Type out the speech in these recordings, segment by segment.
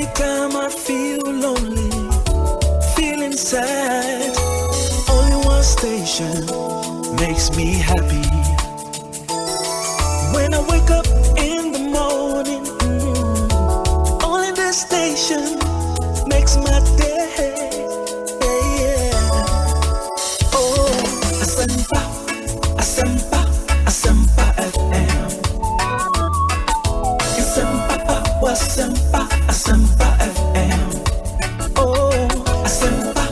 Anytime I feel lonely, feeling sad, only one station makes me happy. When I wake up in the morning, only this station makes my day. Oh, Asempa, Asempa, Asempa FM. Asempa, Asempa FM. Oh, Asempa,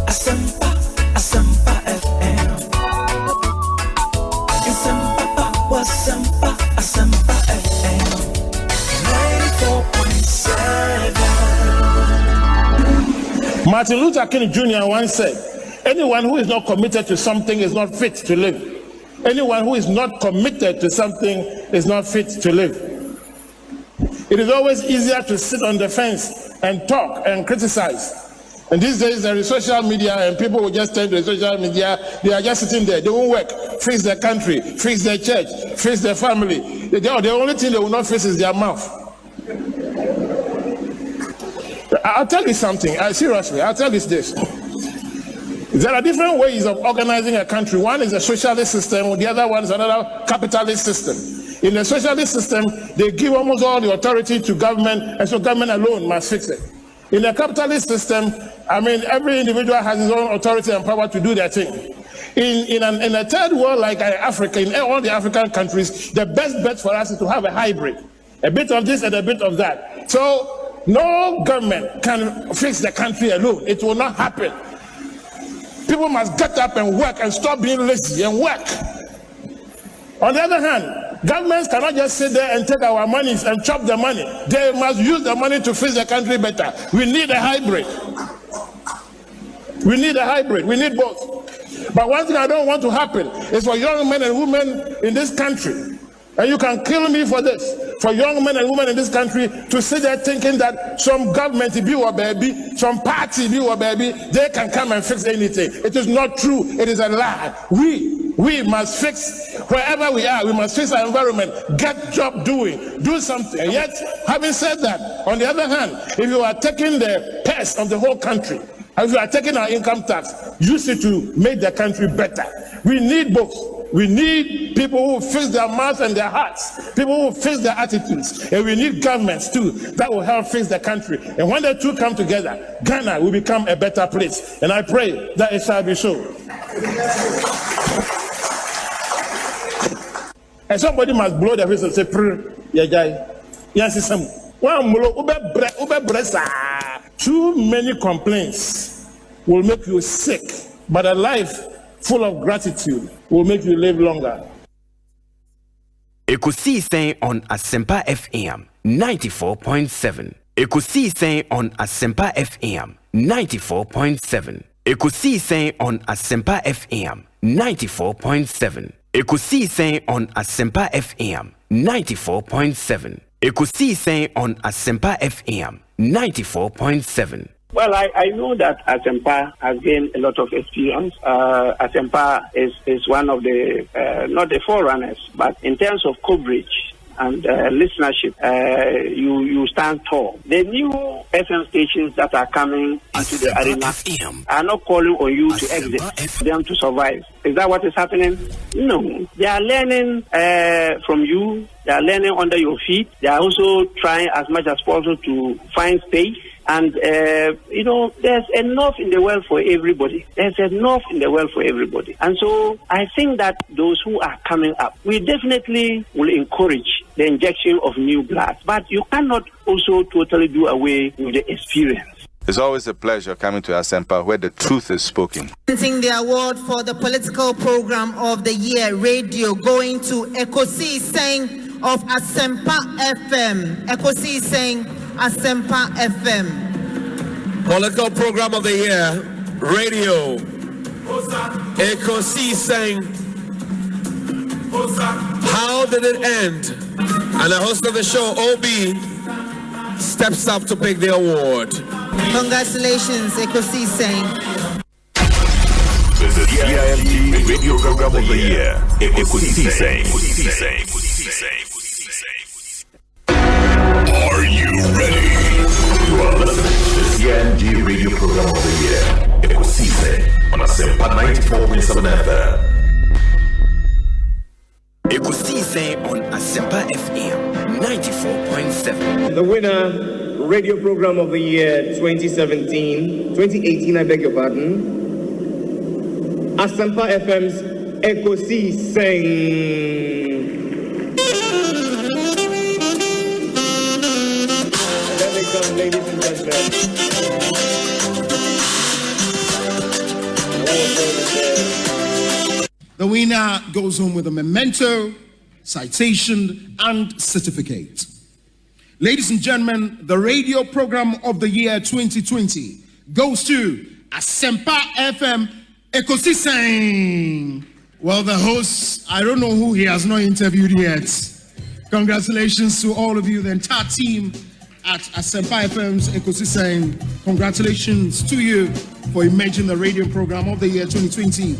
Asempa, Asempa FM. Asempa, Asempa FM. 94.7. Martin Luther King Jr. once said, anyone who is not committed to something is not fit to live. Anyone who is not committed to something is not fit to live. It is always easier to sit on the fence and talk and criticize. And these days there is social media and people will just turn to the social media. They are just sitting there. They won't work, fix their country, fix their church, fix their family. The only thing they will not fix is their mouth. I'll tell you something. Seriously, I'll tell you this. There are different ways of organizing a country. One is a socialist system, the other one is another capitalist system. In the socialist system, they give almost all the authority to government, and so government alone must fix it. In the capitalist system, every individual has his own authority and power to do their thing. In a third world like Africa, in all the African countries, the best bet for us is to have a hybrid. A bit of this and a bit of that. So no government can fix the country alone. It will not happen. People must get up and work and stop being lazy and work. On the other hand, governments cannot just sit there and take our monies and chop the money. They must use the money to fix the country better. We need a hybrid. We need a hybrid. We need both. But one thing I don't want to happen is for young men and women in this country, and you can kill me for this, for young men and women in this country to sit there thinking that some government be or baby, some party be or baby, they can come and fix anything. It is not true. It is a lie. We must fix wherever we are. We must fix our environment, get job doing, do something. And yet, having said that, on the other hand, if you are taking the purse of the whole country, if you are taking our income tax, use it to make the country better. We need both. We need people who fix their mouths and their hearts, people who fix their attitudes, and we need governments too that will help fix the country. And when the two come together, Ghana will become a better place. And I pray that it shall be so. And somebody must blow their whistle and say, yeah, guy. Yes, it's some. Too many complaints will make you sick, but a life full of gratitude will make you live longer. Ekosiisen On Asempa FM 94.7. Ekosiisen On Asempa FM 94.7. Ekosiisen On Asempa FM 94.7. Ekosiisen On Asempa FM 94.7. Ekosiisen On Asempa FM 94.7. Well, I know that Asempa has gained a lot of experience. Asempa is one of the, not the forerunners, but in terms of coverage and listenership, you stand tall. The new FM stations that are coming into the arena are not calling on you to exit, them to survive. Is that what is happening? No. They are learning from you. They are learning under your feet. They are also trying as much as possible to find space. And, there's enough in the world for everybody. There's enough in the world for everybody. And so I think that those who are coming up, we definitely will encourage the injection of new blood. But you cannot also totally do away with the experience. It's always a pleasure coming to Asempa where the truth is spoken. The award for the political program of the year, radio, going to Ekosiisen of Asempa FM. Ekosiisen Asempa FM. Political program of the year, radio. Ekosiisen. How did it end? And the host of the show, OB, steps up to pick the award. Congratulations, Ekosiisen. The CIMT Radio Program of the Year, Ekosiisen. Are you ready? 94.7 FM. Ekosiisen on Asempa FM 94.7. The winner, radio program of the year 2018, I beg your pardon. Asempa FM's Ekosiisen. And there they come, ladies and gentlemen. The winner goes home with a memento, citation, and certificate. Ladies and gentlemen, the radio program of the year 2020 goes to Asempa FM Ekosiisen. Well, the host, I don't know who he has not interviewed yet. Congratulations to all of you, the entire team at Asempa FM's Ekosiisen. Congratulations to you for emerging the radio program of the year 2020.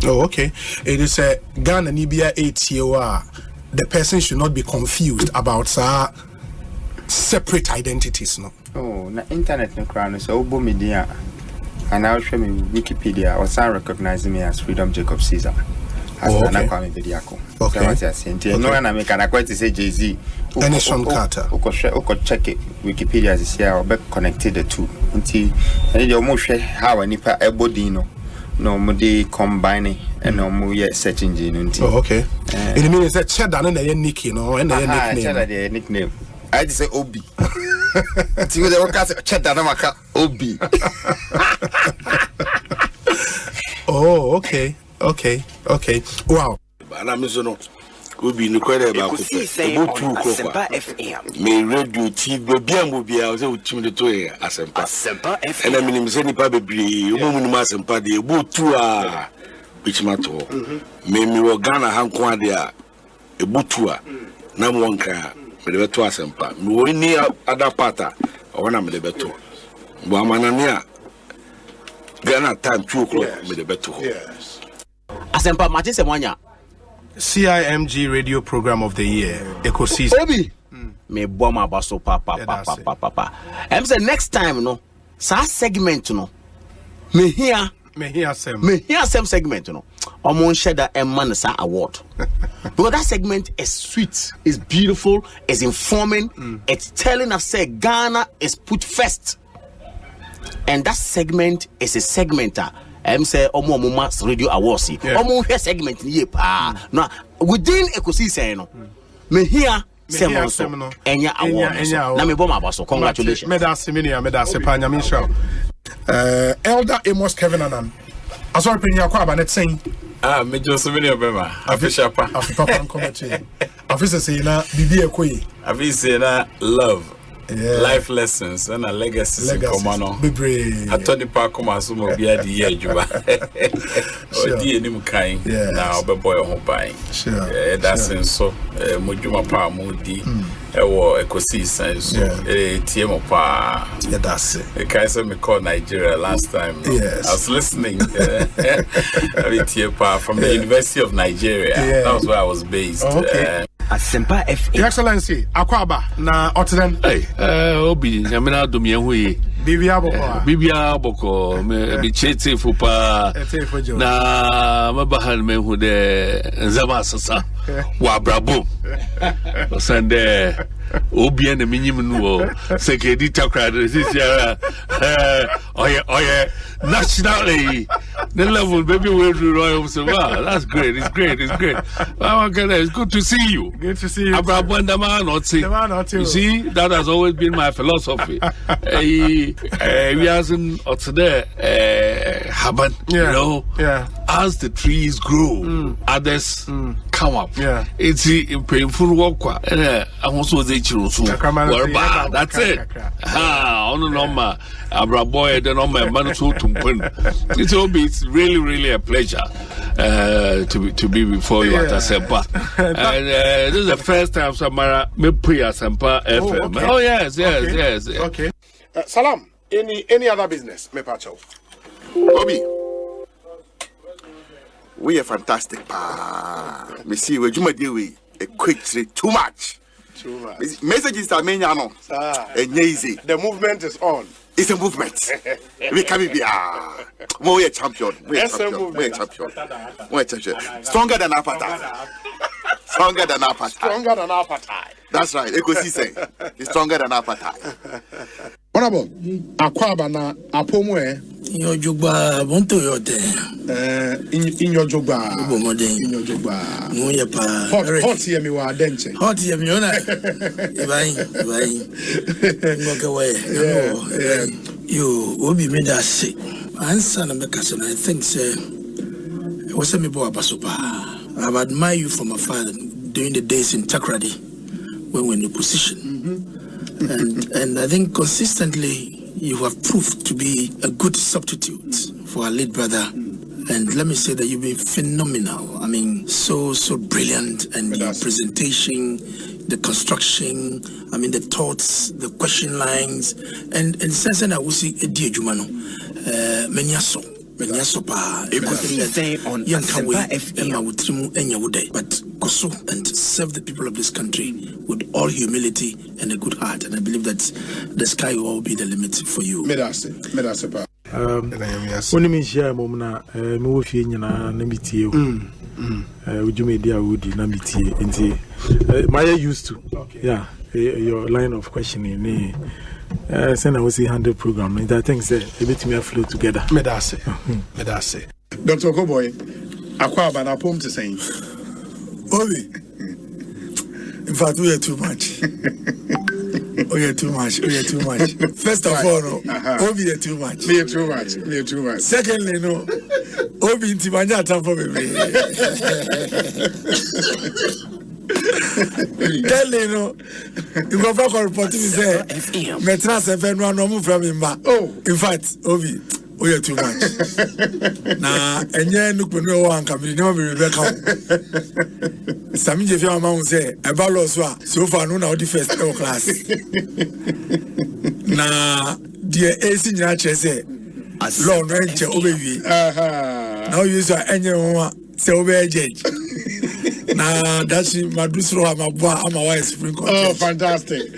Oh, okay. It is a Ghana Nibia 8 the person should not be confused about separate identities, no? Oh, na internet no crown so obo media and now show me Wikipedia or some recognize me as Freedom Jacob Caesar. Okay. Okay. No one make an quite say Jay-Z. Anderson Carter. Oko check it. Wikipedia is here or be connected the two. Until and you almost how a nipa ebody no mudi combine and no more search engine. Oh, okay. It means that cheddar and a nickname, no, and a nickname. Cheddar nickname. I just say Obi. See what they work out cheddar namaka Obi. Oh, okay. Wow. Obi no kwere ba ko fe ebo tu ko Asempa FM. Me radio TV bia mo bia o se o timi de to e Asempa FM. Ena minim se nipa bebre o mu no Asempa de ebo tu a bichima to me wo Ghana hanko ade a ebo tu a na mo nka me de beto Asempa me wo ni ada pata o wana me de beto bo amana ne a Ghana time 2 o'clock me de beto yes Asempa mate se mwanya CIMG radio program of the year Ekosiisen. Obi me boma baso papa em say next time no sa segment no me here some segment no omon sheda emman sa award because that segment is sweet, is beautiful, is informing, it's telling us say Ghana is put first, and that segment is a segmenter. Say omo mass radio awards omo hwe segment ni pa no within Ekosiisen no me here say no enya award na me bom abaso. Congratulations. Me da pa nyame show Elder Amos Kevin Anan asori penya akwa aba net saying me just many obema afisha pa papa nkomechi afisa say na bibi ekoyi afisa na love. Yeah. Life lessons and a legacy in common. I told the park come as some of the idea, Juba. Or dear Nimukai, now, but boy, on buying. Sure. That's in so Mujuma Pa Moody, or Ekosiisen, so a TM pa. Yeah, that's it. The Kaiser me called Nigeria last time. Yes. I was listening. From the University of Nigeria. Yeah. That was where I was based. Okay. Asempa FM. Your Excellency, Akwaba na Otten. Hey, Obi, Yamina Dumianwi. Bibia Boko, me chete fupa. Na mabahan me who de Zabasasa. Wabrabo. Sande Obi and the minimum wo. Sekedi Takra. This is nationally. The level, baby, will do Royal. So, wow, that's great. It's great. It's good to see you. Good to see you. You see, that has always been my philosophy. We hasn't today happen. You know, as the trees grow, others come up. It's painful work. I'm also the children. That's it. It's really, really a pleasure to be before you at Asempa. And this is the first time Samara me pre Asempa FM. Okay. Oh yes. Okay. Salam. Any other business, me pacho? Obi, we are fantastic. Me see we juma deal we a quick too much. Messages are many no. Easy. The movement is on. It's a movement. We can be more champion. We're a champion. Stronger than apartheid. Stronger than apartheid. That's right. Ekosiise is stronger than apartheid. Honorable, Akwaba na apomwe. In your jugba, bonto yote. In your jugba. In your jugba. Hot here me wa denche. Hot here me ona. Ibai. Walk away. You obi me that say. Answer na me kasa na I think say. What's me bo abasopa. I've admired you from afar during the days in Takrady when we're in the position. And I think consistently you have proved to be a good substitute for our late brother. And let me say that you've been phenomenal. I mean, so brilliant. And your presentation, the construction, I mean, the thoughts, the question lines. And since then I will see a dear Jumano, Ekosiise On Asempa FM. But also and serve the people of this country with all humility and a good heart. And I believe that the sky will all be the limit for you. When you share Momna, Mofi na Namitie, Ujumedia Woody Namitie, and Maya used to, yeah, your line of questioning. Send I was 100 program, and I think that a bit me flow together. Medase. Dr. Koboy, Akwaba na pom to say. Obi. In fact, we are too much. We are too much. First of all, Obi are too much. Me too much. Secondly, no. Obi intimanya time for me. Tell no. You go back and report to me say. Metras FM no move from him back. Oh, in fact, Obi. We are too much. Nah, and then look when no one can be never be Rebecca. Some of your mom say, about so far, no, now the first class. Nah, dear AC Nature say, Lord, Rancher, Obi. Now you say, anyone say, Obey Judge. Nah, that's my Dusro, my boy, I'm a wise spring. Oh, fantastic.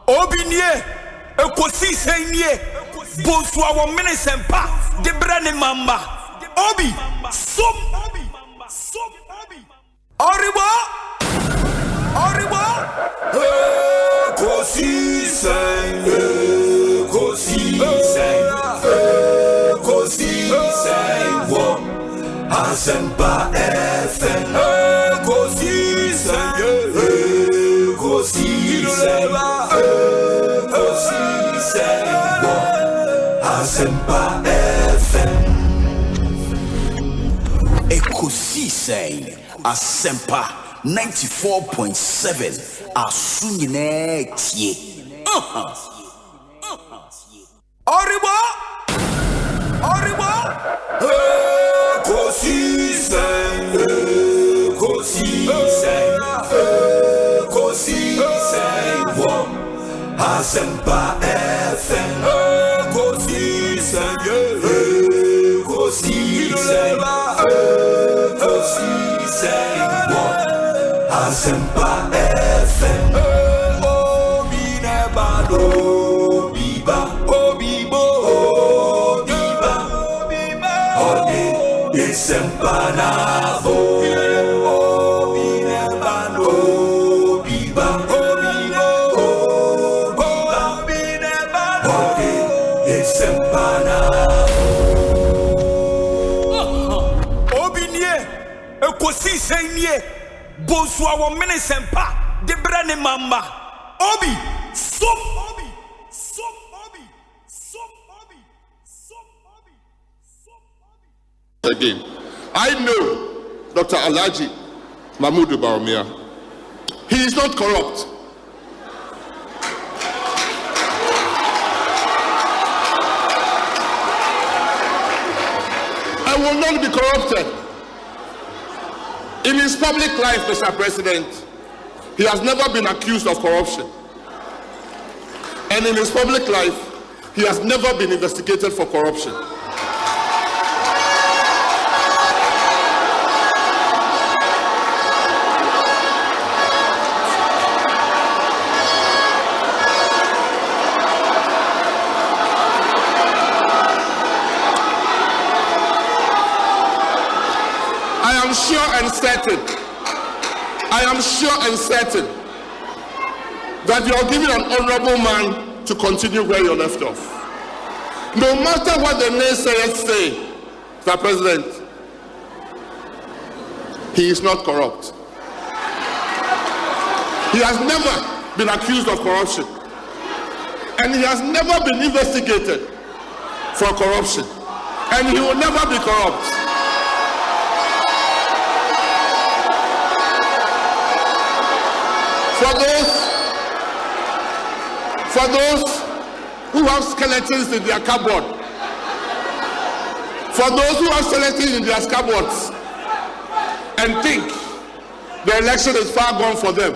Obinye, Ekosiise nye, Bonsu our Manifesto, de brand mamba. Obi, some, Oribo, Ekosiise, wo, Asempa FM, Ekosiise, Asempa FM. Ekosiise Asempa 94.7 Asunyine tie. Oribo Ekosiise wo Asempa FM. Ekosiise wo Asempa FM. Obi nebado biba obibo ode Asempa na bo. Obi nebado biba ode Asempa na Ekosiise nye, Bonsu our Manifesto, de brand mamba. Obi, some. Again, I know Dr. Alhaji Mahmood Bawumia. He is not corrupt. I will not be corrupted. In his public life, Mr. President, he has never been accused of corruption. And in his public life, he has never been investigated for corruption. sure and certain that you're giving an honorable man to continue where you left off. No matter what the naysayers say, Mr. President, he is not corrupt. He has never been accused of corruption. And he has never been investigated for corruption. And he will never be corrupt. For those who have skeletons in their cupboard, and think the election is far gone for them,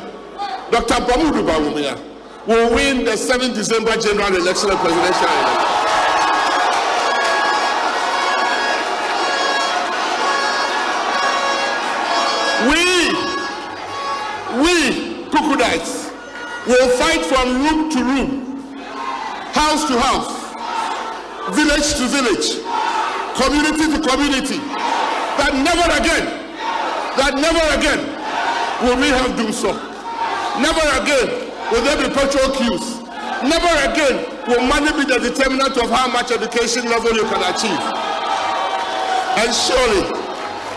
Dr. Bonsu will win the 7th December general election and presidential election. We Kukudites will fight from room to room, house to house, village to village, community to community, that never again will we have doom so. Never again will there be petrol queues. Never again will money be the determinant of how much education level you can achieve. And surely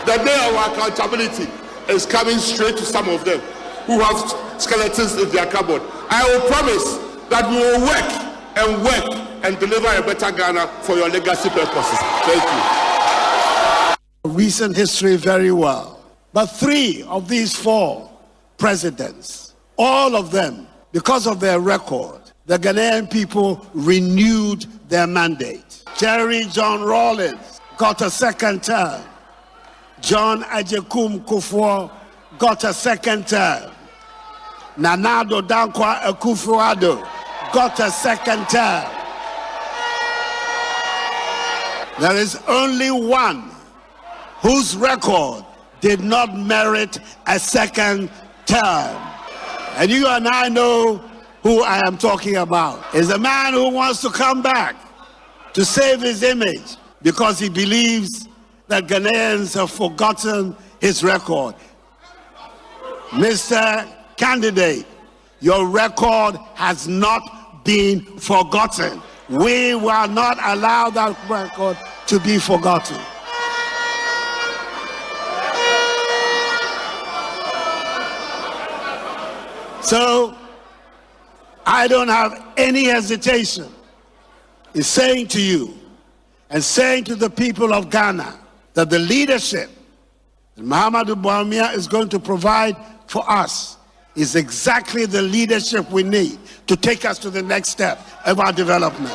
the day of accountability is coming straight to some of them who have skeletons in their cupboard. I will promise that we will work and deliver a better Ghana for your legacy purposes. Thank you. Recent history very well. But 3 of these 4 presidents, all of them, because of their record, the Ghanaian people renewed their mandate. Jerry John Rawlings got a 2nd term. John Ajekum Kufuor got a 2nd term. Nanado Dankwa Akufo-Addo got a 2nd term. There is only one whose record did not merit a 2nd term. And you and I know who I am talking about. Is a man who wants to come back to save his image because he believes that Ghanaians have forgotten his record. Mr. Candidate, your record has not been forgotten. We will not allow that record to be forgotten. So, I don't have any hesitation in saying to you and saying to the people of Ghana that the leadership that Muhammadu Buhari is going to provide for us is exactly the leadership we need to take us to the next step of our development.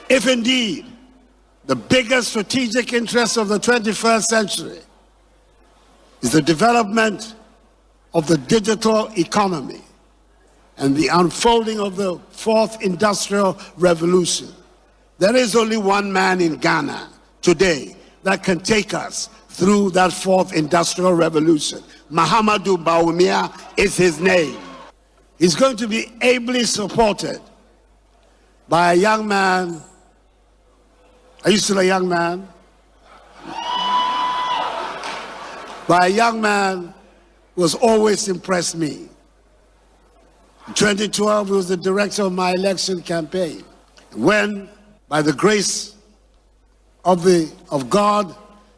If indeed the biggest strategic interest of the 21st century is the development of the digital economy and the unfolding of the 4th industrial revolution, there is only one man in Ghana today that can take us through that 4th industrial revolution. Muhammadu Buhari is his name. He's going to be ably supported by a young man. Are you still a young man? By a young man who has always impressed me. In 2012, he was the director of my election campaign. When, by the grace of God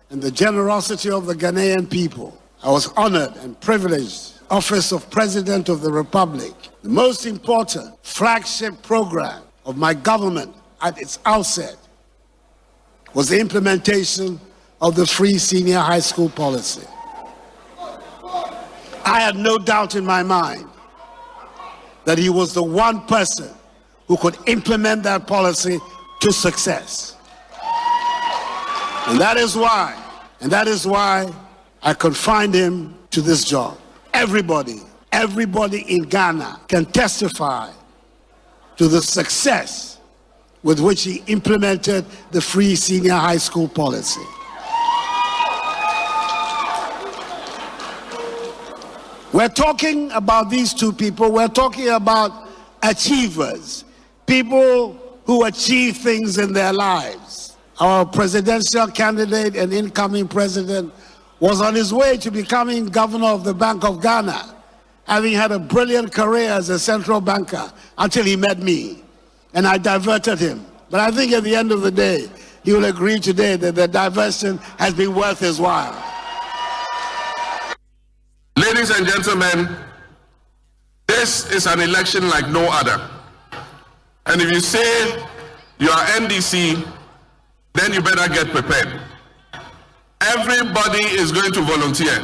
and the generosity of the Ghanaian people, I was honored and privileged, office of President of the Republic. The most important flagship program of my government at its outset was the implementation of the free senior high school policy. I had no doubt in my mind that he was the one person who could implement that policy to success. And that is why I confined him to this job. Everybody in Ghana can testify to the success with which he implemented the free senior high school policy. We're talking about these 2 people. We're talking about achievers, people who achieve things in their lives. our presidential candidate and incoming president, was on his way to becoming governor of the Bank of Ghana, having had a brilliant career as a central banker until he met me, and I diverted him. But I think at the end of the day, he will agree today that the diversion has been worth his while. Ladies and gentlemen, this is an election like no other. And if you say you are NDC, then you better get prepared. Everybody is going to volunteer.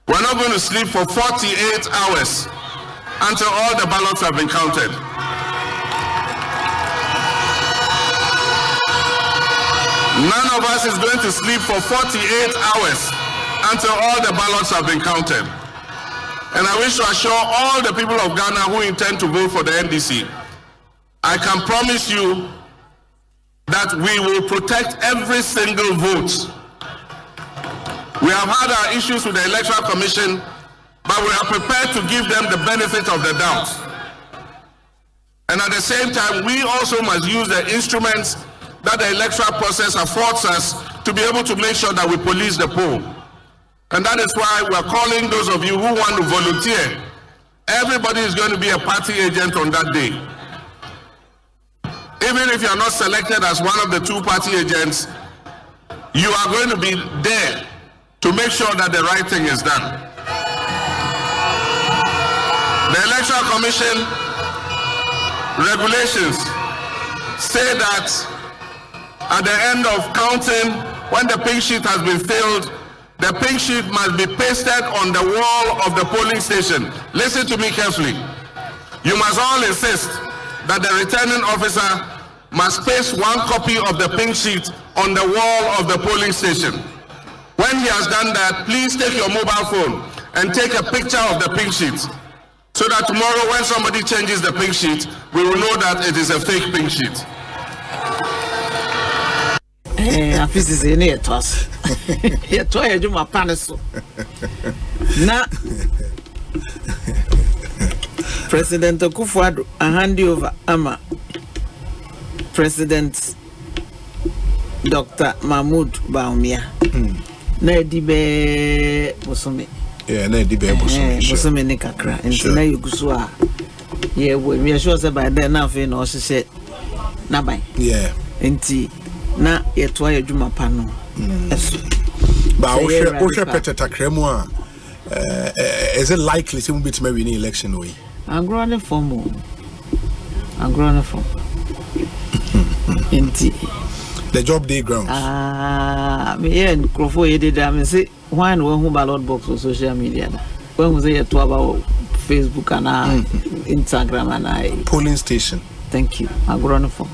We're not going to sleep for 48 hours until all the ballots have been counted. None of us is going to sleep for 48 hours until all the ballots have been counted. And I wish to assure all the people of Ghana who intend to vote for the NDC, I can promise you that we will protect every single vote. We have had our issues with the Electoral Commission, but we are prepared to give them the benefit of the doubt. And at the same time, we also must use the instruments that the electoral process affords us to be able to make sure that we police the poll. And that is why we are calling those of you who want to volunteer. Everybody is going to be a party agent on that day. Even if you are not selected as one of the two party agents, you are going to be there to make sure that the right thing is done. The Electoral Commission regulations say that at the end of counting, when the pink sheet has been filled, the pink sheet must be pasted on the wall of the polling station. Listen to me carefully. You must all insist that the returning officer must paste one copy of the pink sheet on the wall of the polling station. When he has done that, please take your mobile phone and take a picture of the pink sheet, so that tomorrow when somebody changes the pink sheet, we will know that it is a fake pink sheet. Afisi ze ne yetos. Yeto yeduma paneso. Na President Akufo-Addo hand over ama President Dr. Mahmoud Bawumia. Na edibe bosome. Yeah, na edibe bosome. Bosome ne kakra. Nti na yuguso a ye we sure say by then na fe na ohye na ban. Yeah. Nti na yeto ayeduma pa no. Ba o hwe peteta kremu a is it likely say we bit me win election we? Agrone form. Nti the job day grounds. Me and Crofo ye did am say when who ballot box on social media. When we say to about Facebook and Instagram and polling station. Thank you. Agrone form.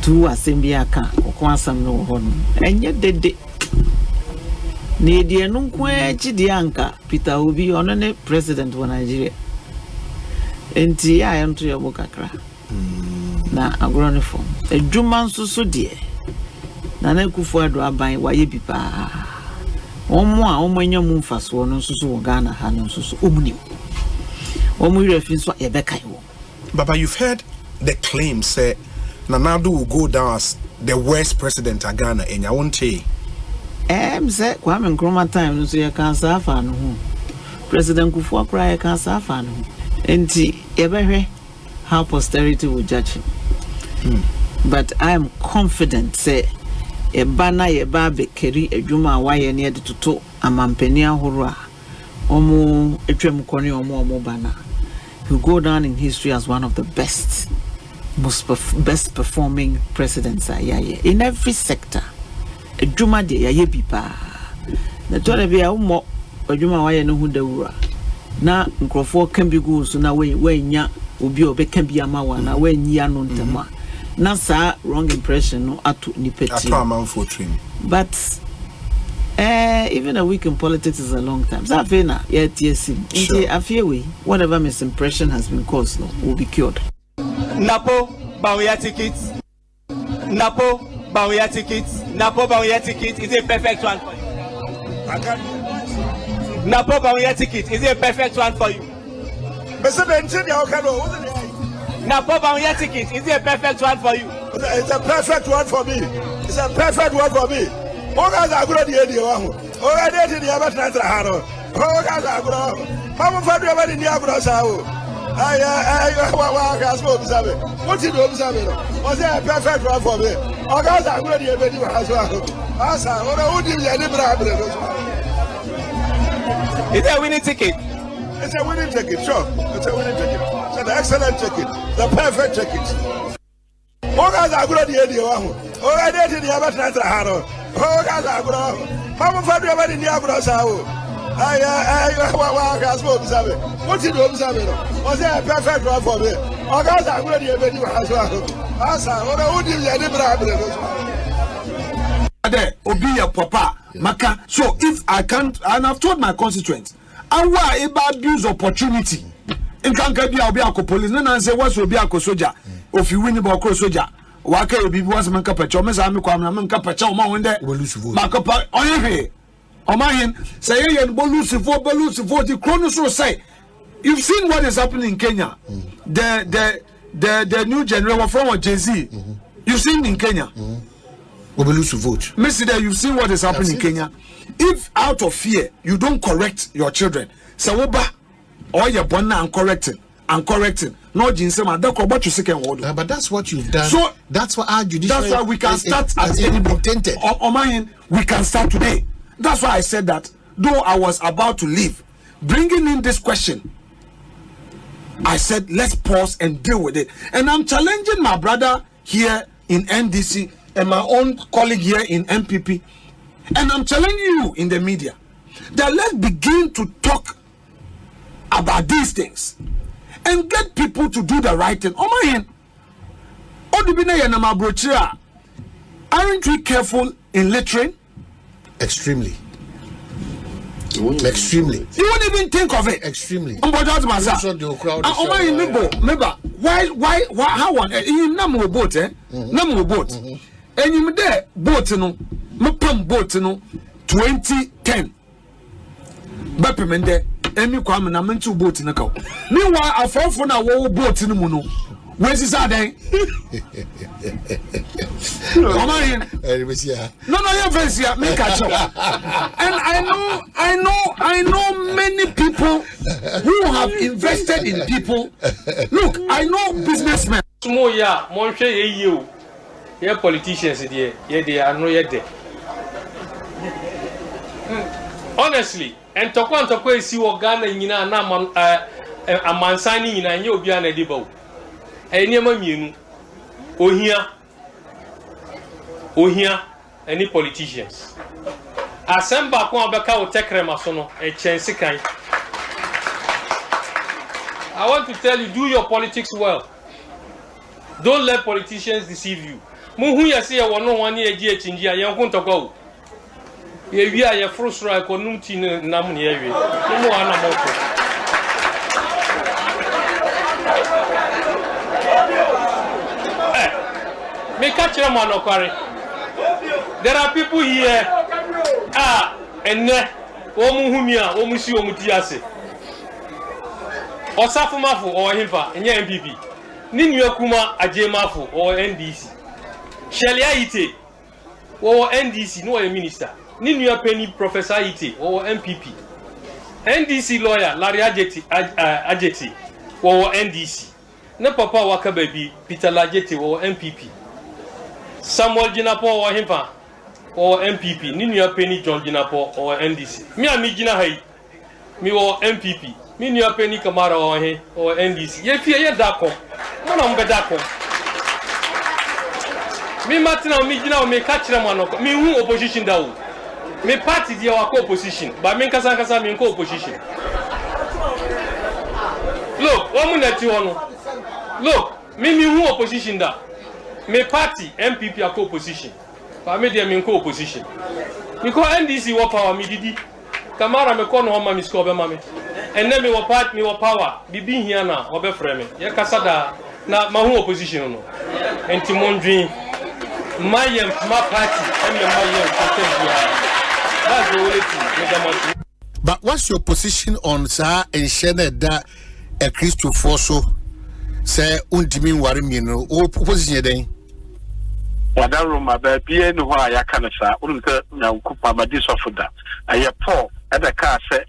Do Asempa aka okwasam no ho no. Enye dede. Ne die no kwa chi die anka Peter Obi ono ne president of Nigeria. Enti ya am to your kakra. Na agrone form. Edwuma nso so de. Na Akufo-Addo aban waye bi pa. Omo a omanya mu mfaso no nso so wo Ghana ha no nso so omuni. Omo refi nso e bekai wo. Baba, you've heard the claim say Nanado will go down as the worst president of Ghana in your own say. Say Kwame Nkrumah time no so ye kan sa afa no ho. President Kufuor ye kan sa afa no ho. Enti ye behwe how posterity will judge him. But I am confident say e bana ye ba be keri adwuma waye ne de toto amampani ahoro a omo etwem kone omo bana. He go down in history as one of the best performing presidents in every sector. Adwuma de ye bi pa. Na tore bia umo adwuma waye no hu dawura. Na nkrofo kan bi go so na we nya obi obeka bi amawa na we nyia no ntema. Na sa wrong impression no ato nipeti. But even a week in politics is a long time. So afena ye TSC. Nti afie we whatever misimpression has been caused no will be cured. Napo Bawumia ticket. Napo Bawumia ticket. Napo Bawumia ticket is a perfect one for you. Napo Bawumia ticket is a perfect one for you. Napo Bawumia ticket is a perfect one for you. It's a perfect one for me. It's is a perfect word for me. Oh, guys, I grow the idea. Oh, I did the other night. Oh, guys, I grow. Mama, for the other in the Abrosa. What did you observe? Was there a perfect word for me? Oh, guys, I grow the idea as well. Asa, what would you do? Is it a winning ticket? It's a winning ticket, sure. It's a winning ticket. It's an excellent ticket. The perfect ticket. Oh, guys, I grow the idea. Oh, I did the other night. Oh, guys, I grow. Mama, for the other in the Abrosa. What did you observe? Was there a perfect one for me? Oh, guys, I grow the idea as well. Asa, what would you do? Obi papa maka. So if I can't, and I've told my constituents, and why about abuse opportunity in can't be a police, no say what's will be a soldier, or if you win about soldier, why can't you be once man capacho, Miss Amikam, Capacho, one day, Macapa, on my hand, say, and Bolusi for the Chronos say, you've seen what is happening in Kenya, the new general from Jay-Z, you've seen in Kenya. We will lose to vote. Mr. You've seen what is happening in Kenya. If out of fear you don't correct your children, Sawoba or your bona and correcting, no jinsema. That's you second word. But that's what you've done. So that's what our judiciary. That's why we can start as intended. On my end, we can start today. That's why I said that. Though I was about to leave, bringing in this question, I said let's pause and deal with it. And I'm challenging my brother here in NDC. And my own colleague here in MPP, and I'm telling you in the media that let's begin to talk about these things and get people to do the right thing. Oh my hand, aren't we careful in littering? Extremely. Extremely. You won't even think of it. Extremely. Why? How one? You number boat, number boat. And you there boat no mapam boat no 2010 bapemende emi kwam na mentu boat na ka meanwhile afofo na wo boat no mu no wesi sa den no you fancy me catch up. And I know many people who have invested in people. Look, I know businessmen small ya mon hwe you. Yeah, politicians there, yeah, they are no yet there. Honestly, and Tokwa see what Ghana in a man signing in a new Biana Debo. A near Ohia, any politicians. Asempa Kwabaka will take Remasono, a chance kind. I want to tell you, do your politics well. Don't let politicians deceive you. Muhu ya see no 1 year chinji ya nkunto go ye wi ya frustra ko numti nam ne yewe mu ana moto me catch them on okware. There are people here enne wo mu humi a wo mu si wo mu ti ase osafumafo o himfa enye MPP ni nua kuma ajemafo o NDC Shelia Ite, or NDC, no a minister. Ninu Penny Professor Ite, or MPP. NDC lawyer Larry Ajeti, or NDC. No Papa Waka baby Peter Lajeti, or MPP. Samuel Jinapo or Himpa, or MPP. Ninu Penny John Jinapo, or NDC. Me and me Jina Hay, me or MPP. Ninu Penny Kamara or NDC. Ye fear Dako, Monam Bedako. Me Martina, me Gina, me catch them on me who opposition down. Me party the our opposition, but me Kasakasa me opposition. Look, one minute you want. Look, me who opposition da. Me party MPP are opposition, but me them in opposition. Because NDC wa power me didi. Kamara me kono homa me score be mame. And then me wa part me wa power. Bibi here na obe frame. Ye kasada na ma who opposition no. Enti mondwin my party and that's the only thing. But what's your position on sir and Shane that a Christo Fosso say untimi warim you know or position then? Wadaruma baby no wa ya kanasa unka na kupa madisofoda aye Paul ada ka se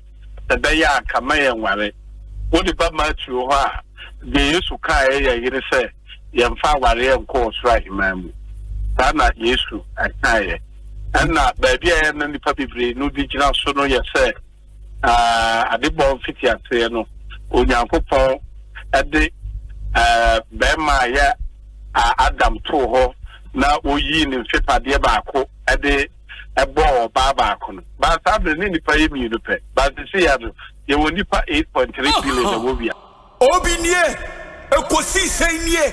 da ya kamaye nware wodi ba Matthew ho a de Yesu ka ya yire se yemfa ware enko sra himamu na Yesu akaye na baby ya na nipa bibre no di gina so no ye se ade bon fiti ate no onyankopon ade bema ya Adam to ho na oyi ni mfepade baako ade ebo ba ko no ba sabre ni nipa yemi no pe ba se ya do ye woni pa 8.3 billion na wobia obinie ekosisen nie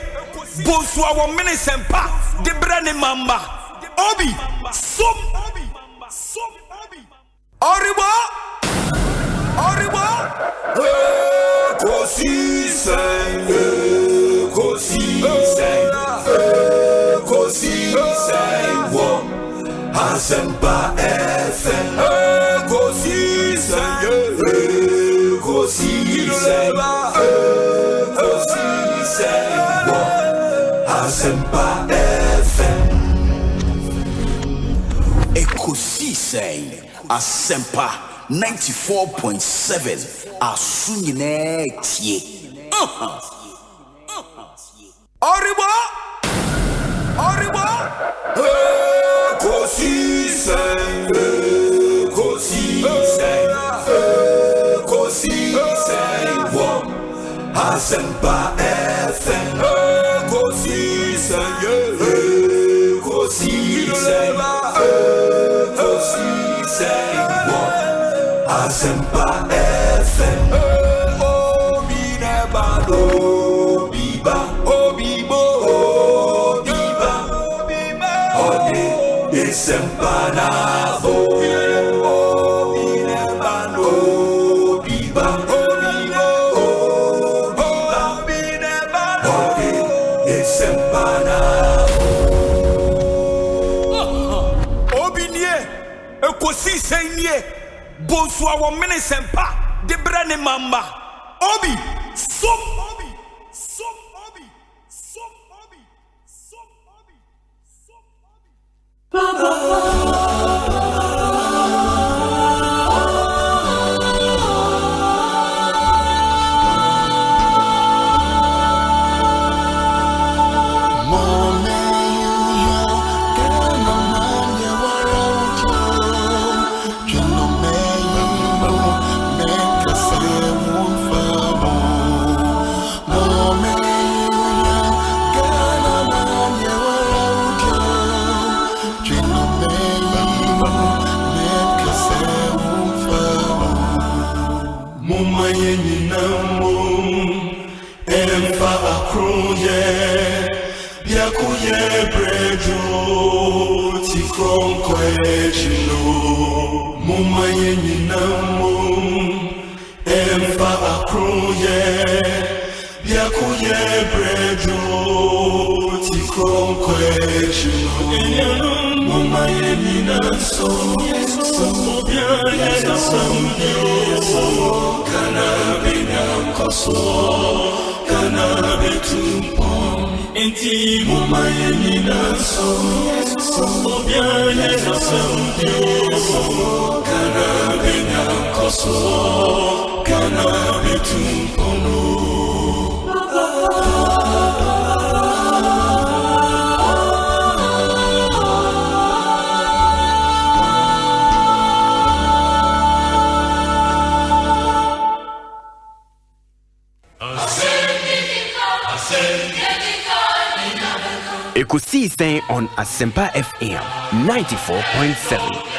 bonsu awo Manifesto de brane mamba obi som oribo ekosisen wo Asempa FM Ekosisen wo Asempa FM Ekosisen Asempa 94.7 Asunyine tie Oribo Ekosisen wo Asempa FM Ekosisen wo Asempa FM Obi nebalo biba Sempana bo binebano biba binebano sempana obinie ekosisen nie bonsu awo Manifesto de brane mamba obi som Ekosiisen on Asempa FM 94.7.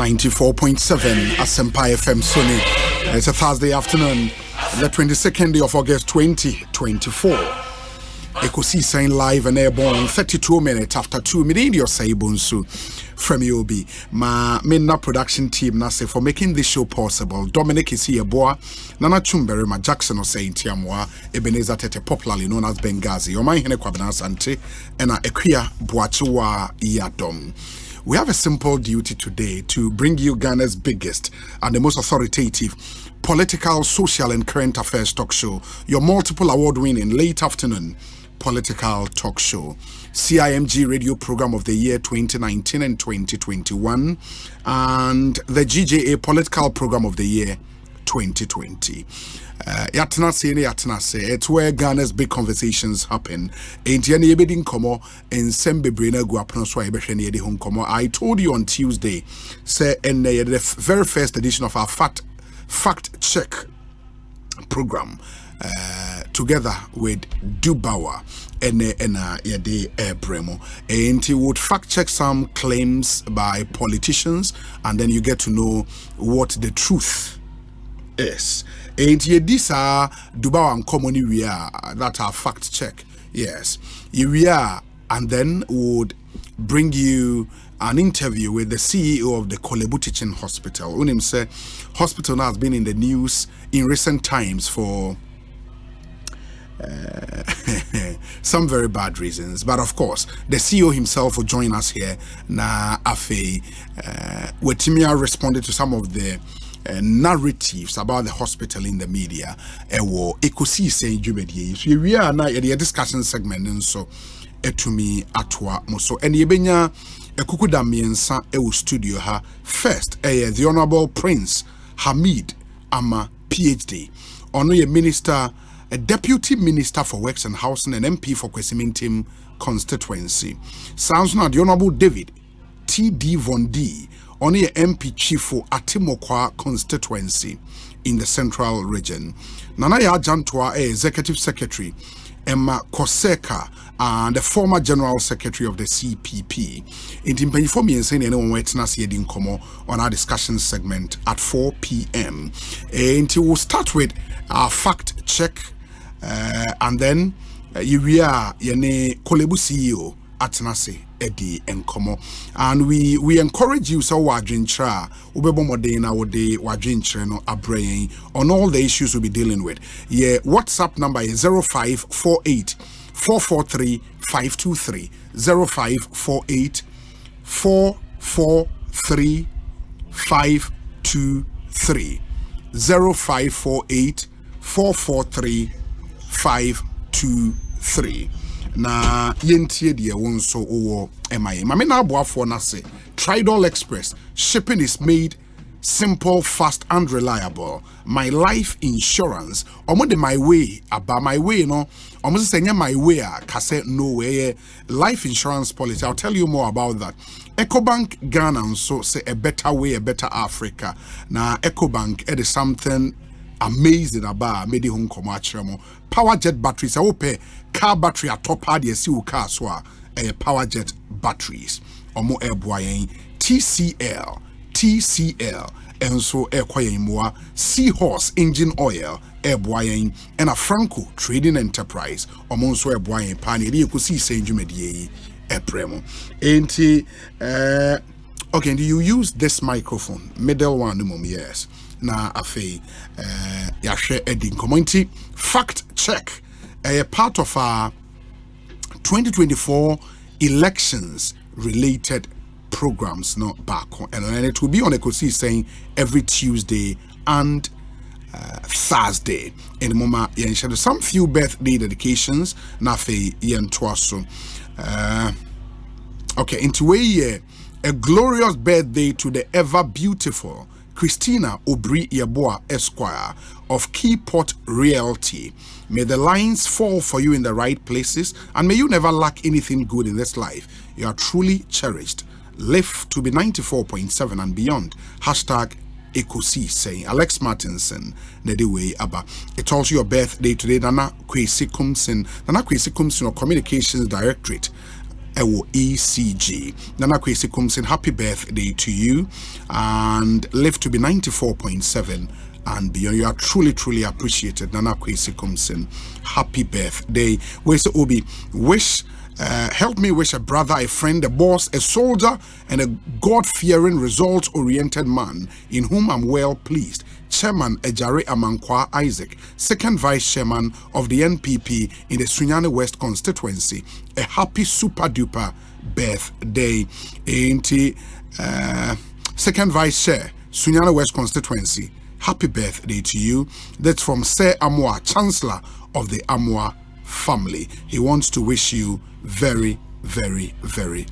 94.7 Asempa FM Sony. It's a Thursday afternoon, the 22nd day of August 2024. Ekosiisen live and airborne 32 minutes after 2 minutes. Your say Bonsu from UOB. My main production team Nase for making this show possible. Dominic is here, boy. Nana Chumberi, ma Jackson Osei Tiamwa, Ebenezer Tete, popularly known as Benghazi. Omai Hene Kwabena Sante, and Ekwia Boachua Yadom. We have a simple duty today to bring you Ghana's biggest and the most authoritative political, social, and current affairs talk show. Your multiple award-winning late afternoon political talk show. CIMG Radio Program of the Year 2019 and 2021. And the GJA Political Program of the Year 2020. It's where Ghana's big conversations happen. I told you on Tuesday, say in the very first edition of our fact check program, together with Dubawa and Bremo, and he would fact check some claims by politicians, and then you get to know what the truth is. And these are Dubawa and Common we are that are fact check. Yes, we are, and then would bring you an interview with the CEO of the Kolebu Teaching Hospital. Unim say hospital has been in the news in recent times for some very bad reasons, but of course the CEO himself will join us here. Na Afe Wetimia responded to some of the narratives about the hospital in the media. Ekosiisen Jubedi. So we are now at the discussion segment, and so etumi atwa moso. And yebenya ekukuda miensa studio ha. First, the Honorable Prince Hamid Ama, PhD. Ono ye minister, a deputy minister for works and housing, and MP for Kwesimintim constituency. Sounds now the Honorable David T.D. Von D. Only MP chief for Atimokwa constituency in the central region. Nanaya Jantwa, executive secretary, Emma Koseka, and the former general secretary of the CPP. It informed me and saying anyone wetness yedin komo on our discussion segment at 4 p.m. And we'll start with our fact check, and then we are Yene Kolebu CEO at Nase. Eddie and Komo, and we encourage you so wadrintra ubebomodena wode wadrintra no abrain on all the issues we'll be dealing with. Yeah, WhatsApp number is 0548 443 523 0548 443 523 0548 443 523. Na yentie de wonso owo emaye mame na aboafo na say Tridol Express shipping is made simple, fast and reliable. My life insurance omo de my way about my way no omo say my way kase no way life insurance policy. I'll tell you more about that. EcoBank Ghana so say a better way, a better Africa. Na EcoBank it is something amazing about made home come power jet batteries. I hope car battery at top hard you see car so power jet batteries or more air boy TCL and so air more Seahorse engine oil air boy and a Franco trading enterprise or monso air boy pani you could see Saint Jumedie air premo ain't okay, do you use this microphone middle one yes na afe yahwe edin community fact check a part of our 2024 elections related programs not back and it will be on Ekosiisen every Tuesday and Thursday in the moment some few birthday dedications na fe yentwaso okay into a glorious birthday to the ever beautiful Christina Obri Yeboah Esquire of Keyport Realty. May the lines fall for you in the right places, and may you never lack anything good in this life. You are truly cherished. Live to be 94.7 and beyond. Hashtag Ekosiisen. Alex Martinson, Nediwe Abba. It's also your birthday today. Nana Kwesi Kumsin, Communications Directorate. ewo ECG. Nana Kwesi Kumsin, happy birthday to you and live to be 94.7 and beyond. You are truly appreciated. Nana Kwesi Kumsin, happy birthday. Where's Obi? Help me wish a brother, a friend, a boss, a soldier, and a God-fearing, result-oriented man in whom I'm well pleased. Chairman Ejare Amankwa Isaac, second vice chairman of the NPP in the Sunyani West constituency. A happy super duper birthday. Second vice chair, Sunyani West constituency. Happy birthday to you. That's from Sir Amwa, Chancellor of the Amwa family. He wants to wish you very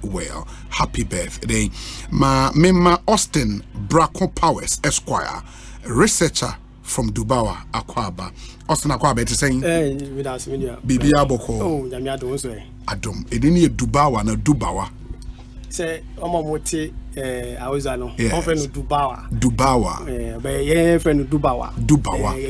well. Happy birthday. Mema Austin Braco Powers Esquire, researcher from Dubawa, Akwaba. Austin Akwaba, it's saying Bibi Aboko. Oh, Yamiado Osei. Adom. It didn't Dubawa, no Dubawa. Say, Omomote, I was I know. Often Dubawa. Dubawa. But yeah, friend Dubawa.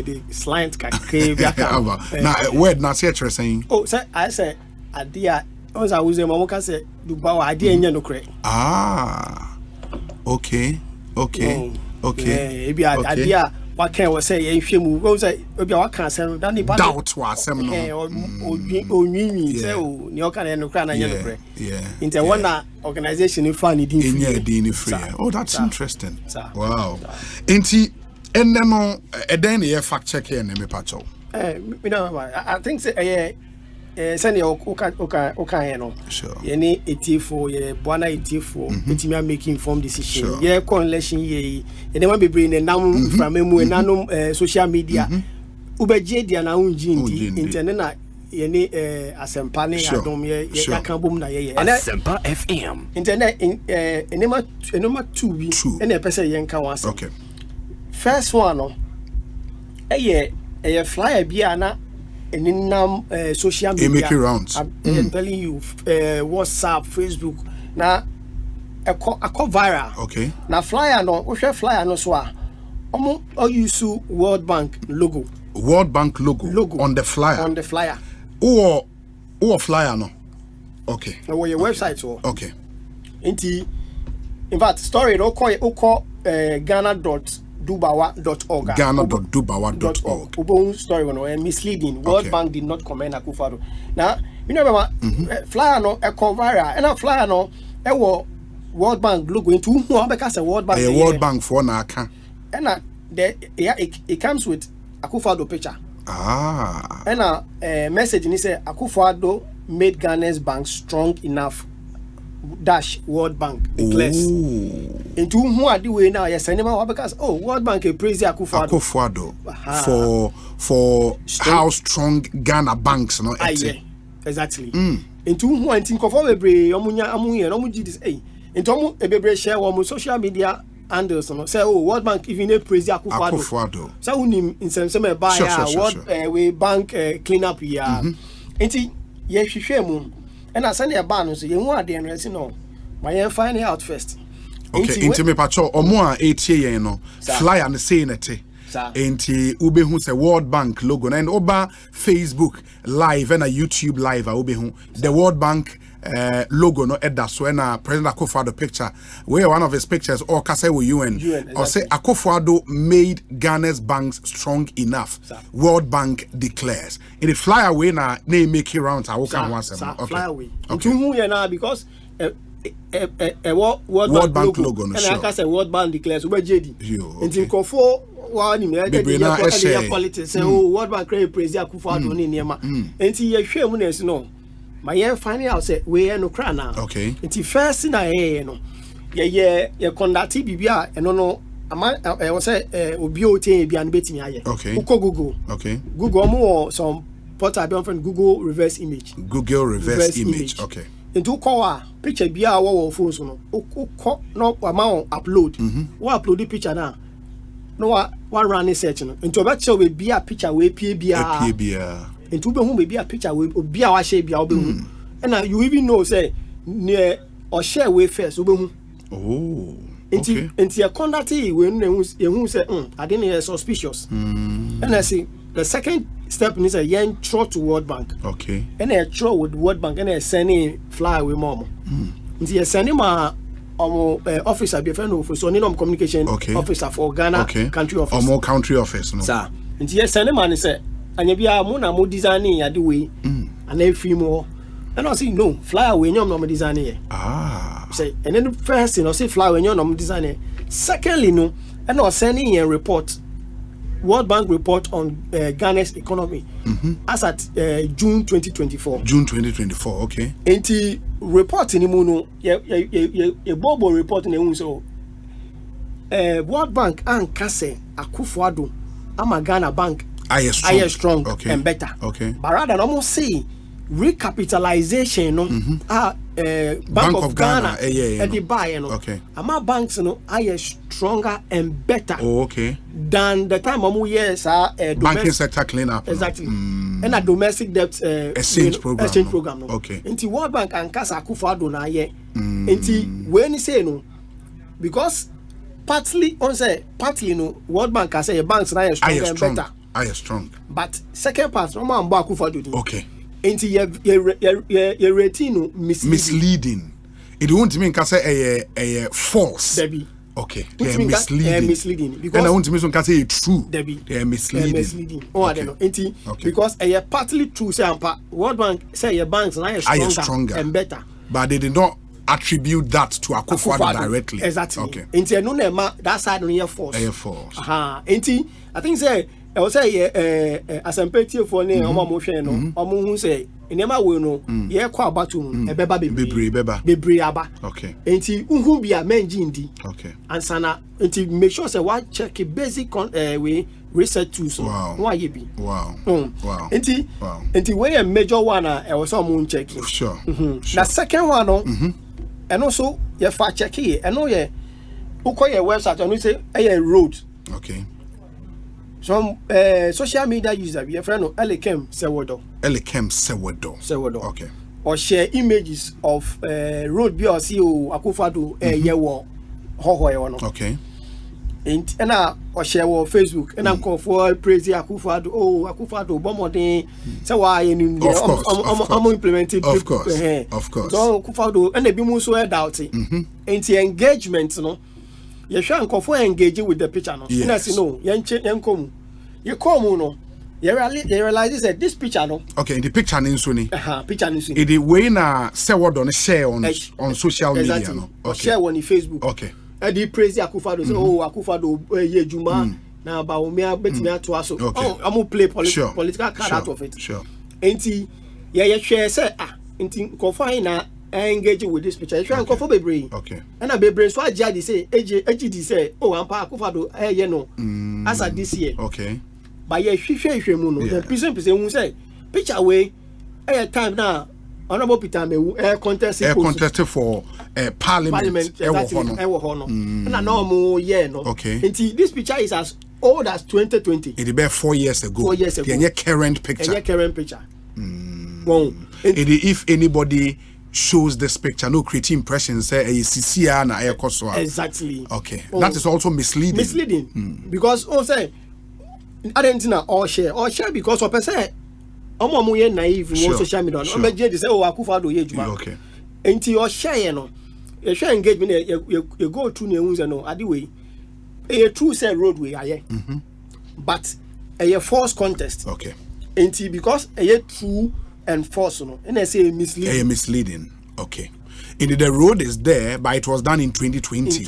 The slant can crave. Now, word not saying. Oh, say, I said, Adia. I was a Momoka say Dubawa, I didn't know correct. Ah, okay. Maybe Adia. What can we say? If you move, what can I say? Doubt was some say, Nyoka and Ukraine, yeah. In the one organization, you find it in free. Oh, that's interesting. Wow. Inti, and then a fact check here, Neme Pacho. I think send your okay, no. Sure. Any 84, Buana 84, it's making informed decision. Yeah, coalition, ye, and then be bringing a from a social media. Ubeje, and our gene, internet, any Asempa, Yakabum, Asempa FM. Internet in number 2, and a person yanka was. Okay. First one, a flyer biana. And in social media, make rounds. I'm telling you, WhatsApp, Facebook. Now, I call viral. Okay. Now, flyer no, we share flyer no so. All use World Bank logo. World Bank logo on the flyer. On the flyer. Or flyer no. Okay. Or your website so. Okay. In fact, story no call Ghana.dubawa.org. Ghana.dubawa.org. Ubon story no misleading. World Bank did not comment Akufo-Addo. Now, you know flyer no a viral and a flyer no World Bank logo into who because a World Bank. A World Bank for na aka. And it comes with Akufo-Addo picture. Ah. And a message in say Akufo-Addo made Ghana's bank strong enough. Dash World Bank declares. Into who are the way now? Yes, anymore because World Bank praise Akufo-Addo for how strong Ghana banks no. Yeah, exactly. Into who I think of all every amunya this into every share one social media handles no say World Bank even praise Akufo-Addo. So unim in some buy World we bank clean up here. Into yes hwehwe and I send a ban so you want the NRC no. My find out first. Okay, into me pacho omo a etie no flyer and say nete. Enti ubehu se World Bank logo and oba Facebook live and a YouTube live ubehu the World Bank logo no edda so na President Akufo-Addo picture where one of his pictures or kase with UN or say Akufo-Addo made Ghana's banks strong enough. World Bank declares in the fly away na make it round I walk and once fly away okay because World Bank logo no and I can say World Bank declares we JD until Kofo one in politics say World Bank create president Akufo-Addo ni niema until ye hwe mu na no my finding out say we no cry now. Okay. It's first in a no. Yeah, conduct BBA and no. I was say obi o tin bia no betimi aye. Okay. Uko Google. Okay. Google more some portal from Google reverse image. Google reverse image. Okay. Into call picture bia wo phone so no. Uko no amount upload. What upload the picture now? No what run search no. Into about show we bia picture we pie bia. And to be whom be a picture will be our shape, and you even know, say, near or share way first. Oh, okay. Into your conduct when you say, I didn't hear suspicious. And I see the second step is a yen throw to World Bank. Okay. And a throw with World Bank and a sending fly with mom. Nti sending my officer be friend of so no communication officer for Ghana country office. More country office no. Sir. Nti sending man say anya bia mo na mo designing ya de way. And then free more. And I say no, fly away nyom no design here. Say and then first you know say fly away nyom no design here. Secondly no, and I was sending a report, World Bank report on Ghana's economy as at June 2024. June 2024, okay. And the report in the moon, a bobo report in the moon so World Bank and Kase Akufo-Addo, I'm a Ghana bank. I strong and better. Okay. But rather almost say recapitalization Bank of Ghana and the buy ama banks are stronger and better than the time years banking sector clean up exactly and a domestic debt exchange program okay into World Bank and Kasa Akufo-Addo na ye into when you say no because partly World Bank can say banks are stronger and better strong but second part no man Akufo-Addo okay into your routine misleading. It won't mean can say a false. Debbie. Okay. They are misleading. Because and I want to mean can say true. Debbie. They are misleading. Oh, I don't know. Because a partly true say World Bank say your banks are stronger and better. But they did not attribute that to Akufo-Addo directly. Exactly. Okay. Into no that side on your force. Air force. Into I think say I was say Asempa for ne omo mo hwe no omo hu say enema we no ye kwa abatum e beba bebre aba okay enti unhu bia menji ndi okay ansana enti make sure say wa check basic we research tools why ye bi wow enti we a major one e was omo check sure the second one no and also ye fa check here and no ye ukoye website and say e road okay. Some social media user, your friend Elekem Sewodo. Okay. Or share images of road BRC Akufo-Addo yewo hoho okay. And or share on Facebook and I'm call for praise Akufo-Addo Akufo-Addo bomode say why I'm implemented of course. So Akufo-Addo and the bimu so doubt it. And the engagement no you should for engaging with the picture no. Yes. No, you come no. You realize that this picture no. Okay, the picture ninsuni. Picture ninsuni. It the way na say what on share on social media exactly. no. Okay. Share on Facebook. Okay. And the praise Akufo-Addo say Akufo-Addo ye juma na ba omia betimi ato aso. I'm play political card out of it. Sure. Enti you share say enti confine na engaging with this picture. You try and go for bebre. Okay. And a bebre so ajadi say AGD say ampa Akufo-Addo ye no. As at this year. Okay. But ye hwehwe mu no. The person hu say picture way time now honorable Peter Mewu contest for parliament no. Na no mo year no. Okay. Until this picture is as old as 2020. It be 4 years ago. 4 years ago. The current picture. Well, if anybody shows this picture, no creating impressions say CCR na Ekoswa. Exactly. Okay. That is also misleading. Because say I didn't know all share because of person omo ye naive on social media no me say Akufo-Addo ye juma. Okay. Enti o share no you share engagement you go through na ehun no ade way e true say roadway aye but a false contest. Okay. Enti because a true and false no and I say misleading. Okay. Indeed, the road is there, but it was done in 2020.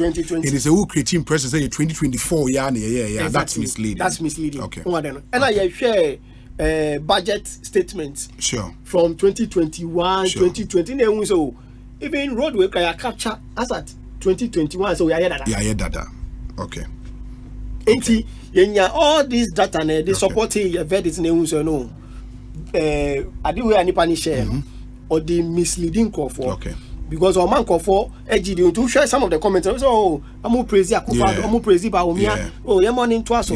It is a who creating press say 2024 yeah. Exactly. That's misleading. Okay. And I share budget statements. Sure. From 2021, 2020. So even roadway can capture as at 2021. So we are here. Data. Okay. All these data they support your verdict in so no. I do any panic share or the misleading call for. Okay. Because our man call for AGD to share some of the comments. So I'm praise Akufo-Addo, I'm praise Baumia. Oh, you're morning to us.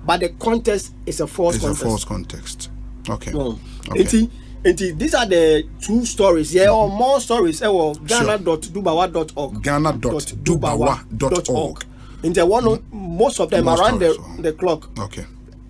But the context is a false context. It's a false context. Okay. And these are the two stories. Or more stories. Ghana.dubawa.org. Ghana.dubawa.org. And the one most of them around the clock. Okay.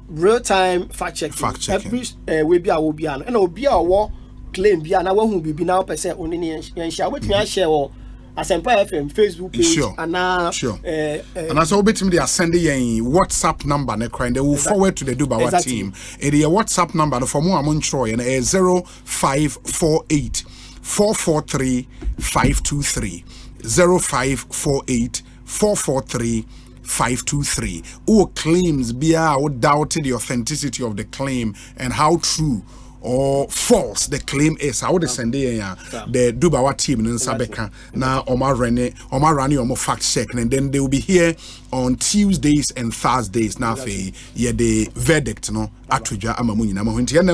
real time fact checking. Every we be will be an and will be a war claim be an hour who be now percent only and share with me share or Asempa FM Facebook page sure. And now and as always they are sending a WhatsApp number ne cry they will forward to the Dubawa team. It is a WhatsApp number for more among Troy and 0548 443 523 0548 443 523. Who claims who doubted the authenticity of the claim and how true or false the claim is. I would send the Dubawa team in Sabeka now Omarani fact check, and then they will be here on Tuesdays and Thursdays. Now the verdict no Atuja Amamunyi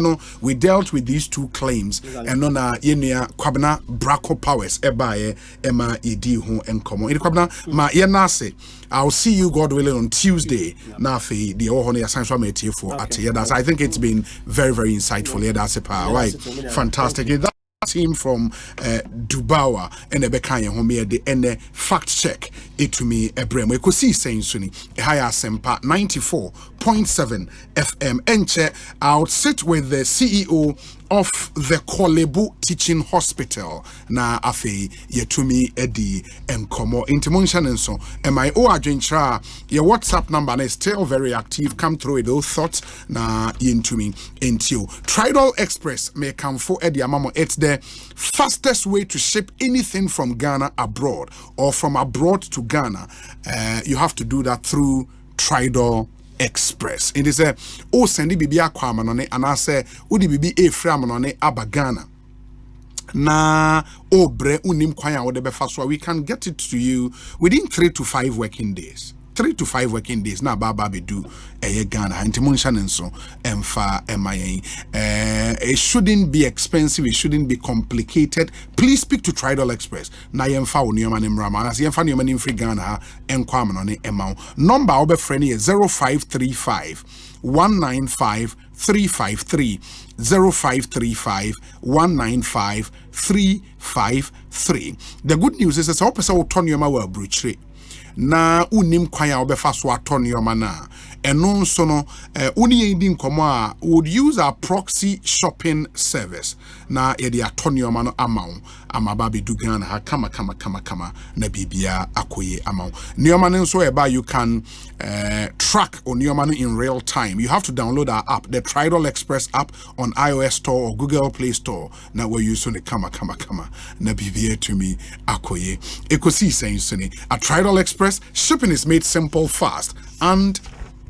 no we dealt with these two claims and no na yenia kwabna brako powers ebaye ema edi ho enkomo edi kwabna ma yenase. I'll see you, God willing, on Tuesday. Now, the Ohone Essential Metia for at I think it's been very, very insightful. That's a power, right? Fantastic. That team from Dubawa and Ebekaya Homia the end fact check it to me Ebrem. Ekosiise Nsuni Higher Asempa 94.7 FM. Enche, I'll sit with the CEO of the Kolebu Teaching Hospital na afe yetumi edi enkomo intimunction and so and my adventure your WhatsApp number is still very active. Come through with those thoughts na yintumi into Tridal Express may come for edi amamo. It's the fastest way to ship anything from Ghana abroad or from abroad to Ghana. You have to do that through Tridal Express. It is a sendi bibi akwa manone and I say udi bibi efra manone abagana na obre unim kwanya wo de befa so we can get it to you within 3 to 5 working days. 3 to 5 working days na baba be do Ghana antimunction and so emfa MIA. It shouldn't be expensive, it shouldn't be complicated. Please speak to Tridal Express na yemfa onioma nimrama as yemfa onioma nim free Ghana enkwam no ne emma number obe friend is 0535 195 353 0535 195 353. The good news is that opesa will turn your well bruchere na unim kwanya obefa so atone yoma na eno nso no uni edi nkomo a would use our proxy shopping service na ye de atone yoma no amaba be du Ghana ha kama na bibia akoye amaw nyoma nso eba you can track on nyoma no in real time. You have to download our app, the Tridal Express app on iOS Store or Google Play Store. Now we use on the kama na bibia to me akoye Ekosiise Nsuni at Tridal Express. Shipping is made simple, fast, and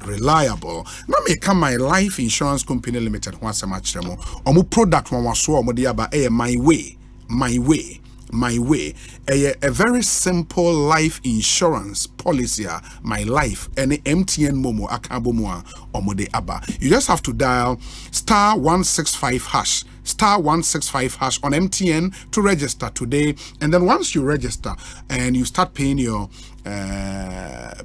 reliable. Na me come my life insurance company limited once a match remo. Omu product one was so omu diaba my way. A very simple life insurance policy. My life any MTN Momo akabomoa omo aba. You just have to dial star 165 hash. Star 165 hash on MTN to register today, and then once you register and you start paying your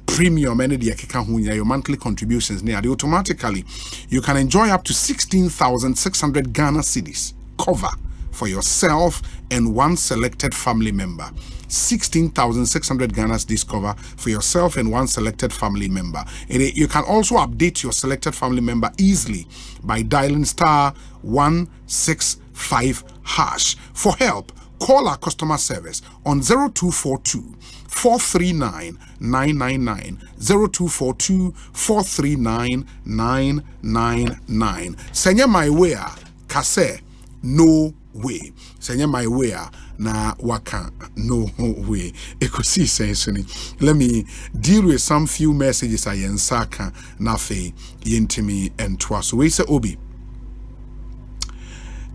premium and your monthly contributions near automatically you can enjoy up to 16,600 Ghana cedis cover for yourself and one selected family member. 16,600 Ghana cedis cover for yourself and one selected family member. You can also update your selected family member easily by dialing star 165 hash. For help, call our customer service on 0242 439 999 0242 439 999. Senya my way kase no way. Senya my way na waka no way. Ekosiise Nsuni. Let me deal with some few messages I yensaka na fe yentimi entwa. So we say Obi,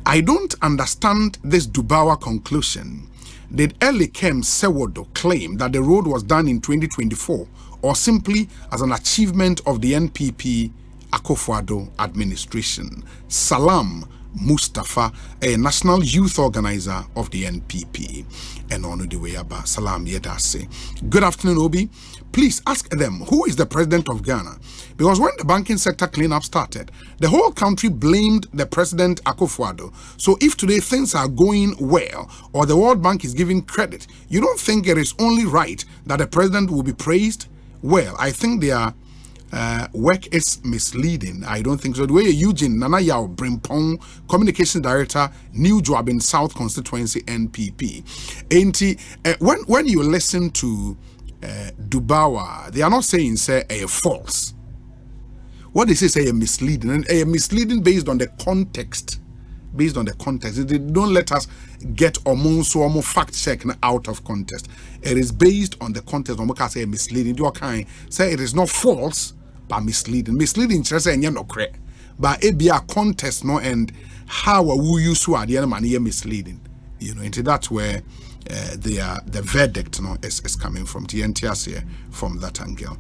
I don't understand this Dubawa conclusion. Did Elikem Sewodo claim that the road was done in 2024 or simply as an achievement of the NPP Akufo-Addo administration? Salam Mustafa, a national youth organizer of the NPP. And on the way about Salam Yedase. Good afternoon, Obi. Please ask them who is the president of Ghana. Because when the banking sector cleanup started, the whole country blamed the president Akufo-Addo. So if today things are going well or the World Bank is giving credit, you don't think it is only right that the president will be praised? Well, I think they are work is misleading. I don't think so. The way Eugene Nana Yao Brimpong, Communication Director, New Job in South Constituency NPP. When you listen to Dubawa, they are not saying say a false. What they say a misleading, and a misleading based on the context. Based on the context, they don't let us get almost fact check out of context. It is based on the context. We can say misleading. You can say it is not false, but misleading. Misleading just say no correct, but it be a context no and how we use to the enemy misleading. You know, into that's where the verdict is coming from. TNTS here from that angle.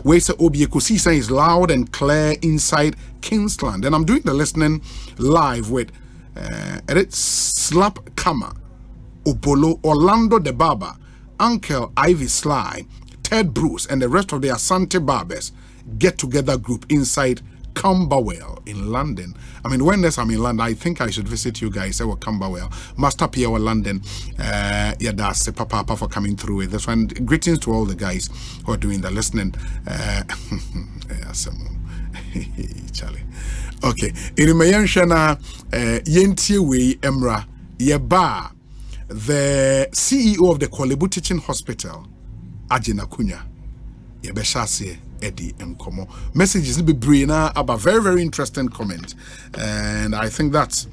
Where say Ekosiisen is loud and clear inside Kingsland, and I'm doing the listening live with. It's Slap Kama, Upolo, Orlando the Barber, Uncle Ivy Sly, Ted Bruce, and the rest of the Asante Barbers get together group inside Camberwell in London. I mean, when I'm in London, I think I should visit you guys. I will Camberwell, Master Pierre London. Yeah, that's Papa for coming through with this one. Greetings to all the guys who are doing the listening. Charlie. Okay, in Mayanshana, Yentiwe Emra Yeba, the CEO of the Kolebu Teaching Hospital, Ajina Kunya, Yebeshase Eddie Mkomo. Messages will be bringing about very, very interesting comment, and I think that's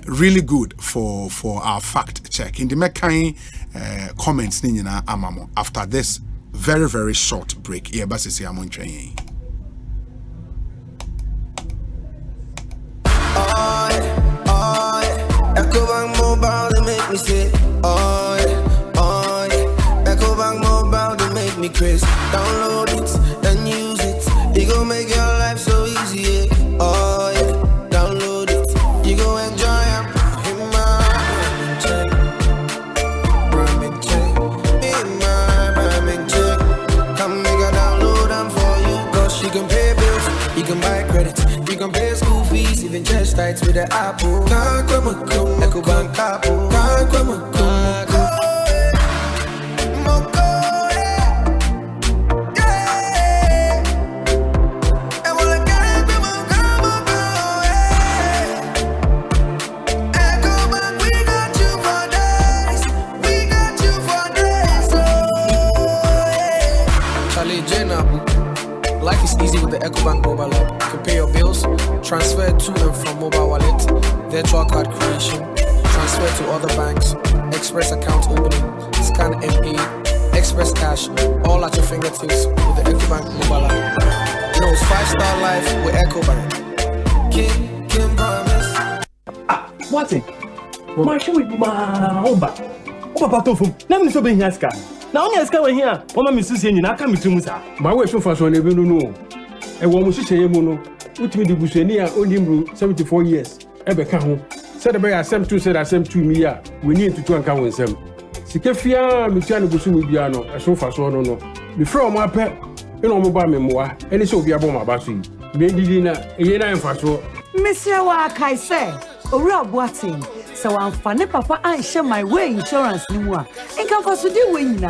really good for our fact check. In the Mekai comments, Nina Amamo, after this very, very short break, Yebasisi Amon Train. Ecobank Mobile, they make me say, oh yeah. Ecobank Mobile, they make me crazy. Download it and use it. It gon' make your life so easy, yeah. Oh yeah. Download it. You gon' enjoy it. In my Ramen check. In my Ramen check. Come make a download them for you. Cause you can pay bills, you can buy credit, you can pay school fees, even chest tights with the Apple. Ecobank Apple. Life is easy with the Ecobank mobile app. You can pay your bills, transfer to and from mobile wallet, virtual card creation, transfer to other banks, express account opening, scan and pay, express cash, all at your fingertips with the Ecobank mobile app. You know, it's 5-star life with Ecobank. Kim promise. What's it? My shoe is my own back. Oh, Papa, let me so be here. Now, only as come here, one of Mrs. Yen, I come to Musa. My wife for so never know. A woman should say, Mono, which me the Bushenia, only 74 years. Ever come. Said about Asempa 2 me, we need to account with them. Sikefia, Michano Busu Biano, a so far so no. Before my pet, you know, mobile memoir, and it's so be a bomb about you. Maybe dinner, a year and for sure. Monsieur Wakai say, Ora Boating. So I'm funny, Papa, I share my way insurance no more. And come for to do when you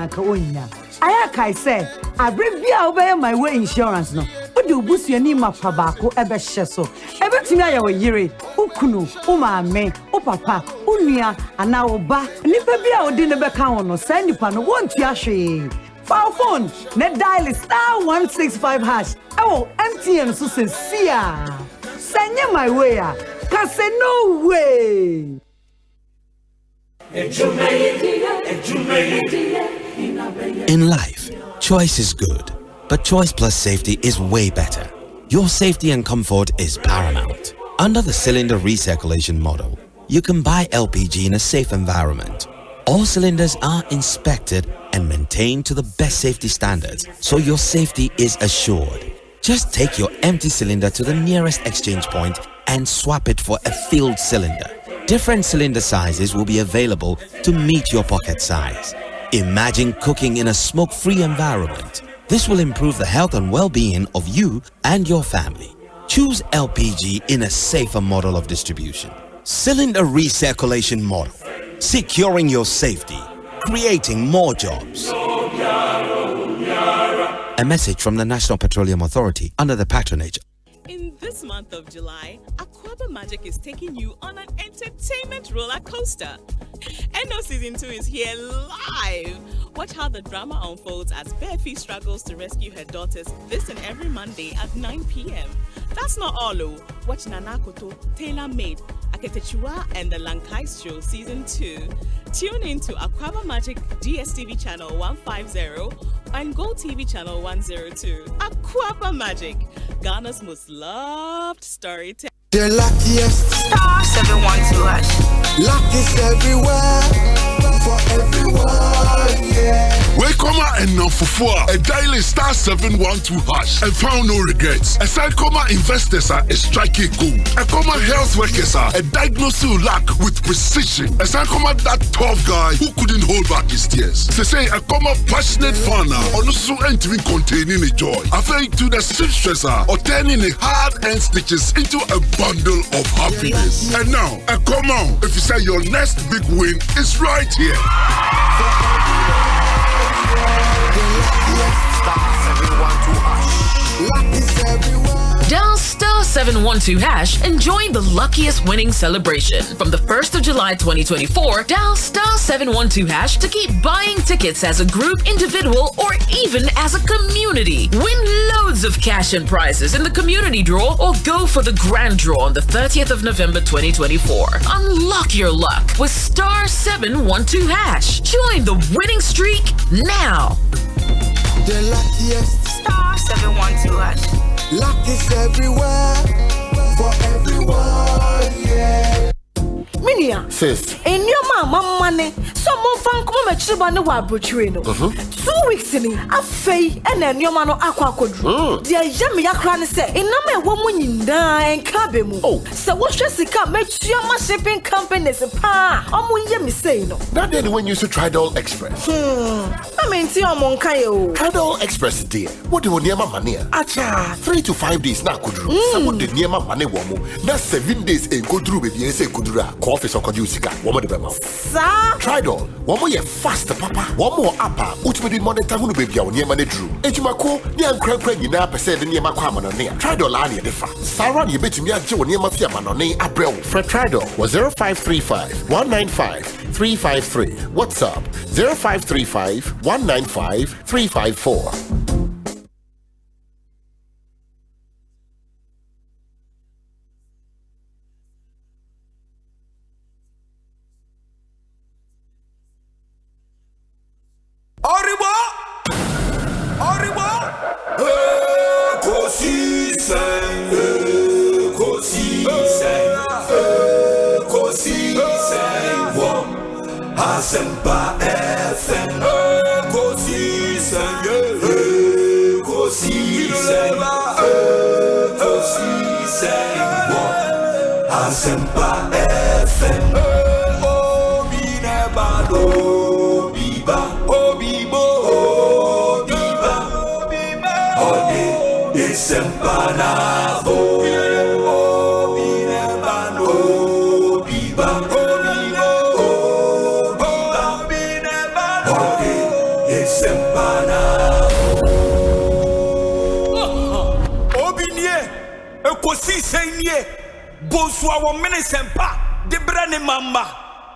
I say, I bring me obey my way insurance no. But do boost your name up Pabako ever sheso. Everything I will hear it. Ukunu, Uma me, O Papa, Unia, and now Ba, Nipabia or dinner back on no send you pan won't yashi. File phone, net Dialysis *165#. Oh, empty and so sincere. Send you my way, cause no way. In life, choice is good, but choice plus safety is way better. Your safety and comfort is paramount. Under the cylinder recirculation model, you can buy LPG in a safe environment. All cylinders are inspected and maintained to the best safety standards, so your safety is assured. Just take your empty cylinder to the nearest exchange point and swap it for a filled cylinder. Different cylinder sizes will be available to meet your pocket size. Imagine cooking in a smoke-free environment. This will improve the health and well-being of you and your family. Choose LPG in a safer model of distribution. Cylinder recirculation model. Securing your safety. Creating more jobs. A message from the National Petroleum Authority under the patronage. In this month of July, Aquaba Magic is taking you on an entertainment roller coaster. Endo Season 2 is here live. Watch how the drama unfolds as Bearfee struggles to rescue her daughters this and every Monday at 9 p.m. That's not all, though. Watch Nana Koto, Tailor Made, Aketechua, and the Lankais Show Season 2. Tune in to Aquaba Magic DSTV Channel 150 and Go TV Channel 102. Aquaba Magic, Ghana's most loved storytelling. The luckiest star 712 hash. Luck is everywhere for everyone, yeah. Welcome and now for a Dialysis star 712 hash and found no regrets. A side comma investors are a striking goal. A comma health workers are a diagnosing luck with precision. A side comma that tough guy who couldn't hold back his tears. They say a comma passionate fan or also entering containing a joy. I think to the seamstresser or turning a hard end stitches into a bundle of happiness. And now, come on, if you say your next big win is right here. Dial star 712 hash and join the luckiest winning celebration. From the 1st of July 2024, dial star 712 hash to keep buying tickets as a group, individual, or even as a community. Win loads of cash and prizes in the community draw or go for the grand draw on the 30th of November 2024. Unlock your luck with star 712 hash. Join the winning streak now. The luckiest star 712 hash. Luck is everywhere for everyone, yeah. Minia, sis, in your money, someone found come at Chibane Wabuchino. 2 weeks in a fay and then your man aqua could. Dear Jamia Cran said, in no woman in and cabin. Oh, so what Jessica makes your shipping companies a pa? I'm me say no. That day when you used to Tridol Express. I mean, see, I'm on Kayo. Tridol Express, dear. What do you near my money? Acha, 3 to 5 days now could do. Someone did near my money woman. That's 7 days a good through with the Kudura. Office or Kodusika, woman of them. Tridol, one more fast, papa, one more upper, which made money Tamu baby near money drew. Ejimako, near crank, you now perceive near my common on near. Tridol, I need the fat. Sarah, you bet me a Joe near my fiaman on near April. Fred Tridol was 0535 195 353. WhatsApp 0535 195 354. Asempa FM, Ekosiisen, Asempa FM, Obinebado, Obibo, Ode, Isempanabo. Ekosiisen Bonsu our Manifesto de brane mamba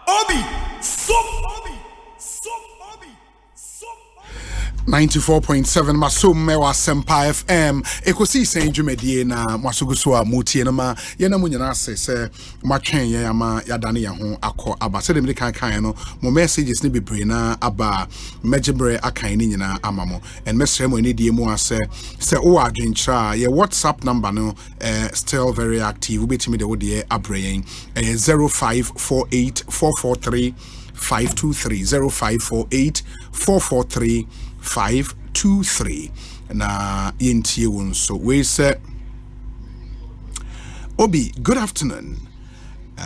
Obi som 94.7 Masum Mewa Asempa FM Ekosiisen Dwumedie na Mwasuguso a mutie na ma ye na munyana se matwen ye ama yadane ye ho akọ aba se dem kan no mo messages ni bebre na aba mejebre akan ni nyina amamo and mesre mo ni die mu ase se o adwentra ye WhatsApp number no still very active ubetimi de wo de abrayen 0548 443 523 0548 443 523 na yentie won so we say Obi, good afternoon.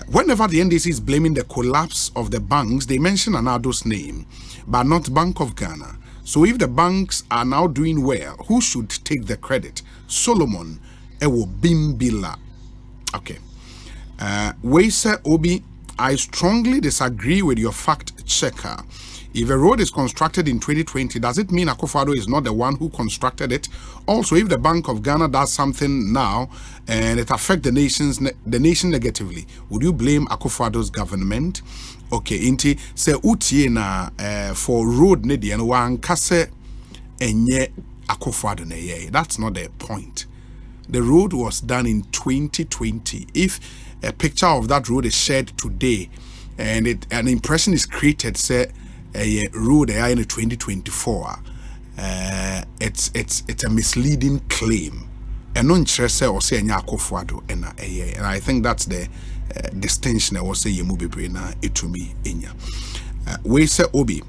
Whenever the NDC is blaming the collapse of the banks, they mention Anado's name, but not Bank of Ghana. So if the banks are now doing well, who should take the credit? Solomon Ewo Bimbila. Okay. We say Obi, I strongly disagree with your fact checker. If a road is constructed in 2020, does it mean Akufo-Addo is not the one who constructed it? Also, if the Bank of Ghana does something now and it affects the nation negatively, would you blame Akufo-Addo's government? Okay, inti se utie na for road ne de no wan kase enye Akufo-Addo na ye. That's not the point. The road was done in 2020. If a picture of that road is shared today and an impression is created, say a road in 2024, it's a misleading claim. And non say or say Akufo-Addo and I think that's the distinction I was say you move be na itumi enya. We say Obi.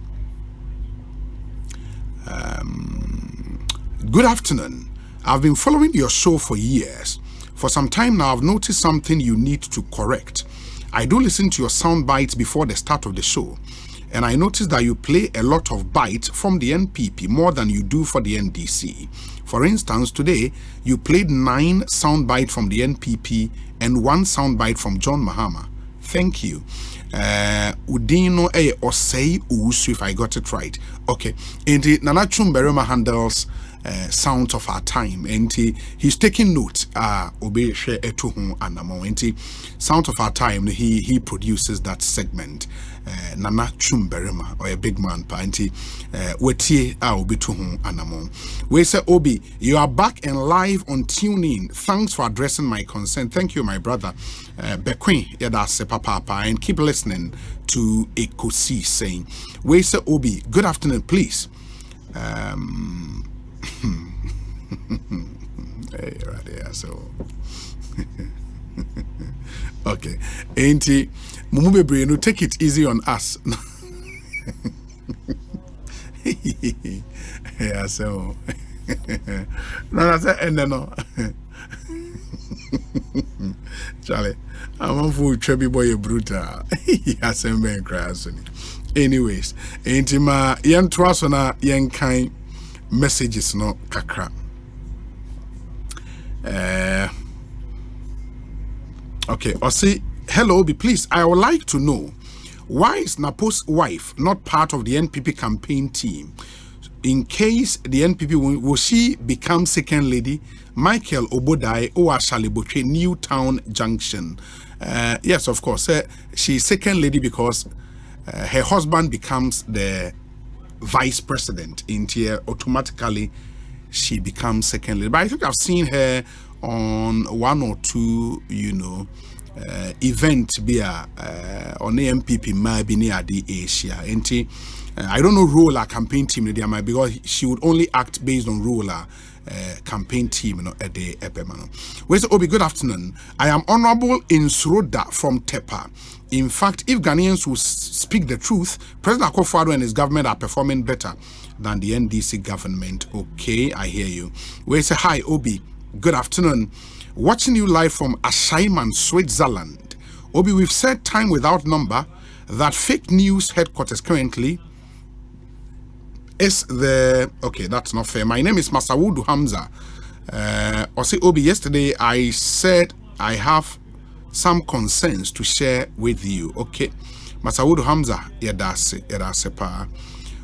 Good afternoon. I've been following your show for years. For some time now, I've noticed something you need to correct. I do listen to your sound bites before the start of the show, and I noticed that you play a lot of bites from the NPP more than you do for the NDC. For instance, today, you played 9 sound bites from the NPP and 1 sound bite from John Mahama. Thank you. Udino Osei Usu, if I got it right. Okay. And Nana Chumberema handles sounds of our time, and he's taking note. Obe share etuhu anamo. And sounds of our time. He produces that segment. Nana Chumberema, or a big man pa. And wetie obe tuhu anamo. We say Obi, you are back and live on TuneIn. Thanks for addressing my concern. Thank you, my brother. Bequin yadase papa, and keep listening to Ekosiisen saying. We say Obi, good afternoon, please. Hey, right there, so okay. Auntie Mumube Breno, take it easy on us. Yeah, so no, that's it, and no. Charlie, I'm on full chubby boy brutal. Yes, I'm being crazy. Anyways, Auntie ma yen trasona yen kind messages no kakra. Okay, Osei, hello, Obi, please. I would like to know why is Napo's wife not part of the NPP campaign team? In case the NPP will she become second lady? Michael Obodai or Shalibotwe, Newtown Junction. Yes, of course. She's second lady because her husband becomes the vice president in here, automatically she becomes second lady. But I think I've seen her on 1 or 2, event on the MPP maybe near the Asia. And I don't know ruler campaign team because she would only act based on ruler campaign team at the Epemano. Where's Obi? Good afternoon. I am Honorable Insroda from Tepa. In fact, if Ghanaians will speak the truth, President Akufo-Addo and his government are performing better than the NDC government. Okay, I hear you. We say hi, Obi. Good afternoon. Watching you live from Ashaiman, Switzerland. Obi, we've said time without number that fake news headquarters currently is the... Okay, that's not fair. My name is Masawudu Hamza. Osei Obi, yesterday I said I have some concerns to share with you. Okay, Masawudu Hamza, yadase pa.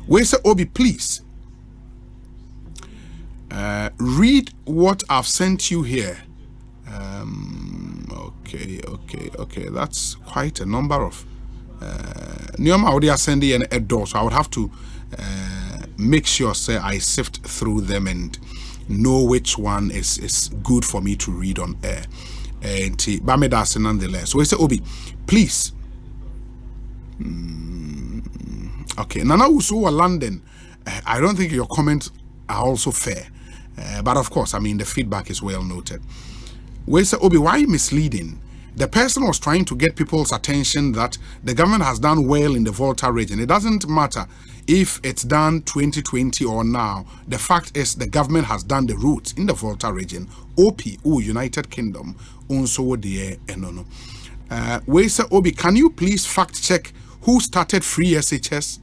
We say Obi, please read what I've sent you here. Okay. That's quite a number of Nyoma already sending an door, so I would have to make sure I sift through them and know which one is good for me to read on air. Bamedas nonetheless. So we say Obi, please. Okay, Nana Usuwa London. I don't think your comments are also fair. But of course, I mean the feedback is well noted. We say Obi, why misleading? The person was trying to get people's attention that the government has done well in the Volta region. It doesn't matter if it's done 2020 or now. The fact is the government has done the routes in the Volta region. OP, United Kingdom, also the enono. We say Obi, can you please fact check who started free SHS?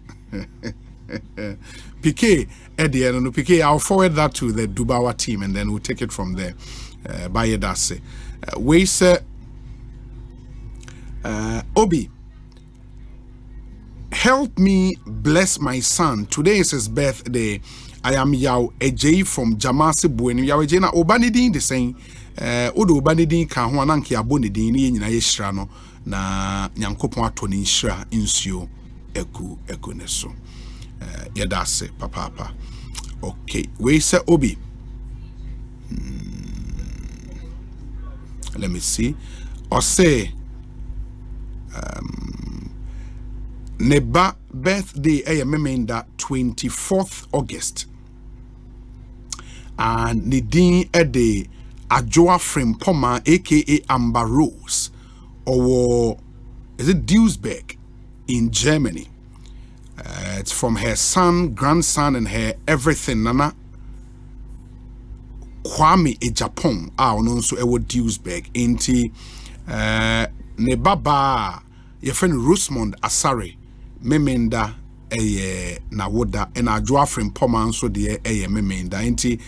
PK, PK, I'll forward that to the Dubawa team and then we'll take it from there. Bayedase. We say Obi, help me bless my son. Today is his birthday. I am Yao Ejay from Jamasi Bueno. Yao Ejay na obanidin the same. Odo obanidin ka ho ananke abonidin ni nyina yeshra no na nyankopon atoni nshra nsuo eku neso. Yadase papa. Okay, we say Obi. Let me see. Osei Neba birthday memenda 24th August. And Nidin Ede Ajoa Frimpoma aka Amber Rose or is it Duisburg in Germany. It's from her son, grandson, and her everything. Nana Kwame e Japan. No so ewo Duisburg. Inti ne baba your friend Rosemond Asare memenda na woda and Ajwa from Poma so de memenda. Inti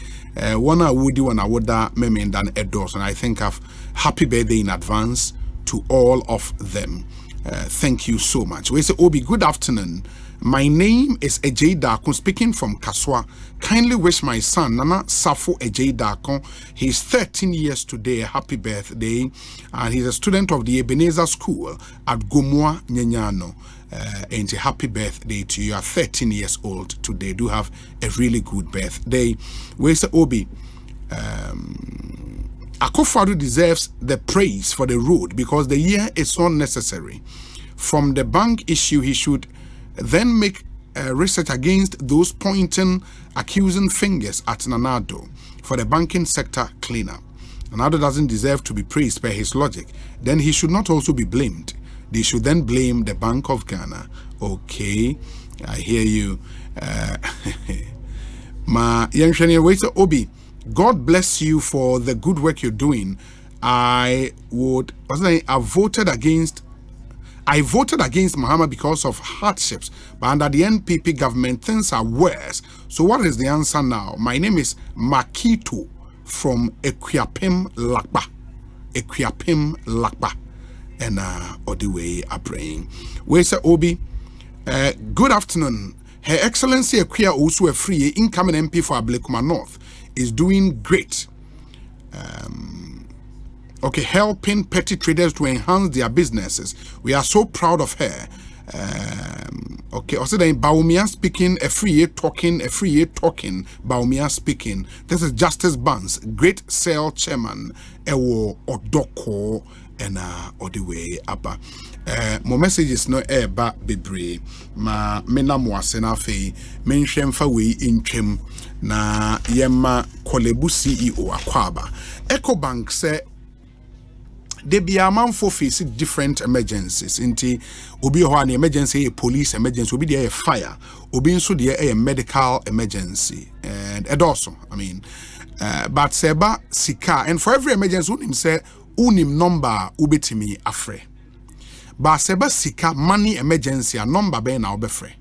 one woody one woda memenda and endorse. And I think of happy birthday in advance to all of them. Thank you so much. We say Obi, good afternoon. My name is Ejay Dakon, speaking from Kaswa. Kindly wish my son, Nana Safo Ejay Dakon. He's 13 years today. Happy birthday. And he's a student of the Ebenezer School at Gomwa Nyanyano. And a happy birthday to you. You are 13 years old today. Do have a really good birthday. Where's the Obi? Akufo-Addo deserves the praise for the road because the year is not necessary. From the bank issue, he should then make research against those pointing accusing fingers at Nanado for the banking sector cleanup. Nanado doesn't deserve to be praised by his logic. Then he should not also be blamed. They should then blame the Bank of Ghana. Okay, I hear you. Ma Yenshani Waiter Obi, God bless you for the good work you're doing. I voted against Muhammad because of hardships, but under the NPP government, things are worse. So what is the answer now? My name is Makito from Equiapem Lakba. And all the way are praying. Where's Obi? Good afternoon. Her Excellency Equia also a free incoming MP for Ablekuma North is doing great. Okay, helping petty traders to enhance their businesses. We are so proud of her. Okay, also then Baumia speaking, a free year talking, Baumia speaking. This is Justice Barnes, great cell chairman, Ewo Odoko, and all the way up. My message is no ba bebre. Ma mena moasena fe, mention fa we in chem na yema kolebu CEO akwaba. Ecobank say they be a man for facing different emergencies. Inti obi ho an emergency, a police emergency, obi there a fire, obi so there a medical emergency, and also, I mean, but seba sika, and for every emergency, unim say unim number ubetimi afre. But seba sika money emergency a number be na obefre.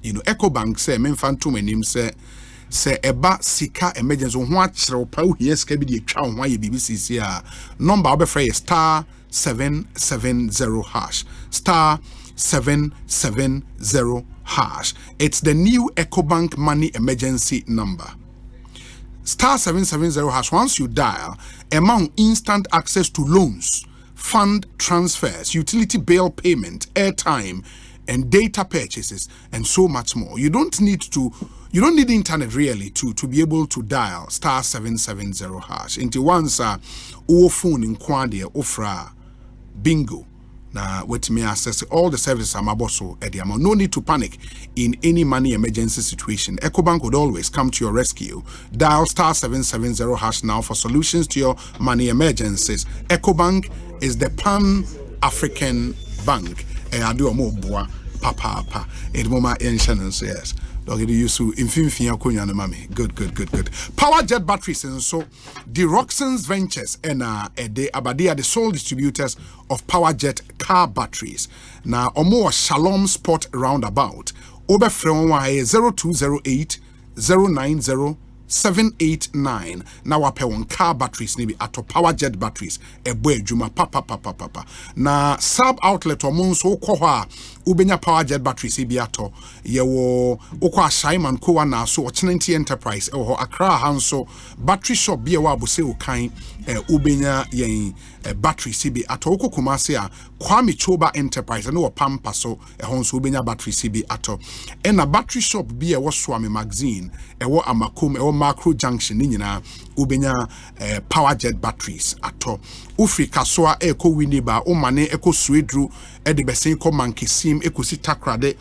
You know, Ecobank say menfan to menim say eba sika emergency ho achrew pa uhie sika bi de twa ho aye BBC a number obefre star 770 hash star 770 hash. It's the new Ecobank money emergency number. Star 770 hash. Once you dial, amount instant access to loans, fund transfers, utility bill payment, airtime, and data purchases, and so much more. You don't need internet really to be able to dial star 770 hash. Into once phone in Kwande ofra bingo. Now, what me access all the services I'm about so at the amount. No need to panic in any money emergency situation. Ecobank would always come to your rescue. Dial star 770 hash now for solutions to your money emergencies. Ecobank is the Pan-African bank. I do a more boa papa. It moma insurance, yes. Dog it use to infinifia kunya mami. Good. Power jet batteries and so the Roxan's Ventures and they are the sole distributors of power jet car batteries. Now more Shalom Sport roundabout. Oberfreon 0208 090 789 na wape won car batteries ni bi ato power jet batteries ebo adwuma papa na sub outlet omonso ukọ ho a ubenya power jet batteries bi ato yewo ukọ Ashaiman ko wa na so Ochenenti Enterprise ho Accra Hanso battery shop bi e wa abose ukan ubenya yen batteries bi ato ukọ Kumasi a Kwame Choba Enterprise no pampa so honso ubenya batteries bi ato na battery shop bi e wo Swami Magazine e wo Amakum e wo Macro Junction ni nyina ubenya power jet batteries ato ufri kasoa eko winiba umane eko suedru de besen ko mankesim ekosi takrade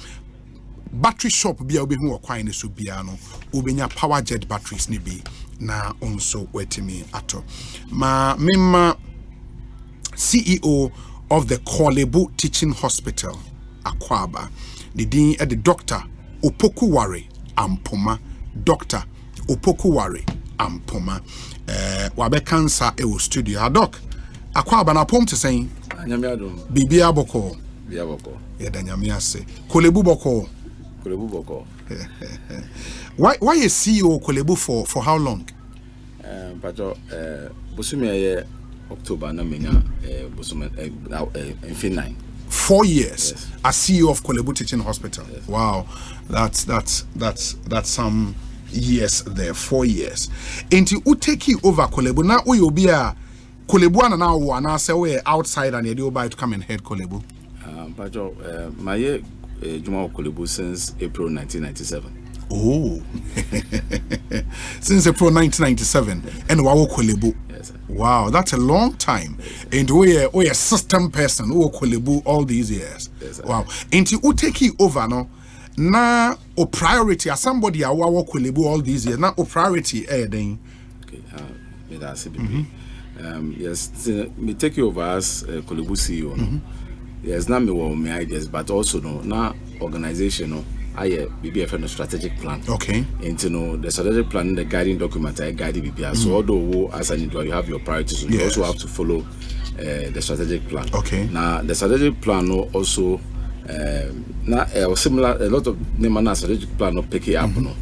battery shop bia obehu okwan ne so bia no ubenya power jet batteries ni bi na onso wetimi ato ma memma CEO of the Kolebu Teaching Hospital Akwaba the din the Dr. Opokuware Ampoma Dr. Opokuware Ampoma wabe cancer e studio doc Akwaba na pom te sen anyame adom bibia boko ya danyame ase Kolebu boko why is CEO Kolebu for how long pato bosumi ye October na menya bosumi in 9 4 years yes. As CEO of Kolebu Teaching Hospital. Yes. Wow, that's some years there. 4 years. Enti uteki over Kolebu na uyo bia Kolebu na wana say we outside and you buy to come and head Kolebu. Pajo my Juma Kolebu since April 1997. Oh, since April 1997 and wawo Kolebu. Yes, sir. Wow, that's a long time. And we a system person who Kolebu all these years. Yes, wow. And you take it over no na o priority as somebody a wawo Kolebu all these years. Na o priority then. Okay, me that CBP. Yes, me take you over as Kolebu CEO. Yes, not me what my ideas, but also no na organization no. BBF strategic plan. Okay. And you know the strategic plan, the guiding document, I guide BBF. So although as an individual you have your priorities, you also have to follow the strategic plan. Okay. Now the strategic plan also similar a lot of the strategic plan no pick it up no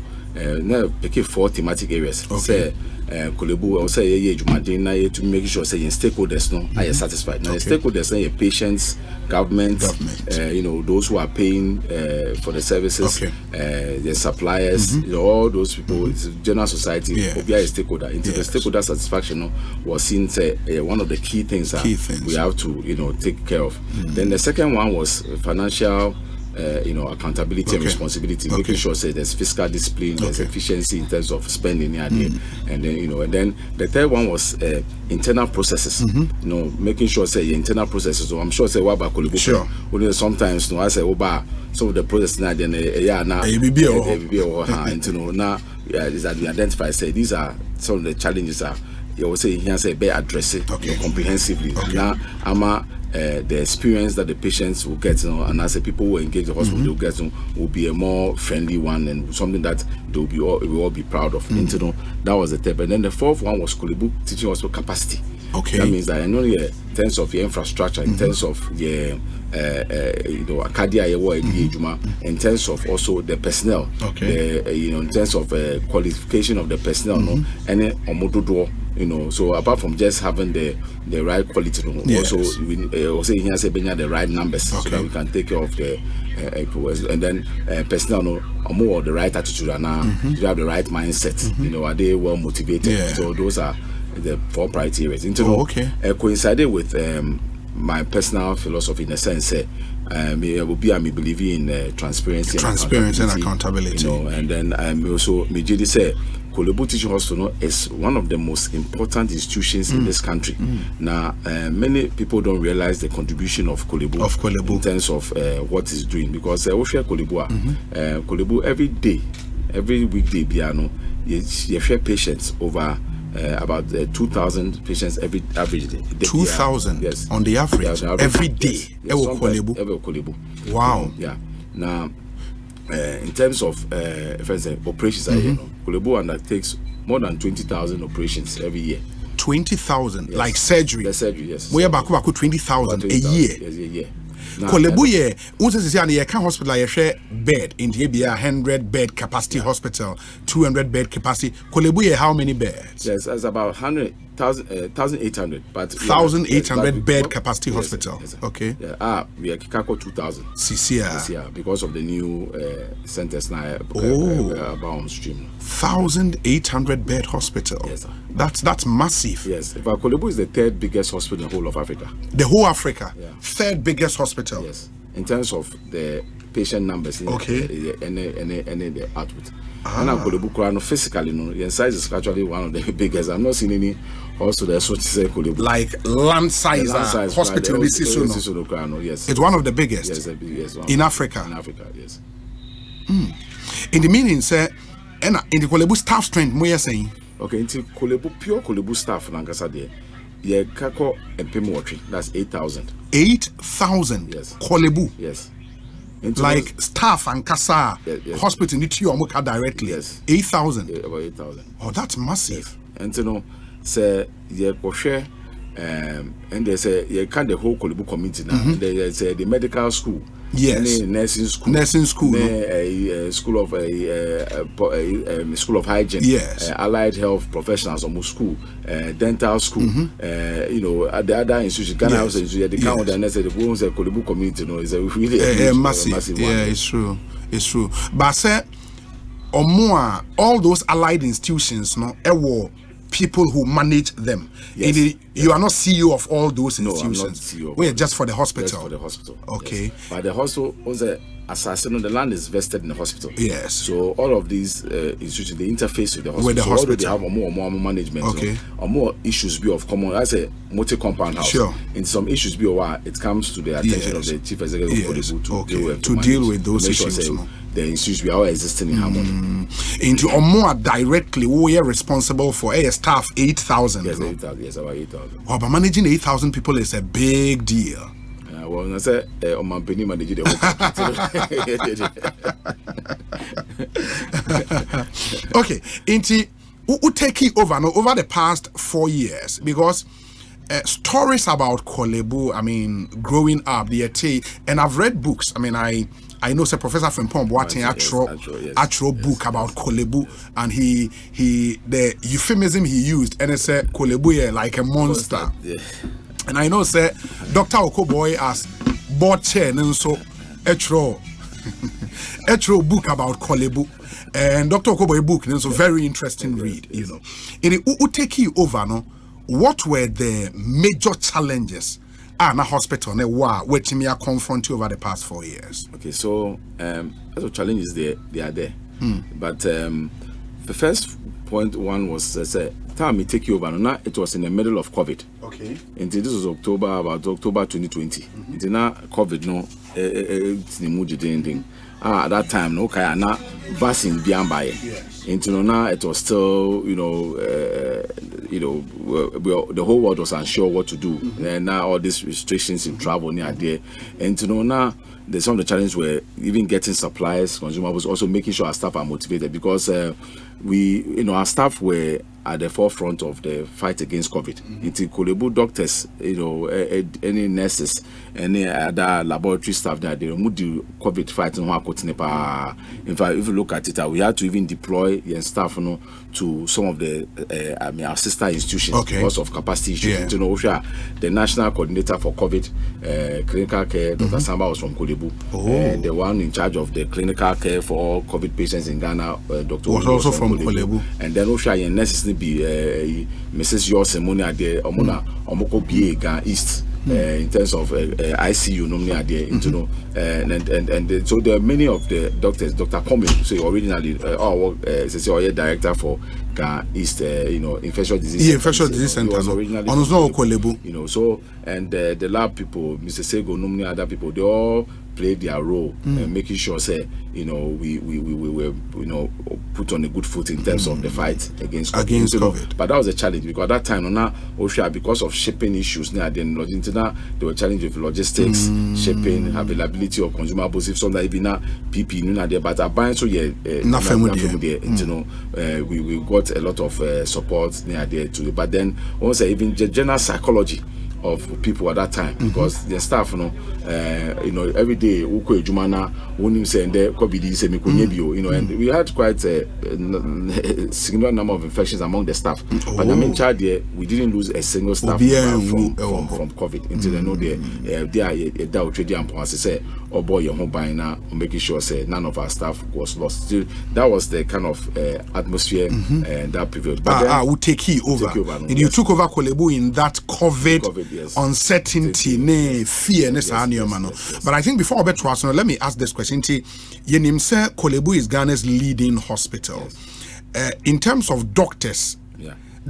pick it 4 thematic areas. Okay. Kolebu also to make sure say stakeholders are satisfied. Now the stakeholders are patients, government. You know those who are paying for the services, the suppliers, you know, all those people, general society. Be a stakeholder. Into the stakeholder satisfaction was seen one of the key things we have to take care of. Then the second one was financial. Accountability and responsibility, making sure say there's fiscal discipline, there's efficiency in terms of spending and then the third one was internal processes. Making sure say internal processes. So I'm sure say what about Kolebu? Sometimes I say some of the processes now then now is that we identify say these are some of the challenges you will say here say better address it comprehensively. Now the experience that the patients will get, and as the people who engage the hospital will get, will be a more friendly one and something that they will all be proud of. That was the third. And then the fourth one was Kolebu Teaching Hospital capacity. Okay. That means that not only in terms of your infrastructure, in terms of the in terms of also the personnel. In terms of qualification of the personnel, and so apart from just having the right quality, also we also here say the right numbers so that we can take care of the and then personnel more the right attitude and you have the right mindset. Are they well motivated? So those are the 4 priority areas. Coincided with my personal philosophy in a sense. Me believe in transparency and accountability. And then also me say Kolebu Teaching Hospital is one of the most important institutions in this country. Now, many people don't realize the contribution of Kolebu in terms of what it's doing, because we share Kolebu every day, every weekday. You share patients over about 2,000 patients every average day. 2,000, yes, on the average, every day. Yes, Kolebu. Wow. Yeah. Now, in terms of operations, Kolebu undertakes more than 20,000 operations every year. 20,000, like surgery. The surgery, yes. We are back 20,000 a year. Yes, a year. Kolebu ye unse sisi ani ye kan hospital ye share bed in the be 100 bed capacity hospital, 200 bed capacity. Kolebu ye how many beds? Yes, that's about 1,800, but 1,800 bed capacity hospital. Yes, okay. Yeah, we are Kikako 2,000. CCR. Because of the new centers now about on stream. 1,800 bed hospital. Yes, sir. That's massive. Yes. Kolebu is the third biggest hospital in the whole of Africa. The whole Africa. Yeah. Third biggest hospital. Yes. In terms of the patient numbers. Okay. And the output. And Kolebu physically, your size is actually one of the biggest. I'm not seeing any also there's what to say Kolebu. Like land size hospital. Yes. It's one of the biggest. Yes, the biggest one. In Africa. In Africa, yes. In the meaning, sir, and in the Kolebu staff strength, what you saying? Okay, into Kolebu pure Kolebu staff Nankasa there. Yeah, Kako and Pemotri. That's 8,000. 8,000. Yes. Kolebu. Yes. Like staff and Kasa hospital need to Omoka directly. Yes. 8,000. Yeah, about 8,000. Oh, that's massive. Yes. And you know, say share and they say you can the whole Kolebu community now. They say the medical school. Yes. Nursing school. Nursing school. School of hygiene. Yes. Allied health professionals or school. Dental school. You know, at the other institution, Ghana House institution, the count and say the Bonsu say Kolebu community. No, is a really massive one. Yeah, it's true. It's true. But say, or more, all those allied institutions, no, people who manage them. Yes. You are not CEO of all those institutions. No, I'm not CEO. We're just for the hospital. Just for the hospital. Okay. Yes. But the hospital owns assassin. The land is vested in the hospital. Yes. So all of these institutions they interface with the hospital. With the hospital. They have more management. Okay. Or more issues be of common. I say multi-compound house. Sure. In some issues be it comes to the attention of the chief executive to deal with those issues. The institutions we are existing in harmony. Into or more directly, we are responsible for staff 8,000. Yes, 8,000. Yes, about 8,000. Oh, but managing 8,000 people is a big deal. Well, I say on my penny manage the whole. Okay, into who take it over the past 4 years because. Stories about Kolebu, I mean, growing up, and I've read books. I mean, I know Sir Professor Frimpong watching actual book about Kolebu, and he the euphemism he used, and it said Kolebu like a monster. Yeah. And I know Sir Dr. Okoboy as board chair, and so actual book about Kolebu. And Dr. Okoboy book, and so very interesting read, you know. And it will take you over, no. What were the major challenges na hospital which me are confronted over the past 4 years? Okay, so the challenges they are there. But the first point one was time me take you over. Now it was in the middle of COVID. Okay. And this was about October 2020. It's now COVID it's the mood thing. At that time, no kaya na vaccine beyond by it. Into now it was still, the whole world was unsure what to do. And now all these restrictions in travel near there. And now there's some of the challenges were even getting supplies, consumables, also making sure our staff are motivated because our staff were at the forefront of the fight against COVID. Into Kolebu doctors, any nurses, any other laboratory staff that they remove the COVID fight in in fact, if you look at it, we had to even deploy staff to some of the our sister institutions because of capacity issues. The national coordinator for COVID clinical care, Dr. Samba, was from Kolebu. The one in charge of the clinical care for all COVID patients in Ghana, Dr. was also from Kolebu. And then necessarily be Mrs. Yosemoni there, Omoko BA East. In terms of ICU, normally are there, and so there are many of the doctors. Dr. Comey, so originally, director for East, infectious disease. Yeah, infectious disease center. Originally, Kolebu. So and the lab people, Mr. Sego, normally other people, they all played their role in making sure, we were, put on a good foot in terms of the fight against COVID. But that was a challenge because at that time, because of shipping issues, there were challenges with logistics, shipping, availability of consumables. If some even PPE, there, but buying so we got a lot of support near there too. But then also even general psychology of people at that time because the staff, every day jumana wouldn't say and there could be this and we had quite a significant number of infections among the staff. But I mean, we didn't lose a single staff from COVID until they know they are doubt and say, oh boy, you're home by now, making sure say none of our staff was lost. Still, that was the kind of atmosphere and that period. But would take you over. And you took over Kolebu in that COVID uncertainty, fear, But I think before I bet to us, let me ask this question. Yenimse Kolebu is Ghana's leading hospital. In terms of doctors,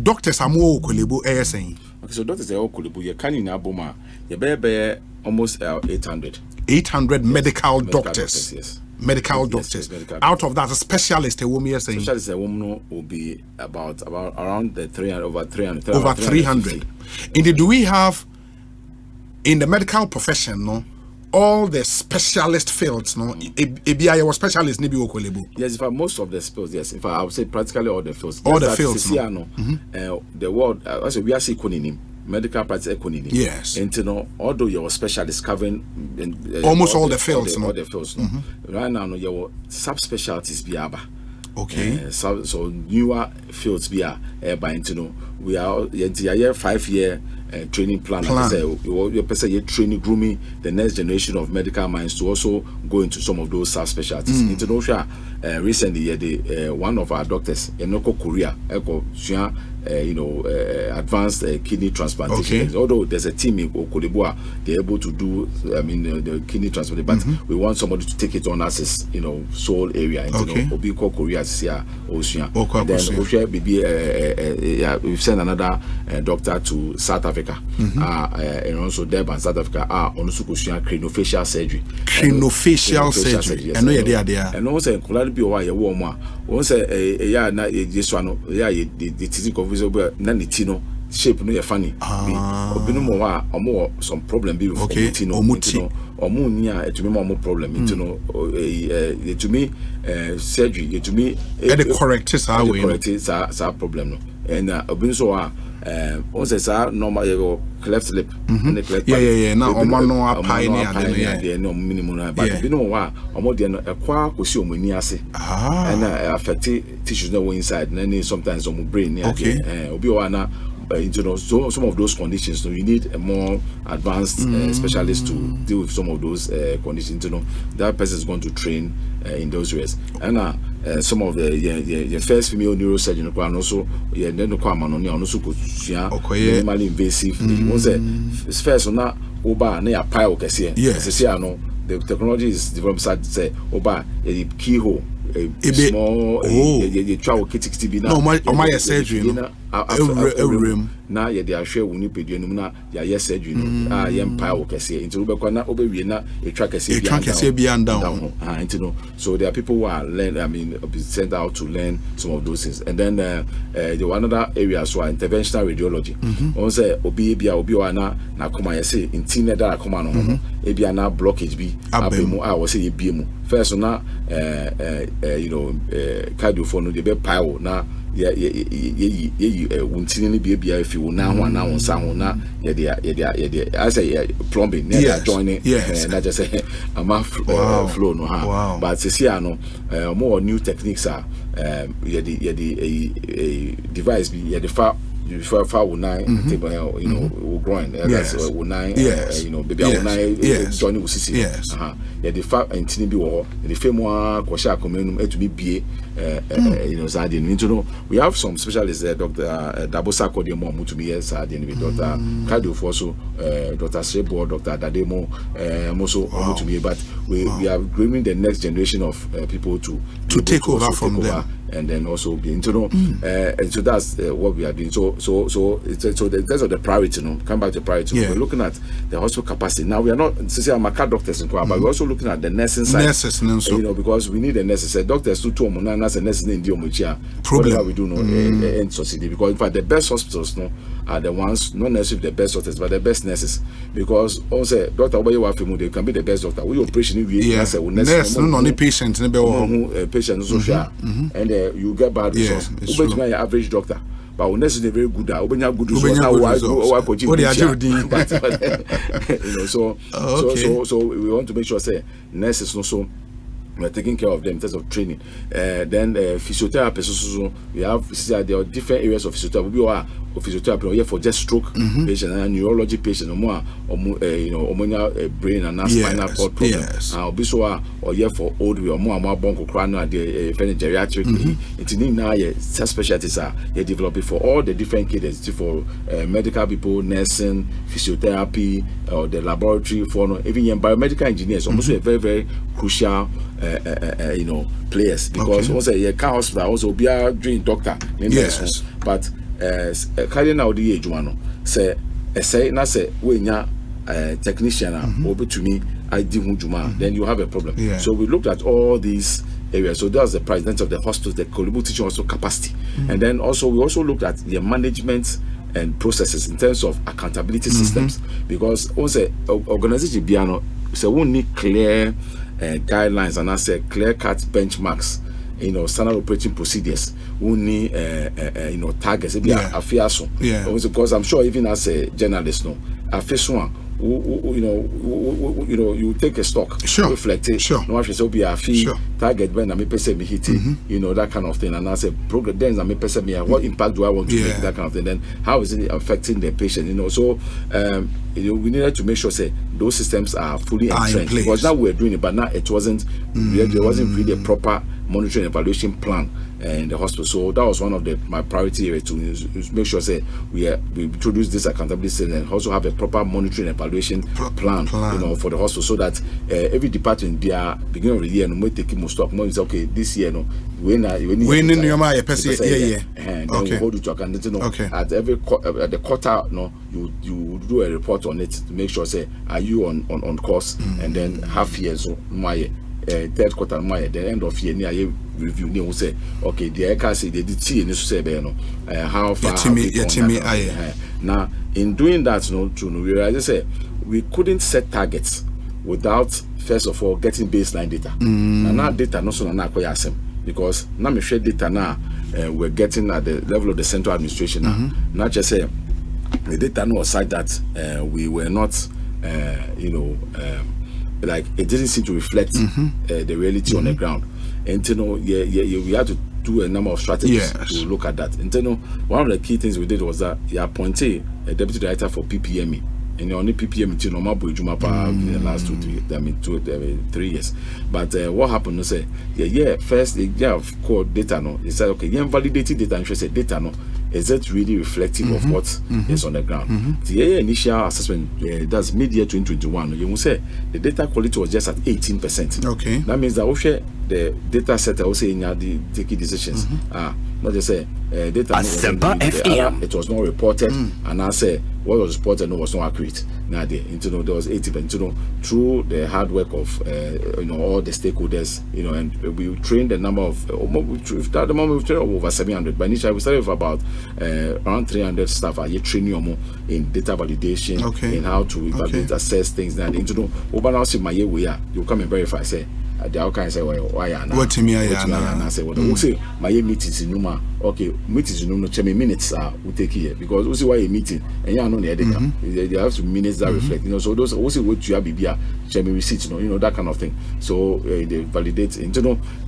doctors are more Kolebu saying. Okay, so doctors are all Kolebu. You can in Aboma, you bear almost 800. 800 medical doctors. Yes. Medical doctors. Out of that, a specialist, a woman saying. Specialist, a woman will be about around the 300 over 300. Over 300. Indeed, do we have in the medical profession, all the specialist fields, ABI was specialist, maybe Okolebu. Yes, in fact, most of the fields, yes. In fact, I would say practically all the fields. All the fields. The world, we are seeing medical practice economy. Yes. And although you're a specialist covering almost all the fields. All the fields. Right now, you're subspecialties biaba. Okay. So newer fields biya by we are 5-year training plan. Like I say, your person you're training, grooming the next generation of medical minds to also go into some of those subspecialties. Recently, one of our doctors in Korea, advanced kidney transplantation. Okay. Although there's a team in Okolebua, they're able to do, the kidney transplantation, but we want somebody to take it on as his, sole area. Obi Korea, then we've sent another doctor to South Africa, and also there in South Africa, also craniofacial surgery. Craniofacial surgery. I know you're there. And also, be why you warm. Once this one, the teaching confusion, Nanitino shape no you're funny. Or more some problem be with or moon to me more problem. To me, surgery, to me, the correct our problem. And Obinso once normal cleft lip and the cleft now pioneer no minimum but you know why a qua and affect tissues no inside and then sometimes on brain so some of those conditions, you need a more advanced specialist to deal with some of those conditions. That person is going to train in those areas. And some of the first female neurosurgeon also also could minimally invasive. Once first on that oba near pile the technology is developed say oba a keyhole. Small, my surgery. Now, they share when you pay the yes, surgery. Empire into Rubacana, Oberina, a track down. So there are people who are sent out to learn some of those things. And then there were another areas where interventional radiology. On say Obiana, Nakoma, say in Tina that come on, Ebiana blockage be, I was say BMO. First, now, cardiophone, the bed pile now. Wuntini be if you now on sound now, I say plumbing, joining, and I just say a mouth flow no, but Ceciano, more new techniques are the device be the far. Far 9 table, growing. That's 9. Baby, 9 joining with CC. Yes. The far and Tinibi or the Femua Quasha Communum to be we have some specialists there, Dr. Dabosa Kodemo to be Sardin with Dr. Cardio Fosso, Dr. Sebo, Dr. Dademo, Moso to be, but we are grooming the next generation of people to take over from them. And then also be and so that's what we are doing. So the terms of the priority, come back to priority. We're looking at the hospital capacity. Now we are not our doctors, but we're also looking at the nursing side. Because we need the nurses. Doctors to as a nursing in the problem we do and society. Because in fact the best hospitals are the ones not necessarily the best doctors, but the best nurses. Because also Dr. Obayewa they can be the best doctor. We operation nurse only patients patients social and you get bad results. Your average doctor, but unless they're very good, obenya good results. So we want to make sure say nurses also we are taking care of them in terms of training. Then physiotherapists, we have there are different areas of physiotherapy. We are physiotherapy here for just stroke patients and neurology patients, more brain and spinal cord problems. Or here for old we are more bongo cranial, the geriatric. It's now such specialties are developing for all the different cases for medical people, nursing, physiotherapy, or the laboratory for even biomedical engineers. Also a very, very crucial players, because also a car hospital also be a dream doctor. Yes, but carrying out the age one say na say when ya technician over to me I do then you have a problem. So we looked at all these areas. So that's the president of the hospital, the Kolibu teaching also capacity, and then also we also looked at the management and processes in terms of accountability systems, because also organization biano so we need clear guidelines and I say clear-cut benchmarks, standard operating procedures. We need targets. Because I'm sure even as a journalist, you take a stock, reflect it. No, I should be a fee target when I may perceive me hitting, that kind of thing. And I say progress. Then I may perceive me what impact do I want to make, that kind of thing. Then how is it affecting the patient? So we needed to make sure say those systems are fully entrenched, because now we're doing it, but now it wasn't. There wasn't really a proper monitoring and evaluation plan in the hospital. So that was one of my priority areas to make sure say we introduce this accountability system and also have a proper monitoring and evaluation plan. For the hospital, so that every department they are beginning of the year we take most stock. More is okay this year when in your mind and then we hold it to account. At the quarter you do a report on it to make sure say are you on course, and then half year so my third quarter the end of year near review will say okay the can say they did see and say how far now in doing that we realize say we couldn't set targets without first of all getting baseline data. And now data no so na acquire Asem, because now me share data now we're getting at the level of the central administration now. Not just say the data no aside that we were not like it didn't seem to reflect the reality on the ground. And we had to do a number of strategies to look at that. And one of the key things we did was that you appointed a deputy director for PPME, and the only PPME in the last 3 years. But what happened was first the year of core data they said okay, validated data and said data is it really reflective of what is on the ground? The initial assessment, that's mid-year 2021, you will say the data quality was just at 18%. Okay. That means that the data set also in the taking decisions. Not just say data Asempa FM. It was not reported, and I say what was reported was not accurate. Now there was 80%. Through the hard work of all the stakeholders, and we trained a number of at the moment we trained over 700. But initially we started with about around 300 staff are yet training in data validation, in how to evaluate, assess things. Now over now see my way you come and verify say. The outcome say why what to me I say what we say my meetings in Numa meetings in Numa minutes we take here, because we see why a meeting and you know the data they have to minutes that reflect so those also what you have be receipts that kind of thing, so they validate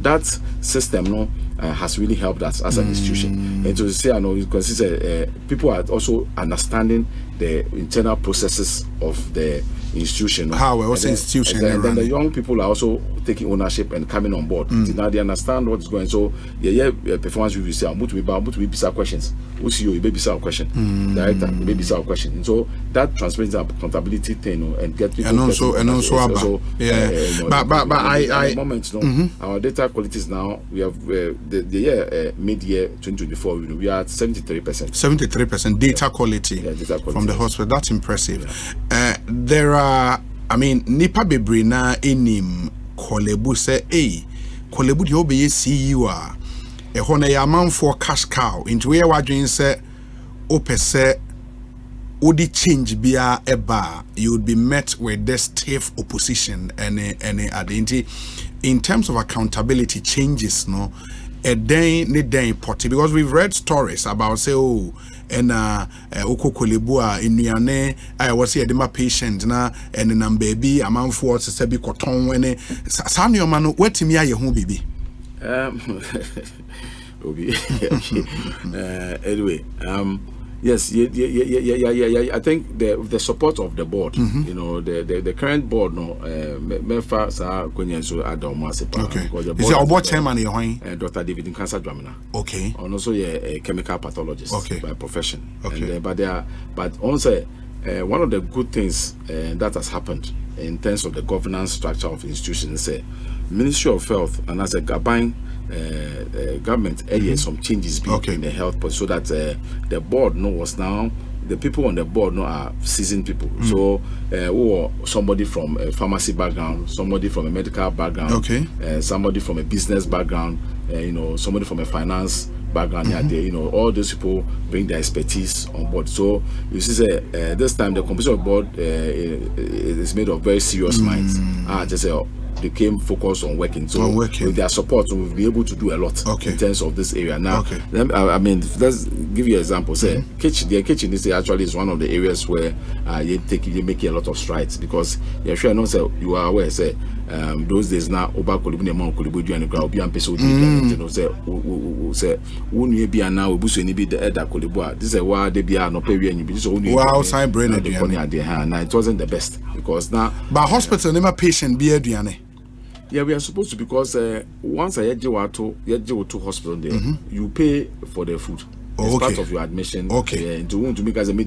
that system has really helped us as an institution. And to say you consider people are also understanding the internal processes of the institution, how also institution, and then the young people are also taking ownership and coming on board. Now they understand what's going. So performance review say we be questions. We see you baby question. Director baby question. And so that transparency and accountability thing and get people but at the moment our data qualities now we have the year mid-year 2024 we are at 73% data quality from the hospital. That's impressive. There are nipa bebre na enim Kolebu say Kolebu de obeye CEO a ho na yamanfo cash cow into where wadwen say opese odi change bia eba you would be met with this stiff opposition and identity in terms of accountability changes a day ne day potty because we've read stories about say and okokolebua inuane I was here the patient na and nam baby amanfo se bi koton ene sanuoma no wetimi aye ho bibi obi anyway yes, I think the support of the board, you know, the current board, no, Mefa sa kwenye so Adam Asempa. Okay. Is your board chairman here? Dr. David Nkansa Dramina. Okay. And also a chemical pathologist by profession. Okay. And, but also one of the good things that has happened in terms of the governance structure of institutions is Ministry of Health and as a government some changes in the health so that the board was now the people on the board are seasoned people. So somebody from a pharmacy background, somebody from a medical background, somebody from a business background, you know, somebody from a finance background. You know, all those people bring their expertise on board. So you see, this time the composition of board is made of very serious minds. They came focused on working. So with their support, we'll be able to do a lot in terms of this area. Now, I mean, let's give you an example. Say, kitchen is actually is one of the areas where you make a lot of strides because you're sure no say you are aware say those days now oba kolibu ne man kolibu duane kra obi ampe so you know say wonu bia na obuso ni bi the elder kolibu this is why they be no pay we bi so wonu outside brain aduane now it wasn't the best because now but hospital never patient be aduane. Yeah, we are supposed to because once I get to hospital there, you pay for the food. It's part of your admission. To make as a you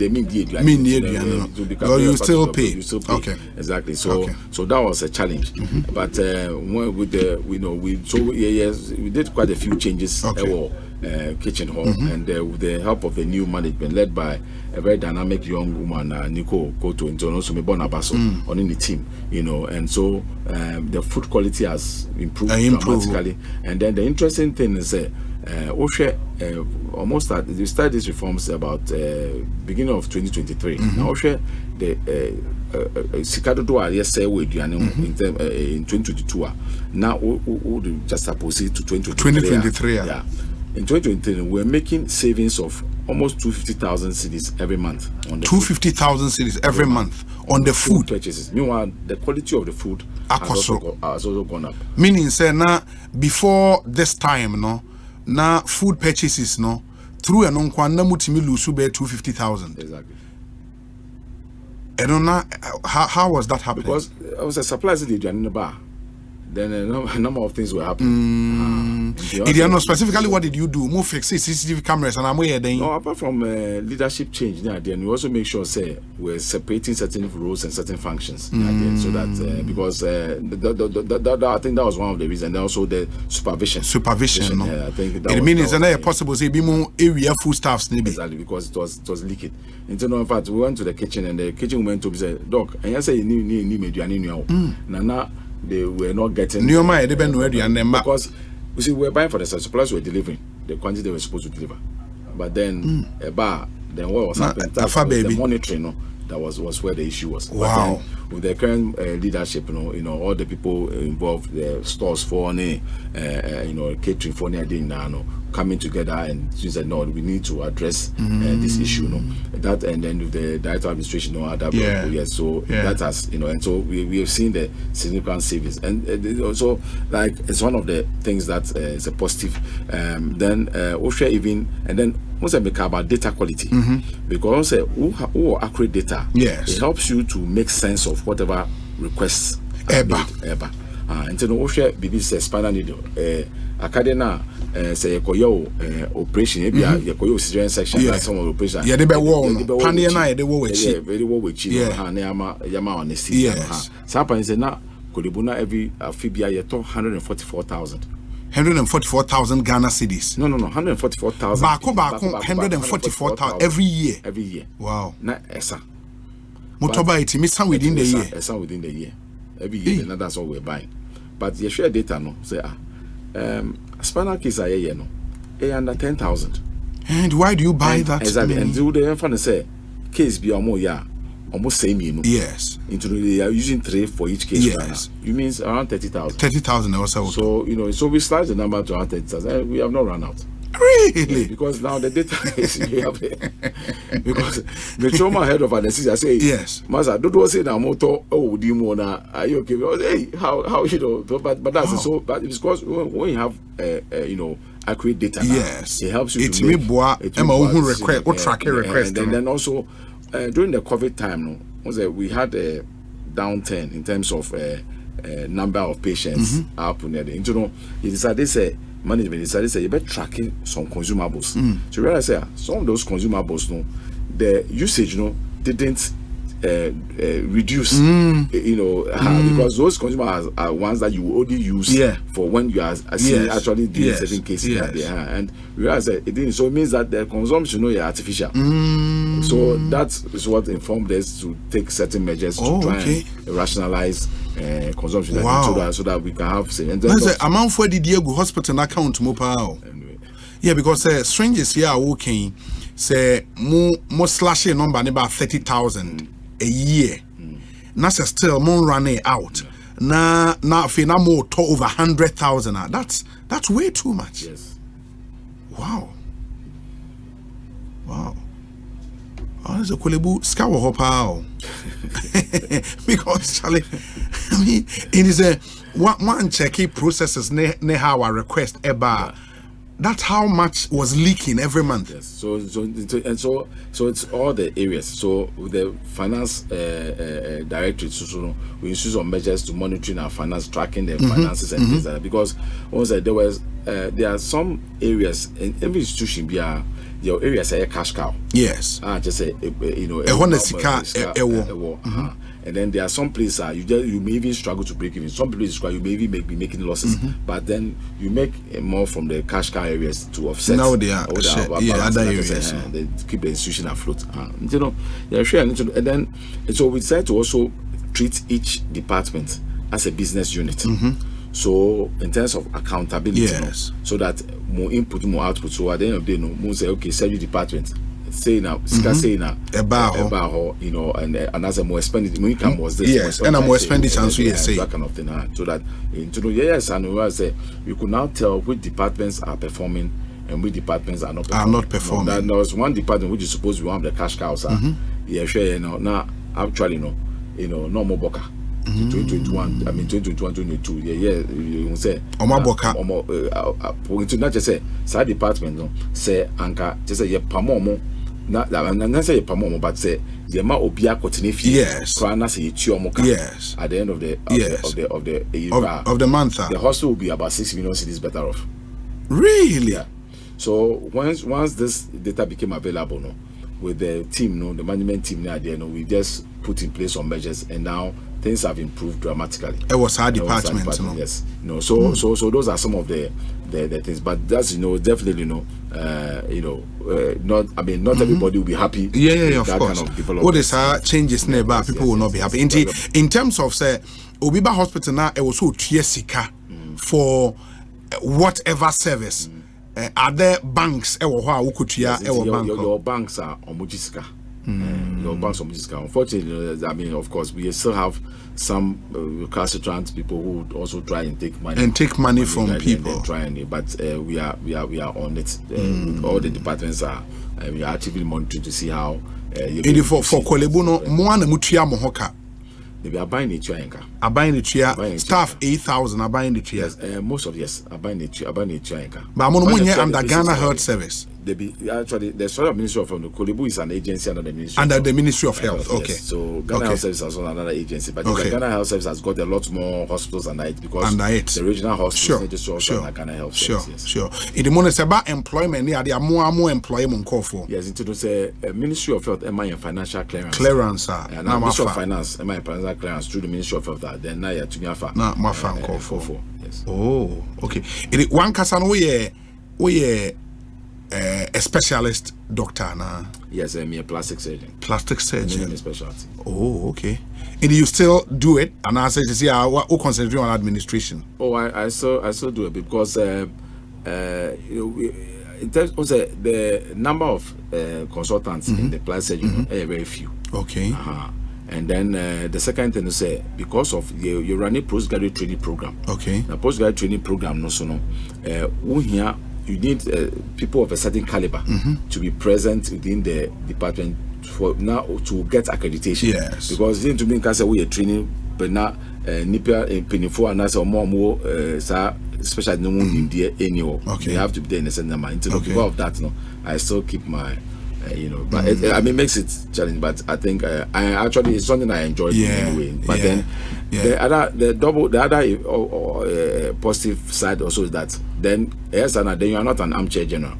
still pay. You still pay. Exactly. So that was a challenge. But with the we did quite a few changes. Kitchen hall and with the help of the new management led by a very dynamic young woman Nico Koto and also Bonabaso on in the team, you know, and so the food quality has improved dramatically. And then the interesting thing is Osei almost we started these reforms about beginning of 2023. Now Osei the Sikadodo are yes say we in 2022 now we just proceed to 2023. Yeah. In 2023, we're making savings of almost 250,000 cedis every month. On the 250,000 cedis every month on the food purchases. Meanwhile, the quality of the food has also gone up. Meaning, say, now before this time, now food purchases, through an unquanda mutimi lusu be 250,000. Exactly. And on how was that happening? Because I was a supply in the bar. Then a number of things were happening. Specifically, what did you do? Move fix CCTV cameras and I'm where then. No, apart from leadership change, then we also make sure we're separating certain roles and certain functions. So that because I think that was one of the reasons. And also the supervision. I think that it means it's possible to be more area food staffs. Exactly, because it was leaking. In fact, we went to the kitchen and the kitchen woman told me, said, "Doc, and you say you need Nana." They were not getting because you see we're buying for the supplies we're delivering the quantity they were supposed to deliver, but then then what was happening? The monitoring, that was where the issue was. Wow. With the current leadership, you know, all the people involved, the stores for catering for coming together and said, no, we need to address this issue, that, and then with the director of administration, that has, and so we have seen the significant savings, and also like it's one of the things that is a positive. Then Osei even, and then also make about data quality, because who accurate data, it helps you to make sense of whatever requests ever. And so Osei BBC spinal needle acadena say operation maybe your cesarean section that's some of operation they be war panel na they wo wechi very wo wechi na yama honesty sometimes say na kolibuna every fibia ye 144,000 Ghana cedis. No, 144,000. Bako 144,000 every year. Wow. Na esa. Motoba it me some within the year. Esa within the year. Every year, and that's all we're buying. But you share data no say spinal case are here no under 10,000. And why do you buy that? Exactly. And do the infant say case be more almost same, you know. Yes. They are using 3 for each case. Yes. Right now. You means around 30,000. 30,000 also. So, you know, so we slice the number to around 30,000. We have not run out. Really? Yeah, because now the data is because the trauma head of anesthesia say, yes, Master, don't say now motor, oh, do you wanna, are you okay? Hey, how you know, but that's so, but it's because when you have, you know, accurate data, yes, it helps you it to make request or track a request. And then also, during the COVID time, we had a downturn in terms of number of patients up in there. You know, it decided say, management decided say you better tracking some consumables. So you realize some of those consumables, no, the usage, no, didn't reduce. You know, because those consumables are ones that you only use for when you are actually doing certain cases. And you realize that it didn't. So it means that the consumption, no, is artificial. So that is what informed us to take certain measures to try and rationalize consumption, so that we can have. Amount for the Diego hospital account anyway. Yeah, because strangers here are working. Say more slashing number about 30,000 a year. Now still more running out. Now if you more to over 100,000. That's way too much. Yes. Wow. Oh, there's a Kolebu scour hopper. Because Charlie, I mean, it is a one checky processes ne how I request a bar. That's how much was leaking every month. Yes. So it's all the areas. So with the finance directorate, so we use some measures to monitoring our finance, tracking the finances and things like that. Because also there are some areas in every institution your areas are a cash cow. Yes. Just say you know and then there are some places you may even struggle to break even. Some places you may even be making losses, but then you make more from the cash cow areas to offset. Now they are other areas. They keep the institution afloat. You know, sure. And then so we try to also treat each department as a business unit. So in terms of accountability, yes, so that more input, more output. So at the end of the day, more say okay, service department. Say now, say now, you know, and as a more expenditure, my income was this. Yes, and a more expenditure, and so yes, that kind of thing. So that yes, and we say you could now tell which departments are performing and which departments are not performing. There was one department which is supposed to be one of the cash cows. Yeah, sure, you know. Now actually, no more boka. 2021, I mean 2021, 2022. You say Omaboka. Not just say side department, no, say anka, just say pamomo. Not say pamomo, but say the amount of Bia Cotinefi. Yes. Yes. At the end of the month, the hospital will be about 6 million cities better off. Really? Yeah. So once this data became available, no, with the team, no, the management team there, we just put in place some measures, and now things have improved dramatically. It was our department, no? Yes. No. So those are some of the things, but that's definitely not. I mean, not everybody will be happy. Yeah, of course. Kind of development. What is changes nearby? People will not be happy. In terms of say, Obiba Hospital now, it was so tiesika for whatever service. Are there banks? Your banks are on Mujisika. Your banks on Mujisika. Unfortunately, I mean, of course, we still have some recalcitrant people who would also try and take money from people. But we are on it. All the departments we are actively monitoring to see how. For Kolebuno, Moana Mutia Mohoka. They are buying the chair. Are buying the chair. Staff 8,000 are buying the chair. Yes, most of are buying the chair. But I'm under Ghana Health Service. Actually, the sort of Ministry of Health, Kolebu is an agency under the Ministry. Under the Ministry of Health. Okay. Yes. So Ghana Health Service is also another agency, but Ghana Health Service has got a lot more hospitals under it because the regional hospitals under Ghana Health Service. Sure. In the morning, it's about employment. There are more employment call for. Yes, into the Ministry of Health, MI and financial clearance. And Ministry of Finance, MI and financial clearance through the Ministry of Health. Then now you're to my fan call for. Yes. Oh, okay. One Casan we a specialist doctor now. Yes, I'm a plastic surgeon. Plastic surgeon. Specialty. Oh, okay. And you still do it? And I said, see, who concentrate on administration? Oh, I still do it because in terms of the number of consultants in the plastic surgery are very few. Okay. And then the second thing is because of you're running postgraduate training program. Okay. The postgraduate training program, you need people of a certain caliber to be present within the department for now to get accreditation. Yes. Because then to me, because we are training, but now nipa penifo and as more especially no one in there anymore. Okay. They have to be there in a certain amount. Because of that, I still keep my. But it makes it challenging. But I think I actually it's something I enjoy anyway. But then the other positive side also is that then then you are not an armchair general.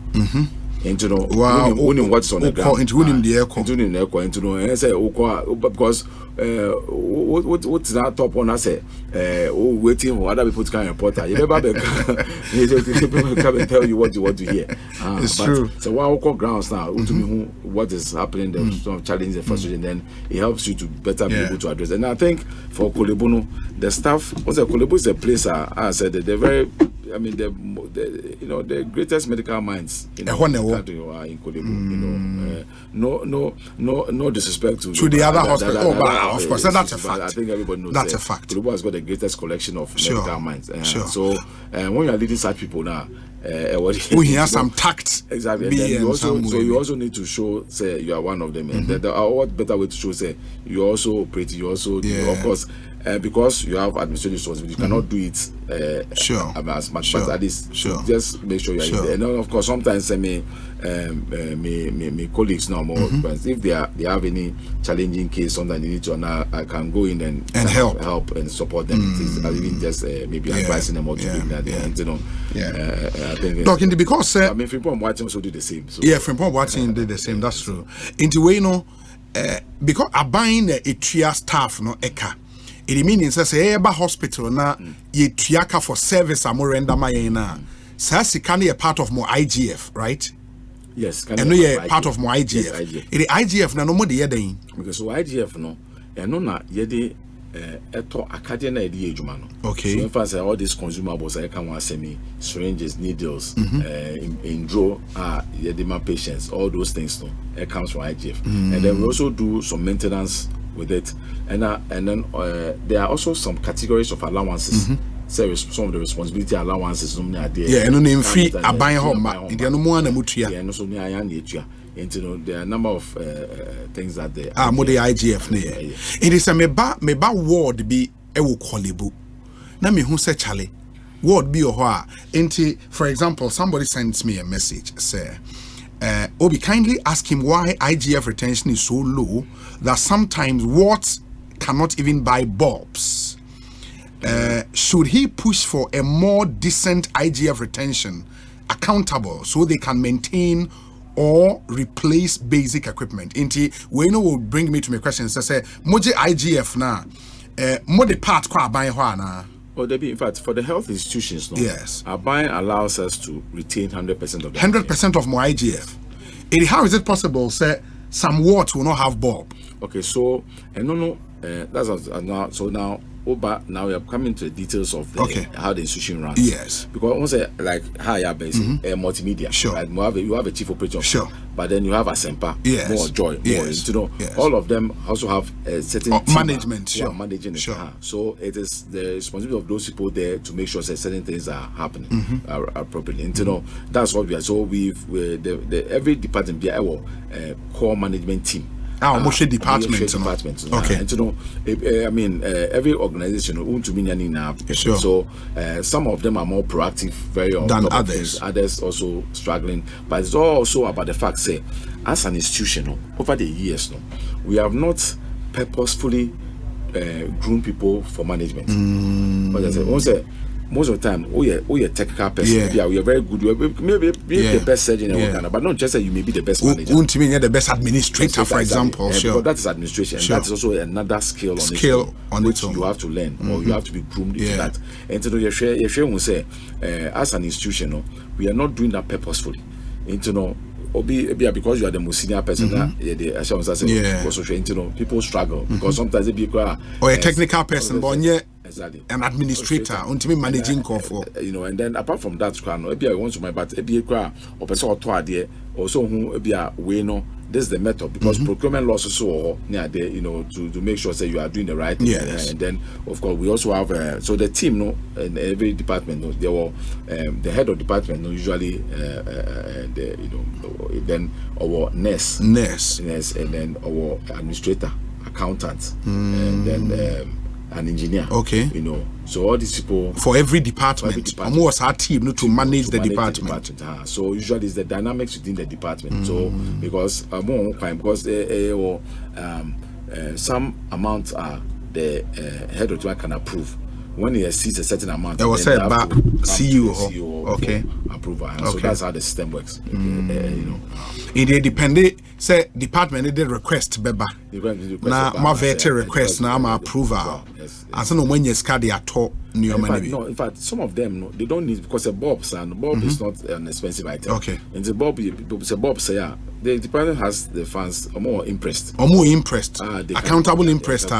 Into what's on the ground. Into the aircon. And say because what's that top one? I say waiting for other people to come and report. You never people come and tell you what you want to hear. It's true. So one grounds now to me what is happening, the some challenges and frustration, then it helps you to better be able to address. And I think for Kolebu, the staff, Kolebu is a place I said that they're very. I mean, the greatest medical minds in the country are in Kolebu. No disrespect to the other hospital. Of course, that's a fact. I think everybody knows that's a fact. Kolebu has got the greatest collection of medical minds. So when you are leading such people now, we have some tact. Exactly. And then you also need to show, say, you are one of them. And what better way to show, say, you also operate, you also do, of course. Because you have administrative responsibility, you cannot do it as much, but at least just make sure you are in there. And then, of course, sometimes my colleagues now more if they have any challenging case, sometimes they need to, I can go in and help and support them. Even just maybe advising them how to do that. I think because Frimpong Boateng also do the same. So. Frimpong Boateng did the same. That's true. Into way because I buying a TRIA staff it means say hospital na ye tuaka for service amorenda mayena sasi can be a part of more IGF, right? Yes, and no ye part of more IGF. It IGF na no more the den because so IGF no no na ye de eto akade na edi ejuma no. Okay. So in fact all these consumables I can want semi syringes, needles, in draw ye de my patients, all those things no it comes from IGF. And then we also do some maintenance with it, and then there are also some categories of allowances. So some of the responsibility allowances. And no free a buying home. There no more mutual. And also there are a number of things that they more the IGF. It is a meba ward be Kolebu. Na me who say Charlie ward be or for example, somebody sends me a message say. Obi, kindly ask him why IGF retention is so low that sometimes wards cannot even buy bulbs. Should he push for a more decent IGF retention, accountable, so they can maintain or replace basic equipment? Inti, we know will bring me to my question. So say, moje IGF na, mo de part kwa buying na. Well, in fact, for the health institutions, yes, our buying allows us to retain 100% of the 100% of my IGF. How is it possible, say, some wards will not have bulb? Okay, so that's so now we are coming to the details of how the institution runs. Yes, because once like higher base, multimedia. Sure, right? You have a chief operator. Sure, but then you have Asempa. Yes, more joy. Yes, more, all of them also have a certain management. Sure, managing it. Sure. So it is the responsibility of those people there to make sure that certain things are happening appropriately. And that's what we are. So every department be our core management team. Department. Okay. And I mean, every organization sure. So some of them are more proactive, very than others. Others also struggling. But it's also about the fact, say, as an institution, over the years, we have not purposefully groomed people for management. But I say, most of the time, we are technical person. Yeah, we are very good. Maybe the best surgeon, but not just say you may be the best manager. Won't mean you're the best administrator, for example. Sure. But that is administration. Sure. And that is also another skill on which you have to learn, or you have to be groomed into that. And so you say, as an institution, we are not doing that purposefully. Because you are the most senior person, people struggle because sometimes they be or a technical person, but exactly an administrator, managing and then apart from that, I want to my but or person or also who we know this is the method, because procurement laws also near there, to make sure that you are doing the right thing. Yes. And then of course we also have so the team, in every department, there were the head of department, usually then our nurse, and then our administrator, accountant, and then an engineer. Okay. So all these people for every department. Almost our team to manage the department. So usually it's the dynamics within the department. So because some amounts are the head of department can approve. When he sees a certain amount, there was said about CEO. Okay. Approval. So that's how the system works. It depended. Say department did request beba. Now my veteran request now my approval. I don't know when you scan the ato new money. No, in fact, some of them they don't need, because a bulb is not an expensive item. Okay. And the bulb say the department has the funds more impressed. Accountable impressed.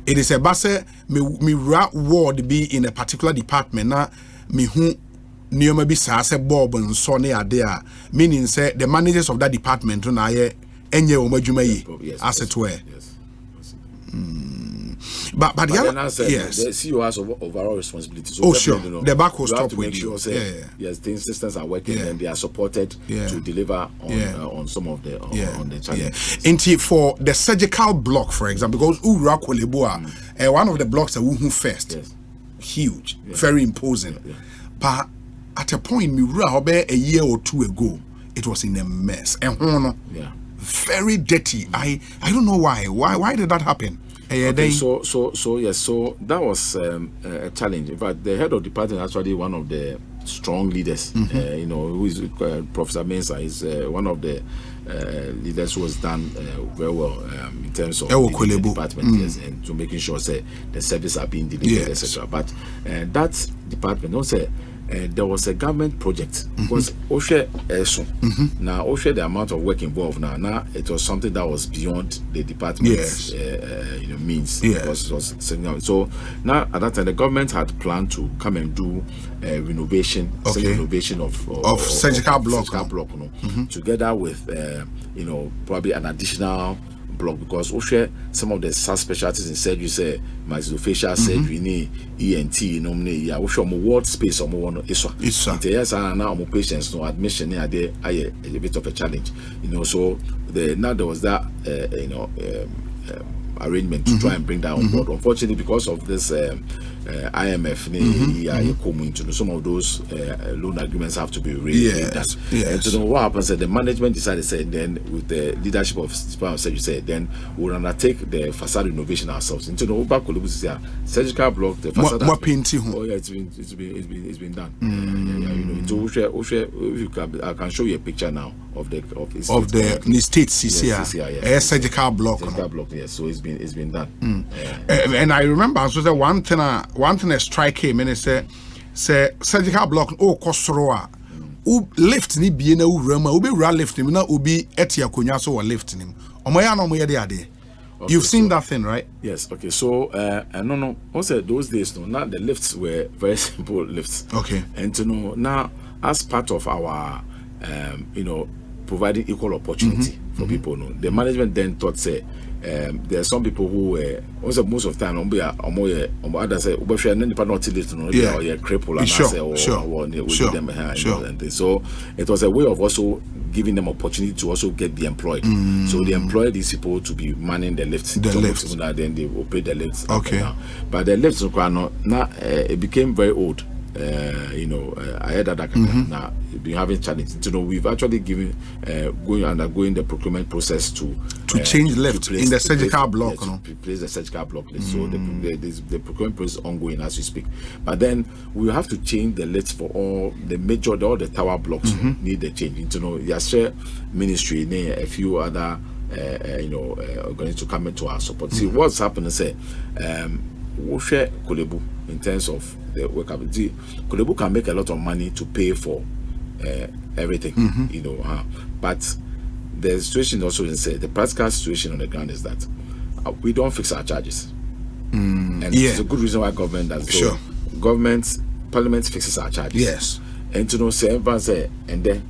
It is a basse me ward be in a particular department na me who near be say Bob and Sonny are there, meaning say the managers of that department na ye enye omajumayi as it were. But the CEO has overall responsibility. So sure, the back will stop with you. Yes, the systems are working and they are supported to deliver on some of the on the challenges. Into for the surgical block, for example, because one of the blocks that we first, huge, very imposing. But at a point, a year or two ago, it was in a mess. And very dirty. I don't know why. Why did that happen? Okay, so that was a challenge. In fact, the head of department is actually one of the strong leaders. Who is Professor Mensah is one of the leaders who has done very well in terms of the department and to making sure the services are being delivered, etc. But that department also. There was a government project because Osei now Osei the amount of work involved now it was something that was beyond the department's means. Because it was so now at that time the government had planned to come and do renovation of surgical block together with probably an additional block, because some of the subspecialties in surgery say maxillofacial surgery, ENT, ward space now patients admission a bit of a challenge, so now there was that arrangement to try and bring that on board. Unfortunately, because of this IMF, some of those loan agreements have to be raised. And so what happens is the management decided, then with the leadership of surgery, said then we'll undertake the facade renovation ourselves. Into the surgical block, the facade. It's been done. I can show you a picture now of the state surgical block. Yes. So it's been done. And I remember so that one thing a strike came and it say surgical block kosoroa lift ni bie na urama obi ra lift him na obi etia konya so lifting him omoya no moye dey. You've seen that thing, right? Yes. Okay. So no. Also those days, now the lifts were very simple lifts. Okay. And now as part of our providing equal opportunity for people, the management then thought there are some people who also most of the time others say cripple and so it was a way of also giving them opportunity to also get the employed. So they employ these people to be manning the lifts. Then they operate the lifts. Okay. But the lifts now it became very old. I heard that now been having challenges. We've actually undergoing the procurement process to change lift in the surgical block. To replace the surgical block lift. So the procurement process is ongoing as we speak. But then we have to change the lifts for all the tower blocks need the change. The share ministry, a few other going to come into our support. See what's happening. We'll share Kolebu in terms of the work. Kolebu can make a lot of money to pay for everything, but the situation also is the practical situation on the ground is that we don't fix our charges, and it's a good reason why government does. So Parliament fixes our charges. Yes, and say and then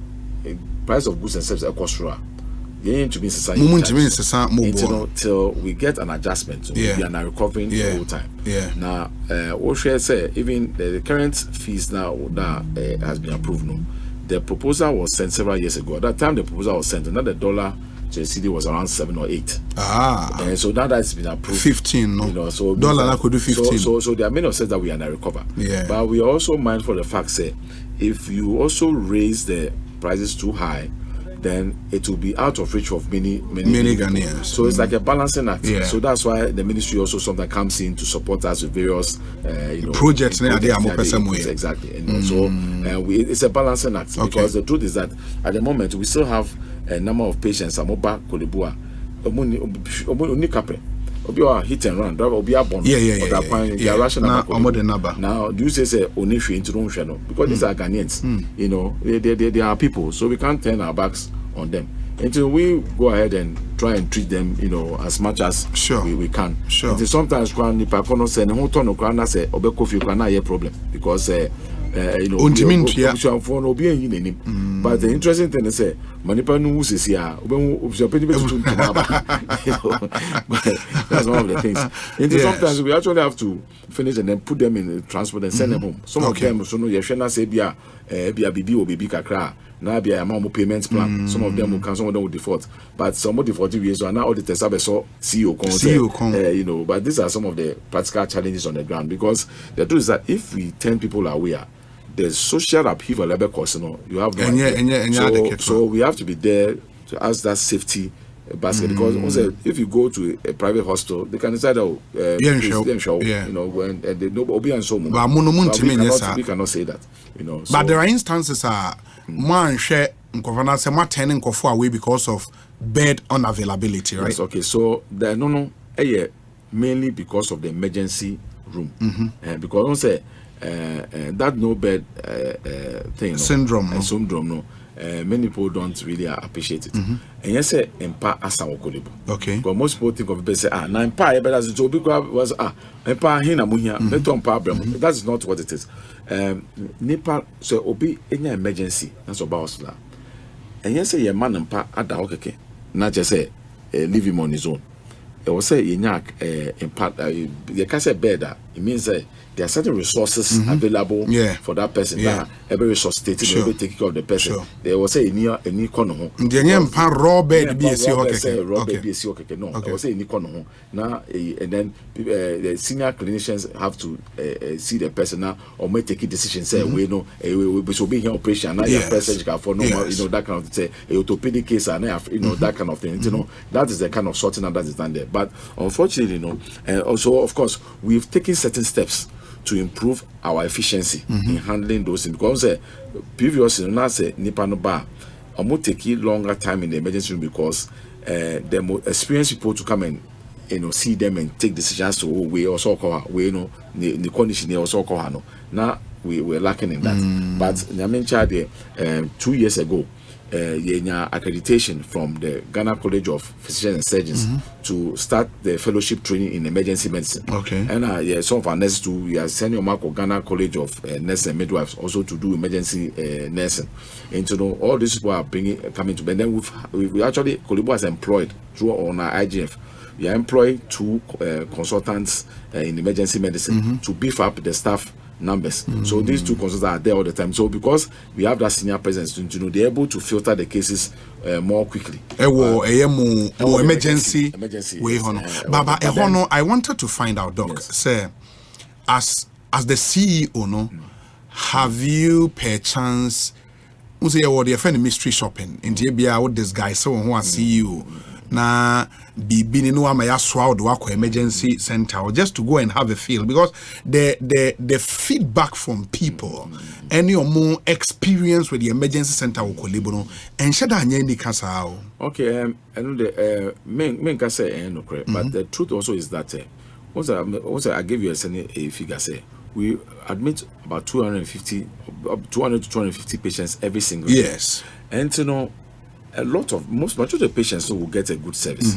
price of goods and services equals till we get an adjustment, so we are now recovering the whole time. Now, what should I say? Even the current fees now that has been approved. No, the proposal was sent several years ago. At that time, the proposal was sent, and now the dollar to the CD was around 7 or 8. And so now that's been approved. 15, no. You know, so dollar could do 15. So there are many of said that we are now recover. But we are also mindful of the fact that if you also raise the prices too high, then it will be out of reach of many Ghanaians. So it's like a balancing act. So that's why the ministry also sometimes comes in to support us with various projects. Exactly. And so it's a balancing act, because the truth is that at the moment we still have a number of patients. Amoba Kolibua, Obi hit and run, driver Obi Abon. Now, do you say only into Romshano? Because these are Ghanaians, you know, they are people, so we can't turn our backs on them until we go ahead and try and treat them, you know, as much as we can. Until sometimes Nipakono say no tono krana say obekofi krana ye problem, because you know, but the interesting thing is say Manipa no is here. That's one of the things. Sometimes we actually have to finish and then put them in the transport and send them home. Some of them, so no, you say bia bibi or baby kakra. Now be a amount payment plan. Some of them will come, some of them will default. But some will default years, so now all the tests have saw CEO you know. But these are some of the practical challenges on the ground, because the truth is that if we turn people away, the social upheaval level cost, you know, you have no idea. So we have to be there to ask that safety basket, because also if you go to a private hospital, they can decide you know, when they no obi and so we cannot say that, you know. But there are instances man share governor say turning away because of bed unavailability, right? Yes, okay, so the mainly because of the emergency room, because don't say that no bed thing syndrome no, many people don't really appreciate it. And yes, empa asa okolibo. Okay. Because most people think of it say na empa e better so big was empa hina muhia beto empa problem. That is not what it is. Nipa so obi enya emergency that's about us la. And yes, your man empa ada okeke. Na just say leave him on his own. It was say yenya empa you can say bed it means there are certain resources available for that person. Every resuscitated, every taking care of the person. They will say any corner. Raw bed be no. I will say any corner. Now and then the senior clinicians have to see the person now or may take a decision. Say we know we be here operation now. You have surgical for normal, you know, that kind of say a orthopedic case and you know that kind of thing. You know, that is the kind of sorting out that is done there. But unfortunately, you know, also of course we've taken certain steps to improve our efficiency in handling those things, because previously now say nipa no ba take longer time in the emergency room, because the more experienced people to come and, you know, see them and take decisions to we also call we, you know, the condition they also call no. Now we were lacking in that. But I mean, 2 years ago, accreditation from the Ghana College of Physicians and Surgeons to start the fellowship training in emergency medicine. And some of our nurses too, we are sending Marco Ghana College of Nurses and Midwives also to do emergency nursing. And to know all these people are coming to, and then we actually Kolibo has employed through on our IGF. We are employed 2 consultants in emergency medicine to beef up the staff numbers. So these 2 consultants are there all the time. So because we have that senior presence, to know they're able to filter the cases more quickly. Emergency way Baba I wanted to find out, Doc. Say, as the CEO, no, have you perchance say your friend mystery shopping in JBA with this guy so who are CEO na bibi no ama ya swallow wako emergency center, or just to go and have a feel, because the feedback from people any or more experience with the emergency center will no and shada anya ni kasa. Okay, I know the men can say no correct, but the truth also is that also I give you a figure, say we admit about 200 to 250 patients every single day. And you know, a lot of majority of the patients will get a good service.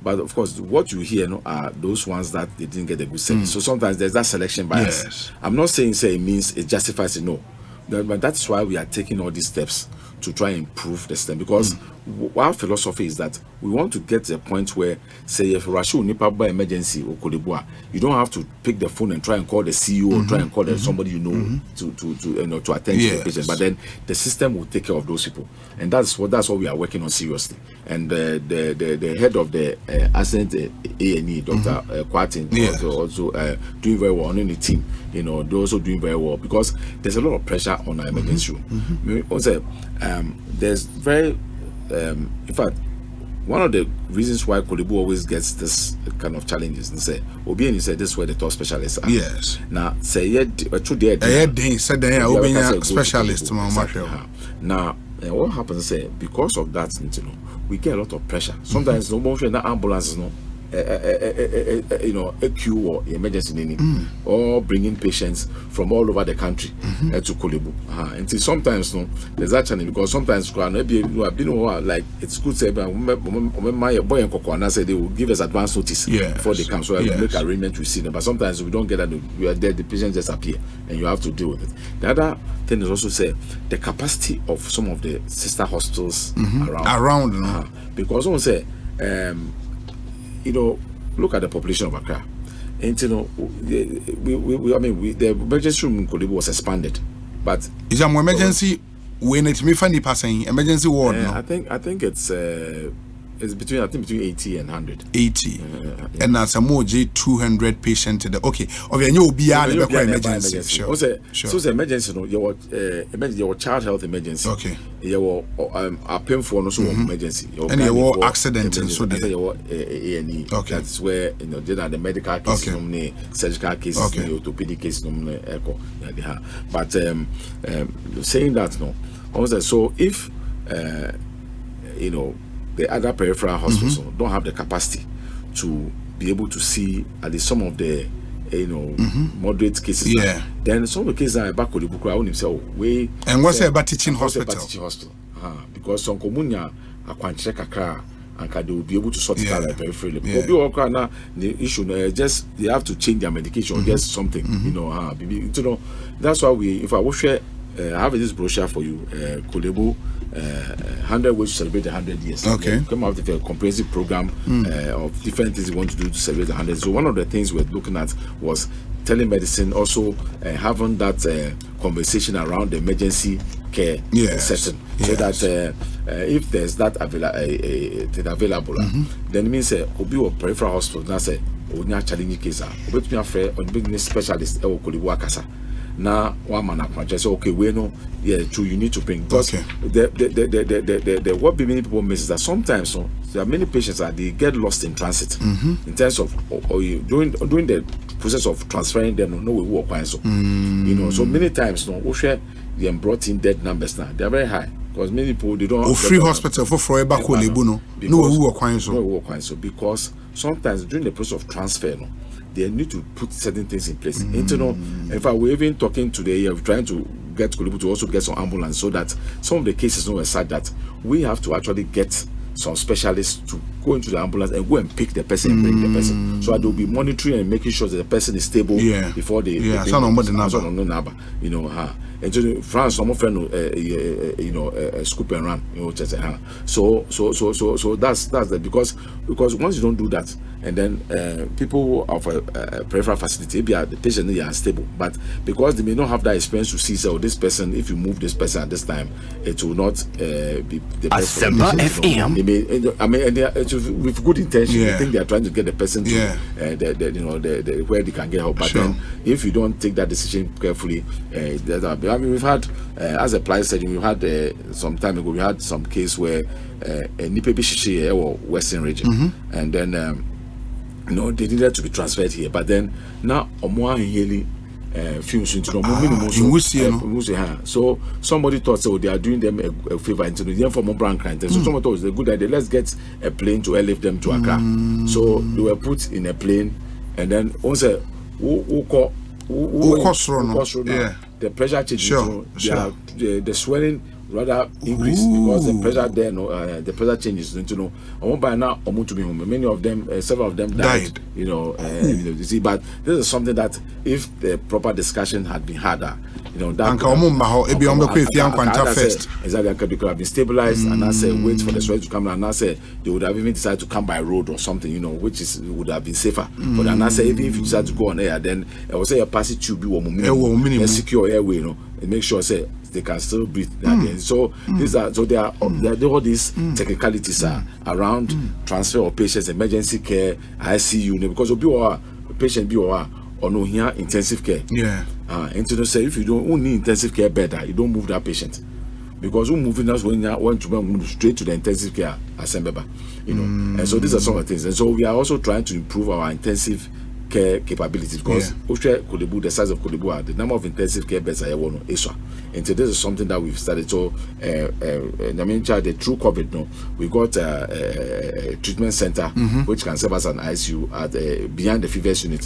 But of course, what you hear are those ones that they didn't get a good service. So sometimes there's that selection bias. I'm not saying it means it justifies it, no. But that's why we are taking all these steps to try and improve the system, because our philosophy is that we want to get to a point where, say, if Rashu Nipa by emergency or Kodibua, you don't have to pick the phone and try and call the CEO or try and call somebody you know to attend to the patient. But then the system will take care of those people, and that's what we are working on seriously. And the head of the Ascent A&E, Dr. Kwatin, also doing very well on the team. They're also doing very well, because there's a lot of pressure on our emergency room. Also, there's very in fact, one of the reasons why Kolebu always gets this kind of challenges, and say, Obiani said this is where the top specialists are. Yes. Now, say, specialist. Now, what happens is, because of that, we get a lot of pressure. Sometimes, no more than ambulances, a queue or emergency or bringing patients from all over the country to Kolebu. And sometimes there's actually, because sometimes like it's good to say, my boy and Coco and I say they will give us advance notice before they come, so I make arrangement with them. But sometimes we don't get that. We are there, the patients just appear, and you have to deal with it. The other thing is also say the capacity of some of the sister hospitals around. Because someone say, look at the population of Accra. And the emergency room in Kolebu was expanded, but is there more emergency when it's me funny passing emergency ward? I think it's between 80 and 100. 80, and that's a more 200 patient today. Okay, you'll be emergency. Sure. So the emergency, your child health emergency. Okay. Your painful also emergency. And your accident and so your A&E. Okay. That's where they are the medical case, surgical case, orthopedic case, But saying that also, so if the other peripheral hospitals don't have the capacity to be able to see at least some of the moderate cases. Then some of the cases are back with the book. I won't say, and what's about teaching hospital? Because some communia are quite check a car and they will be able to sort it out peripherally. Now the issue just they have to change their medication or just something. That's why if I will share. I have this brochure for you, Kolebu 100 ways to celebrate the 100 years. Okay. Come out with a comprehensive program of different things you want to do to celebrate the 100. So one of the things we're looking at was telemedicine, also having that conversation around the emergency care setting, so that if there's that available, then it means Obi or peripheral hospital now say challenging case but me afraid on big specialist Kolebu Akasa. Now one man say okay, we know true, you need to bring the what many people miss is that sometimes there are many patients that they get lost in transit in terms of during the process of transferring them. No, we work so so many times we share the brought in dead numbers now, they are very high, because many people they don't free hospital for forever Kolebu so because sometimes during the process of transfer they need to put certain things in place. In fact, we're even talking today, we're trying to get Kolebu to also get some ambulance, so that some of the cases are such that we have to actually get some specialists to go into the ambulance and go and pick the person and bring the person. So they'll be monitoring and making sure that the person is stable before they and so France, some friend, scoop and run, So that's that, because once you don't do that, and then people of a peripheral facility, the patient is unstable, but because they may not have that experience to see, so this person, if you move this person at this time, it will not be the best. Asempa FM. With good intention, I think they are trying to get the person to where they can get help. But then, if you don't take that decision carefully, we've had, as a plastic surgeon, we've had some time ago, we had some case where a Nipe Bishishi or Western region, and then they needed to be transferred here. But then now, so somebody thought they are doing them a favor into the for more brand kind. So somebody thought it was a good idea. Let's get a plane to airlift them to Accra. So they were put in a plane, and then also the pressure change, the swelling rather increase because the pressure there, the pressure changes. By now, many of them, several of them died. You see, but this is something that if the proper discussion had been harder, that first. Exactly, because have been stabilized, and I say wait for the soil to come, and I say they would have even decided to come by road or something, which would have been safer. But and I say even if you decide to go on air, then I will say a passage tube be minimum secure airway, and make sure say they can still breathe. So these are there are all these technicalities are around transfer of patients, emergency care, ICU, because of patient be or no here intensive care. And to say if you don't need intensive care bed, you don't move that patient. Because we're moving us when you want to move straight to the intensive care Asempa, and so these are some of the things. And so we are also trying to improve our intensive care capabilities because the size of Kolebu, the number of intensive care beds are one issue. And so this is something that we've started. So the true COVID, we got a treatment center which can serve as an ICU at behind the fevers unit.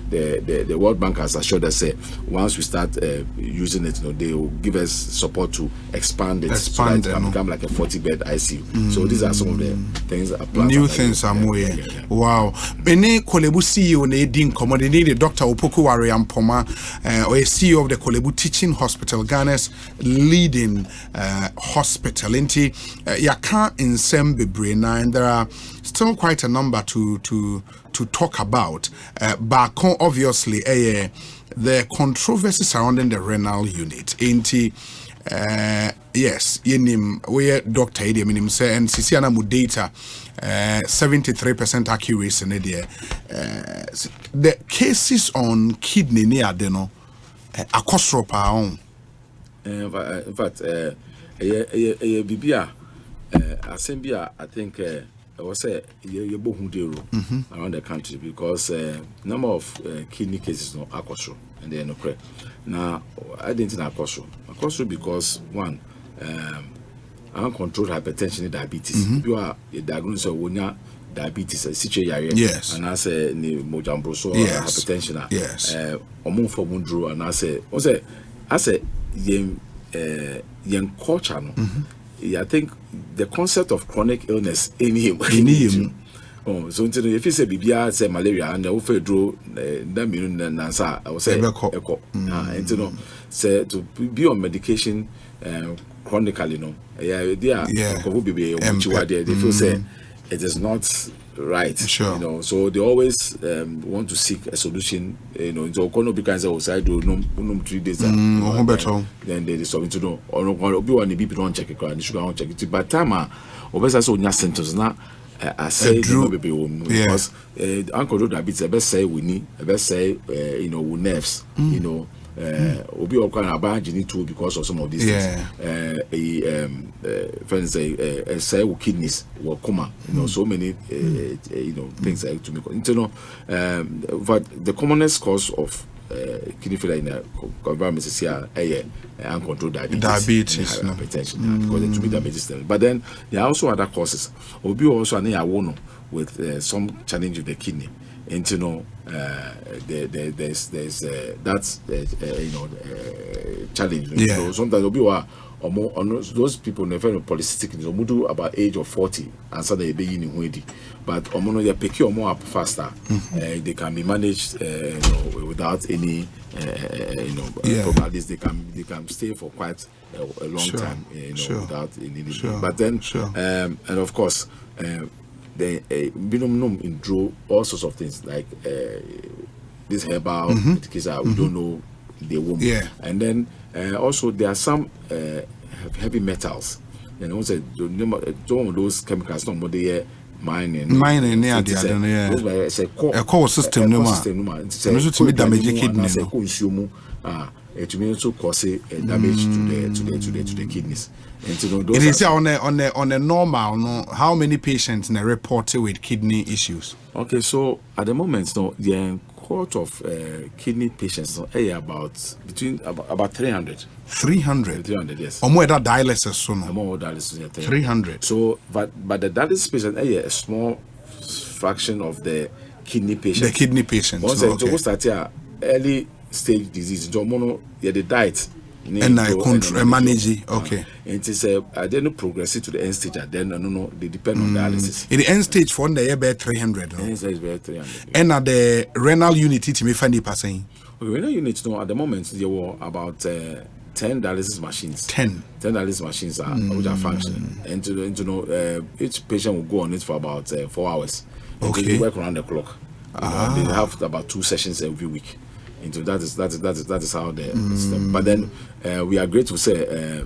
The World Bank has assured us once we start using it, they will give us support to expand it so that it can become like a 40-bed ICU. So these are some of the things. New things are more. Wow. Many Kolebu CEO Nadine Commodity, Dr. Opoku Wariampoma, or a CEO of the Kolebu Teaching Hospital, Ghana's leading hospital. Yaka in Sembebre, and there are still quite a number to talk about. But obviously, the controversy surrounding the renal unit. Yes, we Dr. Idi say and Sisiana mu data 73% accuracy the cases on kidney near adeno akosropa on. In fact, Bibia Asembia, I think I was say around the country because number of kidney cases no akosro and they no correct. Now I didn't know akosro because one uncontrolled hypertension and diabetes. You are diagnosed with diabetes, yes, and I say ni mojambroso hypertension. Yes, for mundro and I say yen culture no. I think the concept of chronic illness in him. Oh, so if you say Bibia say malaria and the draw that mean answer, I will say echo. And say to be on medication chronically, they feel say it is not right. Sure. So they always want to seek a solution. So because I do no 3 days. Then they solve it. Or no, be one BP don't check it. And sugar don't check it. But time, obviously, so your symptoms now. I say because uncontrolled diabetes. I best say we need. I best say with nerves. Obi Okan need to because of some of these things. Friends say with kidneys will come. So many things like to make. But the commonest cause of kidney failure in the environment is here uncontrolled diabetes and hypertension because to be diabetes. But then there are also other causes. Obi also an with some challenge with the kidney. And there's that's challenge. Sometimes will be those people never polycystic do about age of 40 and so they be in but they pick you more up faster. They can be managed without any problems. They can stay for quite a long time without any but then and of course the binomnum in draw all sorts of things like this herbal medication we don't know the woman. And then also there are some heavy metals and also some of those chemicals not more there mining near the other core system to be damaging kidney it will also cause damage to the kidneys. And it is on a normal. How many patients in a report with kidney issues? Okay, so at the moment, the cohort of kidney patients about between about 300. 300, yes. Or more that dialysis, so no. More dialysis, yeah, 300. So, but the dialysis patient, a small fraction of the kidney patients. The kidney patients. Once start here, early stage disease, the diet And I control manage. Okay. It is I didn't progress to the end stage. Then no, they depend on dialysis. In the end stage, for the year 300. End stage 300. And at the renal unit, it may find the person. Renal unit, no, at the moment there were about 10 dialysis machines. 10 dialysis machines are which are functioning, and to know each patient will go on it for about 4 hours. Okay. They work around the clock. They have about 2 sessions every week. Into that is how the system. But then we are great to say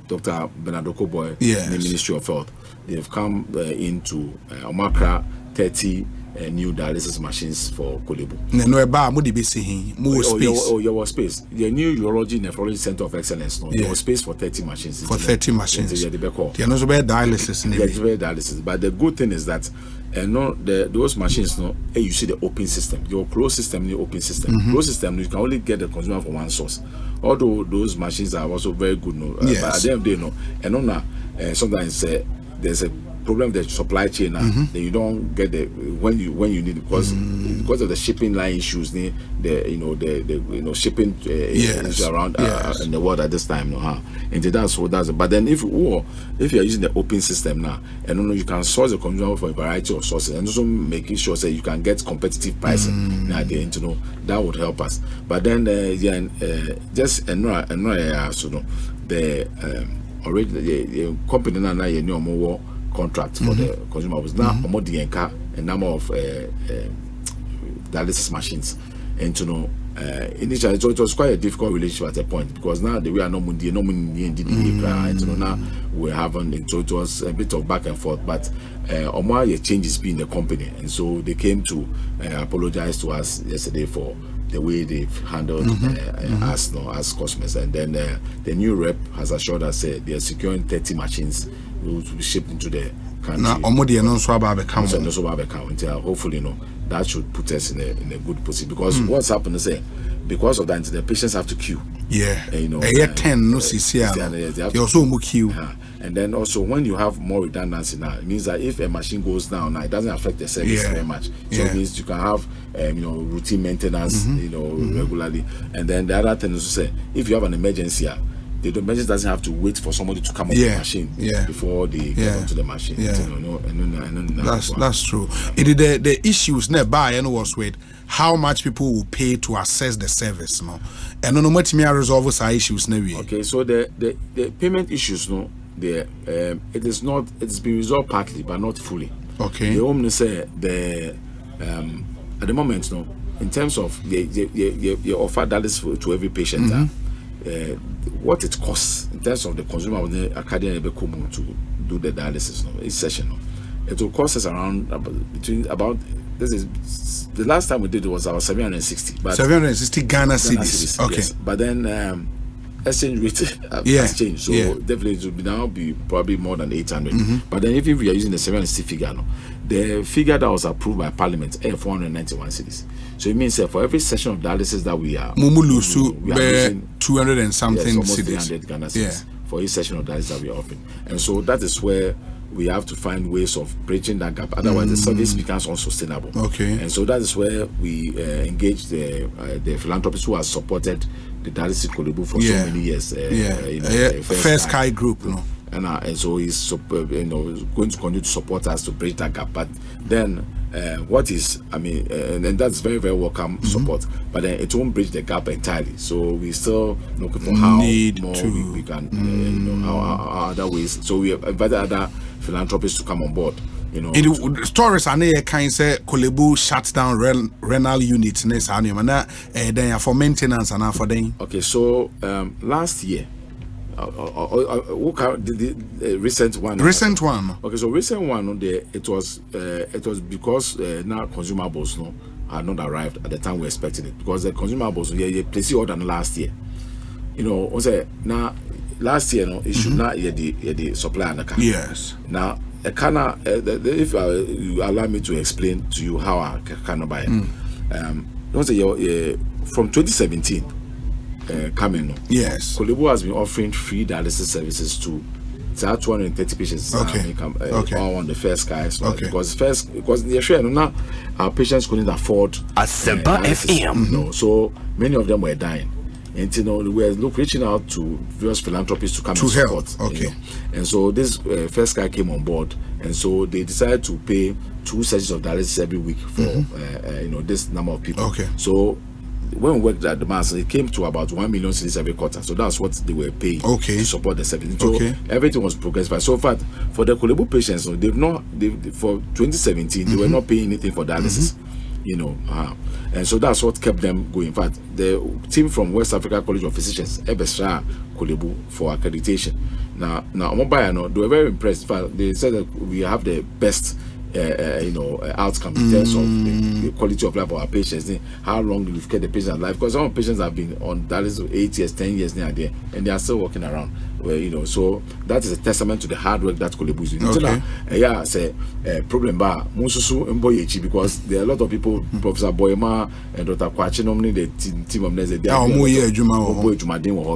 Dr. Bernardo Koboy in the Ministry of Health, they've come into Omakra 30 new dialysis machines for Kolebu. Your space. The new urology nephrology center of excellence. No, there was space for 30 machines. For 30 machines. Dialysis. But the good thing is that those machines, you see the open system. Your closed system, the open system. Closed system, you can only get the consumer from one source. Although those machines are also very good, but at the end of the day, and sometimes there's a problem with the supply chain. Then you don't get the when you need it because of the shipping line issues. The shipping issues around in the world at this time. And that's what does it. But then if you are using the open system now, and you can source the consumer for a variety of sources, and also making sure that you can get competitive pricing. That would help us. But then just the company now more contract for the consumer was now more a number of dialysis machines, and initially it was quite a difficult relationship at a point because now we are now we're having it was a bit of back and forth, but changes in the company, and so they came to apologize to us yesterday for the way they've handled us as customers, and then the new rep has assured us they are securing 30 machines will be shipped into the country. Hopefully, that should put us in a good position because what's happened is because of that, the patients have to queue. They also queue. And then also when you have more redundancy now, it means that if a machine goes down now, it doesn't affect the service very much. So it means you can have routine maintenance regularly. And then the other thing is to say, if you have an emergency, the emergency doesn't have to wait for somebody to come on the machine before they get onto the machine. That's true. The issues nearby was with how much people will pay to access the service, and no much me resolve those issues. Okay, so the payment issues, it has been resolved partly, but not fully. Okay. The home say at the moment, in terms of the offer that is to every patient. What it costs in terms of the consumer of the academy to do the dialysis each session, it will cost us around this is the last time we did it was about 760. But 760 Ghana cedis. Okay, yes. But then exchange rate has changed, so definitely it will now be probably more than 800. But then if we are using the 760 figure, the figure that was approved by Parliament 491 cedis. So it means for every session of dialysis that we are using 200 and something almost 300 Ghana cedis for each session of dialysis that we are offering. And so that is where we have to find ways of bridging that gap. Otherwise, the service becomes unsustainable. Okay. And so that is where we engage the philanthropists who have supported the dialysis Kolebu for so many years. First Sky Group, and so he's going to continue to support us to bridge that gap. But then and that's very, very welcome support. But then it won't bridge the gap entirely. So we still looking for how we can, our other ways. So we have invited other philanthropists to come on board. In the stories I know kind say Kolebu shuts down renal units then for maintenance and for them. Okay, so last year. The recent one. Okay, so recent one. It was because now consumables had not arrived at the time we expected it, because the consumables placed order last year. Now last year it should not the supply and the car. Yes. Now a canna if you allow me to explain to you how I can buy it. From 2017. Coming. Yes. Kolebu has been offering free dialysis services to 230 patients. On the first guys. Because now our patients couldn't afford Asempa FM. So many of them were dying. And we're reaching out to various philanthropists to come and support. Okay. And so this first guy came on board, and so they decided to pay 2 sessions of dialysis every week for this number of people. Okay. So when we worked at the mass, it came to about 1 million cedis every quarter. So that's what they were paying to support the service. So everything was progressive. So far, for the Kolebu patients, for 2017, they were not paying anything for dialysis. And so that's what kept them going. In fact, the team from West Africa College of Physicians, Ebesra Kolebu, for accreditation. Now, they were very impressed. In fact, they said that we have the best outcome in terms of the quality of life of our patients, how long we've kept the patients alive, because some patients have been on dialysis for 8 years, 10 years now, there, and they are still walking around. So that is a testament to the hard work that Kolebu is doing. Say problem because there are a lot of people, Professor Boyema and Dr. Kwachi, the team of Neze,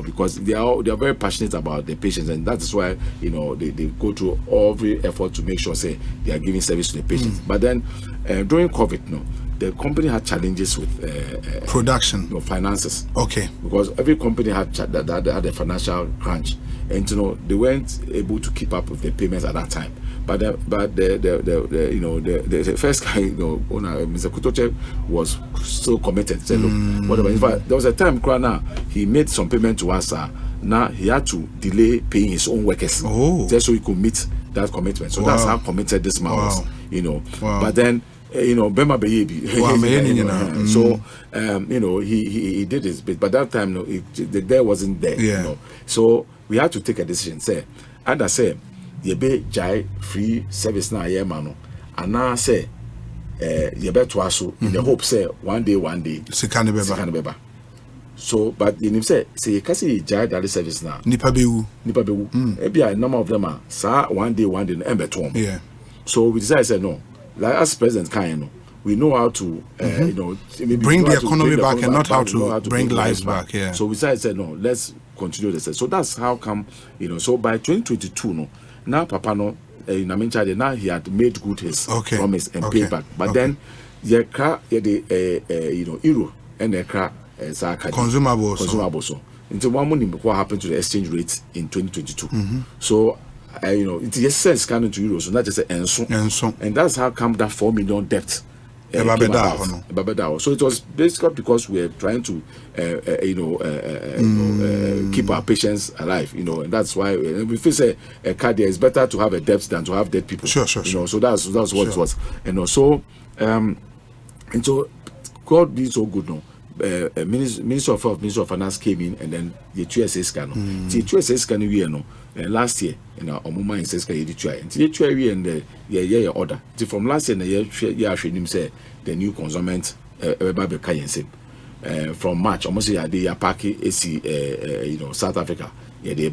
because they are very passionate about the patients, and that is why they go through every effort to make sure they are giving service to the patients. But then during COVID, the company had challenges with production, finances. Okay. Because every company had a financial crunch, and they weren't able to keep up with the payments at that time. But the first guy, owner, Mr. Kutoche, was still committed. Said, look, whatever. In fact, there was a time, he made some payment to us. Now he had to delay paying his own workers, just so he could meet that commitment. So that's how committed this man was. But then. Bema Baby. So, he did his bit, but that time, the guy wasn't there. So we had to take a decision. Say, and I say, you be jai free service now, mano. And now say, you bet to us in the hope say one day, Sikane Beba. So, but in him say you can see jai daily service now. Nipa bewu. Maybe a number of them are one day, ember to him. Yeah. So we decided, say no. Like as president we know how to bring the economy back and not how to bring lives back. Yeah. So we said no, let's continue this. So that's how come so by 2022 now Papa now he had made good his promise and paid back. But then euro and consumables. Into one money what happened to the exchange rate in 2022. So it is sense coming to euros, so not just and that's how come that 4 million debt. So it was basically because we are trying to keep our patients alive, and that's why we feel say a card there is better to have a debt than to have dead people. Sure. So that's what it was. So God being so good now. Minister of Finance came in, and then the TSA scan. The TSA scan last year, Omuma in Seska Editua, and the and the order. From last year, the say the new consummate from March, almost a day, Apaki, AC, South Africa, and they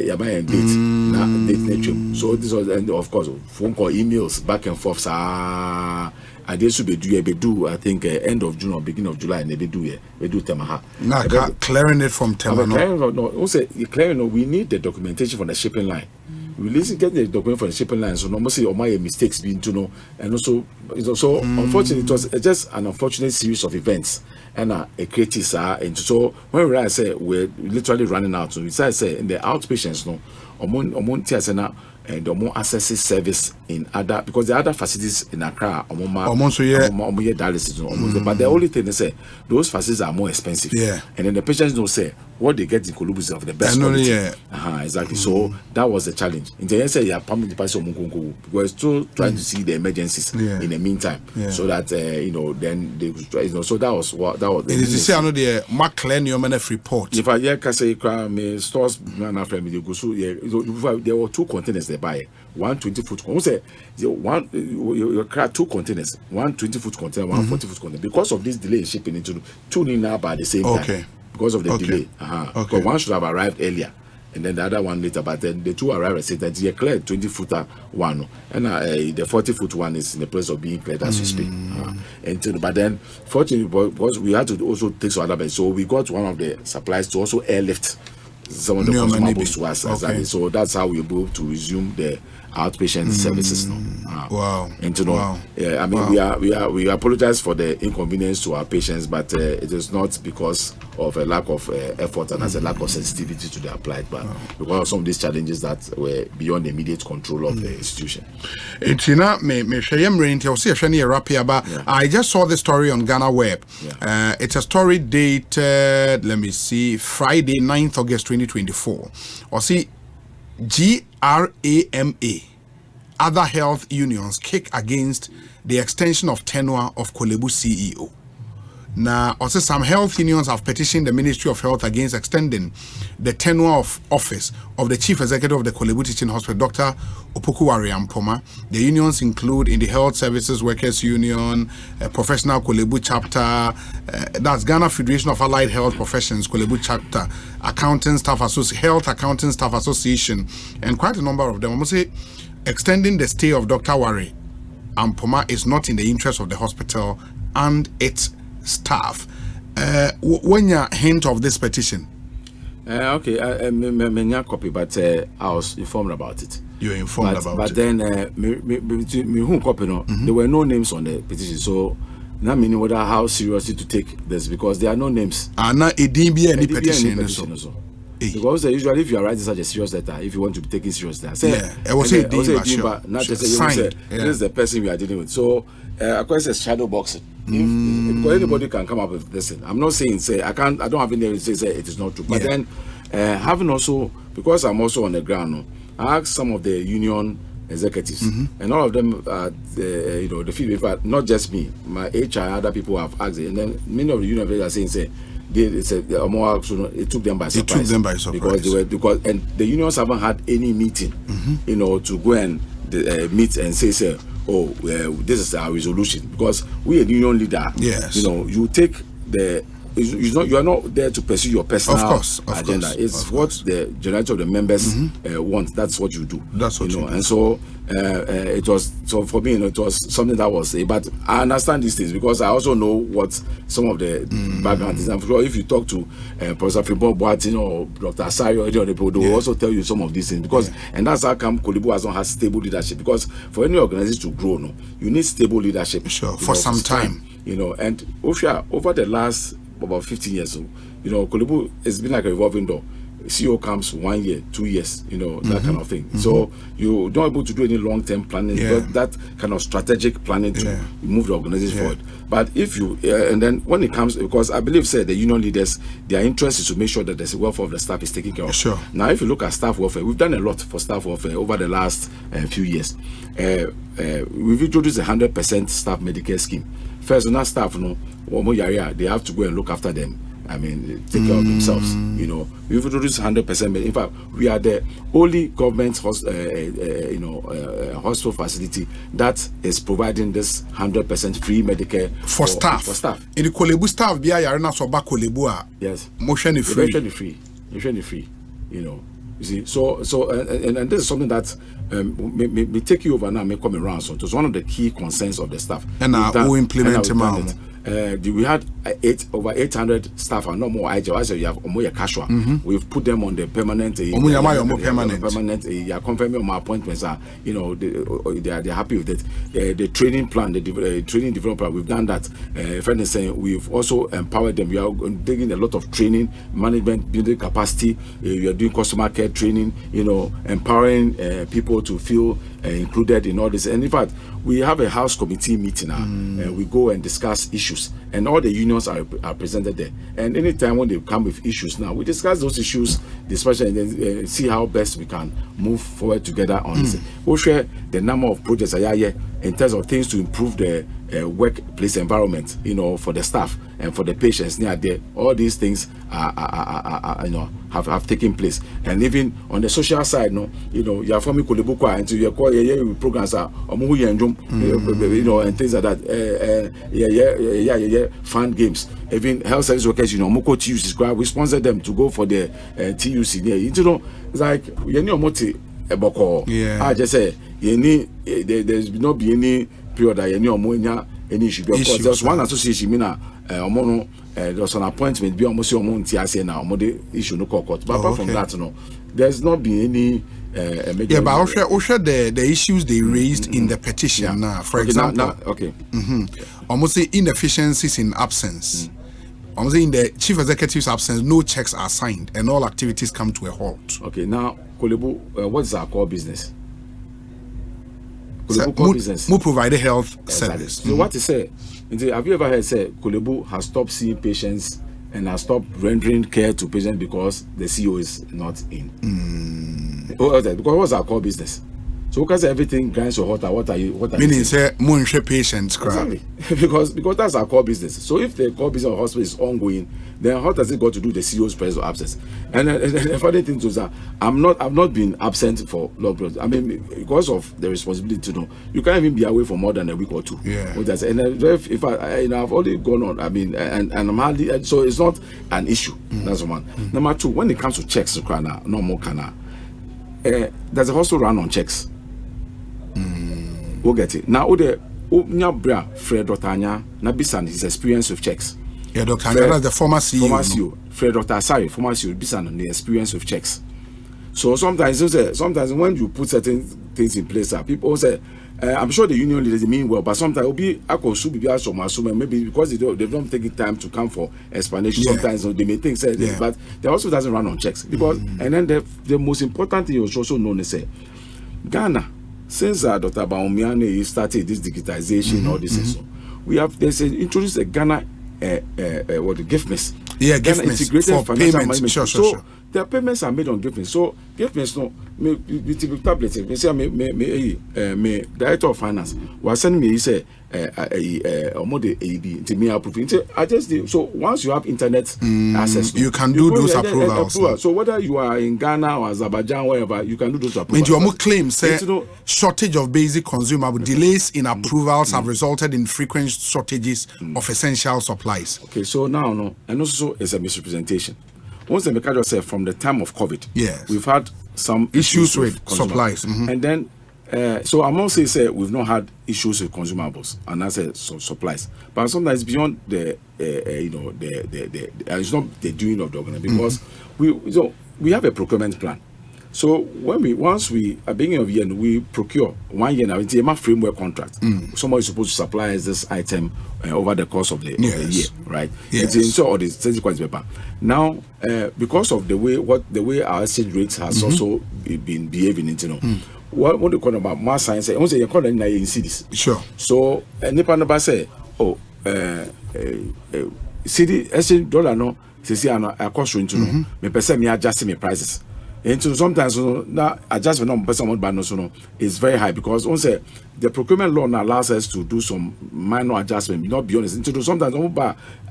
are buying date. So this was, and of course, phone call, emails, back and forth. I do I think end of June or beginning of July, and they do Temaha. Now clearing it from Temaha. No, also clearing. We need the documentation from the shipping line. We get the document from the shipping line, so normally all my mistakes being to know, and also unfortunately it was just an unfortunate series of events and a creative and so when I say we're literally running out, so we say in the outpatients and the more accesses service in other, because the other facilities in Accra dialysis, but the only thing they say those facilities are more expensive, and then the patients don't say what they get in Kolubu is of the best quality. Exactly. So that was the challenge. In the end, say permanent departure we're still trying to see the emergencies in the meantime, so that then they so that was what that was. It is to say the McLean report. If I can say stores there were 2 containers they buy. 120-foot container. You crack 2 containers, 120-foot container, 140-foot container. Because of this delay in shipping into 2 now by the same time. Because of the delay. Because one should have arrived earlier, and then the other one later. But then the 2 arrived at the same time. You cleared 20-footer one, and the 40-foot one is in the place of being cleared as we speak. But then, fortunately, because we had to also take some other beds, so we got one of the supplies to also airlift some of the consumables to us. Exactly. So that's how we were able to resume the outpatient services now. We apologize for the inconvenience to our patients, but it is not because of a lack of effort and as a lack of sensitivity to the applied, but because of some of these challenges that were beyond the immediate control of the institution. I just saw the story on Ghana Web. It's a story dated, let me see, Friday, 9th August 2024. Or see, GRAMA, other health unions kick against the extension of tenure of Kolebu CEO. Now, also some health unions have petitioned the Ministry of Health against extending the tenure of office of the Chief Executive of the Kolebu Teaching Hospital, Dr. Opokuwari Ampoma. The unions include in the Health Services Workers Union, Professional Kolebu Chapter, that's Ghana Federation of Allied Health Professions, Kolebu Chapter, Accounting Staff Association, Health Accounting Staff Association, and quite a number of them. I must say, extending the stay of Dr. Wari Ampoma is not in the interest of the hospital and its staff. When you hint of this petition? Okay, I copy, but I was informed about it. You were informed about but it. But then, there were no names on the petition, so not meaning whether how seriously to take this, because there are no names. Not it didn't be any petition. Because usually, if you are writing such a serious letter, if you want to be taken seriously, I was saying, not just say this is the person we are dealing with. So, of course, it's shadow boxing. Because anybody can come up with this thing. I'm not saying I don't have any to say it is not true. But then having also, because I'm also on the ground, I asked some of the union executives, and all of them, the feedback, not just me, my HR, other people have asked it, and then many of the union executives are saying, it took them by surprise. Because and the unions haven't had any meeting, to go and meet and say, this is our resolution, because we a union leader. Yes. You take the. You are not there to pursue your personal agenda. It's what the generality of the members want. That's what you do. That's what you do. And so it was. So for me, it was something that was. But I understand these things because I also know what some of the background is. And if you talk to Professor Fibon Boatin or Dr. Asari or they will also tell you some of these things because and that's how come Kolebu has stable leadership. Because for any organization to grow, you need stable leadership. Sure. For some time. And over the last about 15 years, Kolebu has been like a revolving door. CEO comes 1 year, 2 years, that kind of thing. So you don't able to do any long-term planning, but that kind of strategic planning to move the organization forward. But if you, and then when it comes, because I believe, the union leaders, their interest is to make sure that the welfare of the staff is taken care of. Sure. Now, if you look at staff welfare, we've done a lot for staff welfare over the last few years. We've introduced 100% staff Medicare scheme. First, on our staff, they have to go and look after them. Take care of themselves. We've introduced 100%. In fact, we are the only government hospital facility that is providing this 100% free Medicare for staff. In the Kolebu staff, yes, motion free. You see, so and this is something that may take you over now, may come around. So it was one of the key concerns of the staff. And who implement it? We had over 800 staff and no more. You have Omoya Casual. We've put them on the permanent. Permanent. Confirming my appointments. They are happy with it. The training plan, the training development plan. We've done that. Friend is saying we've also empowered them. We are taking a lot of training, management, building capacity. We are doing customer care training. Empowering people to feel included in all this. And in fact, we have a house committee meeting now, and we go and discuss issues, and all the unions are presented there. And anytime when they come with issues now, we discuss those issues, discussion, and then see how best we can move forward together on this. We'll share the number of projects in terms of things to improve the workplace environment, for the staff and for the patients near there. All these things have taken place. And even on the social side, you are forming Kolebu and you call programs and things like that. Fun games. Even health service workers, Moko TUC, we sponsor them to go for the TUC. It's like I just say there's not be any period that any issue because there's one association there's an appointment be almost now issue no court. But apart from that, there's not been any but also the issues they raised in the petition now, for example, almost say inefficiencies in absence. I'm saying the chief executive's absence, no checks are signed and all activities come to a halt. Okay, now Kolebu, what is our core business? Kolebu core business. Who provide a health service. So what to say? Have you ever heard say Kolebu has stopped seeing patients and has stopped rendering care to patients because the CEO is not in? Because what's our core business? So because everything grinds your water, what are you meaning say more patients exactly. because that's our core business. So if the core business of hospital is ongoing, then how does it got to do the CEO's presence or absence? And the funny thing is that I've not been absent for long periods. I mean, because of the responsibility to know, you can't even be away for more than a week or two. Yeah. And if I've only gone on, I mean, and I'm hardly, so it's not an issue. That's one. Number two, when it comes to checks, no more kana. There's a hospital run on checks. We'll get it. Now, Fred Dotanya, Nabisan, his experience with checks. Yeah, Dr. Anyada, the former CEO. Former CEO. Fred Dr. Asari, former CEO, Bisan, the experience with checks. So sometimes when you put certain things in place, people say, I'm sure the union leaders mean well, but sometimes it'll be maybe because they don't take time to come for explanation. Yeah. Sometimes they may think, but they also doesn't run on checks because. And then the most important thing is also known as Ghana. Since Dr. Baumiane started this digitization, all this, so we have introduced a Ghana GIFMIS. Yeah, GIFMIS integrated for financial payments. management. Sure. Their payments are made on GIFMIS. So GIFMIS no me tablets. Me say me director of finance was sending me say model AB to me approving. I just did. So once you have internet access, you can do those approvals. So whether you are in Ghana or Azerbaijan, wherever, you can do those approvals. When you claim say shortage of basic consumable delays in approvals have resulted in frequent shortages of essential supplies. Okay, so now and also it's a misrepresentation. Once the mechanic said from the time of COVID, we've had some issues with supplies, and then so I'm not saying we've not had issues with consumables and I said supplies, but sometimes beyond the it's not the doing of the organization because we have a procurement plan. So once we at the beginning of the year we procure 1 year now, it's a framework contract. Somebody is supposed to supply us this item over the course of the year, right? Yes. It's so or the paper. Now, because of the way our exchange rates has also been behaving, what do you call about mass science? I say you call it in cities. Sure. So Nipa number say, city exchange dollar no, say I cost you into no. Me person me adjust me prices. And so sometimes now adjustment on person but is very high because once the procurement law now allows us to do some minor adjustment, not be honest. So sometimes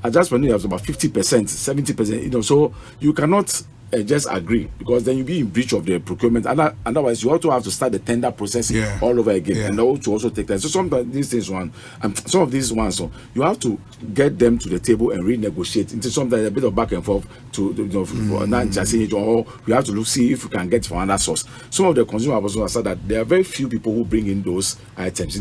adjustment you have about 50%, 70%, so you cannot just agree because then you be in breach of the procurement. Otherwise, you also have to start the tender process all over again, and also take time. So sometimes these things some of these ones, so you have to get them to the table and renegotiate. Into sometimes a bit of back and forth to not just saying it, or we have to see if we can get from another source. Some of the consumers also said that there are very few people who bring in those items.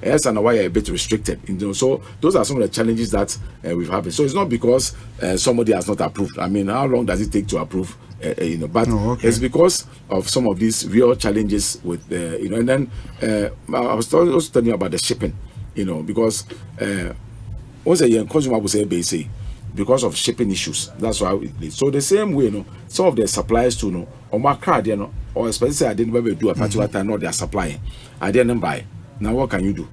Else and why a bit restricted. So those are some of the challenges that we've had. So it's not because somebody has not approved. I mean, how long does it take to approve? But it's because of some of these real challenges with and then I was also telling you about the shipping, because once a year consumer will say basic because of shipping issues. That's why so the same way, some of the suppliers too, or my card, or especially I didn't ever do a particular time, not they are supplying. I didn't buy. Now what can you do?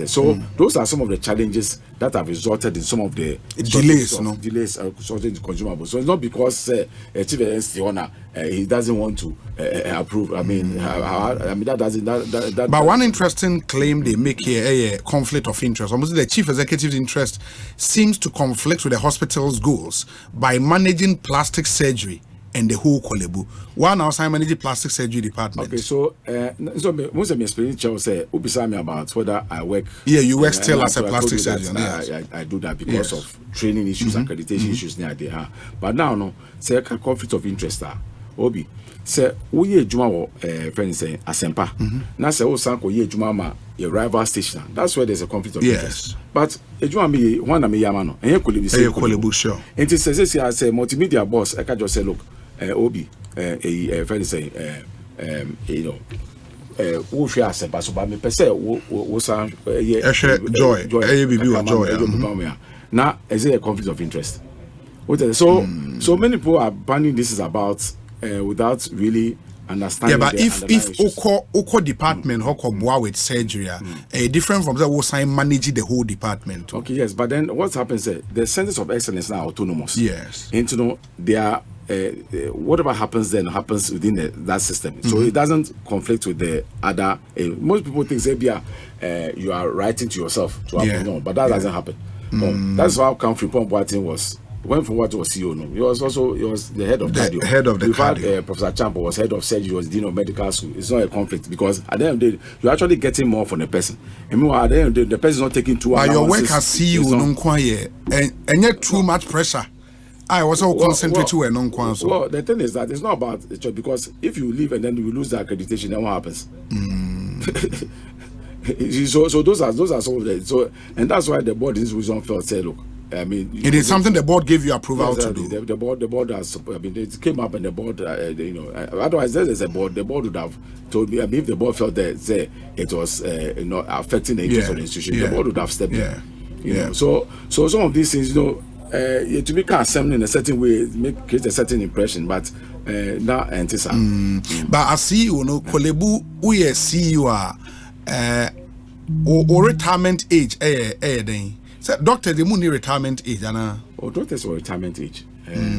So those are some of the challenges that have resulted in some of the delays shortage in consumables. So it's not because chief executive owner he doesn't want to approve. I mean, that doesn't. That but one interesting claim they make here, a conflict of interest. Almost the chief executive's interest seems to conflict with the hospital's goals by managing plastic surgery and the whole Kolebu. One outside managing plastic surgery department. Okay, so most of my experience say, ubisa me about whether I work. Yeah, you work still as a plastic surgeon. I do that because of training issues, accreditation issues near there. But now, say a conflict of interest. Obi, say we juma wo friend say Asempa. Now say o sanko ye juma ma a rival station. That's where there's a conflict of interest. But a juma me one me yamano. And Kolebu sure. And it says I say multimedia boss. I can just say look. Obi, friend say, who share Asempa so but me per se wo joy. Now is it a conflict of interest? So many people are banning this is about without really understanding. Yeah, but if Oko department Hoko with surgery, different from that was I manage the whole department. Okay, yes, but then what happens is the centers of excellence are autonomous. Yes, and they are whatever happens then happens within that system. So it doesn't conflict with the other. Most people think you are writing to yourself to happen, no, but that doesn't happen. That's how Comfrey Pump Watson went from what was CEO. No, he was the head of cardio. Head of the cardio. Professor Champa was head of surgery. Was dean of medical school. It's not a conflict because at the end of the day, you're actually getting more from the person. And meanwhile, at the end of the day, the person is not taking 2 hours. But your work as CEO, and yet too much pressure. I was so concentrated to a non-council. Well, the thing is that it's not about the job because if you leave and then you lose the accreditation, then what happens? So those are some of the and that's why the board in this reason felt said, look, I mean, it is something the board gave you approval to do. The board has, I mean, it came up and the board, otherwise there's a board. The board would have told me. I mean, if the board felt that say it was affecting the interest of the institution, the board would have stepped in. You know, so some of these things, to be assembly in a certain way, create a certain impression, but now entities are. But I see, Kolebu, we see you are or retirement age, So doctor, the money retirement age, Anna. Oh, doctors are retirement age.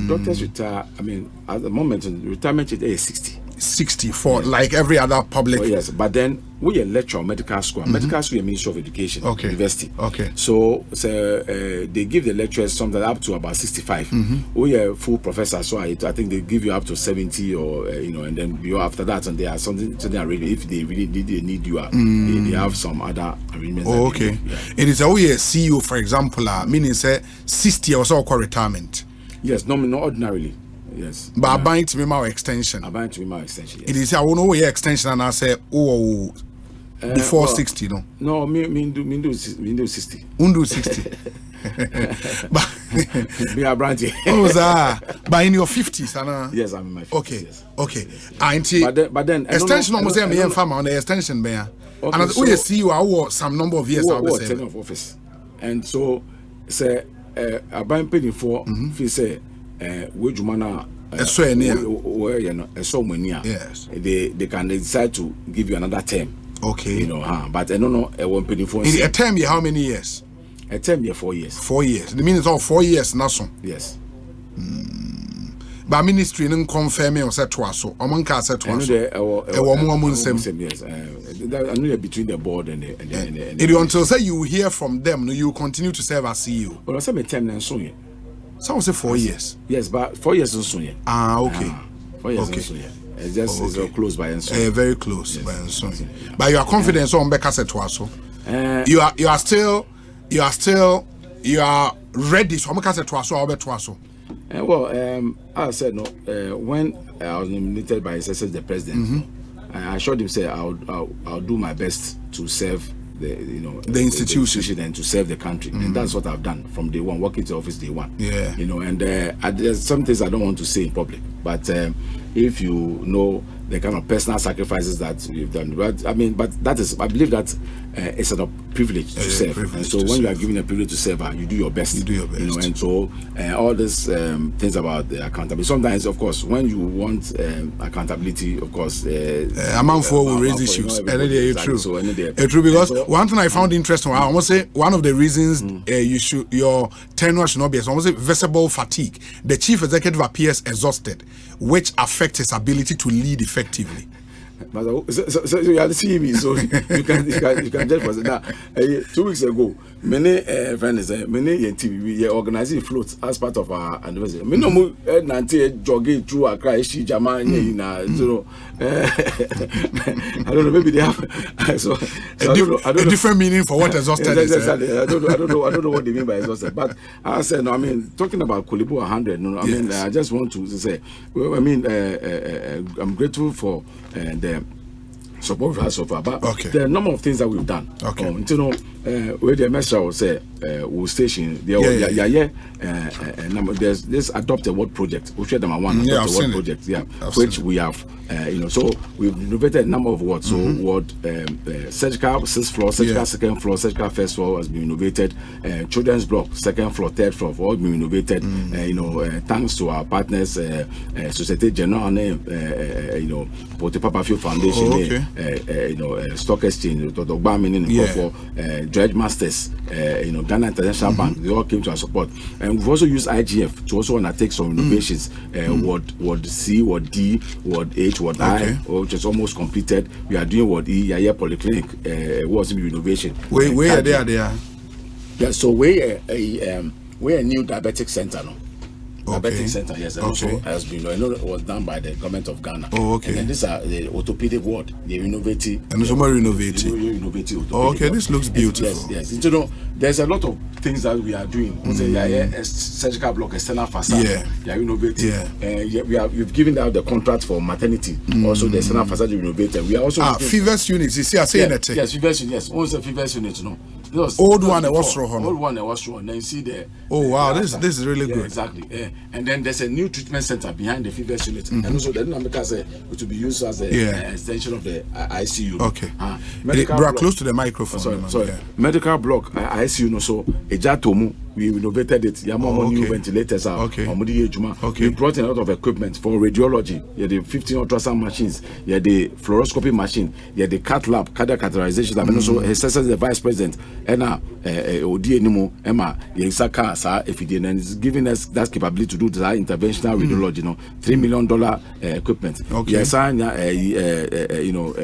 Doctors retire. I mean, at the moment, retirement age is 60. 60 for like every other public. Oh, yes, but then we are lecture medical school. Medical school, Ministry of Education, university. Okay. So they give the lecturers something up to about 65. We are full professors, so I think they give you up to 70 or and then you after that, and they are something really if they really need you, they have some other arrangements. Oh, okay. It is a CEO, for example, meaning say 60 or so called retirement. Yes, not ordinarily. Yes, but I bind to me my extension. Yes. It is I won't know your extension, and I say before 60, no. No, me do 60. Undo 60. But we are branching. But in your 50s, Anna. Yes, I'm in my 50s. Okay, yes. okay. But then extension almost say me farmer on the extension bear. And so, we see you are some number of years. I'll say of office, and so say I bind paying for fee say. Which manner yes, they can decide to give you another term. Okay, but I don't know one penny for a term. How many years? A term 4 years. 4 years. The mean it's all 4 years, not so. Yes. But ministry didn't confirm or said to us so. Among cars said to us. Yes. I know between the board and the until say you hear from them, you continue to serve as CEO. Well, I say my term and so. Some say 4 years. Yes, but 4 years is soon. Okay. 4 years is soon. It's just it's close by and so. Very close by and so. But you are confident on Becca said to us so. You are still ready. So Becca said to us so. I'll bet to us so. Well, I said no. When I was nominated by His Excellency the President, I assured him say I'll do my best to serve the institution and to serve the country, and that's what I've done from day one, working to office day one. And there's some things I don't want to say in public, but if you know the kind of personal sacrifices that we've done, but I believe that it's a privilege to serve, and so when you are given a privilege to serve, you do your best. And so all these things about the accountability. Sometimes, of course, when you want accountability, of course, among four will raise issues. True. So, true, because one thing I found interesting, I almost say one of the reasons your tenure should not be almost visible fatigue. The chief executive appears exhausted, which affects his ability to lead effectively. So you are seeing me, so you can judge for that. 2 weeks ago, many friends, many TV, we organizing floats as part of our anniversary. Me no more jogging through Accra, Jamani, I don't know, maybe they have a different meaning for what exhausted is. I don't know what they mean by exhausted. But I said, no, I mean, talking about Kolibu 100, no, I mean, I just want to say, well, I mean, I'm grateful for the support we've had so far. But there are a number of things that we've done. Okay. Where the messenger will say, we'll station, there's this Adopt a Word project. We'll share them at one. Adopt a Word project, which we have, so we've renovated a number of wards. So, ward surgical 6th floor, surgical 2nd floor, surgical 1st floor has been renovated. Children's block, 2nd floor, 3rd floor, have all been renovated. Thanks to our partners, Societe Generale, Porte Papa Field Foundation, Stock Exchange, for Dredge Masters, Ghana International Bank, they all came to our support. And we've also used IGF to also undertake some renovations. Ward C, Ward D, Ward H, Ward I, which is almost completed. We are doing Ward E, Yaya Polyclinic, was renovation. Where are they? Yeah, so we're a new diabetic center now. Diabetic center, yes, and also has been, I know it was done by the government of Ghana. And then these are the orthopedic ward, the innovative. And also more innovative. This looks beautiful. Yes. There's a lot of things that we are doing. Surgical block, external facade. They are innovative. We've given out the contract for maternity. Also, the external facade is innovative. We are also Fevers units. You see, I say that. Yes, Fevers units. Yes, also Fevers units. No. Old one that was wrong. Old one that was wrong. Then you see the. Oh wow, this is really good. Exactly. And then there's a new treatment center behind the Fevers unit, and also the dynamic it will be used as an extension of the ICU. Okay. Bro, close to the microphone. Sorry. Medical block ICU. So Ejatomu, we renovated it. New ventilators are. We brought in a lot of equipment for radiology. The 15 ultrasound machines. The fluoroscopy machine. The cath lab, cardiac catheterization. And also his sister is the vice president. And Odienimo Emma Yesaka and it's giving us that capability to do the interventional radiology. $3 million equipment. Yes, a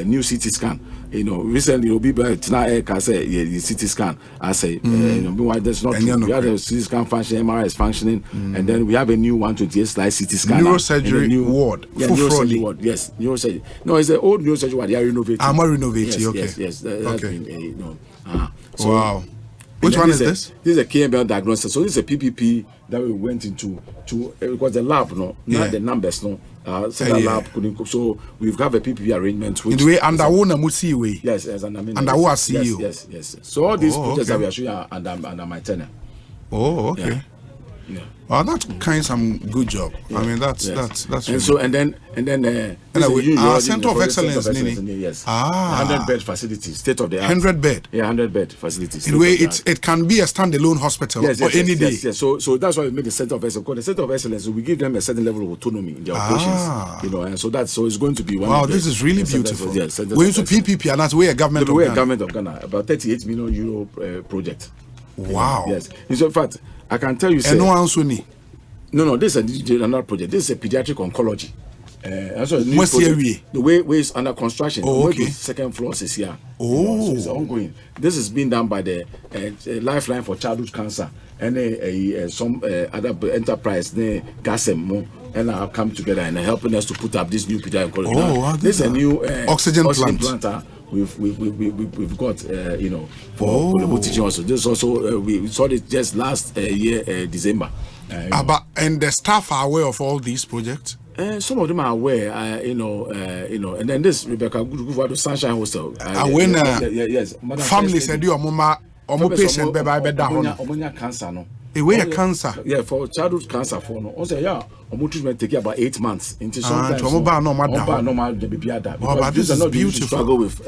new CT scan. Recently people tonight say the CT scan. I say there's not. We have the CT scan function, MRI is functioning, and then we have a new 128 slide CT scan. Neurosurgery ward. Neurosurgery ward. Yes, neurosurgery. No, it's the old neurosurgery ward. They are renovating. Renovating. Yes. That's been, wow. Which one is this? This is a KML diagnosis. So this is a PPP that we went into because the lab, not the numbers, the lab couldn't. So we've got a PPP arrangement. Which under way. Yes, under who CEO. Yes. So all these projects that we are showing are under my tenure. Yeah. Well, that's kind of some good job. I mean, that's really so and then our center of excellence, yes. 100-bed facilities, state of the art. 100-bed. Yeah, 100-bed facilities. In a way, it can be a standalone hospital any day. Yes. So that's why we made the center of excellence. Because the center of excellence, we give them a certain level of autonomy in their operations. And so it's going to be one. Wow, this is really beautiful. We used to PPP, and that's where government of Ghana. Government of Ghana, about 38 million euro project. Wow. Yes. In fact, I can tell you. No, this is another project. This is a pediatric oncology. The way is under construction. Second floor is here. So it's ongoing. This is being done by the Lifeline for Childhood Cancer and some other enterprise, Gasem, and have come together and helping us to put up this new pediatric oncology. This is a new oxygen planter. We've got for the teaching also. This also we saw it just last year December. And the staff are aware of all these projects. Some of them are aware, and then this Rebecca go to Sunshine Hostel. Yes, family said you are patient cancer no. Cancer. Yeah, for childhood cancer for no. Also treatment take about 8 months. Into sometimes but this is beautiful. Struggle with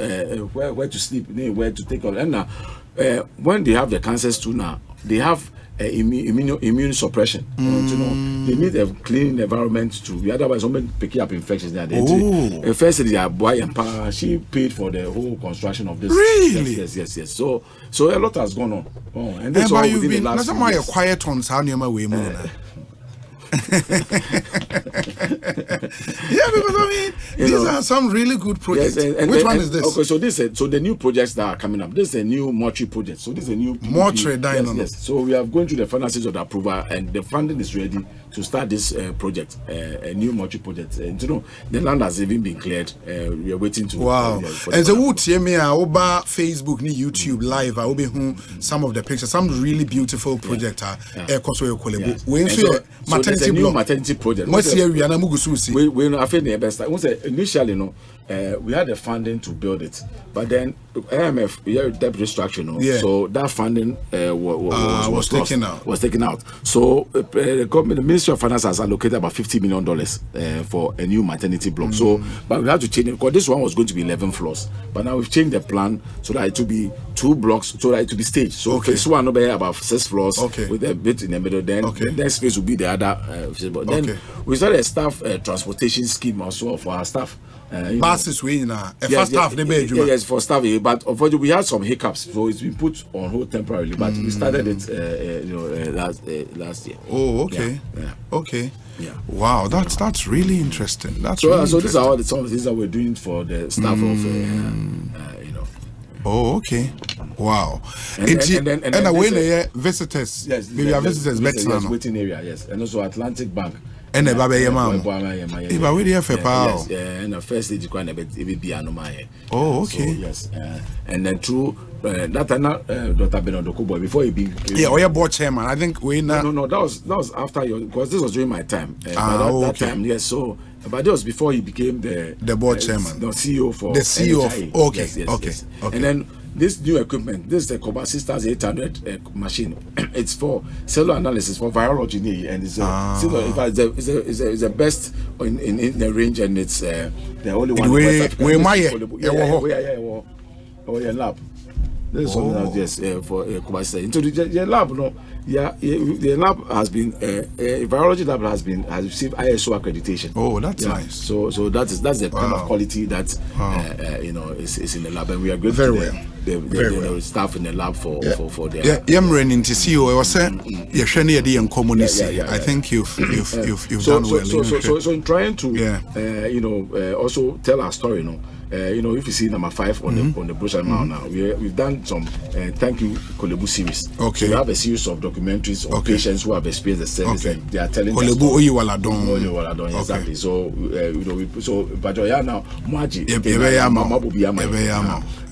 where to sleep, where to take on. And when they have the cancers too now, they have immune suppression. They need a clean environment to. Otherwise, someone picking up infections there. First, they are boy and pa. She paid for the whole construction of this. Really? Yes. So a lot has gone on. And that's why you've been. That's why you're quiet on Sanyama way more. Because I mean, these are some really good projects. Which one is this? Okay, so the new projects that are coming up. This is a new mortuary project. So this is a new mortuary. Yes. So we are going through the final stage of the approval, and the funding is ready to start this project, a new mortuary project. And the land has even been cleared. We are waiting to. Wow. And the wood over Facebook, YouTube live. I will be some of the pictures. Some really beautiful projects. maternity new block. Maternity project. What's here we are na mugususi. We no after the best. Initially no, we had the funding to build it, but then IMF debt restructuring. Yeah. So that funding was taken out. Was taken out. So the government, the Ministry of Finance has allocated about $50 million for a new maternity block. So, but we had to change it because this one was going to be 11 floors, but now we've changed the plan so that it will be 2 blocks, so that it will be staged. So phase one will be about 6 floors with a bit in the middle. Then the next phase will be the other. Then we started a staff transportation scheme also for our staff. Buses we now. First staff yes, for staff, but unfortunately we had some hiccups, so it's been put on hold temporarily. But we started it last year. Oh, okay, okay. Yeah. Wow, that's really interesting. That's so. Really so interesting. these are all the things that we're doing for the staff of Oh, okay. Wow. And when visitors, yes, maybe our visitors better waiting area, yes, and also Atlantic Bank. And the Baba Yamam. Yes, and the first stage you oh, okay. So, yes, and then through that Dr. Bernardo Kubo before he be board chairman. I think we no, that was after your, because this was during my time. That time, yes. So, but that was before he became the board chairman, the CEO for the CEO NHI. of Yes. And then this new equipment, this is the Coba Sisters 800 machine. It's for cellular analysis for virology, and it's the best in the range, and it's the only one. Lab. This is something else, yes, for Coba Sisters. Into the lab, no. The lab has been virology lab has received ISO accreditation. Oh, that's nice. So that's the kind of quality that is in the lab, and we are grateful the staff in the lab for their. Running to see you. I was saying you're sharing the community. I think you've done well. So in trying to also tell our story, if you see number 5 on the brochure now, we've done some thank you Kolebu series. Okay. So we have a series of documentaries of patients who have experienced the service, and they are telling Kolebu Oyiwaladon. Exactly. So but now Mwaji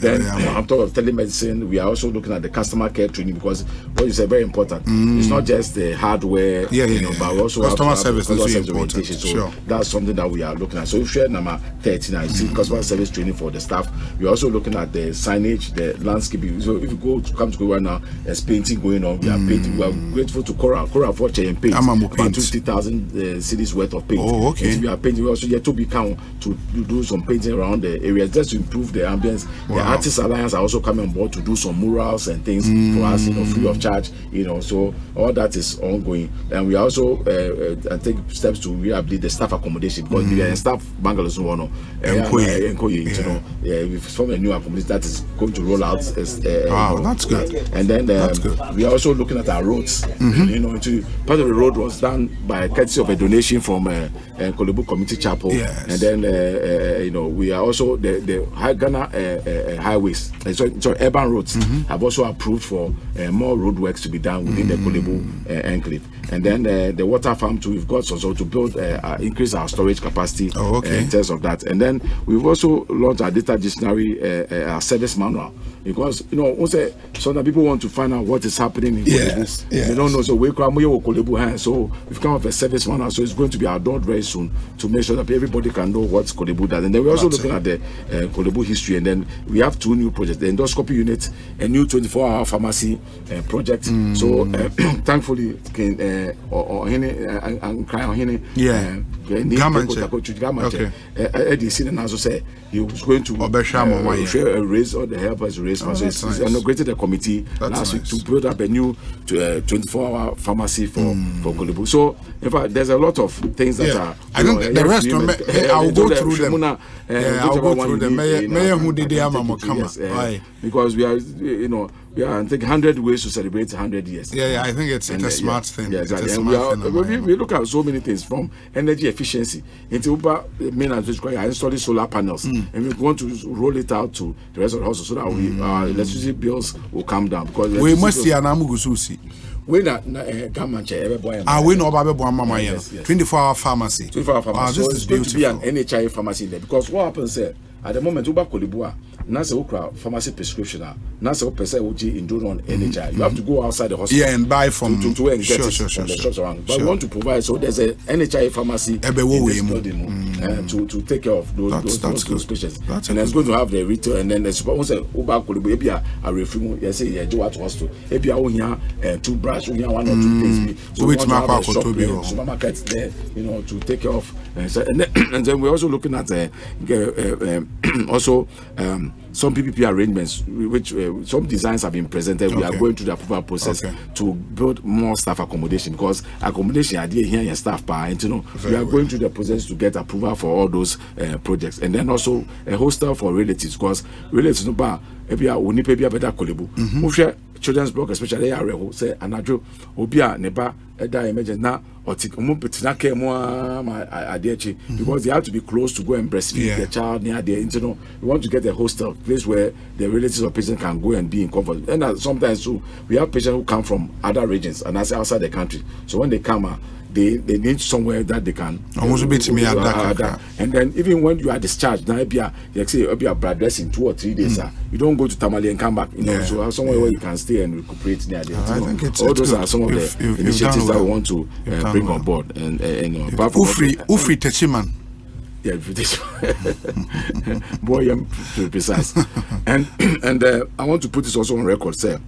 then on top of telemedicine, we are also looking at the customer care training, because what you said very important. It's not just the hardware, but also customer service is important. So that's something that we are looking at. So if you're number 13, I see customer service training for the staff. We're also looking at the signage, the landscaping. So if you come to go right now, there's painting going on. We are painting. We are grateful to Cora for and paint about 50,000 cities worth of paint. Oh, okay. We are painting. We also get to become to do some painting around the areas just to improve the ambience. The Artists Alliance are also coming on board to do some murals and things for us, free of charge. So all that is ongoing, and we also take steps to rehabilitate the staff accommodation, because we are in staff bungalows. We've formed a new accommodation that is going to roll out. That's good. And then we are also looking at our roads. Part of the road was done by courtesy of a donation from Kolebu Community Chapel. Yes. And then we are also the Ghana highways, urban roads have also approved for more road works to be done within the Kolebu enclave. And then the water farm too, we've got also to build increase our storage capacity in terms of that. And then we've also launched our data dictionary, our service manual, because so that people want to find out what is happening in Kolebu. They don't know, so we Kolebu hands. So we've come up with a service manual, so it's going to be outdoors very soon to make sure that everybody can know what Kolebu does. And then we're also looking at the Kolebu history, and then we have 2 new projects: the endoscopy unit, a new 24-hour pharmacy project. So thankfully, he was going to raise all the helpers raise. So he inaugurated a committee last week to build up a new 24-hour pharmacy for Kolebu. So in fact, there's a lot of things that are. I think the rest of I'll go through them. I'll go through them. Mayor who did the because we are, I think 100 ways to celebrate 100 years. I think it's a smart thing. Exactly. And we look at so many things, from energy efficiency into main and installing solar panels, and we want to roll it out to the rest of the house so that our electricity bills will come down. Because we must see an amugususi. We not we know about 24-hour pharmacy. 24-hour pharmacy. So it's going to be an NHI pharmacy in there, because what happens at the moment, Kolebu, nasa okra pharmacy prescription nasa opese uji indulge on NHI. You have to go outside the hospital and buy from to and get it from the shops around. But we want to provide, so there's a NHI pharmacy in this building to take care of those patients. And it's going to have the retail, and then there's once a refill. Yes, yeah, do what was to toothbrush, one or 2 days. So we want to have a shop supermarkets there, to take care of. And then we're also looking at also some PPP arrangements, which some designs have been presented. We are going through the approval process to build more staff accommodation, because accommodation idea here and staff power, and we are going through the process to get approval for all those projects. And then also a hostel for relatives, because relatives no ba we pay better kolebu. Children's block, especially area say anadwo obia neba eda emergency na otik betina care more adechi, because they have to be close to go and breastfeed their child near there. We want to get a hostel place where the relatives of patients can go and be in comfort. And sometimes too, we have patients who come from other regions and that's outside the country. So when they come, they need somewhere that they can and then even when you are discharged now, you say blood dressing 2 or 3 days, you don't go to Tamale and come back, so somewhere where you can stay and recuperate near there. All those are some of the initiatives that we want to bring on board. And Ufri Techiman. Yeah, boy, I'm precise. And I want to put this also on record, sir.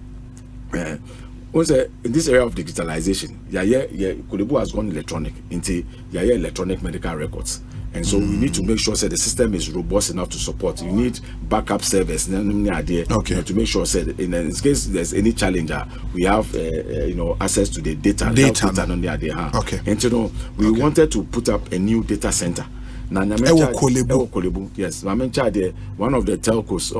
Also, in this area of digitalization, Kolebu has gone electronic into electronic medical records. And so we need to make sure that the system is robust enough to support. You need backup service, to make sure that in case there's any challenge, we have access to the data on the idea. And we wanted to put up a new data center. Kolebu. Yes, one of the telcos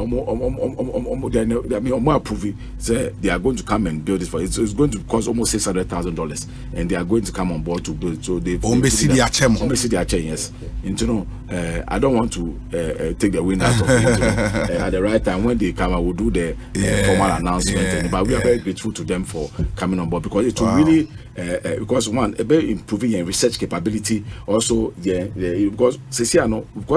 say they are going to come and build it for it. It's going to cost almost $600,000, and they are going to come on board to build. So they yes. And I don't want to take the wind out of it. At the right time when they come, I will do the formal announcement. But we are very grateful to them for coming on board, because it will really because one about improving your research capability. Also, because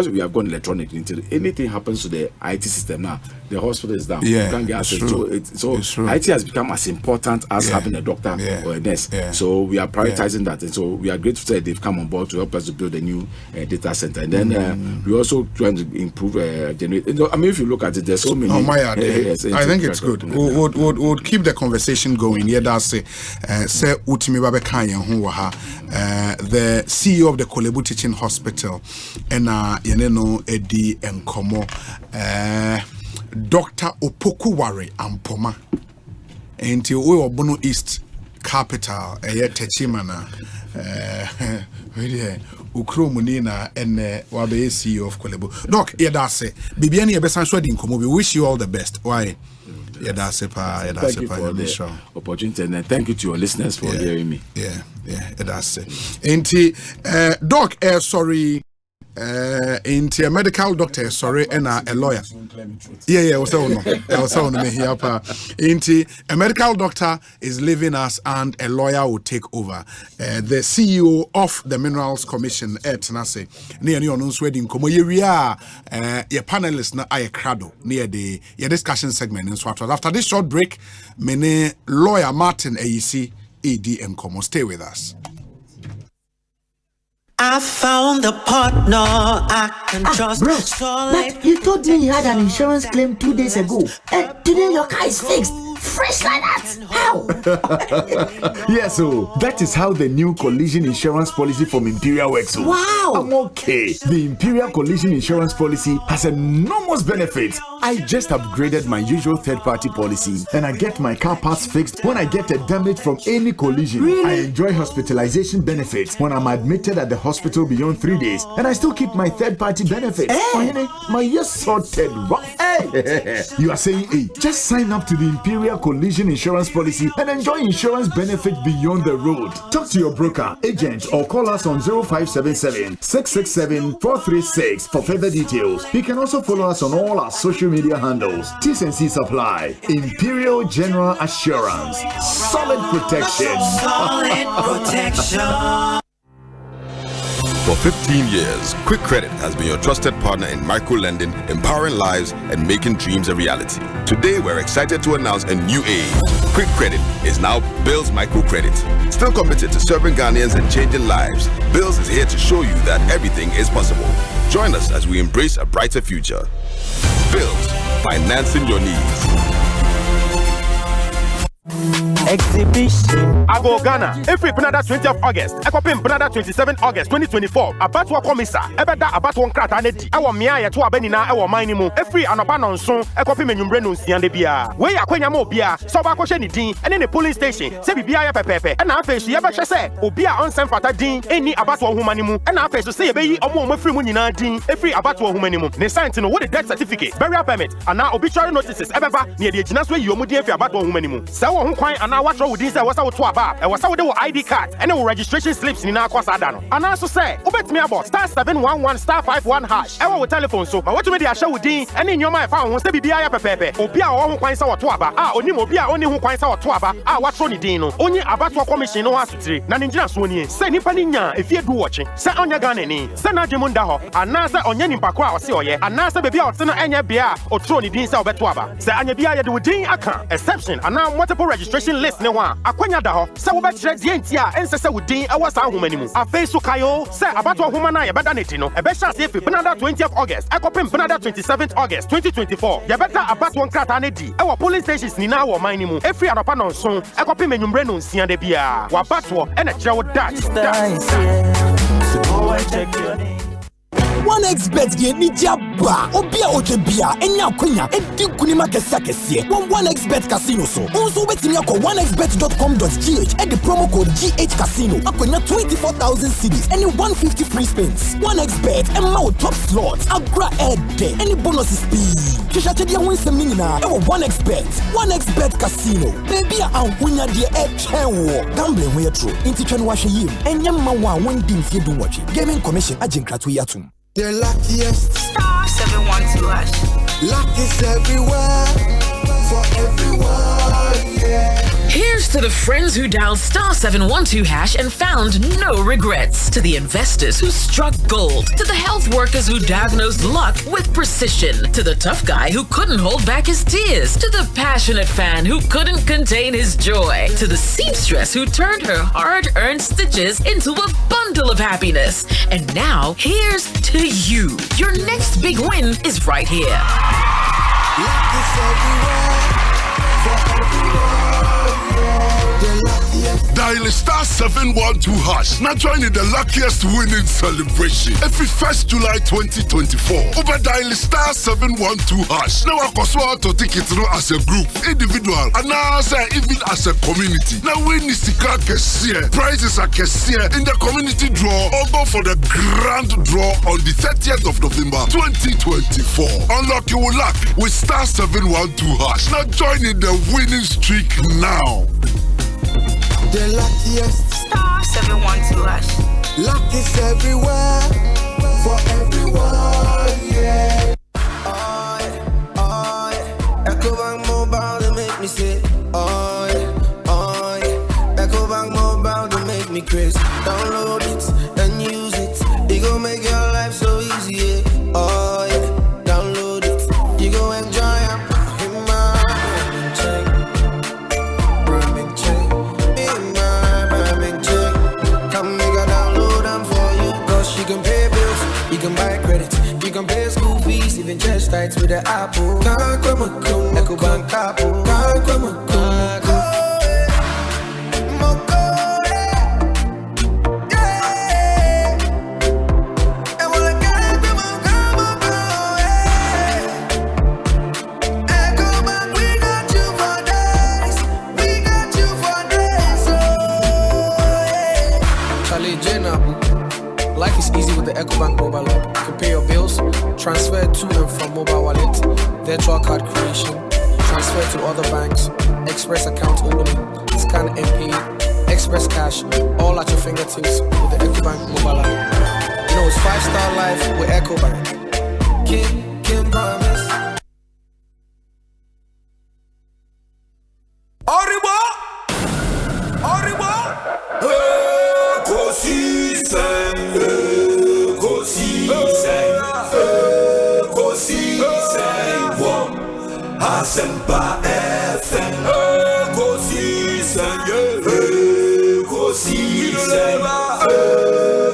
we have gone electronic, until anything happens to the IT system now, the hospital is down. You can't get access to it. So IT has become as important as having a doctor or a nurse. So we are prioritizing that, and so we are grateful that they've come on board to help us to build a new data center. And then we also trying to improve generate. I mean, if you look at it, there's so many. I think it's good. We'll keep the conversation going. Yeah, that's it. The CEO of the Kolebu Teaching Hospital, and Eddie Nkomo, Dr. Opokuware Ampoma, and we were Bono East capital, Techimana, Ukromunina, and Wabe CEO of Kolebu. Doc, yeah, that's it. Bibiani Abesan Swedding Nkomo, we wish you all the best. Why? Thank you for the opportunity, and thank you to your listeners for hearing me. That's it. And Doc, sorry, into a medical doctor, sorry, and a lawyer. Into a medical doctor is leaving us, and a lawyer will take over. The CEO of the Minerals Commission, Tenase, near Nion's wedding, Como your panelists na I crado near the discussion segment in Swatwa. After this short break, mene lawyer Martin AEC AD and Como. Stay with us. I found a partner I can trust. Bro, but you told me you had an insurance claim 2 days ago, and today your car is fixed. Fresh like that? How? Yes, so that is how the new collision insurance policy from Imperial works. So. Wow! I'm okay. The Imperial collision insurance policy has enormous benefits. I just upgraded my usual third-party policy, and I get my car parts fixed when I get a damage from any collision. Really? I enjoy hospitalization benefits when I'm admitted at the hospital beyond 3 days, and I still keep my third-party benefits. Hey. My ears sorted rough. Hey. You are saying, hey, just sign up to the Imperial collision insurance policy and enjoy insurance benefits beyond the road. Talk to your broker, agent, or call us on 0577 667 436 for further details. You can also follow us on all our social media handles. T&C Supply, Imperial General Assurance, solid protection. Solid protection. For 15 years, Quick Credit has been your trusted partner in micro-lending, empowering lives and making dreams a reality. Today, we're excited to announce a new age. Quick Credit is now Bills Microcredit. Still committed to serving Ghanaians and changing lives, Bills is here to show you that everything is possible. Join us as we embrace a brighter future. Bills, financing your needs. Exhibition. I go Ghana. Every Panada 20th August. Ekopim Panada 27th August 2024. Abatwa komisa. Ebeda abatwa nkrata nedi. Ewo mia ye to abenina ewo manimu. Every anapa nonson. Ekopim enyumbre no nsiande bia. We akwenya mo bia. So ba kwhye ni din. Ene ne polling station. Se bibia ye pepepe. Ena afa so ye behwe se obi a onsem fata din eni abatwa humanimu. Ena afa so se ye beyi omo free mu nyina din. Every abatwa humanimu. Ne sign no with the death certificate, burial permit, and now obituary notices. Ebeba near the ejina so yi omo din afi abatwa humanimu. Se wo ho kwan ana what wrong with this? Was out to about? Was out with ID card and registration slips in our course. Adano. And also say, Ubet me about *711 *51 hash. Our telephone so. But what to me the show with Dean and in your mind found wants to be Dia Pepe. Obia or who finds our tuaba. Only Mobia only who finds our tuaba. What's Ronnie Dino? Only about what commission no has to tree. Naninja Swony. Say Nipaninya if you do watching. Say on your Ganani. Say Najimundaho. And Nasa on Yenin Pakwa or Sioye. And Nasa baby out Sena Anya Bia or Trony Dean Sao Betuaba. Say Anya Bia do Dean account. Exception. And now multiple registration list. Akwanya da ho se wo be kire die ntia ense se wudin ewo sa ahoma nimu afi so kayo se abato ahoma na ye beda neti no e be sha se efi Panada 20th August ekopim Panada 27th August 2024 ye beta abato nkrata na di ewo polling stations ni na wo man nimu efri anopa no nson ekopim enyumbre no nsia da bia wa bato e na kire wo dat so go and check your name. 1xbet ye ni jaba obia ojebia enya kwenya edi kunima kese 1xbet casino so unso betimi akọ 1xbet.com.gh and the promo code GH casino akwenya 24,000 cedis and 150 free spins. 1xbet emma wo top slots agra ede any bonuses speed kisha dia winsem nyina e wo 1xbet casino baby anhunya de e twenwo gambling we true inti twen wa hwe yim enya ma wa won di mfie du watch gaming commission agenkrato yatum. The luckiest *712 hash. Luck is everywhere for everyone, yeah. Here's to the friends who dialed *712 hash and found no regrets. To the investors who struck gold. To the health workers who diagnosed luck with precision. To the tough guy who couldn't hold back his tears. To the passionate fan who couldn't contain his joy. To the seamstress who turned her hard-earned stitches into a bundle of happiness. And now, here's to you. Your next big win is right here. Luck is everywhere for everyone. Dial *712 hash. Now join in the luckiest winning celebration. Every 1st July 2024. Over dial *712 hash. Now I can to take it through as a group, individual, and now even as a community. Now we need to prizes are in the community draw or go for the grand draw on the 30th of November 2024. Unlock your luck with *712 hash. Now join in the winning streak now. The luckiest *712 hash. Luck is everywhere for everyone, yeah. Ecobank Mobile to make me say, Ecobank Mobile to make me crazy. Download it and use it. It gon' make your life so easy, yeah. Download it. You gon' enjoy it. You can buy credit, you can pay school fees, even just tights with the Apple. Can't come on, Ecobank Apple. Can't come on, Life is easy with the Ecobank mobile app. You can pay your bills, transfer to and from mobile wallet, virtual card creation, transfer to other banks, express account opening, scan and pay, express cash, all at your fingertips with the Ecobank mobile app. You know it's 5-star life with Ecobank. Kim promise. Arriba! Ekosiisen. Asempa FM. Ekosiisen, Ekosiisen,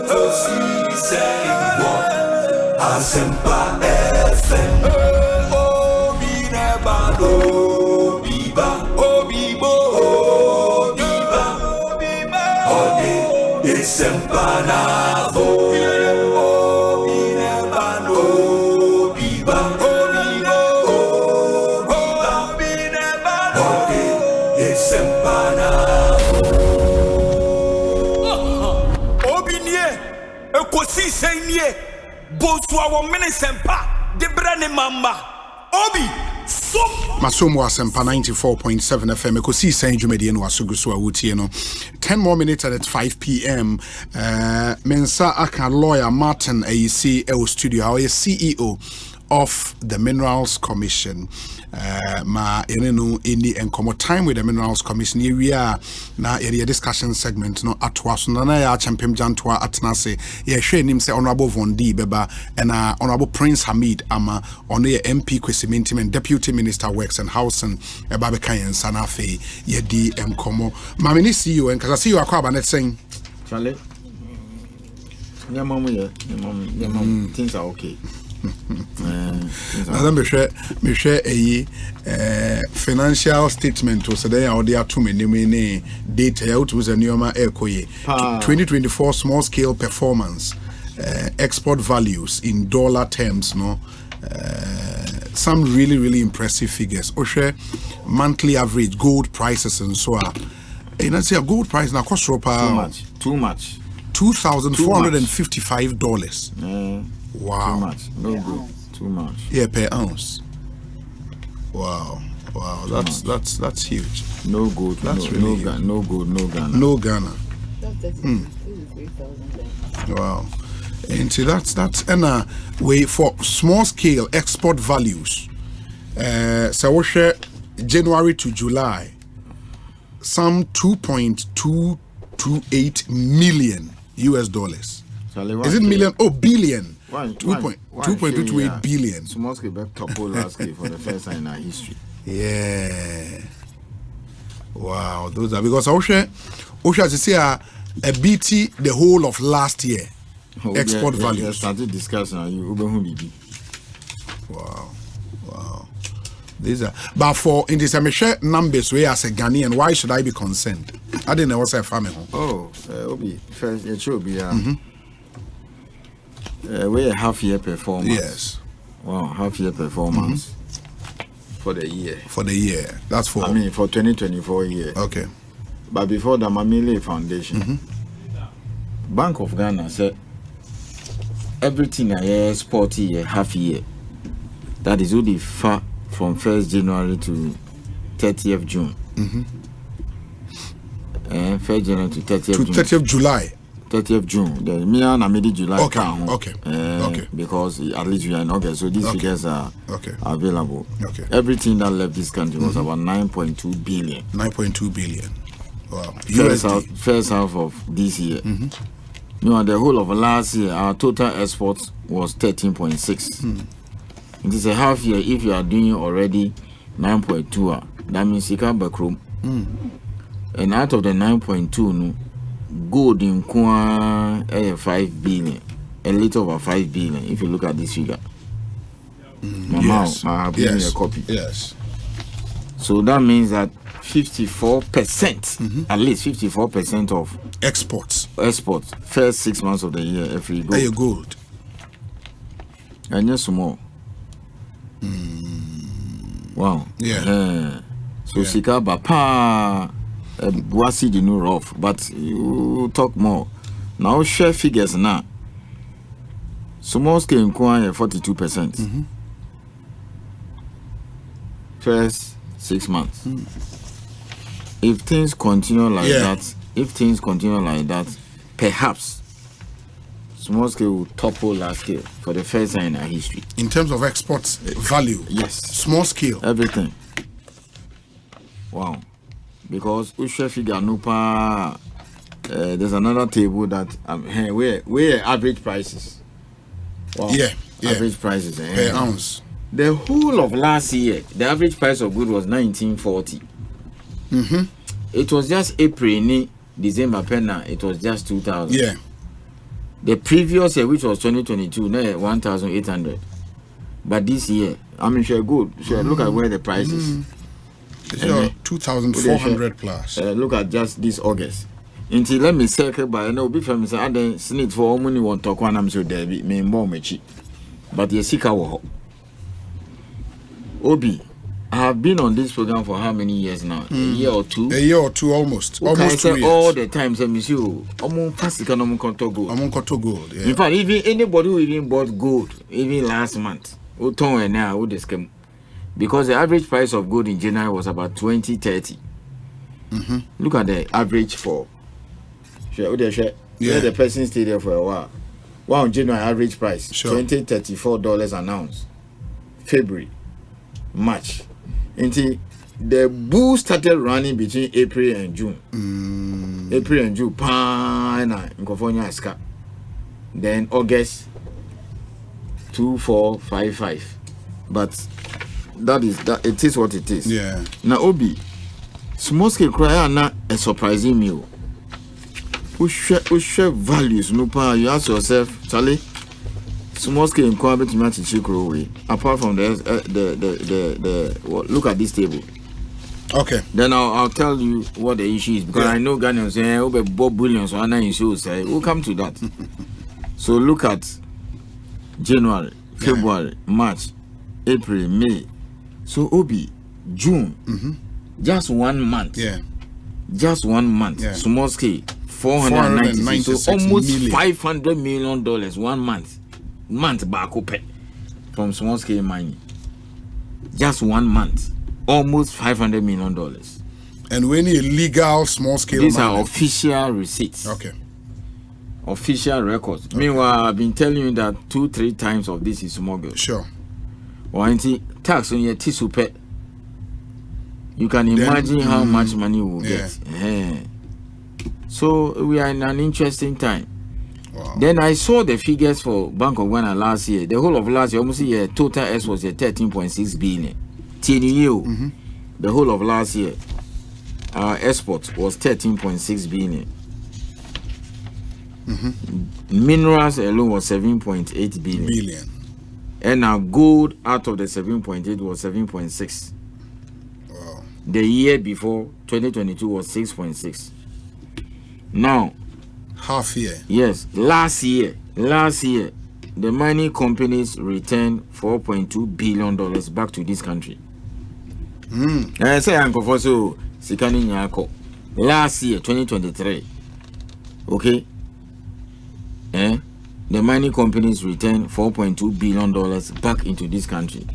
Ekosiisen. Asempa FM. Obi nebalo, biba, obibo, obiba, ode esempana. Ekosiisen ye Bonsu our Manifesto de brane mamba obi so Masomo Asempa 94.7 FM Ekosiisen Jumedi no asuguso awutie no 10 more minutes at 5 p.m. Mensa aka lawyer Martin AEC studio our CEO of the Minerals Commission. Ma no any enkomo time with the Minerals Commission area na area discussion segment no atwa so na ya champem jantwa atnase ye hwe nim se honorable Vondi beba and honorable Prince Hamid ama ono ye MP Kwesimentim and Deputy Minister Works and Housing eba be kan sana fe ye di enkomo ma me ni CEO en kasa CEO akwa ba net saying Charlie ya mamu things are okay. Madam me share a financial statement to say how they are too many data out with a new 2024 small scale performance export values in dollar terms some really impressive figures. Oshe monthly average gold prices and so on. And I say a gold price now cost too much $2,455. Wow. Too much. No good. Too much. Yeah, per ounce. Wow. That's huge. No good. That's no, really no good. No Ghana. No Ghana. Wow. And see that's and way for small scale export values. So we share January to July. Some $2.228 million US dollars. Is it million? Oh, billion. 2.228 billion. Small scale back top last scale for the first time in our history. Yeah. Wow, those are because Osha to say a BT the whole of last year. Export value. Started discussing you. Wow. These are but for in this numbers where as a Ghanaian, why should I be concerned? I didn't know what's a family. Obi first it should be we a half year performance. Yes. Wow, half year performance for the year. For the year. That's for for 2024 year. Okay. But before the Mamile Foundation, Bank of Ghana said everything I export year half year. That is only far from 1st January to 30th June. 1st January to 30th July. 30th June. The me and Amidi July. Okay. Because at least we are in August, so these figures are available. Okay. Everything that left this country was about 9.2 billion. 9.2 billion. Wow. First half of this year. The whole of last year, our total exports was 13.6. It is a half year. If you are doing already 9.2, that means you can back room. And out of the 9.2, gold in 5 billion, a little over 5 billion. If you look at this figure, yes. I have given you a copy. Yes. So that means that 54%, at least 54% of exports, first 6 months of the year, every gold. Gold. And just more. Wow. Yeah. So Sika Bapa Wasi the new rough, but you talk more. Now share figures now. Small scale inquiry 42%. First 6 months. If things continue like that, perhaps small scale will topple large scale for the first time in our history. In terms of exports value? Yes. Small scale? Everything. Wow. Because Usha figure Nupa, there's another table that where average prices. Wow. Yeah. Average prices. Per ounce. The whole of last year, the average price of gold was 1940. It was just April, December, penna. It was just 2,000. Yeah. The previous year, which was 2022, 1,800. But this year, I mean, sure, good. Sure, look at where the price is. It's 2,400 plus. Look at just this August. Until let me circle by no be famous. I then snit for money won't talk one. I'm so there be me more mechi. But you see, Obi, I have been on this program for how many years now? A year or two? A year or two, almost. Almost 2 years. All the time, say, Monsieur, I'm fast gold. Yeah. In fact, even anybody who even bought gold, even last month, who told me now, who this came, because the average price of gold in January was about 2030. Look at the average for. Yeah. The person stayed there for a while. Wow, January average price $20-34 an ounce. February, March. Until the bull started running between April and June. April and June, in California, then August 2455. But that it is what it is. Yeah. Now Obi, small scale cry not a surprising meal. Who share values no pa, you ask yourself, Charlie. Small scale inquiry to match Chikro way. Apart from the look at this table. Okay. Then I'll tell you what the issue is, because I know Ghanaians say over Bob billions or other issues. We'll come to that. So look at January, February, March, April, May. So Obi, June, just 1 month. Yeah. Just 1 month. Yeah. Small scale, 496. So almost million. $500 million 1 month. Month back up from small scale mining. Just 1 month. Almost $500 million. And when illegal small scale these mining. are official receipts. Okay. Official records. Okay. Meanwhile, I've been telling you that 2-3 times of this is smuggled. Sure. Or tax on your tissue pet. You can imagine how much money we'll get. So we are in an interesting time. Wow. Then I saw the figures for Bank of Ghana last year. The whole of last year, almost year, total S was 13.6 billion. The whole of last year, our export was 13.6 billion. Minerals alone was 7.8 billion. And our gold out of the 7.8 was 7.6. Wow. The year before, 2022, was 6.6. Now, half year. Yes, last year, the mining companies returned $4.2 billion back to this country. I say Uncle Fosso Sikani Nyako. Last year, 2023. Okay? The mining companies returned $4.2 billion back into this country,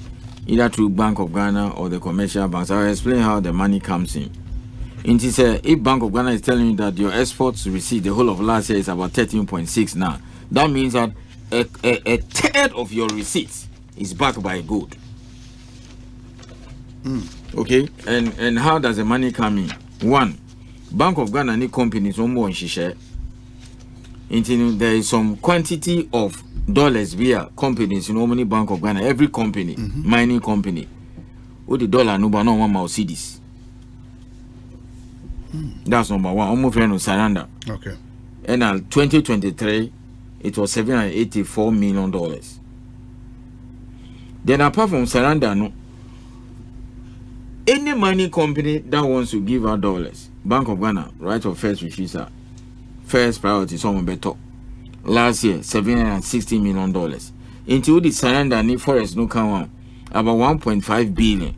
either through Bank of Ghana or the commercial banks. I'll explain how the money comes in. If Bank of Ghana is telling you that your exports receipt the whole of last year is about 13.6 now, that means that a third of your receipts is backed by gold. Okay, and how does the money come in? One, Bank of Ghana need companies more share. There is some quantity of dollars via companies in many Bank of Ghana. Every company, mining company, with the dollar no one more see this. That's number one. Almost friend of surrender. Okay. And 2023, it was $784 million. Then apart from surrender, no, any mining company that wants to give out dollars, Bank of Ghana, right of first refusal, first priority, someone better. Last year, $760 million. Into the surrender, need forest no count about 1.5 billion.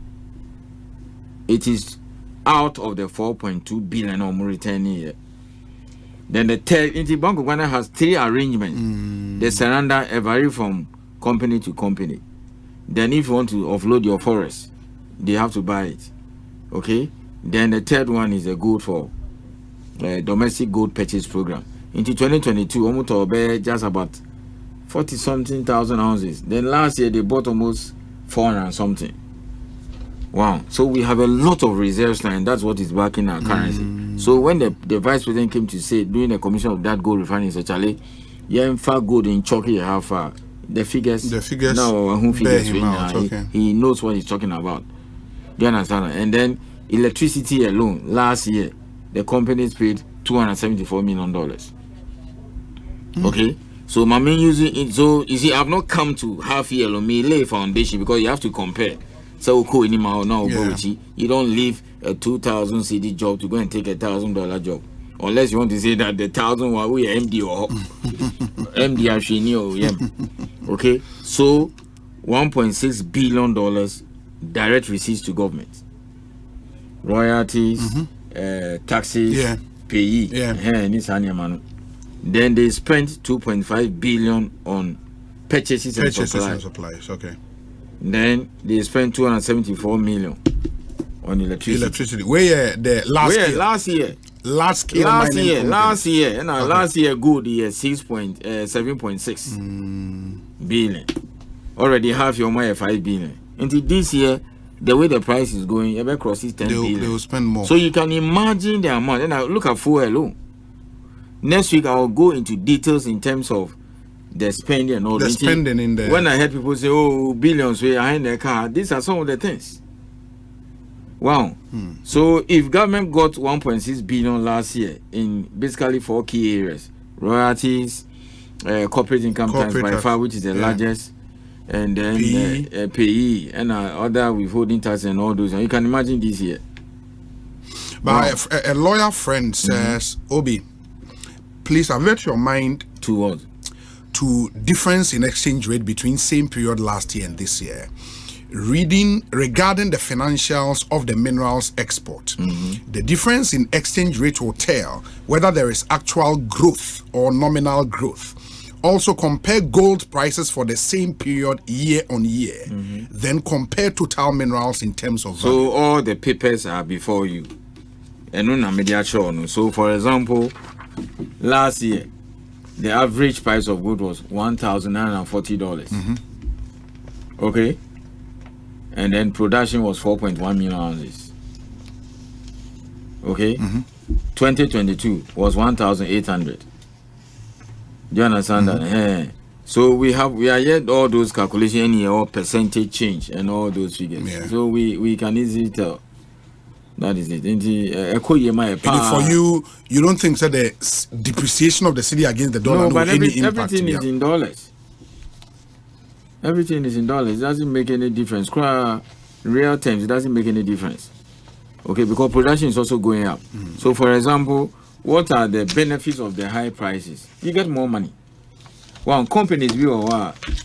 It is out of the 4.2 billion or more returning here. Then the Bank of Ghana has 3 arrangements. The surrender vary from company to company. Then if you want to offload your forest, they have to buy it. Okay? Then the third one is a gold for domestic gold purchase program. Into 2022, almost just about 40-something thousand ounces. Then last year they bought almost 400 something. Wow. So we have a lot of reserves now, and that's what is backing our currency. So when the vice president came to say during the commission of that gold refining, Charlie, yeah, in fact, gold in Chucky, how far the figures. No, who figures him out. Okay. He knows what he's talking about. Do you understand? And then electricity alone, last year, the companies paid $274 million. Okay? So my main using it, so you see, I've not come to half year on me lay foundation because you have to compare. So cool anymore now you don't leave a 2,000 CD job to go and take $1,000 job. Unless you want to say that the 1,000 were we MD or MD actually okay? So $1.6 billion direct receipts to government. Royalties, taxes, payee. Then they spent 2.5 billion on purchases and supplies. Okay. Then they spent 274 million on electricity. Where the last year? Last year, good year 7.6 billion. Already half your money 5 billion. Until this year, the way the price is going, ever crosses 10 billion. They will spend more. So you can imagine the amount. And I look at fuel alone. Next week I will go into details in terms of the spending and all the spending in there. When I heard people say, "Oh, billions behind the car," these are some of the things. Wow. So if government got 1.6 billion last year in basically 4 key areas: royalties, corporate income tax by far, which is the largest, and then payee and other withholding tax and all those. And you can imagine this year. But a lawyer friend says, Obi, please avert your mind to what? To difference in exchange rate between same period last year and this year. Reading regarding the financials of the minerals export, the difference in exchange rate will tell whether there is actual growth or nominal growth. Also compare gold prices for the same period year on year. Then compare total minerals in terms of value. So all the papers are before you. So for example, last year, the average price of gold was $1,940. Okay? And then production was 4.1 million ounces. Okay? 2022 was 1,800. Do you understand that? So we are yet all those calculations here, all percentage change and all those figures. So we can easily tell. That is it. And for you don't think that the depreciation of the city against the dollar but any impact? Everything is in dollars. Everything is in dollars. It doesn't make any difference. Real terms, it doesn't make any difference. Okay, because production is also going up. So, for example, what are the benefits of the high prices? You get more money. Well, companies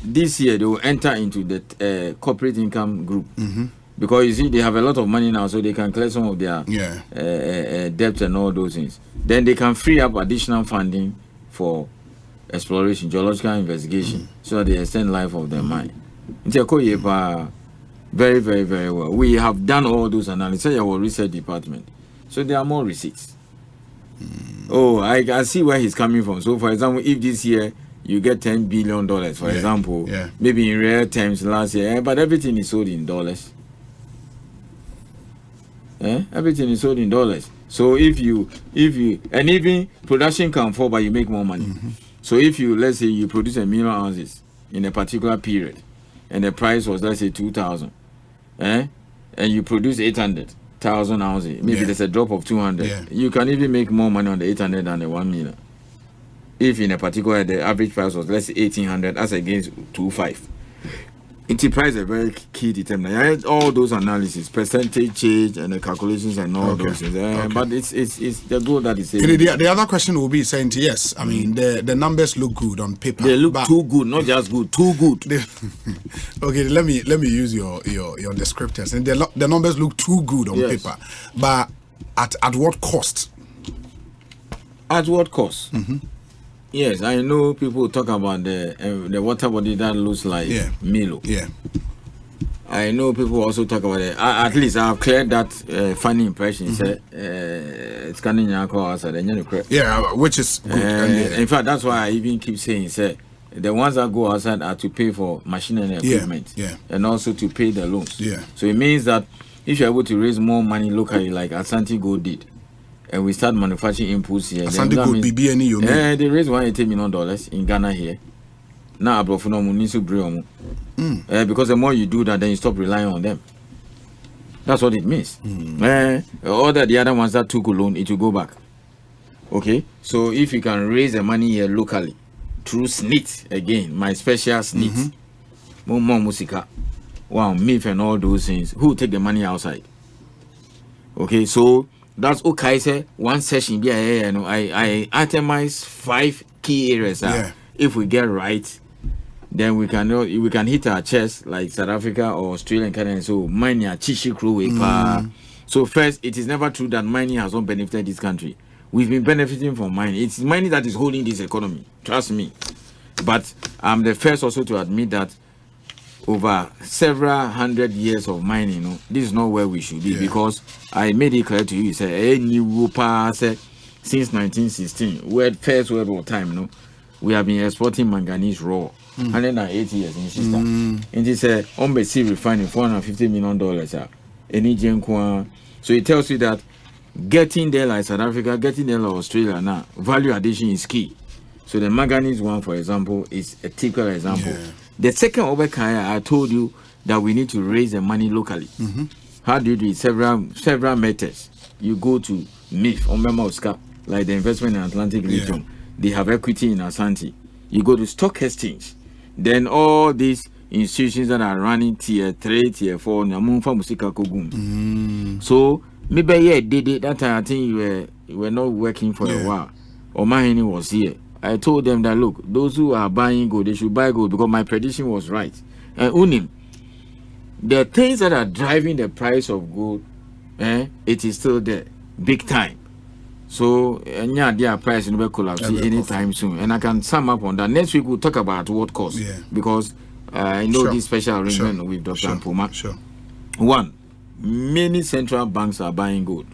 this year they will enter into the corporate income group. Because you see, they have a lot of money now, so they can clear some of their debt and all those things. Then they can free up additional funding for exploration, geological investigation, so that they extend life of their mine. Very, very, very well. We have done all those analyses. Our research department, so there are more receipts. Oh, I can see where he's coming from. So, for example, if this year you get $10 billion, for example, maybe in real terms last year, but everything is sold in dollars. Everything is sold in dollars. So if you and even production can fall, but you make more money. So if you, let's say you produce 1 million ounces in a particular period and the price was, let's say 2,000, and you produce 800,000 ounces, maybe there's a drop of 200, you can even make more money on the 800 than the 1 million. If in a particular, the average price was, let's say 1,800 as against 2,500. Enterprise is a very key determinant. I had all those analysis, percentage change, and the calculations and all those things. But it's the goal that is. The other question will be saying yes. I mean the numbers look good on paper. They look too good, not just good, too good. Okay, let me use your descriptors. And the numbers look too good on paper, but at what cost? At what cost? Yes, I know people talk about the water body that looks like Milo. I know people also talk about it. At least I've cleared that funny impression. It's coming outside. Which is good. In fact, that's why I even keep saying, the ones that go outside are to pay for machine and equipment, and also to pay the loans. So it means that if you're able to raise more money locally, like Asante Gold did, and we start manufacturing inputs here. Asante Gold BBNE, they raised $180 million in Ghana here. Now, because the more you do that, then you stop relying on them. That's what it means. All the other ones that took a loan, it will go back. Okay, so if you can raise the money here locally through SNIT, again, my special SNIT, more musica, wow, MIF and all those things, who take the money outside? Okay, so that's okay. Say one session, I itemize 5 key areas. If we get right, then we can hit our chest like South Africa or Australia and Canada. So mining a chichi crew. So first, it is never true that mining has not benefited this country. We've been benefiting from mining. It's mining that is holding this economy. Trust me. But I'm the first also to admit that over several 100 years of mining, this is not where we should be, because I made it clear to you, since 1916, First World War time, we have been exporting manganese raw. 180 years in system. And it's a Ombesi refining $450 million. So it tells you that getting there like South Africa, getting there like Australia now, value addition is key. So the manganese one, for example, is a typical example. The second overkaya, I told you that we need to raise the money locally. How do you do it? Several methods. You go to MIF or Memosca, like the investment in Atlantic region. They have equity in Asante. You go to stock exchange. Then all these institutions that are running tier 3, tier 4, so maybe did it that time. I think you were not working for a while. Or Mahini was here. I told them that look, those who are buying gold, they should buy gold because my prediction was right. And Unim, the things that are driving the price of gold, it is still there, big time. So their price will collapse anytime soon. And I can sum up on that. Next week we'll talk about what cost. Because I know this special arrangement with Dr. Mpuma. One, many central banks are buying gold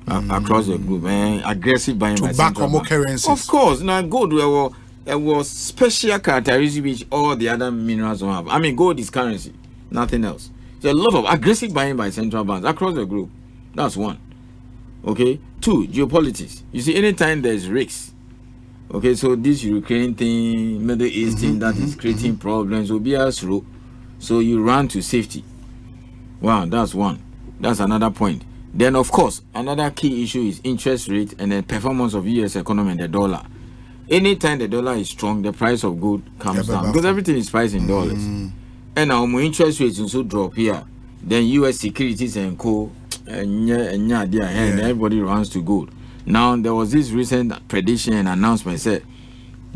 across the globe. Aggressive buying by central banks. Currencies. Of course. Now gold there was special characteristics which all the other minerals don't have. I mean, gold is currency, nothing else. There's a lot of aggressive buying by central banks across the globe. That's one. Okay. 2, geopolitics. You see, anytime there's risks, okay, so this Ukraine thing, Middle East thing that is creating problems will be as slow. So you run to safety. Wow, that's one. That's another point. Then, of course, another key issue is interest rate and the performance of U.S. economy and the dollar. Anytime the dollar is strong, the price of gold comes down because everything is priced in dollars. And now, when interest rates also drop here, then U.S. securities and co. And everybody runs to gold. Now there was this recent prediction and announcement said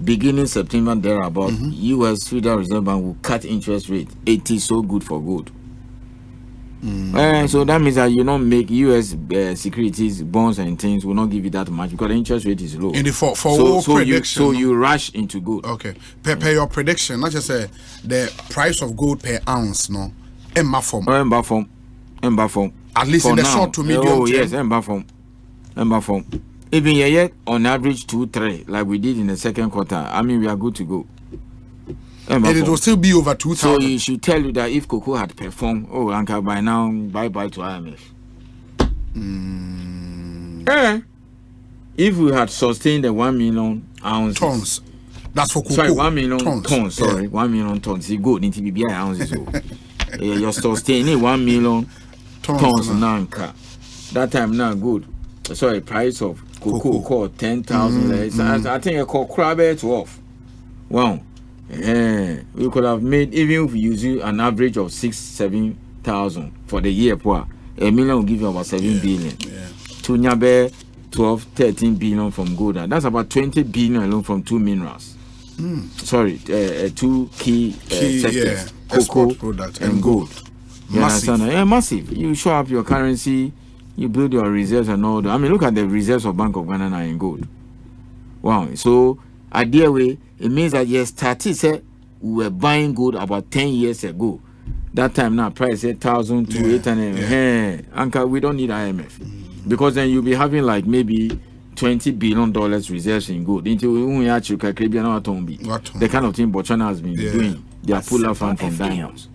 beginning September thereabout, U.S. Federal Reserve Bank will cut interest rate. It is so good for gold. So that means that you don't make U.S. securities, bonds and things will not give you that much because the interest rate is low. So you rush into gold. Okay. Per your prediction, not just the price of gold per ounce, no? Emba form. At least for in the now, short to medium term. Yes, Emba form. Even yet on average 2-3, like we did in the second quarter. I mean, we are good to go. And it will still be over 2,000. So it should tell you that if cocoa had performed, Anka, by now, bye to IMF. If we had sustained the 1 million ounces. Tons. That's for cocoa. Sorry, 1 million tons. Sorry, 1 million tons. You go into BBI ounces. You're sustaining 1 million tons now. That time now good. Sorry, price of cocoa called 10,000. I think I call crab 12. Wow. We could have made, even if we use an average of 6,000-7,000 for the year. $1 million will give you about 7 billion. To Nyabe 12-13 billion from gold. That's about 20 billion alone from 2 minerals. Sorry, 2 key sectors. Cocoa and gold. You understand? Massive. You show up your currency, you build your reserves and all that. I mean, look at the reserves of Bank of Ghana now in gold. Wow. So, at their way, it means that yes, we were buying gold about 10 years ago. That time now, price 8,000 to 800. Anka, we don't need IMF. Because then you'll be having like maybe $20 billion reserves in gold. The kind of thing Botswana has been doing. They are pull fund from diamonds.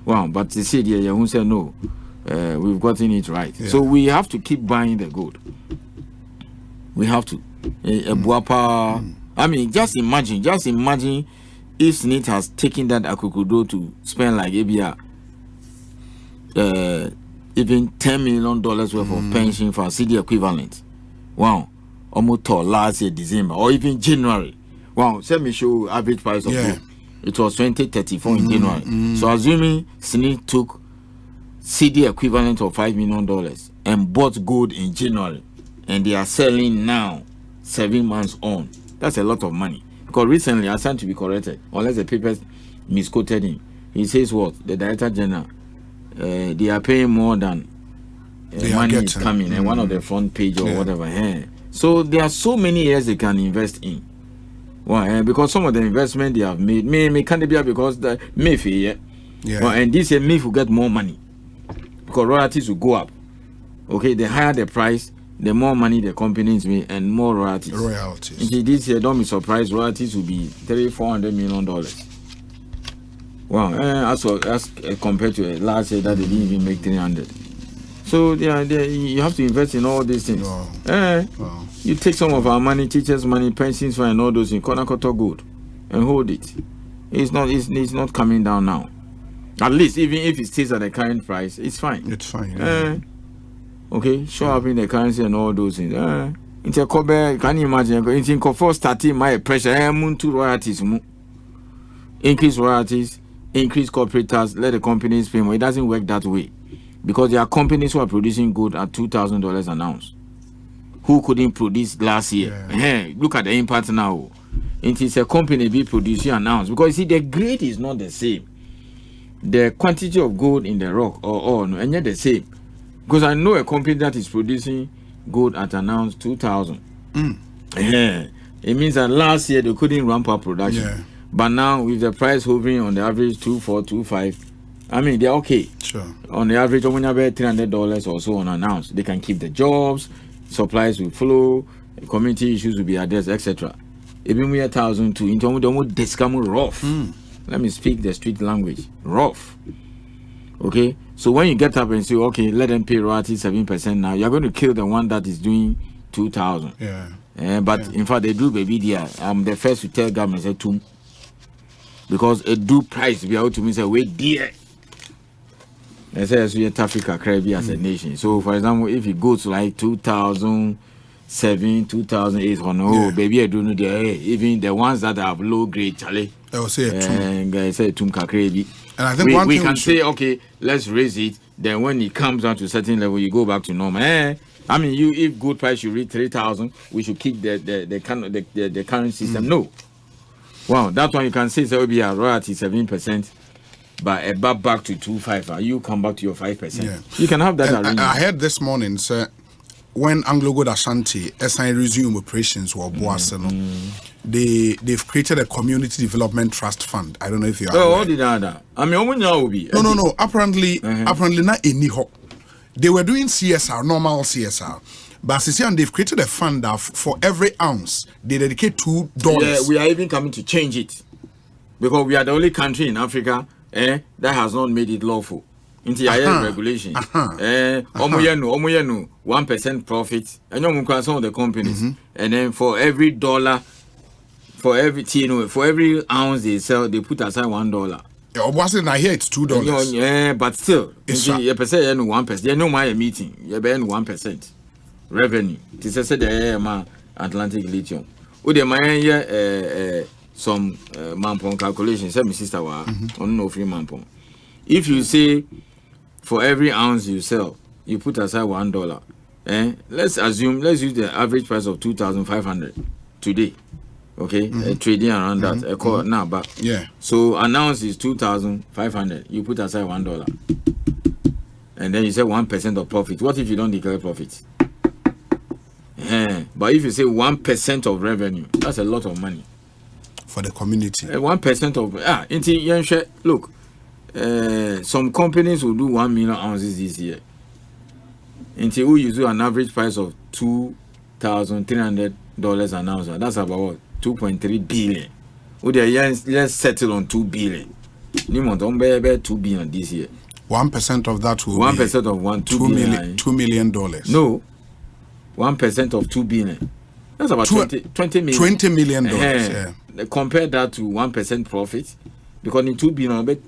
Wow, but they said who said no, we've gotten it right. So we have to keep buying the gold. We have to. I mean, just imagine if SNIT has taken that akukudo to spend like ABR, even $10 million worth of pension for a CD equivalent. Wow, almost last year December or even January. Wow, let me show average price of gold. It was 2034 in January. So assuming SNIT took CD equivalent of $5 million and bought gold in January, and they are selling now 7 months on. That's a lot of money. Because recently, I stand to be corrected, unless the papers misquoted him. He says what? The Director General, they are paying more than money is coming, and one of the front page or whatever. So there are so many years they can invest in. Well, because some of the investment they have made may can't be because the Mayfair, well, and this year Mayfair will get more money because royalties will go up. Okay, the higher the price, the more money the companies make and more royalties. And this year, don't be surprised, royalties will be $300-400 million. Wow, as compared to last year that they didn't even make 300. So you have to invest in all these things. You take some of our money, teachers' money, pensions and all those things, Konakoto good, and hold it. It's not coming down now. At least even if it stays at the current price, it's fine. It's fine. Okay, show up in the currency and all those things. It's a cover, can you imagine? It's in for starting my pressure. Moon to royalties, increase royalties, increase corporate tax, let the companies pay more. It doesn't work that way because there are companies who are producing gold at $2,000 an ounce. Who couldn't produce last year? Look at the impact now. It is a company be producing an ounce because you see the grade is not the same. The quantity of gold in the rock or and yet the same. Because I know a company that is producing gold at an ounce 2,000. It means that last year they couldn't ramp up production. But now with the price hovering on the average 2,400, 2,500, I mean they're okay. Sure. On the average, when you pay $300 or so on an ounce, they can keep the jobs, supplies will flow, community issues will be addressed, etc. Even we 1,000 to into almost discount rough. Let me speak the street language. Rough. Okay, so when you get up and say, okay, let them pay royalty 7% now, you're going to kill the one that is doing 2,000. But in fact, they do baby there. I'm the first to tell government say 2, because a do price be out to me say wait dear. They say as we Africa Caribbean as a nation. So for example, if it goes to like 2,007, 2,800, baby I don't know there. Even the ones that have low grade, Charlie. I will say a 2 Kakrabi. And I think we can say, okay, let's raise it. Then when it comes down to a certain level, you go back to normal. I mean, if good price should reach 3,000, we should keep the current system. No. Wow, that one you can say it will be a royalty 7%, but a back to 2.5. You come back to your 5%. You can have that arrangement. I heard this morning, sir, when Anglo Gold Ashanti SI resume operations were they've created a community development trust fund. I don't know if you are aware. What did that? I mean, no. Apparently not any hope. They were doing CSR, normal CSR. But they've created a fund that for every ounce they dedicate $2. Yeah, we are even coming to change it because we are the only country in Africa that has not made it lawful. Into regulation. 1% profit. And you know some of the companies. And then for every dollar, for every ounce they sell, they put aside $1. Wasn't I hear it's $2? Yeah, but still, you percent 1%. You know my meeting. You earn 1% revenue. This is the Atlantic Lithium. Would you mind some mampon calculations? Say, my sister, on no free mampon. If you say for every ounce you sell, you put aside $1. Let's use the average price of 2,500 today. Okay, trading around that. Now, but so an ounce is 2,500. You put aside $1, and then you say 1% of profit. What if you don't declare profit? But if you say 1% of revenue, that's a lot of money for the community. 1% of look, some companies will do 1 million ounces this year. Until we use an average price of $2,300 an ounce. That's about what? 2.3 billion. Let's settle on 2 billion. You want to 2 billion this year. 1% of that will 1% of $2 million. No, 1% of 2 billion. That's about 20 million. $20 million. compare that to 1% profit because in 2 billion, but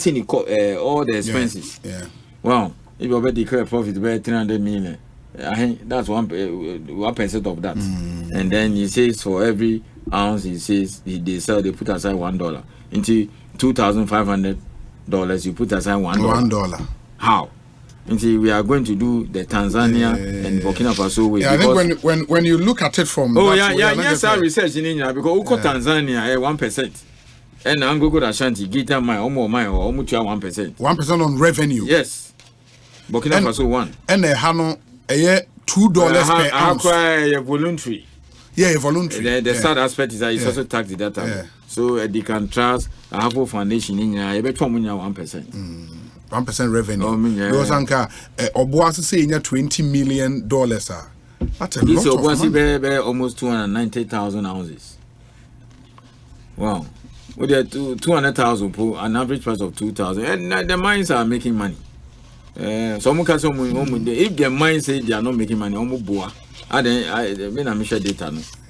all the expenses. Yeah. Wow, if you already declare profit, about 300 million. I think that's 1% of that. And then he says for every ounce he says they sell, they put aside $1. Into $2,500, you put aside $1. How? Until we are going to do the Tanzania and Burkina Faso way. Yeah, I think when you look at it from yes, I research in India because Tanzania 1%. And Angogo Ashanti, Gita my or 1%. 1% on revenue. Yes. Burkina Faso 1. And they have $2 per ounce. Voluntary. Yeah, voluntary. The sad aspect is that it's also tax deductible. So they can trust a half foundation in here, 1%. 1% revenue. Because Anka Obuasi say $20 million. That's a lot of money. Almost 290,000 ounces. Wow. With well, 200,000 for an average price of 2,000, and the mines are making money. Some if their mines say they are not making money, they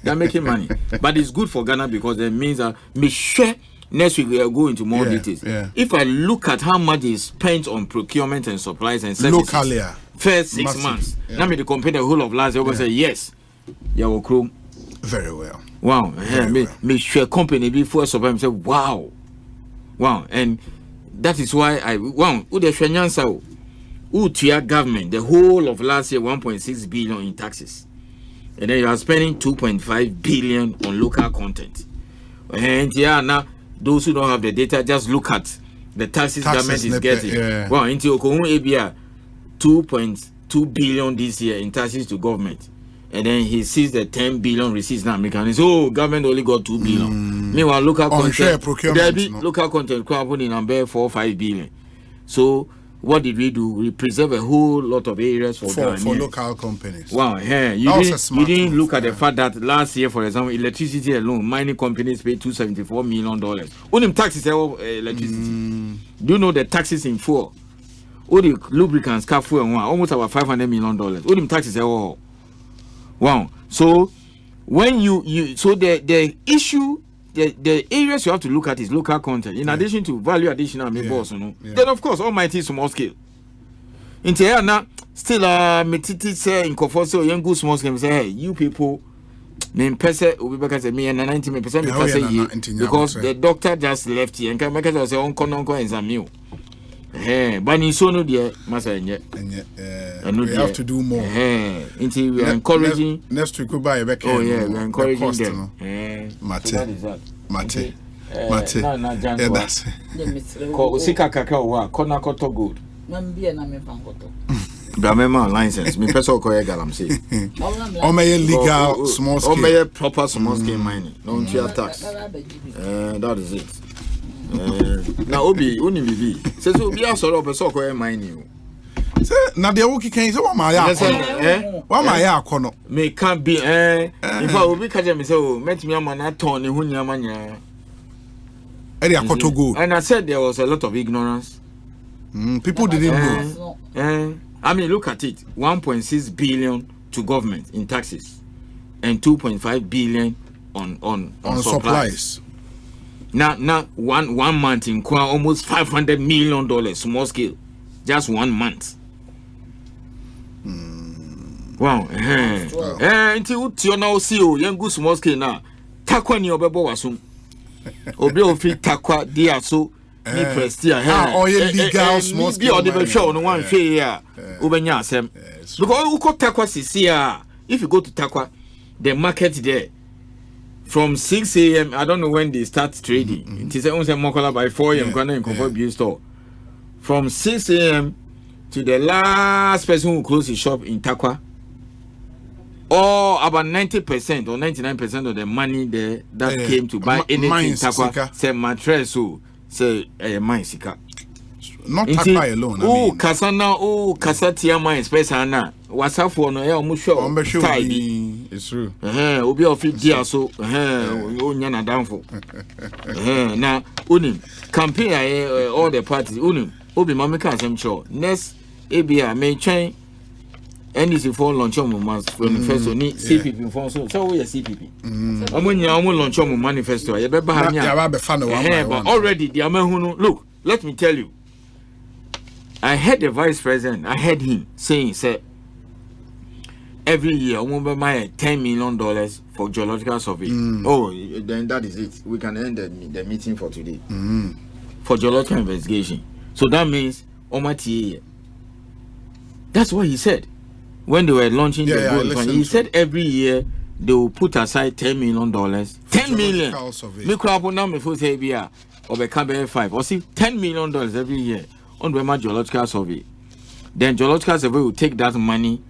are making money. But it's good for Ghana because it means that next week we'll go into more details. If I look at how much is spent on procurement and supplies and services locally, first 6 months, now me to compare the whole of last year, I will say yes, Chrome. Very well. Wow. Me share company before supply say wow. And that is why Utia government the whole of last year 1.6 billion in taxes. And then you are spending 2.5 billion on local content. And now those who don't have the data just look at the taxes government is getting. Into Okohun ABR 2.2 billion this year in taxes to government. And then he sees the 10 billion receipts now. So government only got 2 billion. Meanwhile, local content, local content in number 4 or 5 billion. So what did we do? We preserve a whole lot of areas for local companies. Wow, you didn't look at the fact that last year, for example, electricity alone, mining companies paid $274 million. Only taxes electricity. Do you know the taxes in fuel? All the lubricants, car fuel, almost about $500 million. All the taxes all. Wow. So when the issue, the areas you have to look at is local content. In addition to value additional then of course almighty small scale. In now still metiti say in Kofoso young good small scale say hey you people me pese Obibaka say me and 90% because the doctor just left here and can make us say on examine. But in so no dear masa we have to do more. Until we are encouraging next week we buy back. We are encouraging them. Mate. That's ko sika kaka wa kona koto good. Bramema license me person ko galam say. Legal small scale. Proper small scale mining. No tax. That is it. Now Obi uni bibi says Obi are sort of a so mining. Now the Oki can say what my kono me can't be in fact Obi kaje me say oh met me am na turn hu nyamanya area koto go. And I said there was a lot of ignorance. People didn't know. I mean look at it, 1.6 billion to government in taxes and 2.5 billion on supplies. Now one month in Kwa almost $500 million small scale, just 1 month. Wow. Until you now see young good small scale now. Takwa ni obebo wasum. Obi ofi takwa dia so ni prestia. Legal small scale. Be the show no one here. Ubenya asem. Because uko takwa sisia. If you go to Takwa, the market there. From 6 a.m., I don't know when they start trading. It is only Mokola by 4 a.m. Ghana in Comfort store. From 6 a.m. to the last person who closed his shop in Takwa, or about 90% or 99% of the money there that came to buy anything in Takwa, say mattress, so say mine sika. Not Takwa alone. Kasatia mine space ana. What's up for no almost sure. It's true. Obi of it dear so nyana down for. Now unim campaign all the parties unim obi mamika asem sure. Next ABA may change NDC for launch on manifesto ni CPP for so we CPP. Omo launch on manifesto. You better have but already the amahunu. Look, let me tell you. I heard the vice president. I heard him saying, "Say every year, we will buy $10 million for geological survey." Oh, then that is it. We can end the meeting for today for geological investigation. So that means Omati. That's what he said when they were launching the gold fund. He said every year they will put aside $10 million. $10 million. Me crap now me for say bia or be 5 or see $10 million every year on the geological survey. Then geological survey will take that money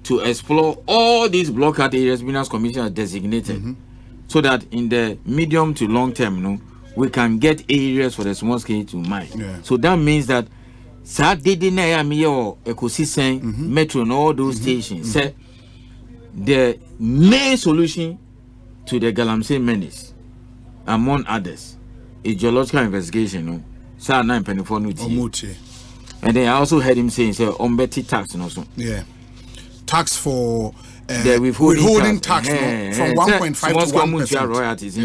to explore all these blockade areas Minerals Commission has designated, so that in the medium to long term, we can get areas for the small scale to mine. So that means that Ekosiisen, Metro, and all those stations say the main solution to the Galamsey menace, among others, is geological investigation. And then I also heard him saying, "Ombeti tax also." Yeah, tax for the withholding tax from 1.5 to 1%. Royalties,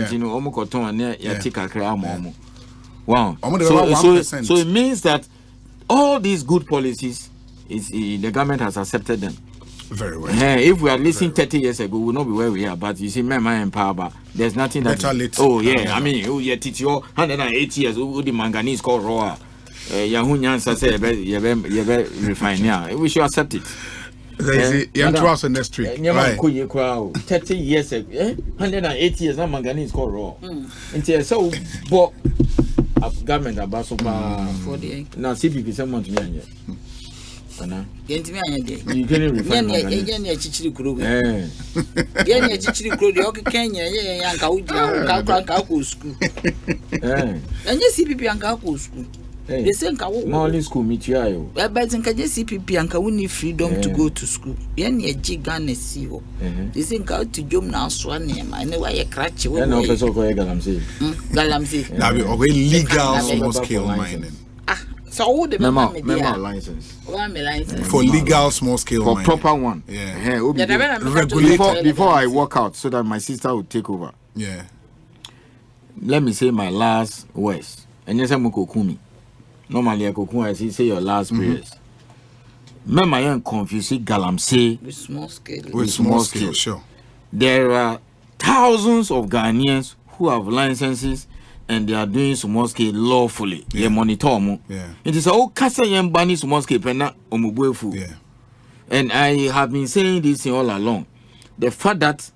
Wow. So it means that all these good policies the government has accepted them. Very well. If we had listened 30 years ago, we would not be where we are. But you see, my empower, but there's nothing that. I mean, teach you 180 years. The manganese called raw. Yahunya say refine. Yeah, we should accept it. Trust in the street. 30 years ago, 180 years. Now manganese called raw. So, but government about so now CPP someone to me. You can refine they say Mali school meet you. But in CPP and we need freedom to go to school. Yenny a gigan CEO. They think out to jump now swan name. I know why a cratch. Galamsey. That be already legal small scale mining. So all the member license. For legal small scale for mining. Proper one. Before I walk out so that my sister will take over. Yeah. Let me say my last words. And yes, I'm Kokumi. Normally, I say your last prayers. Remember, I am confused. Galamsey with small scale. With small scale, sure. There are thousands of Ghanaians who have licenses and they are doing small scale lawfully. They monitor them. It is all Kasa Yambani small scale pena omubuefu. And I have been saying this all along. The fact that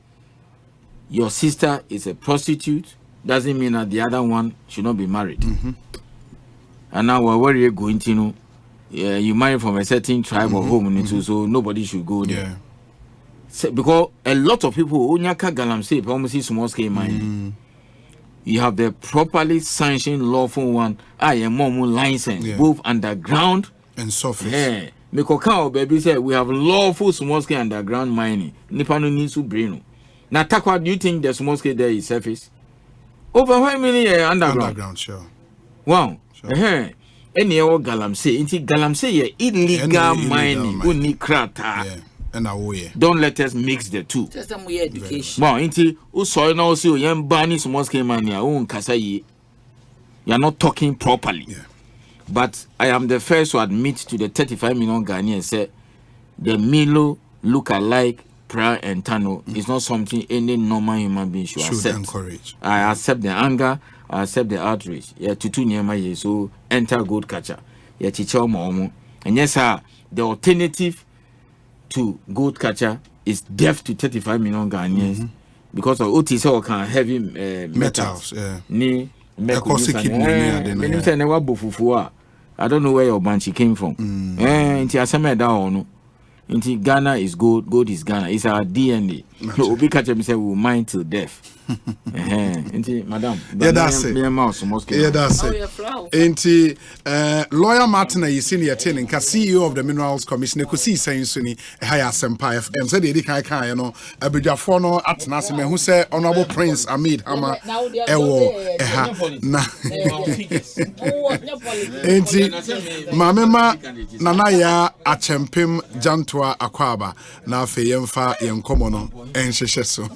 your sister is a prostitute doesn't mean that the other one should not be married. And now where you're going to know, you marry from a certain tribe or home, so nobody should go there. So, because a lot of people, Onyaka Galamsey, almost small scale mining. You have the properly sanctioned lawful one. I am more license, both underground and surface. Mikokao baby said we have lawful small scale underground mining. Nipano needs to bring. Now, Takwa, do you think the small scale there is surface? Over how many underground? Underground, sure. Wow. Any old Galamsey, into Galamsey, illegal mining, only krata. Don't let us mix the two. Just some weird education. Wow, into Usoi now see you banning small scale mining, own Kasai. You are not talking properly. But I am the first to admit to the 35 million Ghanaians say the Milo look-alike Pra and Tano is not something any normal human being should accept. Encourage. I accept the anger, I accept the outrage. Yeah, to near my so enter gold catcher. Yeah, teacher momo. And yes, sir, the alternative to gold catcher is deaf to 35 million Ghanaians because of OTC can heavy metals. Ni I don't know where your banshee came from. Into Asempa down. Into Ghana is gold, gold is Ghana. It's our DNA. So we catch him say we mine till death. Into Madam. Yeah, that's it. Yeah, that's it. Into Lawyer Martin, you see your telling CEO of the Minerals Commission, Ekosiisen Suni, Asempa FM. Said the Dika, you know, Abijafono at Nasime, who said Honorable Prince Ahmed Hama Ewo Into Mamema Nanaya Achempim Jantua. Jantua Akwaba na fe yemfa yenkomo no enhyehyɛ so.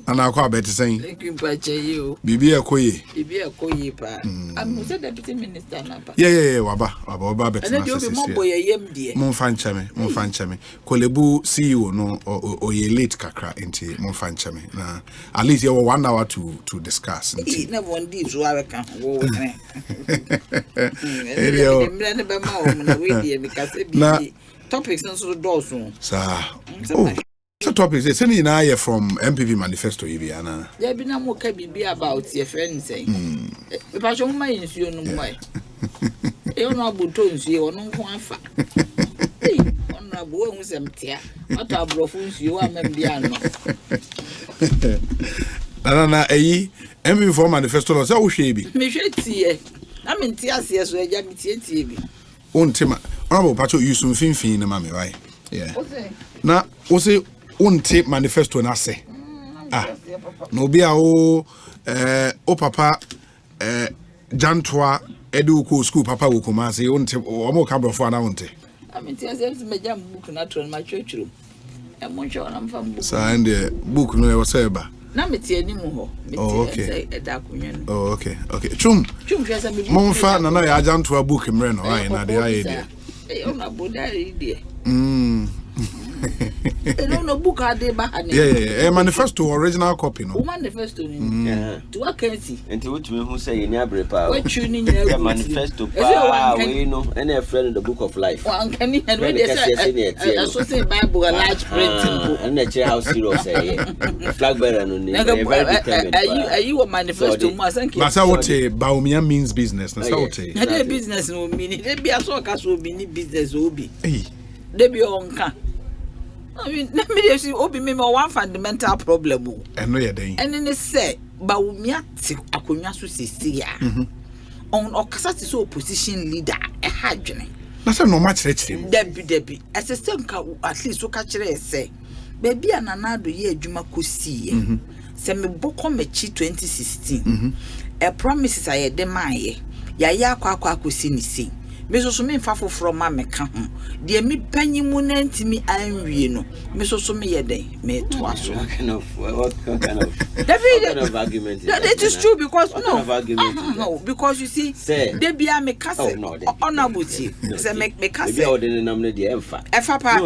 Ana Akwaba eti saying. Thank you pache. Bibi ekoye. Bibi ekoye pa. I'm the deputy minister na pa. Yeah, waba betina. And you be mo boy yem die. Monfa nchame. Kolebu CEO no oye late kakra enti monfa nchame. Na at least you have 1 hour to discuss. Never one day so I can go. Na topics so dozo. Sir. So topics say say na from MPP Manifesto Ibiana. There be na mo ka bibi about your friend say. Me pa so ma nsuo no mai. E ono abuto nsuo ono nko afa. Eh, ono abo ehun semtia. Ato abrofo nsuo amam bia no. Na MPP for Manifesto no say wo hwe bi. Me hwe tie. Na me ntia ase so eja me tie bi. Ontima. Ono pacho yusu finfin na mame why. Yeah. Na wo say unti manifesto na se no bia o papa Jantua edu ko school papa wo kuma se unti o mo ka brofo na unti amenti ase me jam book na tro ma twetwero e mo ncho na mfa book sa ande book no e wo se ba na meti ani mu ho meti e da kunye no okay chum hwesa me book mo mfa na ya Jantua book mre no ai na de ai de e ona boda ide no book ade ba hane yeah manifesto original copy no manifesto ni to akansi enti wotumi hu say ni abrepa what you ni nyina manifesto pa we no and a friend the book of life one can and when they say so say bible a large printing and the chair house serious say flag bearer no ni are you a manifesto mo asanke na say what Baumia means business na say what na business no mean they be aso ka so be ni business obi they be onka I mean, let me see. Obi me one fundamental problem. And no, you're doing. And then they say, Baumia akonya so sisi ya. On okasa ti so opposition leader e hadwene. Na say no match reaching. Debi. As a stem ka at least so ka kire say. Baby ananado ye adwuma kosi ye. Se me boko mechi 2016. A promises aye de maye. Ya akwa akosi ni si. Me so me mfa foforo ma me ka ho de me panyimu na ntimi anwie no me so me ye den me to aso what kind of argument that is true because no because you see they be me ka say onabuti say me ka say be the nam na de emfa efa pa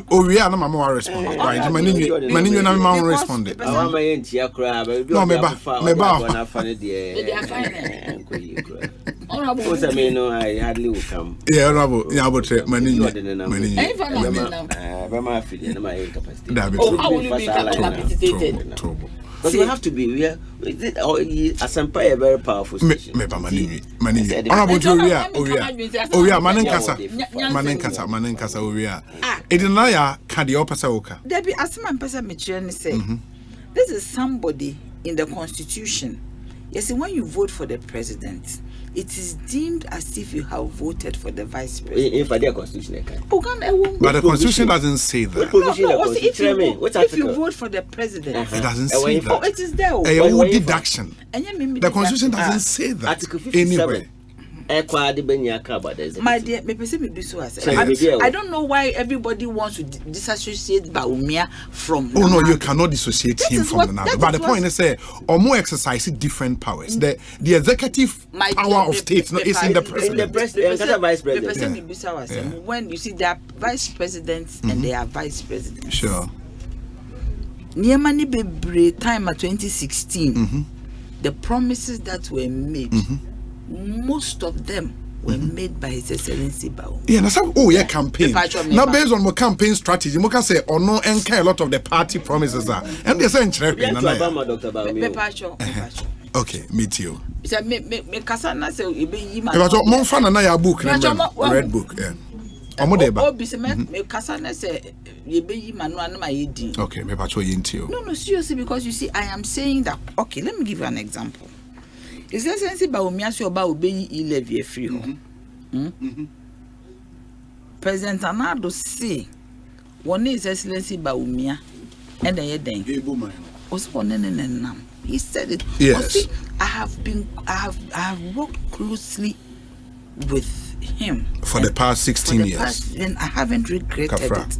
owie na mama wa respond right maninyo na mama respond awa ma ye ntia kra ba no me ba na fa ne de Honorable, I hardly will come. Yeah, honorable, yeah, but manage. Because we have to be here. Asempa a very powerful station. This is somebody in the constitution. Yes, when you vote for the president, it is deemed as if you have voted for the vice president. If I constitution, but the constitution doesn't say that. If you vote for the president, it doesn't say that. Oh, it is there. A deduction. The constitution doesn't say that. Article 57. My dear, I don't know why everybody wants to disassociate Baumia from. Oh no, you cannot dissociate him from another. But the point is, or more exercise different powers. The executive power of state is in the president. The vice president. When you see they are vice presidents and they are vice presidents. Sure. Niemani Bebre time at 2016, the promises that were made. Most of them were made by His Excellency Bao. Yeah, that's how campaign. Now based on my campaign strategy, you can say or no and a lot of the party promises are. And they say okay, meet you. Me kasana say yima. Mo fan na ya book red book, yeah. Me kasana say yima no anama yedi. Okay, me pacho yintio. No, seriously, because you see I am saying that okay, let me give you an example. Is there sense about Miasio about being 11 free home? President Anado say one is excellency Baumia and the Eden was one and he said it. Yes. I have worked closely with him for the past 16 years. And I haven't regretted it.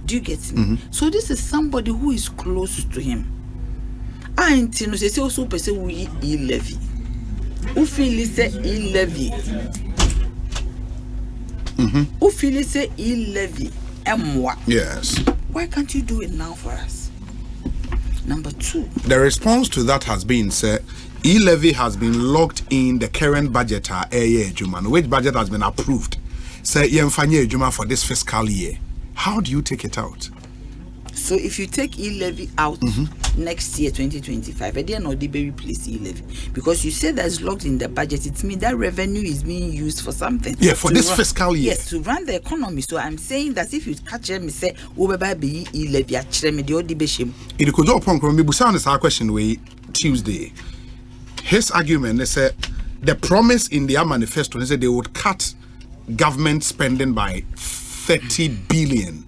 Do you get me? So this is somebody who is close to him. I intend to say also person we levy. Who feel say levy? Who feel say levy? Yes. Why can't you do it now for us? Number 2. The response to that has been, sir, e-levy has been locked in the current budget, which budget has been approved. Say, Juma for this fiscal year. How do you take it out? So if you take e-levy out next year, 2025, I dare not be replace e-levy because you said that's locked in the budget. It means that revenue is being used for something. Yeah, for this fiscal year. Yes, to run the economy. So I'm saying that if you catch them, say, be e-levy, it could go upon our question way Tuesday. His argument, they said the promise in their manifesto, they said they would cut government spending by 30 billion.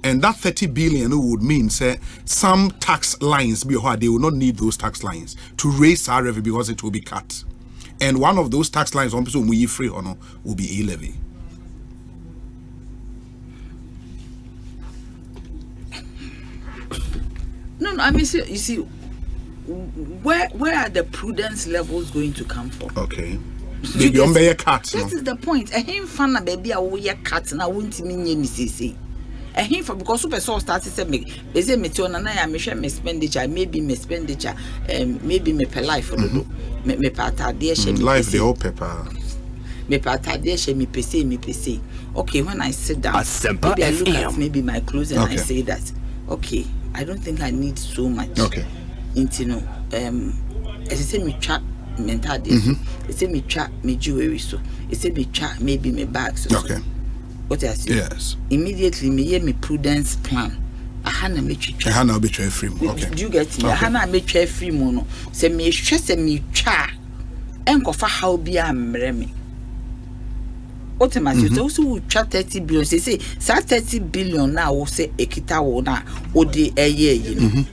And that 30 billion would mean, say, some tax lines, they will not need those tax lines to raise our revenue because it will be cut. And one of those tax lines, on people we free or no, will be e-levy. No, I mean, you see, where are the prudence levels going to come from? Okay. Maybe on be a cut. That is the point. A him fan baby a cut na won't mean any CC. A him for because super source started to me. They say me to na ya me share me expenditure, maybe me expenditure, maybe me per life for do. Me pata de share life the whole paper. Me pata de share me pese. Okay, when I sit down, Asempa maybe I look FM. at maybe my clothes and I say that, okay, I don't think I need so much. Okay. Into no as I say me chat mental days. It say me chat me jewelry so. It say me chat maybe my bags. So. Okay. What I say? Yes. Immediately me hear me prudence plan. Ahana me twa. Ahana be twa free mo. Okay. Do you get me? Ahana me twa free mo no. Say me hwe say me twa. Enkofa how bia mre me. Automatically also will twa 30 billion. Say 30 billion now wo say ekita wo na wo de eye you know.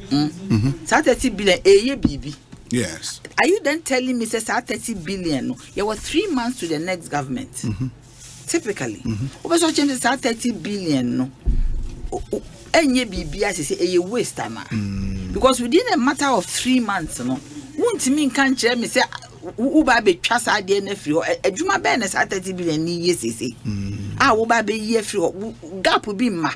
30 billion eye bibi. Yes. Are you then telling me say 30 billion no? You were 3 months to the next government. Typically. Over so change 30 billion no. Enye bibia say a waste time. Because within a matter of 3 months no, won't mean can't tell me say uba be twasa de na free adwuma be na 30 billion ni yesese. Uba be ye free gap will be ma.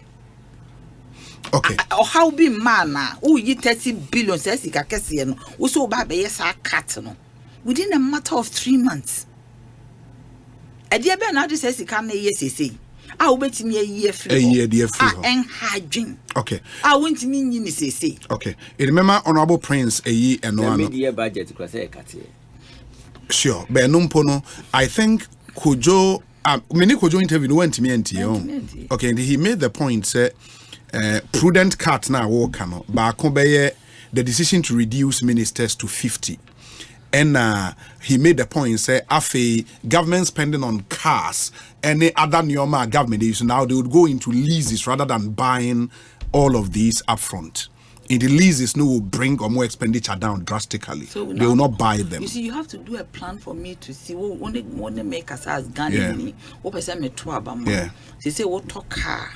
Okay. Or how be man who ye 30 billion says ika kese no. Wo so uba be yes cut no. Within a matter of 3 months. Edia be na says ika na yesese. Ubetimi a year free. A year dear free. Enhadwin. Okay. I want to mean you say. Okay. Remember Honorable Prince a year and no media budget class sure. But no, I think Kojo many Kojo interview went to me and okay, and he made the point say prudent cut now work but the decision to reduce ministers to 50. And he made the point, say, afe government spending on cars, any other Nyoma government they use now, they would go into leases rather than buying all of these upfront. In the leases, no will bring or more expenditure down drastically. So they will not buy them. You see, you have to do a plan for me to see what the makers has gone me. What person me to about yeah. They say what talk car.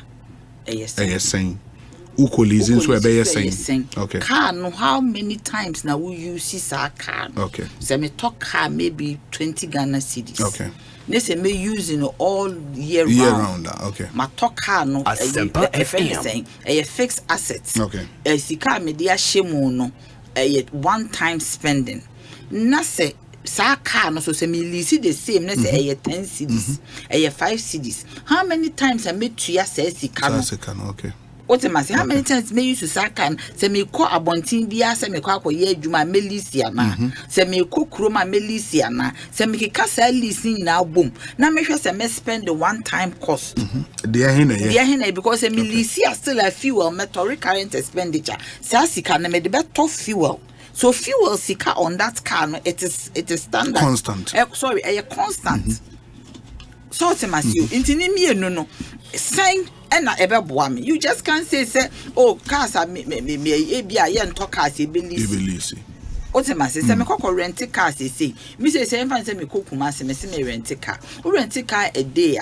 Yes, saying. Okay. Car no how many times now we use our car? Okay. So me talk car maybe 20 Ghana cedis. Okay. They say me using all year round. Okay. My talk car no Asempa FM. A fixed assets. Okay. A sika me dia shemu no a one time spending. Na say sa car no so say me lease the same na say a 10 cedis, a 5 cedis. How many times I made to ya say sika no? Okay. What am I saying? How many times may you to sakan? Say me call a bontin dia, say me call ye juma melisiana, say me cook roma melisiana, say me kasa leasing now boom. Now make sure say me spend the one time cost. Dear Hene, because a melisia still a fuel, metal current expenditure. Sasika na me the better fuel. So fuel sika on that car, it is standard. Constant. Sorry, a constant. So to my you, intinimi no. Sign and ebe you just can't say oh cars are me yen talk cars e believe What's a massive? Some cocoa rent a car, say. Mrs. Sam say me cook mass and me rent a car. We rent a car a day.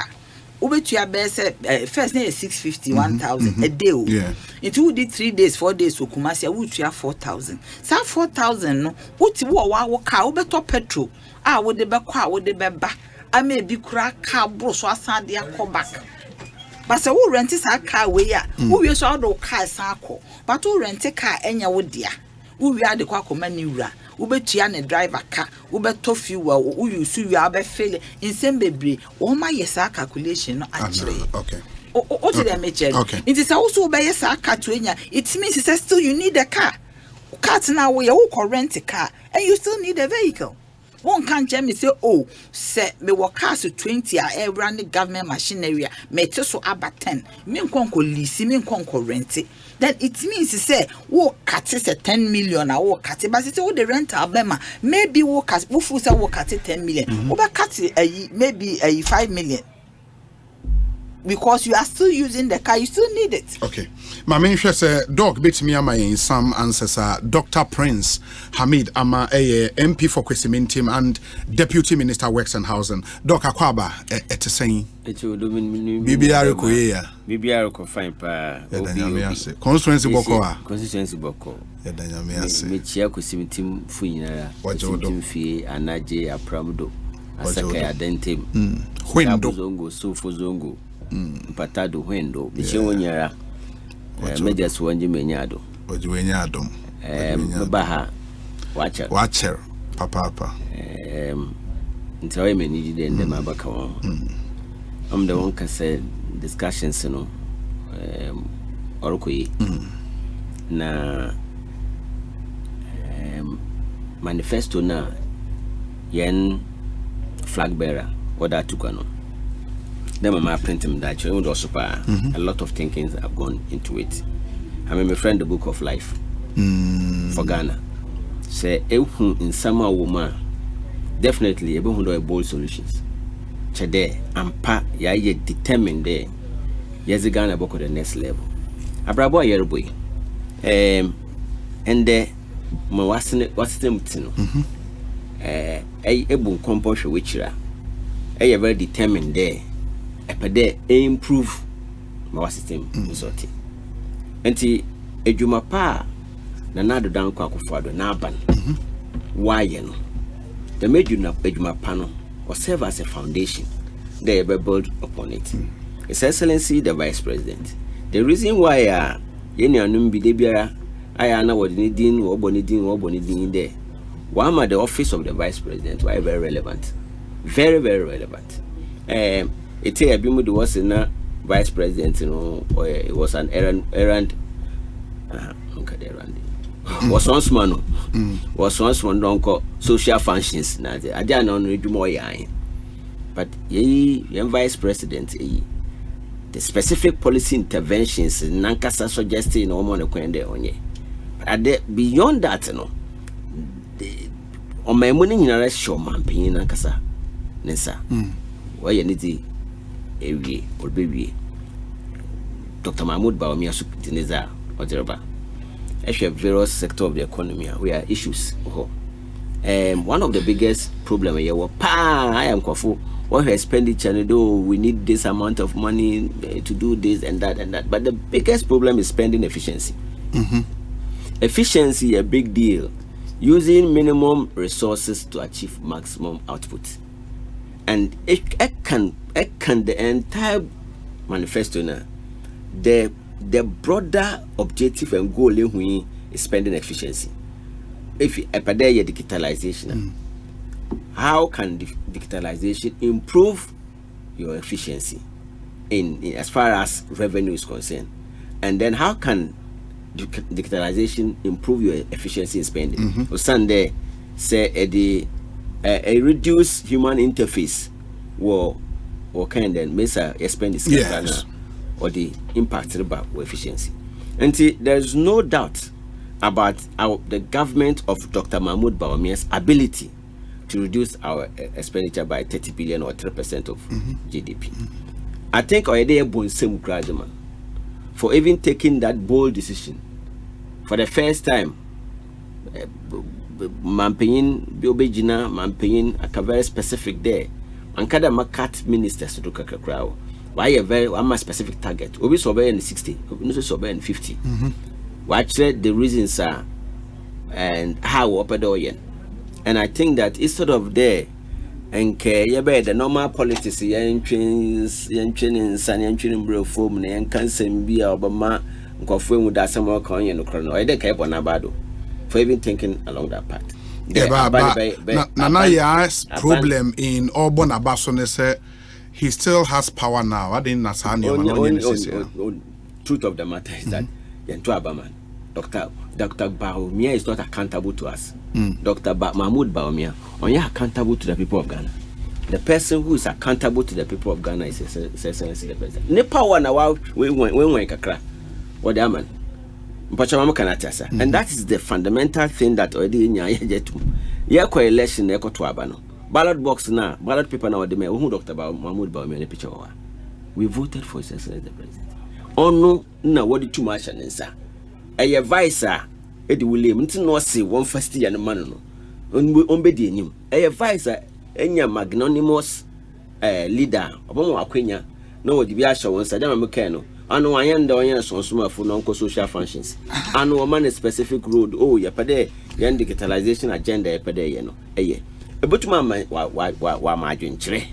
Over to your best first name is 650, 1,000 a day. Yeah. It would be 3 days, 4 days, so Kumasi, would you have 4,000? Some 4,000, no, what you walk car over top petrol. I would the back, would the back. I may be crack car, bros, or Sunday, come back. But so who rent a car way, who you saw no car circle, but who rent a car and your wood dear. Who are the quack manura, who bet Tiana driver car, who bet toffee, who you see you are failing in same baby, all my yes calculation actually. Okay. What did I mention? Okay. It is also by yes car to it means it's still you need a car. Cats now where you rent a car and you still need a vehicle. One can't tell me say, oh, say me work cars to 20 I run the government machinery, me so about 10. Me conco lease, me conco rent it. Then it means to say, walk cat is a 10 million, I walk cat, but it's all the rent Alabama. Maybe walk at Wufusa walk at 10 million. Over cat maybe a 5 million. Because you are still using the car, you still need it. Okay. My main say dog bit me ama in some answers Dr. Prince Hamid Ama a MP for Kwesimintim and Deputy Minister Works and Housing. Doc Akwaba saying BBR Koya. BBR ko fine pa. Constituency Boko. Constituency Boko. Me chia Kwesimintim fu nyina. Kwesimintim fie anaje apramdo. Asaka ya dentem. Wendo zongo sofo zongo. Patado wendo bichewonyara mejas wanje menyado ojiwenyado baha watcher papa ntawe meniji de ndema baka won am the one ka say discussions no orokoyi na manifesto na yen flag bearer oda tukano. Then my printing that you also a lot of thinkings have gone into it. I mean, my friend, the Book of Life for Ghana say, in summer woman, definitely able to bold solutions. Chade and pa ya determined there. Yes, Ghana book the next level. Abrabo yerboy. And there, my what's them tino. Able composure which are very determined there. Epede improve my system resort. Enti ejuma pa na nado dan kwa kufado na aban. Why no? The ejuma pa no or serve as a foundation. They be built upon it. His Excellency the Vice President. The reason why yeni anum bi de biara aya na wodi din wo boni din there. Why the office of the Vice President why very relevant. Very very relevant. It was in Vice President, you know, or it was an errand. Was once man, don't call social functions. Now, I don't know more. But Vice President, the specific policy interventions, Nankasa suggesting no more beyond that, you know, on my money in a show, man, paying Nankasa, Nessa, why you need Ewie or baby Dr. Mahmoud Bawumia Supitiniza or Jerba. Actually, various sector of the economy where issues. One of the biggest problems here was I am Kwafu. What expenditure do we need this amount of money to do this and that. But the biggest problem is spending efficiency. Efficiency a big deal. Using minimum resources to achieve maximum output. And it can the entire manifesto now, the broader objective and goal is spending efficiency. If you digitalization, how can digitalization improve your efficiency in as far as revenue is concerned? And then how can digitalization improve your efficiency in spending? Sunday say a reduced human interface or kind of mesa expenditure or the impact about efficiency. And there's no doubt about the government of Dr. Mahmoud Bawumia's ability to reduce our expenditure by 30 billion or 3% of GDP. I think already a Bonsu graduate for even taking that bold decision for the first time. Mampeyin, Biobejina, Mampeyin, a very specific there. And kada makat ministers to Kakra. Why I'm a specific target? Obi survey in 60, Obi survey in 50. Watch the reasons are and how opedoyen. And I think that instead of there and the normal politics yan training bro form and cancer be Obama confirm with that some more coin and chrono. I don't care about for even thinking along that path. Yeah, but Nanaya's problem in Auburn Abasone he still has power now. I didn't know. Truth of the matter is that Yantu Abaman, Dr. Baumia is not accountable to us. Dr. Mahmoud Baumia, only accountable to the people of Ghana. The person who is accountable to the people of Ghana is the president. Ne power na wa we kakra. What the man? And that is the fundamental thing that already in your election echo to Abano. Ballot box now, ballot paper now, the who Dr. Mahmoud Baumia in picture. We voted for his excellency the president. Oh no, what too much and answer. A advisor, Eddie William, no say 1 year and man no. Unbedi him. A advisor, any magnanimous leader, Obama Aquina, no, the Biasha once, I don't know. I know I am the one so small for non-social functions. I know a man a specific road. Oh, ya pade, yan digitalization agenda, ya pade, you know. But my margin tre,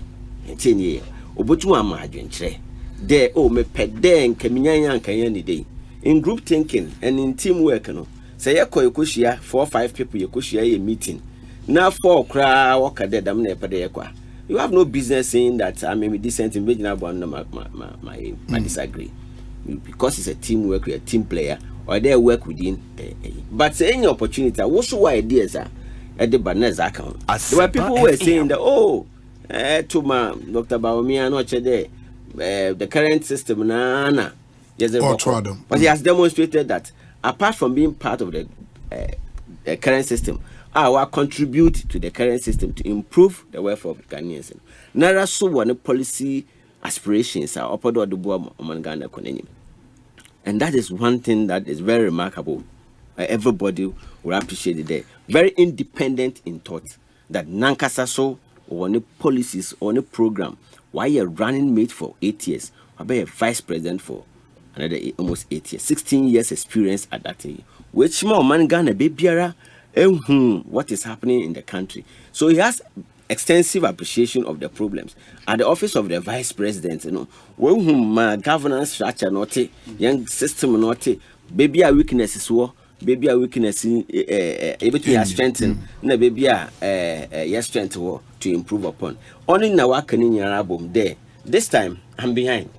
10 years. Obutuma margin tre. There, oh, me pede and Kamiyan Kayani day. In group thinking and in teamwork, no. Say, Yakoya 4 or 5 people, Yakoshia a meeting. Now 4 cry, walk a dead, I'm never there. You have no business saying that I may be decent in making my disagree. Because it's a teamwork, a team player, or they work within. But any opportunity, what's your ideas are at the Banez account? There were people who were saying that, oh, to my Dr. Baumia, not today, the current system, Nana. Yes, but he has demonstrated that apart from being part of the current system, I will contribute to the current system to improve the welfare of Ghanaians. Nara so one policy aspirations are upward of the board among Ghana. And that is one thing that is very remarkable. Everybody will appreciate it there. Very independent in thought. That Nankasa so or any policies or any program, why you're running mate for 8 years, or be a vice president for another almost 8 years, 16 years experience at that age. Which more man Ghana babyara what is happening in the country. So he has extensive appreciation of the problems. At the office of the vice president, you know, when governance structure not young system not baby a weaknesses war, baby a weakness everything has strengthened, na baby a strength war to improve upon. Only now can in your album there. This time I'm behind.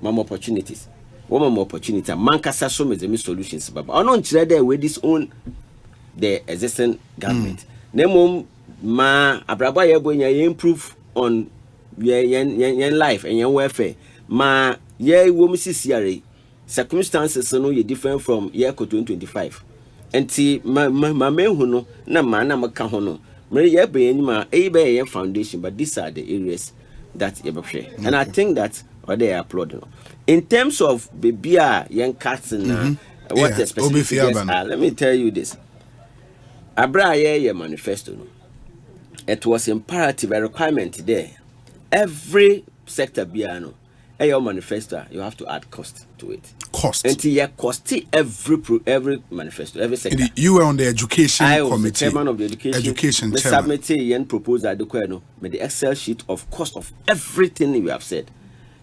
More opportunities. One more opportunity. Mankasa so many solutions. But I don't there with this own the existing government. Nemo ma abraba ye bo nya improve on yen life and yen welfare. Ma ye wo misisiare circumstances no ye different from year 2025. Enti ma menhu no na ma na maka ho no. Me ye be anyima e be yen foundation, but these are the areas that ye be share. And I think that or they applaud no. In terms of bebia yen cats and what the specific let me tell you this. Abra ye manifesto no. It was imperative, a requirement there. Every sector biano, your manifesto, you have to add cost to it. Cost. Until you cost every manifesto, every sector. You were on the education committee. I was the chairman of the education. The submittee and proposal with the Excel sheet of cost of everything we have said.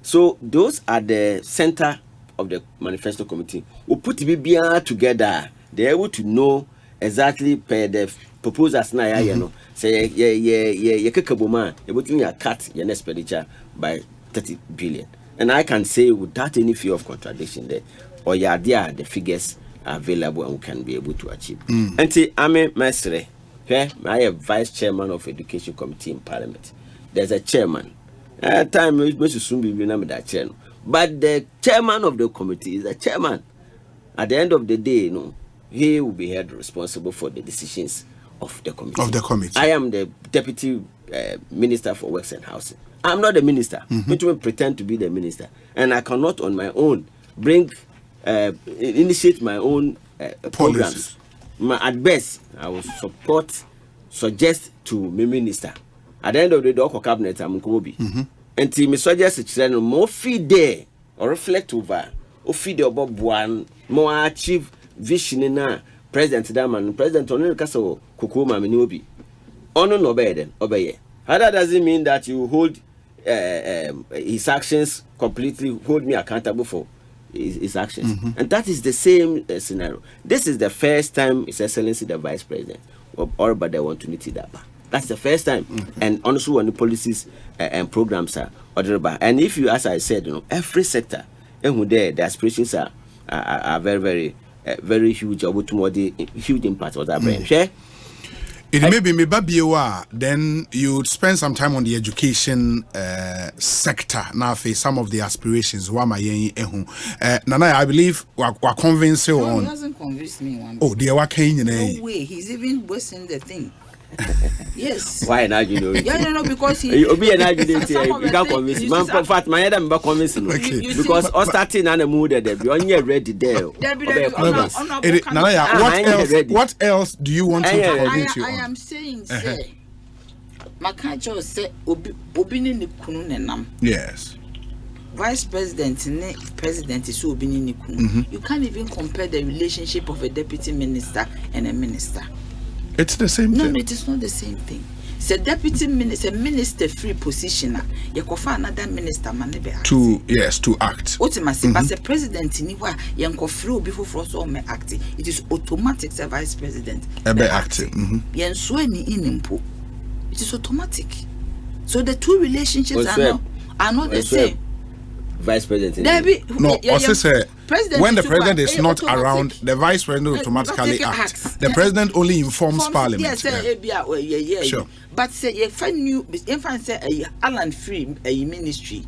So those are the center of the manifesto committee. We put the BBR together. They're able to know exactly per the proposals now, you know. Say yeah, Kekaboma, you're putting your cut your expenditure by 30 billion. And I can say without any fear of contradiction there, or yeah, there the figures are available and we can be able to achieve. And see, I'm a master. Okay, I am vice chairman of education committee in parliament. There's a chairman. At time we must soon be named that chairman. But the chairman of the committee is a chairman. At the end of the day, you know, he will be held responsible for the decisions of the committee. I am the deputy minister for works and housing. I'm not the minister. Which will pretend to be the minister, and I cannot on my own initiate my own programs at best, I will suggest to my minister. At the end of the day, the cabinet, I'm going to and me suggest to more feed there or reflect over, or feed about one more achieve vision in a president Daman, President Onel Castle, Kukuma, Minobi. Honor no better, obey. That doesn't mean that you hold his actions completely, hold me accountable for his actions. And that is the same scenario. This is the first time His Excellency the Vice President or but they want to meet that. That's the first time. And honestly, when the policies and programs are ordered, and if you, as I said, every sector, and there the aspirations are very, very huge. Huge impact on that brain. Share. It may be Mibabiewa, then you spend some time on the education sector. Now, for some of the aspirations, Nana, I believe we're convinced you on. He hasn't convinced me one. Oh, they are saying no way. He's even worsening the thing. Yes. Why not? You know? Yeah, no, because he. You'll be an argument here. You can't convince me. Man, in fact, my head I'm not convincing me because all starting on a mood that they're ready there. What else do you want to convince you on? I am saying, say, Makacho say, Obini ni kunu nenam. Yes. Vice President ne President is Obini ni kunu. You can't even compare the relationship of a deputy minister and a minister. It's the same thing. No, it is not the same thing. It's a deputy minister, minister free position. You can find another minister man to act. Ultimately, but the president in Iwa, you can free before for us all me acting. It is automatic. The vice president be acting. Yen so any inimpo. It is automatic. So the two relationships are not the same. Vice president. No, when the president is not around, the vice president automatically acts. The president only informs parliament. Yes, sure. But say if I knew, if I say Alan Free ministry,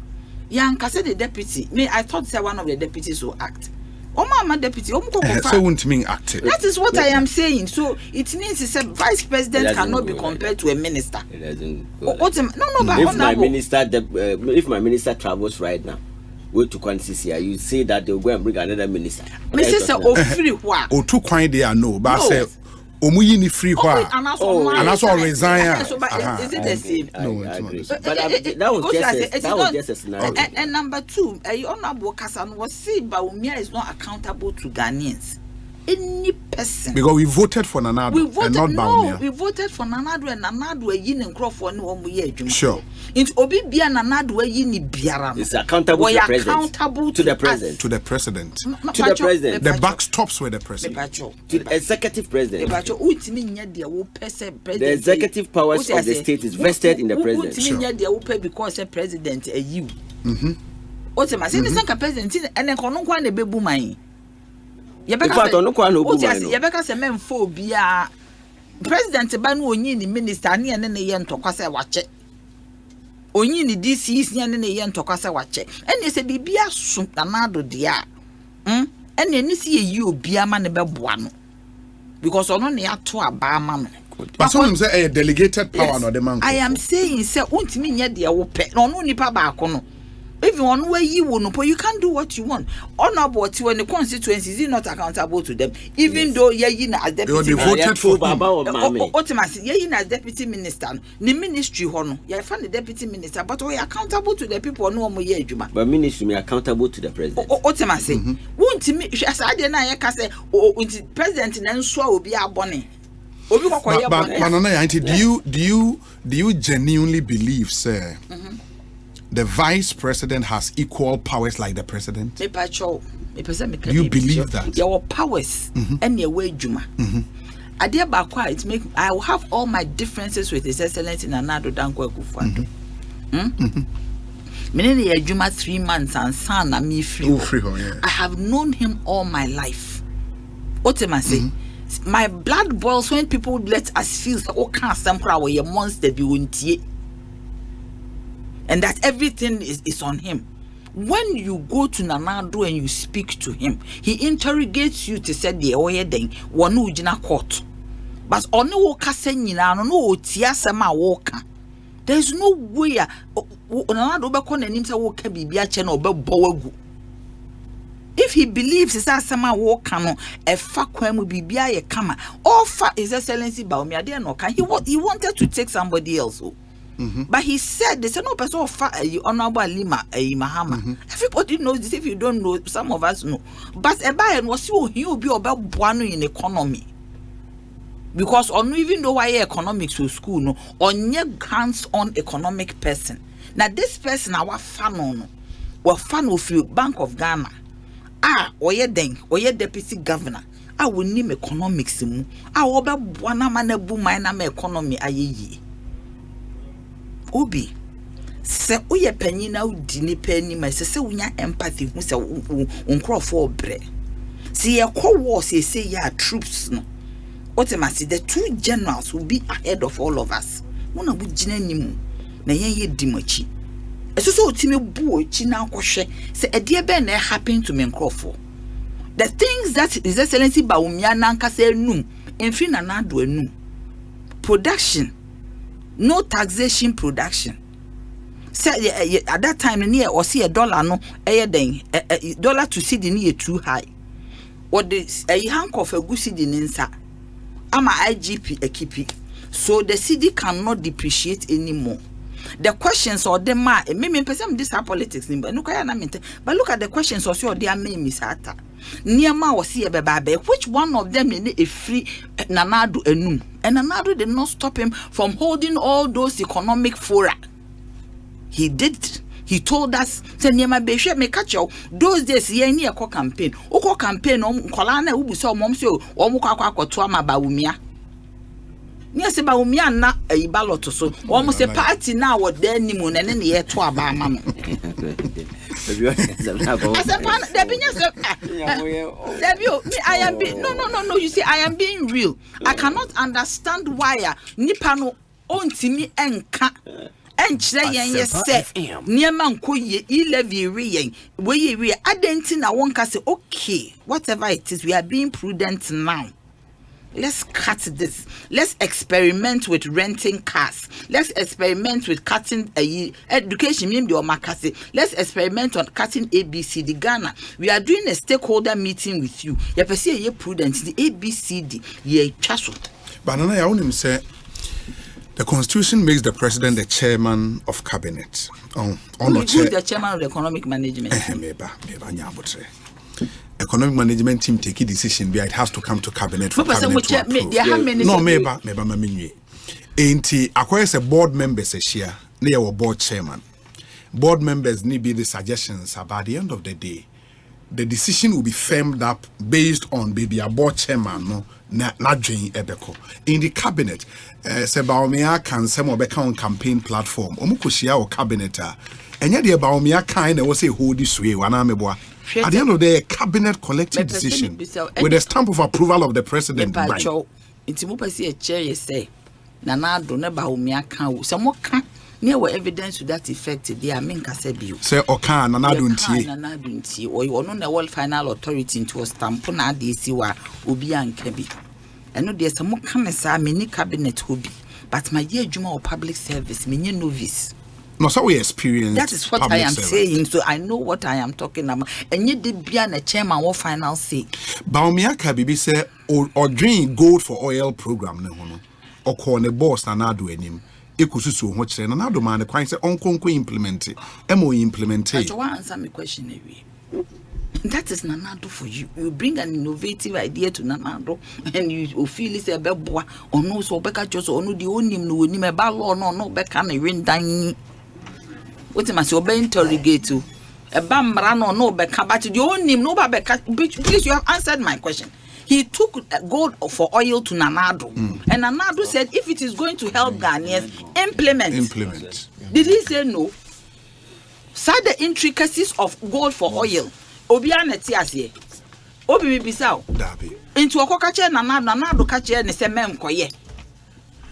young Kasa the deputy. I thought say one of the deputies will act. My deputy. So won't mean acting. That is what I am saying. So it means it's a vice president cannot be compared to a minister. It doesn't. No. If my minister travels right now. Way to Kwansisia, you say that they'll go and bring another minister. Mr. free what? Or two coin they are no, but I say Omuyini free what? And that's all resign. Is it the same? No, it's not. But that was just a scenario. And number two, Honorable Kasan was saying Baumia is not accountable to Ghanaians. Any person. Because we voted for Nanado and not Baumia. No, we voted for Nanado and Nanado yin and Crawford no one. Sure. It's Obibia Nanado yin biara. It's accountable to the president. To the president. To the president. To the president. The buck stops with the president. To the executive president. The executive powers of the state is vested in the president. Sure. Because the president is you. What's the matter? It's not president and then Konokwan the baby mine. Yebeka se memfo bia president ba no onyi ni minister ne ne ye ntokwa se wache onyi ni DCs ne ne ye ntokwa se wache ene se bibia so Nanado dia ene ni se ye obia ma ne beboa no because ono ne ato aba ma no. But some say a delegated power no the man. I am saying say untimi nye de wo pe no no nipa ba ko no. If you want where you want, but you can't do what you want. Honorable when the constituencies is not accountable to them, even though you're as deputy. They voted for ultimately, you're as deputy minister. The ministry, you find the deputy minister, but we are accountable to the people. No more year, Juma. But ministry, we are accountable to the president. Ultimately, won't me? As I did not, I can say, president and so will be our bonnet. But do you genuinely believe, sir? The vice president has equal powers like the president? Do you believe that? Your powers and your way, Juma. I will have all my differences with His Excellency Nanado Dankwa Akufo-Addo. Many Juma 3 months and son and me free. I have known him all my life. What am I saying? My blood boils when people let us feel oh can't some crowd a monster be won't. And that everything is on him. When you go to Nanado and you speak to him, he interrogates you to say the oye den wanu ujina court. But ono woka senyina no otia sema woka. There is no way Nanado be kon anim say woka bibia che na obebo wagu. If he believes it's a sama walk no a fa kwemu bibia ye kama offer His Excellency Bawumia there no can he wanted to take somebody else. But he said they said no person offer Honorable Lima Mahama. Everybody knows this. If you don't know, some of us know. But a buyer was he will be about buano in economy. Because on even though why economics to school no on your hands-on economic person. Now this person our fan on was fan of you Bank of Ghana. Oye deputy governor. I will name economics mu. Oba buana manebu minor economy aye. Obi se oye penny na udini penny my se unya empathy who se uncrofo bre. See a co war say ya troops no. Ultimately, the two generals will be ahead of all of us. One of which nimu na ye dimachi. So Timmy Boo China Koshe say a dear Ben happened to Mencroft. The things that His Excellency Bawumia Nanka say no, in Finana do a no. Production, no taxation production. Say at that time near or see $1 no $1 to see the near too high. What this a hank of a good city ninsa. I'm a IGP equipe. So the CD cannot depreciate anymore. The questions or the maybe person this are politics but look at the questions also their name is Hata. Niama was here babe. Which one of them in a free Nanadu enum? And Nanadu did not stop him from holding all those economic fora. He did. He told us, say Niama be share me catch you. Those days ye ni a campaign. Oko campaign kolana ubuso momso or mukakwa tuama Bawumia. Yes, Bawumia na a ballot so almost a party now what then moon and then the air to a barman. I am being no, you see, I am being real. I cannot understand why Nipano on Timmy and Ka. And say near man ye levy re we adentin I won't say okay, whatever it is, we are being prudent now. Let's cut this. Let's experiment with renting cars. Let's experiment with cutting education. Let's experiment on cutting ABCD. Ghana, we are doing a stakeholder meeting with you. You perceive you prudent. The ABCD, ye chaso. Banana, I want him say. The Constitution makes the president the chairman of cabinet. Who is the chairman of the economic management? Economic management team take a decision, but it has to come to cabinet for cabinet to approve. No, maybe. Ain't acquires a board members a share near our board chairman. Board members need be the suggestions. But at the end of the day, the decision will be firmed up based on baby a board chairman no not doing ebeko in the cabinet. Bawumia can some of on campaign platform. Omukushia or cabinet and yet the Bawumia kind was say hold this way one ameboa. At the end of the day, cabinet collective decision with the stamp of approval of the president. It's more see a chair say Nana do ne Bawumia can some more can near evidence to that effect. They are mean Casabu. Say Okan Nana Dunti or you are not the world final authority into a stampona DCwa Ubian Kebi. I know there's some more canesa mini cabinet hobby, but my dear Juma or public service, mini novice. No, so we experience. That is what I am saying. So I know what I am talking about. And you did be a chairman or final say. Bawumia Kabibi say or drink gold for oil program no or call a boss and do him. Ekususu what and another man the quite say unconquer implement it. MO implement it. I want answer my question away. That is Nanado for you. You bring an innovative idea to Nanado and you feel it's a beboa or no so beka just or no the only no ni me ba law no beka na rin dan. What must you be interrogate to? A bamra no beka but the only no ba beka. Please, you have answered my question. He took gold for oil to Nanado and Nanado said if it is going to help Ghanaians, implement. Did he say no? Said the intricacies of gold for oil. Obiane tiasie obi bibisa dabi into okokache Nanado kache ne se menkoye.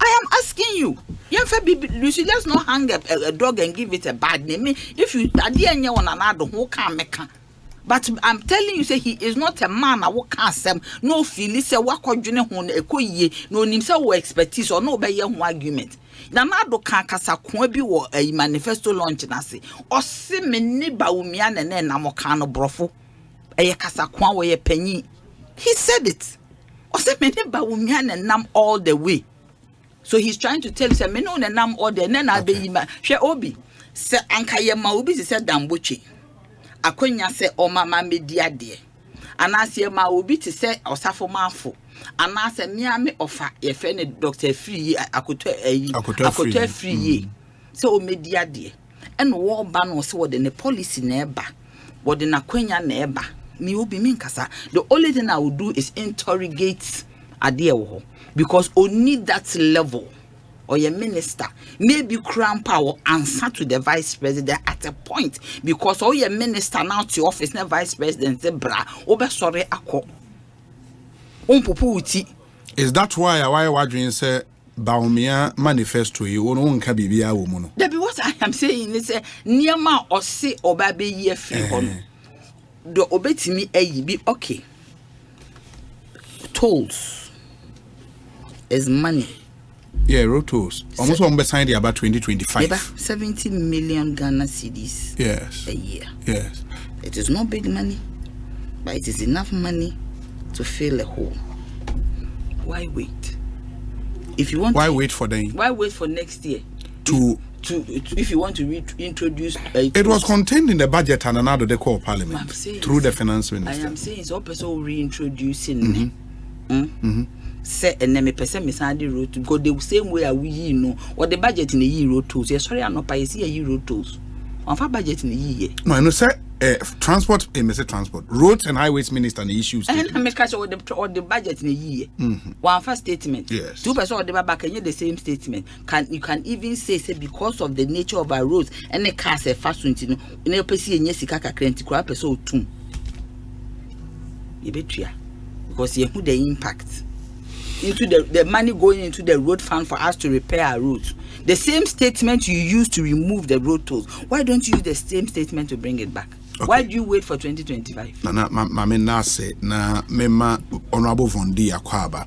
I am asking you you should just not hang a dog and give it a bad name. If you adie on Nanado who can meka. But I'm telling you say he is not a man who can sem no feel say wakodwene ho ekoye no nim say wo expertise or no be ye ho argument. Nanado kan kasa ko bi wo a manifesto launch na se o se me ni Bawumia ne na mo kan no brofo eye kasa kwa wo ye panyi. He said it. O se me ne ba wo mia na nam all the way. So he's trying to tell you say me no na nam all the na be yi ma hwe obi se anka ye ma obi se damboche akonya se o mama medi ade anase ma obi te se osafo manfo anase mia me ofa ye fe ne Dr. Free akoto free se o medi ade en wo ba no se wo de ne policy na eba wo de na kwanya na eba me obi me nkasa. The only thing I would do is interrogate ade wo because only that level or your minister maybe crown power answer to the vice president at a point because all your minister now to office na vice president say bra obe sorry akọ onpopo uti. Is that why wadwin say Baumia manifesto you won nka bibia wo mu no? That be what I am saying is niema ose oba be ye free hon do obetimi ayi bi okay. Tolls is money. Yeah, road tolls. Almost one signed about 2025. About 70 million Ghana cedis. Yes. A year. Yes. It is not big money, but it is enough money to fill a hole. Why wait? If you want. Why wait for them? Why wait for next year? To if you want to introduce. It was contained in the budget and another the core parliament through the finance minister. I am saying it's all person reintroducing. Say and then me person me send the road to go the same way we you know or the budget in the year road tools. Yeah, sorry, I'm not paying a year road tools. On for budget in the year. No, I know say transport. Say transport, roads and highways minister and the issues. And I make sure the budget in a year. One first statement. Yes. 2% of the back and the same statement. You can even say because of the nature of our roads and the cars are fast you know. In a PC and yes, you can't crap so too. You betcha because you put the impact. Into the money going into the road fund for us to repair our roads. The same statement you use to remove the road tolls. Why don't you use the same statement to bring it back? Okay. Why do you wait for 2025? Na say na mema honorable Vondi Akwaba.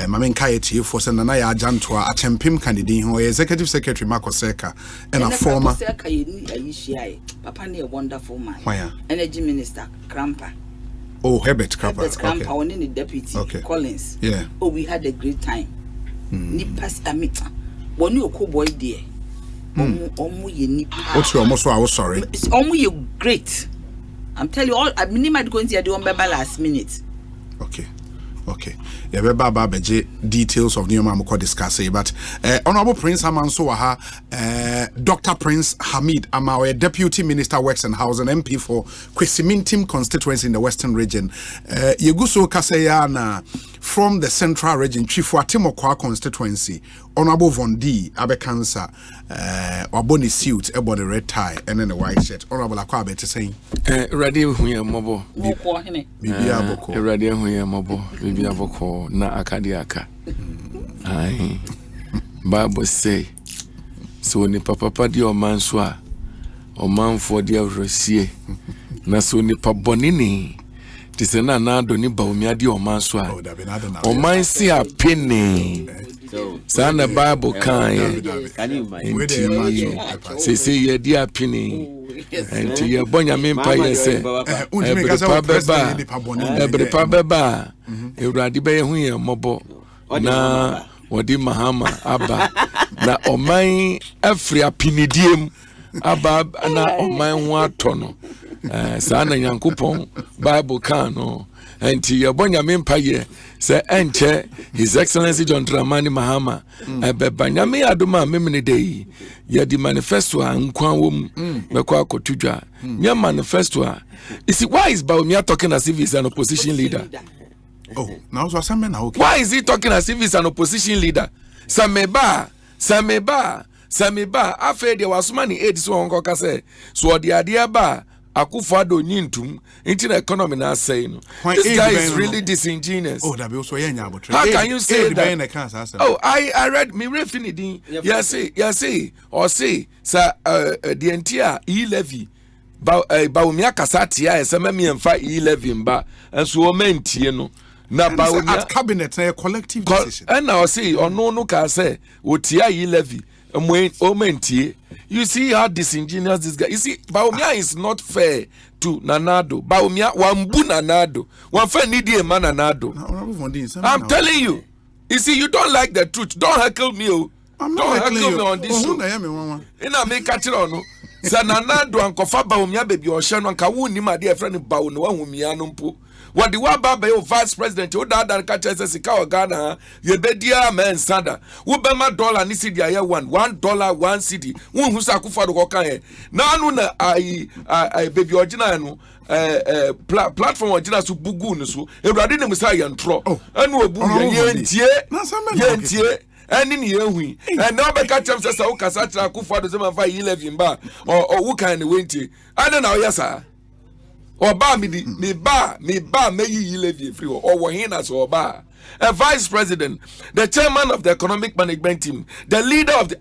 Mamen Kayeti for Senana ya Jantua Achempim candidate who executive secretary Marco Seka and a former Papa a wonderful man. Why? Energy minister Krampa. Oh, Herbert Krampa. Herbert Krampa, okay. The deputy. Okay. Collins. Yeah. Oh, we had a great time. Nipas amita. When you go boy dear. What's your most? I was sorry. It's almost you great. I'm telling you all. I mean, might go into the last minute. Okay. Yeah, Baba Beje details of New Mamako discuss but Honorable Prince Hamanso Dr. Prince Hamid Amawe, Deputy Minister Works and Housing MP for Kwesimintim constituency in the Western Region. Yeguso Kaseyana from the Central Region, Chief Watimokwa constituency, Honorable Vondi Abekansa, Waboni suit, about the red tie and then the white shirt. Honorable Akwabe to say, Ready Huya Mobo, Bibia Boko, Ready Huya Mobo, Bibia Boko, na Akadiaka. Aye, Bible say, so ni papa di o manswa, o man for dia rosie, na so ni pabonini. Tisena na do ni baumia di o manswa, o man si a penny. Sana Bible can say ye dear penny and to your bonya pa say every pabeba Radibe Huya Mobo na Wadi Mahama Abba na Omai Afria Pinidium Abba na Omai Watono Sana Yankupon Bible can and to your bonya pa ye say enche His Excellency John Dramani Mahama Banyame Aduma Memini Day ya di manifesto nkwa wom mekwa akotudwa nya manifesto why is Baumia talking as if he's an opposition leader? Oh, now so some now okay. Why is he talking as if he's an opposition leader? Sameba afa de wasmani aid so onko ka say so the idea ba akufado nyintum into the economy na say no. This guy is really disingenuous. Oh, that be also how can you say that? Oh, I read me refinidin. Yes, or say sir the entire e-levy Baumia kasatia esememi emfa e-levy mba enso o mentie no na Baumia at cabinet na collective decision. And now say ono no ka say otia e-levy You see how disingenuous this guy. You see, Baumia is not fair to Nanado. Baumia wambu Nanado. Wamfa nidi ema Nanado. I'm telling you. You see, you don't like the truth. Don't heckle me. Don't heckle me on this show. Ina me catch it on. Sa Nanado ankofa Baumia baby oshe no anka wu ni ma de friend Baumia wa humia no mpo. What the one baba your vice president you that catch us sika Ghana ye bedia men sanda wo be ma dollar ni cedi aye $1 1 cedi wo hu sa kufa do kan he na anu na ai baby original no platform original so bugu no so ewrade ne musa ye ntro anu obu ye ntie eni ni ehui and now be catch am say sa wo kasa tra kufa do se man fa 11 ba o wo kan ne wentie ade na o yesa Oba me ba me yi levy free or hina so oba a vice president, the chairman of the economic management team, the leader of the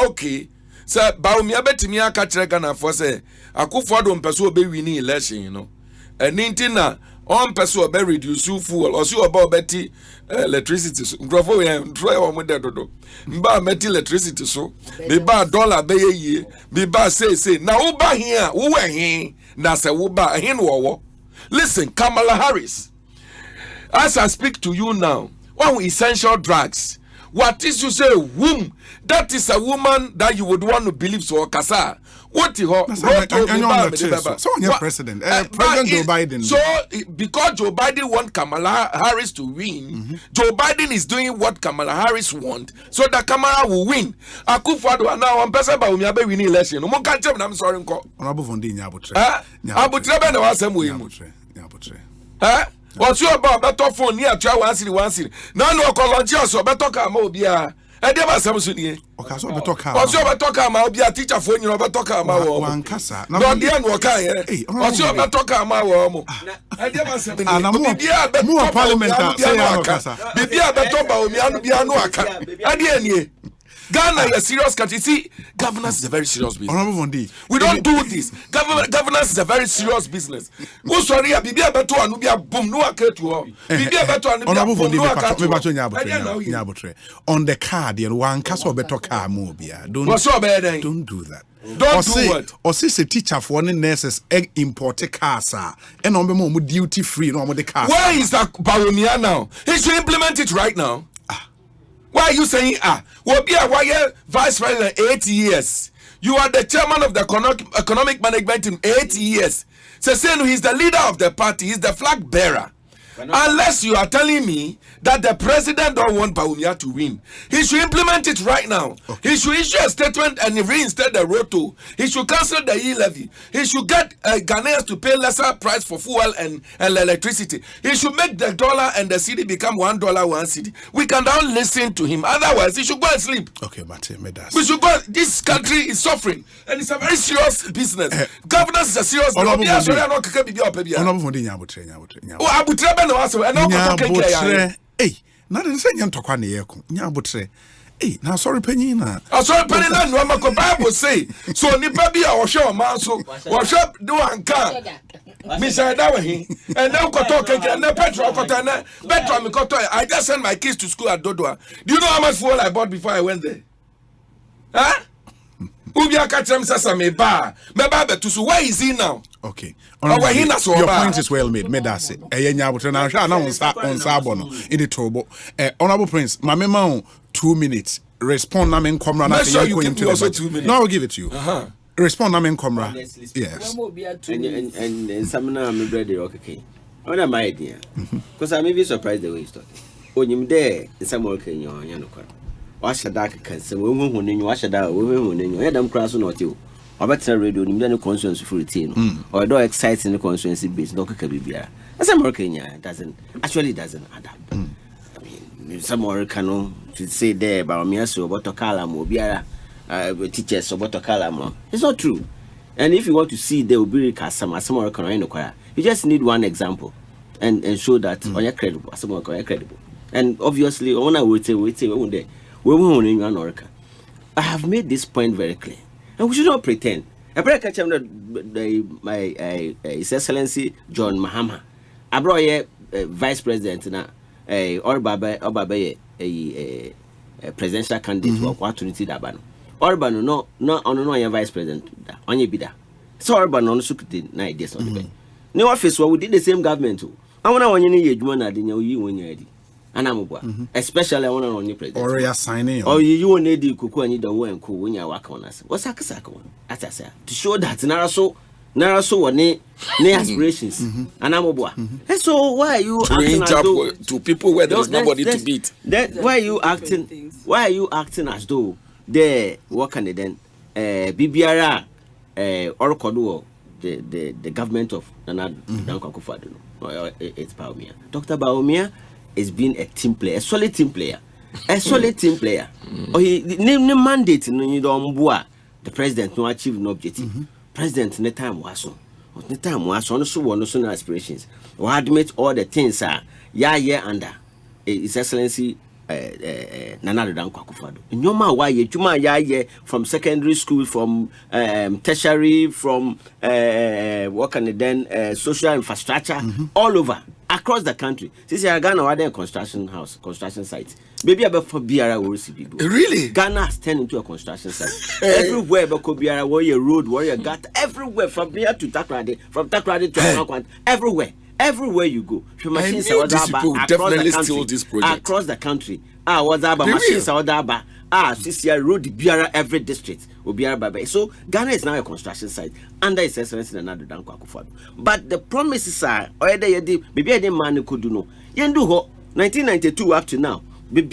okay. Sir Baumia betimi aka kire Ghana for say akufo do mpeso be win election, you know. And nintina on peso be reduce fuel or so about betty electricity so grofo we try o mo dedodo mba meti electricity so me ba dollar be ye me ba say na wo ba here wo we hin na se wo ba hin wo. Listen, Kamala Harris, as I speak to you now, one essential drugs. What is you say womb? That is a woman that you would want to believe so kasa. What so your president, President Joe Biden. So because Joe Biden want Kamala Harris to win, Joe Biden is doing what Kamala Harris want, so that Kamala will win. Akufo-Addo now one person ba umi abe win election. Mo kan tell am sorry nko. Honorable Fondi Nyabotre. Abutre be na wasem we mu. What's your about better phone near try one city. Now no college so better car mo bia. E dey ba sam so nie. Okay, so better car. What's your better car ma bia teacher phone you better car ma wo. Wan kasa. No dey no kan ye. What's your better car ma wo mo. E dey ba sam. Bibia better parliament say ya kasa. Bibia better ba omi anu bia no aka. E dey nie. Ghana is a serious country. See, governance is a very serious business. We don't do this. Governance is a very serious business. Who sorry, Bibia beto anubia boom no aketu. Bibia beto anubia boom no aketu. On the card, you one castle beto car mobia. Don't do that. Don't do what? Or say teacher for one nurses egg import cars and on more duty free no more the car. Where is that Baromia now? He should implement it right now. Why are you saying well, be a wire vice president 8 years. You are the chairman of the economic management in 8 years. So saying he's the leader of the party, he's the flag bearer. Unless you are telling me that the president don't want Baumia to win, he should implement it right now. Okay. He should issue a statement and reinstate the roto. He should cancel the e-levy. He should get Ghanaians to pay lesser price for fuel and electricity. He should make the dollar and the cedi become $1 1 cedi. We can now listen to him. Otherwise, he should go and sleep. Okay, but we should go. This country is suffering, and it's a very serious business. Governance is a serious business. Hey, not in saying to Quaniaco, Nyabotre. Hey, now sorry, penny na. Sorry, penny na. No, my Bible say so. Nipabia or show maso or shop do and car. Mr. Dawahi, and now Kotoka and the petrol Kotana, Petra Mikoto. I just sent my kids to school at Dodua. Do you know how much fuel I bought before I went there? Huh? Ubia Kachem Sasame Bar, Mebaba to where is he now? Okay. Your point is well made. Medase. On Sabono in the turbo. Honorable Prince, my memo 2 minutes. Respond na men komra na sure you give me also 2 minutes. No, I'll give it to you. Respond na men komra. Yes. And some now I'm ready okay. On my idea. Because I'm even surprised the way he's talking. When you're there, some work in your Washada can say women who knew Washada, women who knew Adam Cross or not you. Or better radio, no constituency for routine, or do exciting the constituency base, no Kabibia. As a American, doesn't add up. I mean, some more can say there about me, so about to Kalam or Biara teachers about to Kalam. It's not true. And if you want to see, there will be some more can choir. You just need one example and show that on your credible, some more credible. And obviously, when I would say, one day. We won't in America. I have made this point very clear, and we should not pretend. I pray catch him my His Excellency John Mahama. I brought a vice president na or Baba a presidential candidate for opportunity dabano. Orban no vice president da onye bida. So Orban no so could na ideas on the no office we did the same government. I want to onye yedwuma na de nya yi wonye adi. Anamugwa. Especially I want to onye president. Or you signing. Or you won't need the kuku and the way and cool when you work on us. What's Sakasaka one? As I said, to show that Naraso or ne aspirations. Anamobwa. And so why are you acting as though to people where there is nobody to beat? Why are you acting? Why are you acting as though they what can they then BBRA or Koduo the government of Nana Dankakufado? It's Baumia. Dr. Baumia is being a team player, a solid team player. A solid team player. Or he name the mandate the president no achieve no objective. President ne time was so. The time was so one no aspirations. We admit all the things are under His Excellency Nana Dankakufado. No matter why you from secondary school, from tertiary, from what can then social infrastructure all over across the country. Since Ghana are there construction site. Maybe about for Biara will receive. Really? Ghana has turned into a construction site. Everywhere but Biara warrior road, warrior gut, everywhere from here to Takrade, from Takrade to Anakwant, everywhere you go. Machines definitely steal this project across the country. Machines are CCI road Biara every district. So Ghana is now a construction site under His Excellency Nana Dankwa. But the promises are maybe I didn't man could do no. Yendu 1992 up to now. The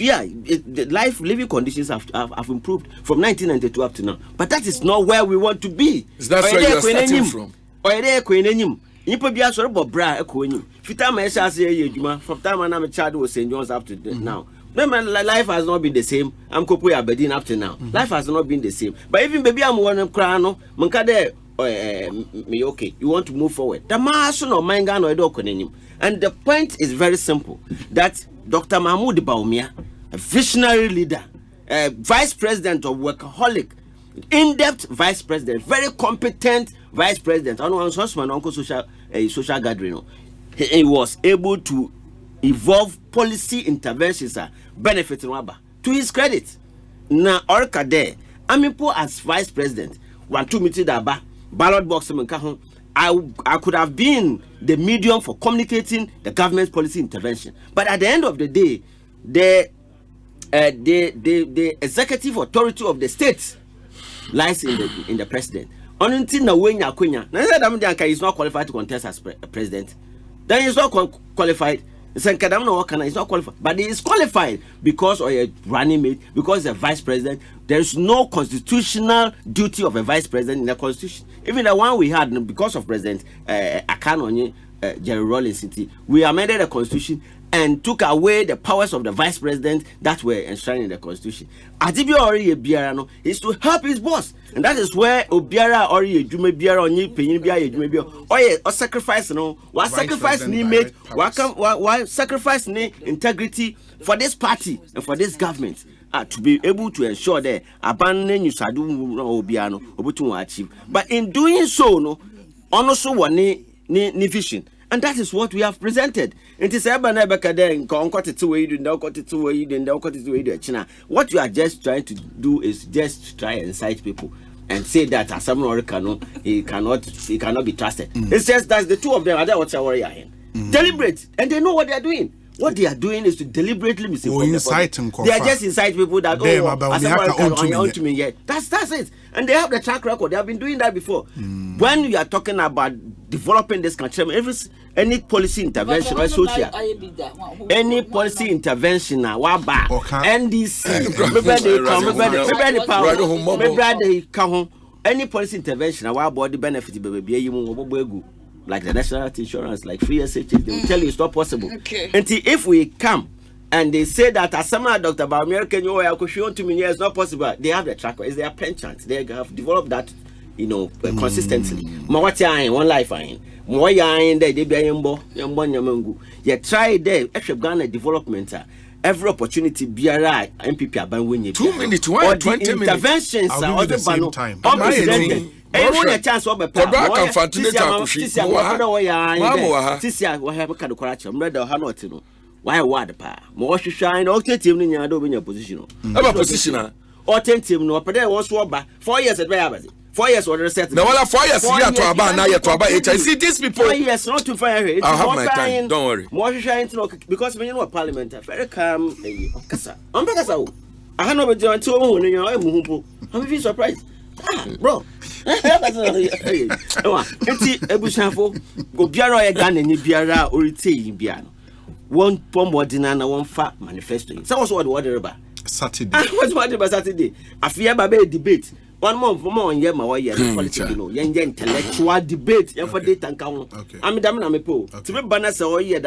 living conditions have improved from 1992 up to now. But that is not where we want to be. Is that where you are starting from? You be sort of bra from time when I'm a child was St. John's up to now. Life has not been the same. I'm Kopu Aberdeen up to now. Life has not been the same. But even baby, I'm one of Krano, Mankade, okay, you want to move forward. The Mason or Mangan or Edokonim. And the point is very simple that Dr. Mahmoud Baumia, a visionary leader, a vice president of workaholic, in-depth vice president, very competent vice president. I know Uncle social gathering. He was able to evolve policy interventions benefiting Waba. To his credit, na Orca there, Amipo as vice president, 1-2 meeting daba, ballot box I could have been the medium for communicating the government's policy intervention. But at the end of the day, the executive authority of the state lies in the president. Until now, when Yakunya, is not qualified to contest as president, then he's not qualified. He's not qualified, but he is qualified because of a running mate, because he's a vice president. There is no constitutional duty of a vice president in the constitution. Even the one we had because of President Akanonye, Jerry Rawlings City, we amended the constitution and took away the powers of the vice president that were enshrined in the constitution. Adibio Ori Biara is to help his boss, and that is where Obiara Ori Jume Biara Onyi Penyin Biara Jume Biara or sacrifice what sacrifice ni made, what sacrifice ni integrity for this party and for this government. To be able to ensure that abandoning you sadu Obiano Obutu achieve. But in doing so, also one ni vision. And that is what we have presented. It is what you are just trying to do is just to try and incite people and say that he cannot be trusted. It's just that the two of them are there. What's our worry? Deliberate, and they know what they are doing. What they are doing is to deliberately misinform. They are just incite people that that's it. And they have the track record. They have been doing that before. When you are talking about developing this country, any policy intervention or social, any policy intervention, NDC, any policy intervention, our body benefit, like the national health insurance, like free SHs, they will tell you it's not possible. Until if we come and they say that as some Dr. Baumia it's not possible, they have the track record, it's their penchant. They have developed that, consistently. One life more there, they be you try there, extra Ghana development. Every opportunity BRI MPP aban 2 minutes, 20 minutes interventions are the same time. Everyone a chance of a why word pa more shine alternative in your position. Position authentic no pede won so oba 4 years at where 4 years or reset. No, 4 years here to Aba now here to Aba. I see these people. 4 years not to fire. I'll have my time. Don't worry. More trying to because when you know parliament very calm kasa. I'm kasa. I have no be join to who you know muhumpo. I'm very surprised. Bro. Enti ebushafo go biara e Ghana ni biara orite yi bia no. One pomodina na one fa manifesto. So what's what the Saturday. What's what the Saturday? Afia babe debate. 1 month for more on year, my way, politics, you know, young intellectual debate, and for data and count. I'm a damn amipo. To be banners all year,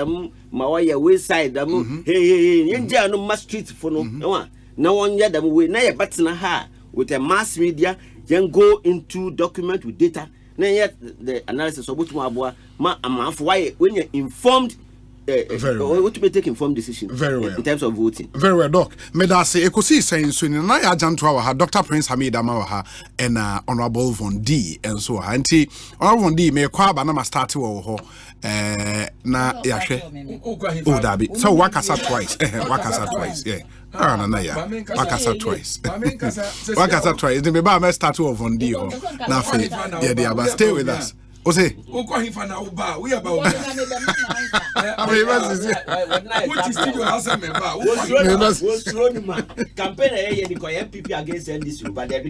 my way, wayside, hey, India no must street for no one yet, the way, nay, but ha with a mass media, then go into document with data. Nay, yet the analysis of what my why when you're informed. What to be taking informed decision very well in terms of voting. Very well, Doc. Me da say Ekosiisen so na ya janto wa Dr. Prince Hamid Amawa and Honorable Von D and so anti Honorable Von D me kwa aba na ma start wo ho na ya hwe o dabi so wakasa twice yeah na ya wakasa twice the me ba me start wo Von D ho na fe yeah they aba stay with us. Osei. We about what is still Asempa? Campaign MPP against NDC, but they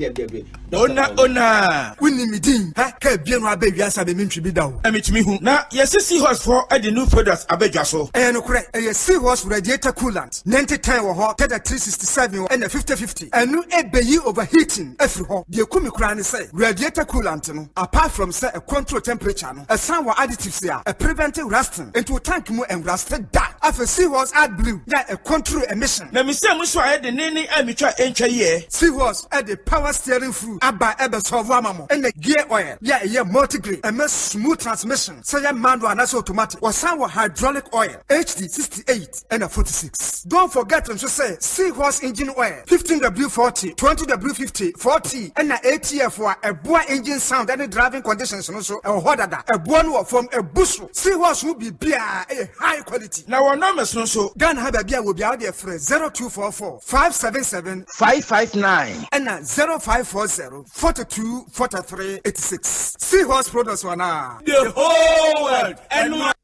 Ona. We need meeting. Ha, bien wa baby asa be mentwi bi da o. Emitimi hu. Na yes seahorse for the new products abedwa so. No correct. Seahorse radiator coolant. 9010 wo ho, 367 and 5050. Enu ebeyi overheating every ho. De kumi kura ne say radiator coolant no apart from say a control temperature no, a sound wa additives here, a preventive rusting into a tank mu and rusted that. After Seahorse add blue, that a control emission. Let me say muso add the nene emicha encha ye. Seahorse add the power steering fluid, abba ebe solve and the gear oil. Yeah, multi-grade, a most smooth transmission. So ya manual and also automatic. Or sound wa hydraulic oil, HD 68 and a 46. Don't forget to say Seahorse engine oil, 15W40, 20W50, 40 and a ATF for a boy engine sound and the driving conditions also a harder a one from a bush. Seahorse will be beer a high quality. Now our numbers no so Gun have a beer will be out there for 0244 577 559 and 0540 42 43 86. Seahorse products one the whole world and a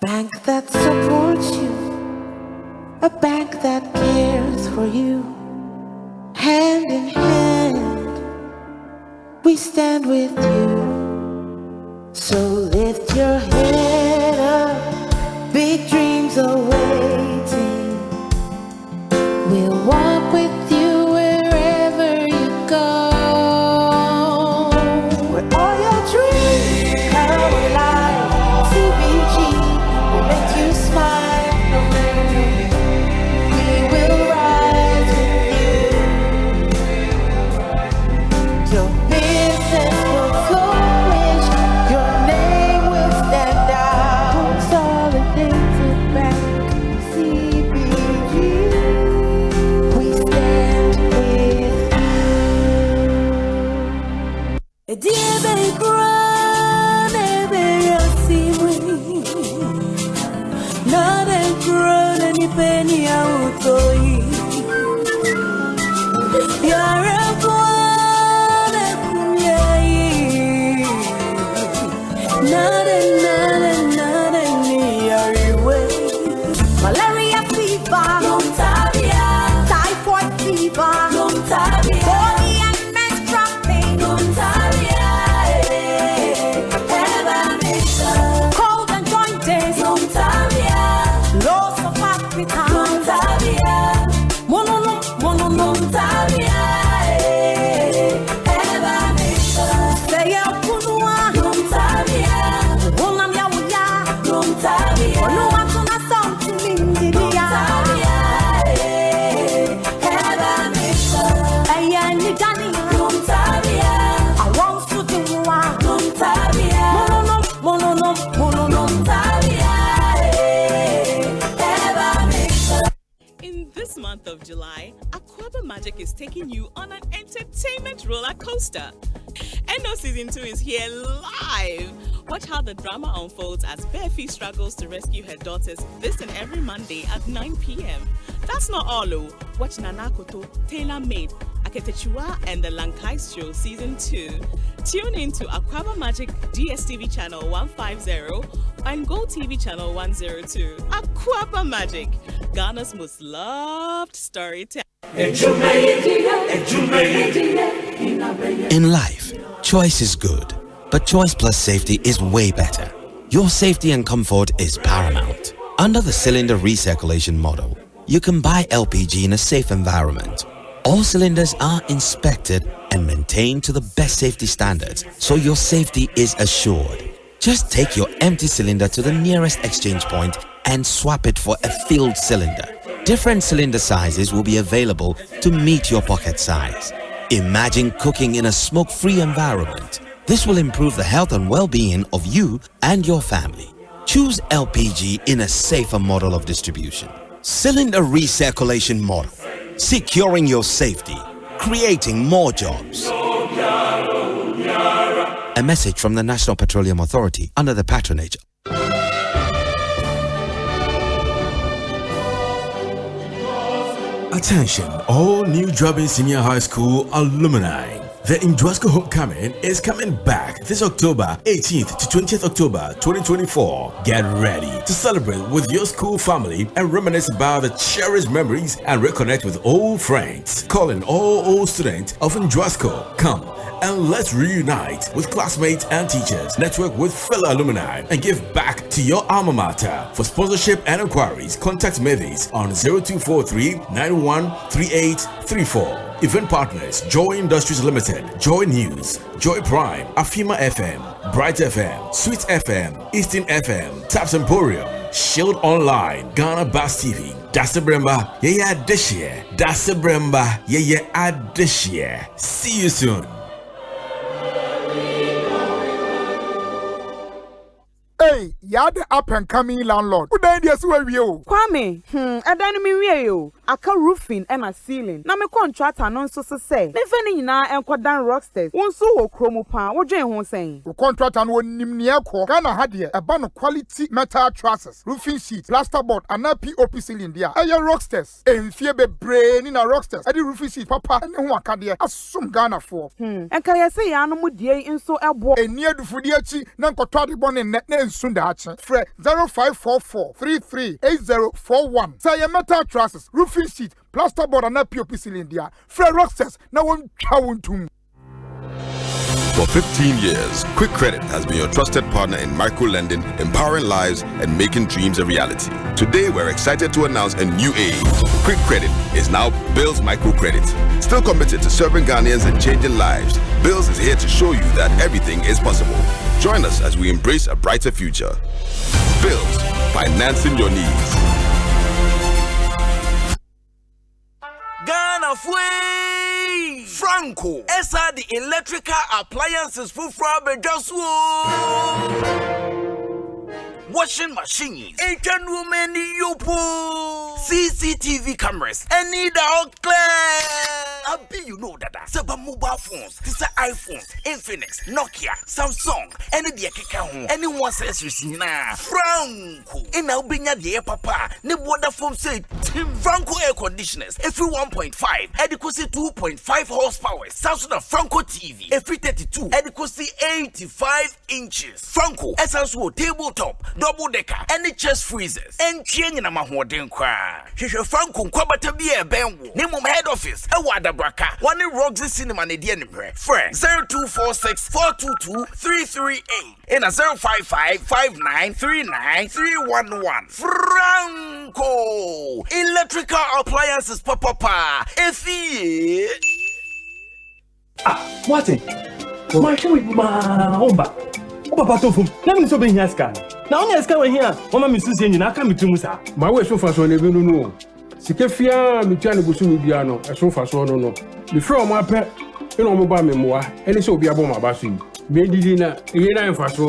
bank that supports you, a bank that cares for you. Hand in hand, we stand with you. So lift your head up, big dreams are waiting. We'll walk with you wherever you go. Where all your dreams come alive, CBG will make you smile. We will rise with you. Your business will flourish. Your name will stand out. Consolidated Bank, CBG. We stand with you. Dear baby, run, not a grown any penny out of you. You're a malaria fever, typhoid fever, body and menstrual pain, cold and joints, loss of appetite, mono. Say out kunua, wonam ya wuya, oluma tuna something india. Ayani dani, I want to do mono. In this month of July, Aquaba Magic is taking you on an entertainment roller coaster. Endo Season 2 is here live. Watch how the drama unfolds as Bearfee struggles to rescue her daughters this and every Monday at 9 p.m. That's not all, though. Watch Nana Koto, Tailor Made, Oketechua and the Lancaistro Season 2. Tune in to Aquaba Magic DSTV Channel 150 and Go TV Channel 102. Aquaba Magic, Ghana's most loved storyteller. In life, choice is good, but choice plus safety is way better. Your safety and comfort is paramount. Under the cylinder recirculation model, you can buy LPG in a safe environment. All cylinders are inspected and maintained to the best safety standards, so your safety is assured. Just take your empty cylinder to the nearest exchange point and swap it for a filled cylinder. Different cylinder sizes will be available to meet your pocket size. Imagine cooking in a smoke-free environment. This will improve the health and well-being of you and your family. Choose LPG in a safer model of distribution. Cylinder recirculation model. Securing your safety. Creating more jobs. A message from the National Petroleum Authority under the patronage. Attention, all new Jobbing Senior High School alumni. The Indwasco Homecoming is coming back this October 18th to 20th October 2024. Get ready to celebrate with your school family and reminisce about the cherished memories and reconnect with old friends. Calling all old students of Indwasco. Come and let's reunite with classmates and teachers, network with fellow alumni, and give back to your alma mater. For sponsorship and inquiries, contact Mavis on 0243 913834. Event partners: Joy Industries Limited, Joy News, Joy Prime, Afima FM, Bright FM, Sweet FM, Eastern FM, Taps Emporium, Shield Online, Ghana Bass TV. That's Bremba, yeah, this year. That's Bremba, yeah, this year. See you soon. Hey, you're the up and coming landlord. Who died yes where you? Kwame, I don't mean you. I can roofing and a ceiling. Now my contract and so say. Me feni na and quadan rocksters. One so chromo pan. What you want saying? The contract and one nimnia ko. Ghana had here a ban of quality metal trusses, roofing sheets, plasterboard, and a POP ceiling there. Aye rocksters. And fear be brain in a rocksters. I did roofing sheet papa and who can there as some Ghana for. And can you say I no mu die in so elbow? And near the Fudiachi, Nanko Toddy Bon and Net Sundachi. Fre 0544 338041. Say a metal trusses, roofing sheet, plasterboard, and a POP ceiling there. Fre rocksters. Now one chowing to. For 15 years, Quick Credit has been your trusted partner in micro-lending, empowering lives, and making dreams a reality. Today, we're excited to announce a new age. Quick Credit is now Bills Microcredit. Still committed to serving Ghanaians and changing lives, Bills is here to show you that everything is possible. Join us as we embrace a brighter future. Bills, financing your needs. Ghana Fway! Franco, esa the electrical appliances for Frabe Joshua. Washing machines, Asian women yopo, CCTV cameras, and need all clear. I be you know that several mobile phones, this are iPhones, Infinix, Nokia, Samsung, any the Keka, anyone says na Franco. In Albania the papa, ne water foam say Franco air conditioners, every 1.5, adequacy 2.5 horsepower, Samsung Franco TV, every 32, adequacy 85 inches. Franco, essential tabletop, double decker, any chest freezers, and chain in a mahoden cry. Franco, Quabata be a benwo, name of head office, a water braka, one in Roxy Cinema, Nedian, friend 0246 422 338, and a 055 5939 311. Franco, electrical appliances, papa, if he. What it? My show with my home back. Papa told him, let me so be here, scan. Now, only a scan here. Mama, Mrs. Yen, I come to Musa. My way so fast on the no. Sikefia, Michano Busu Biano, a so fast on no. Before my pet, you know, mobile memoir, and it's so be a bomb about you. Maybe dinner, Yena and fast.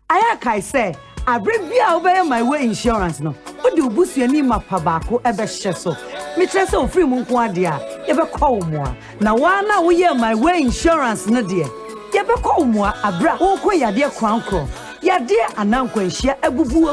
I say, I bring me obey my way insurance no. What do you boost your name up Pabako ever sheso? Mistress of free Munquadia, ever call more. Now, one now we hear my way insurance, no dear. Yebe call more a bra, oh, ya dear crown crow. Ya dear, and uncle share a boo boo,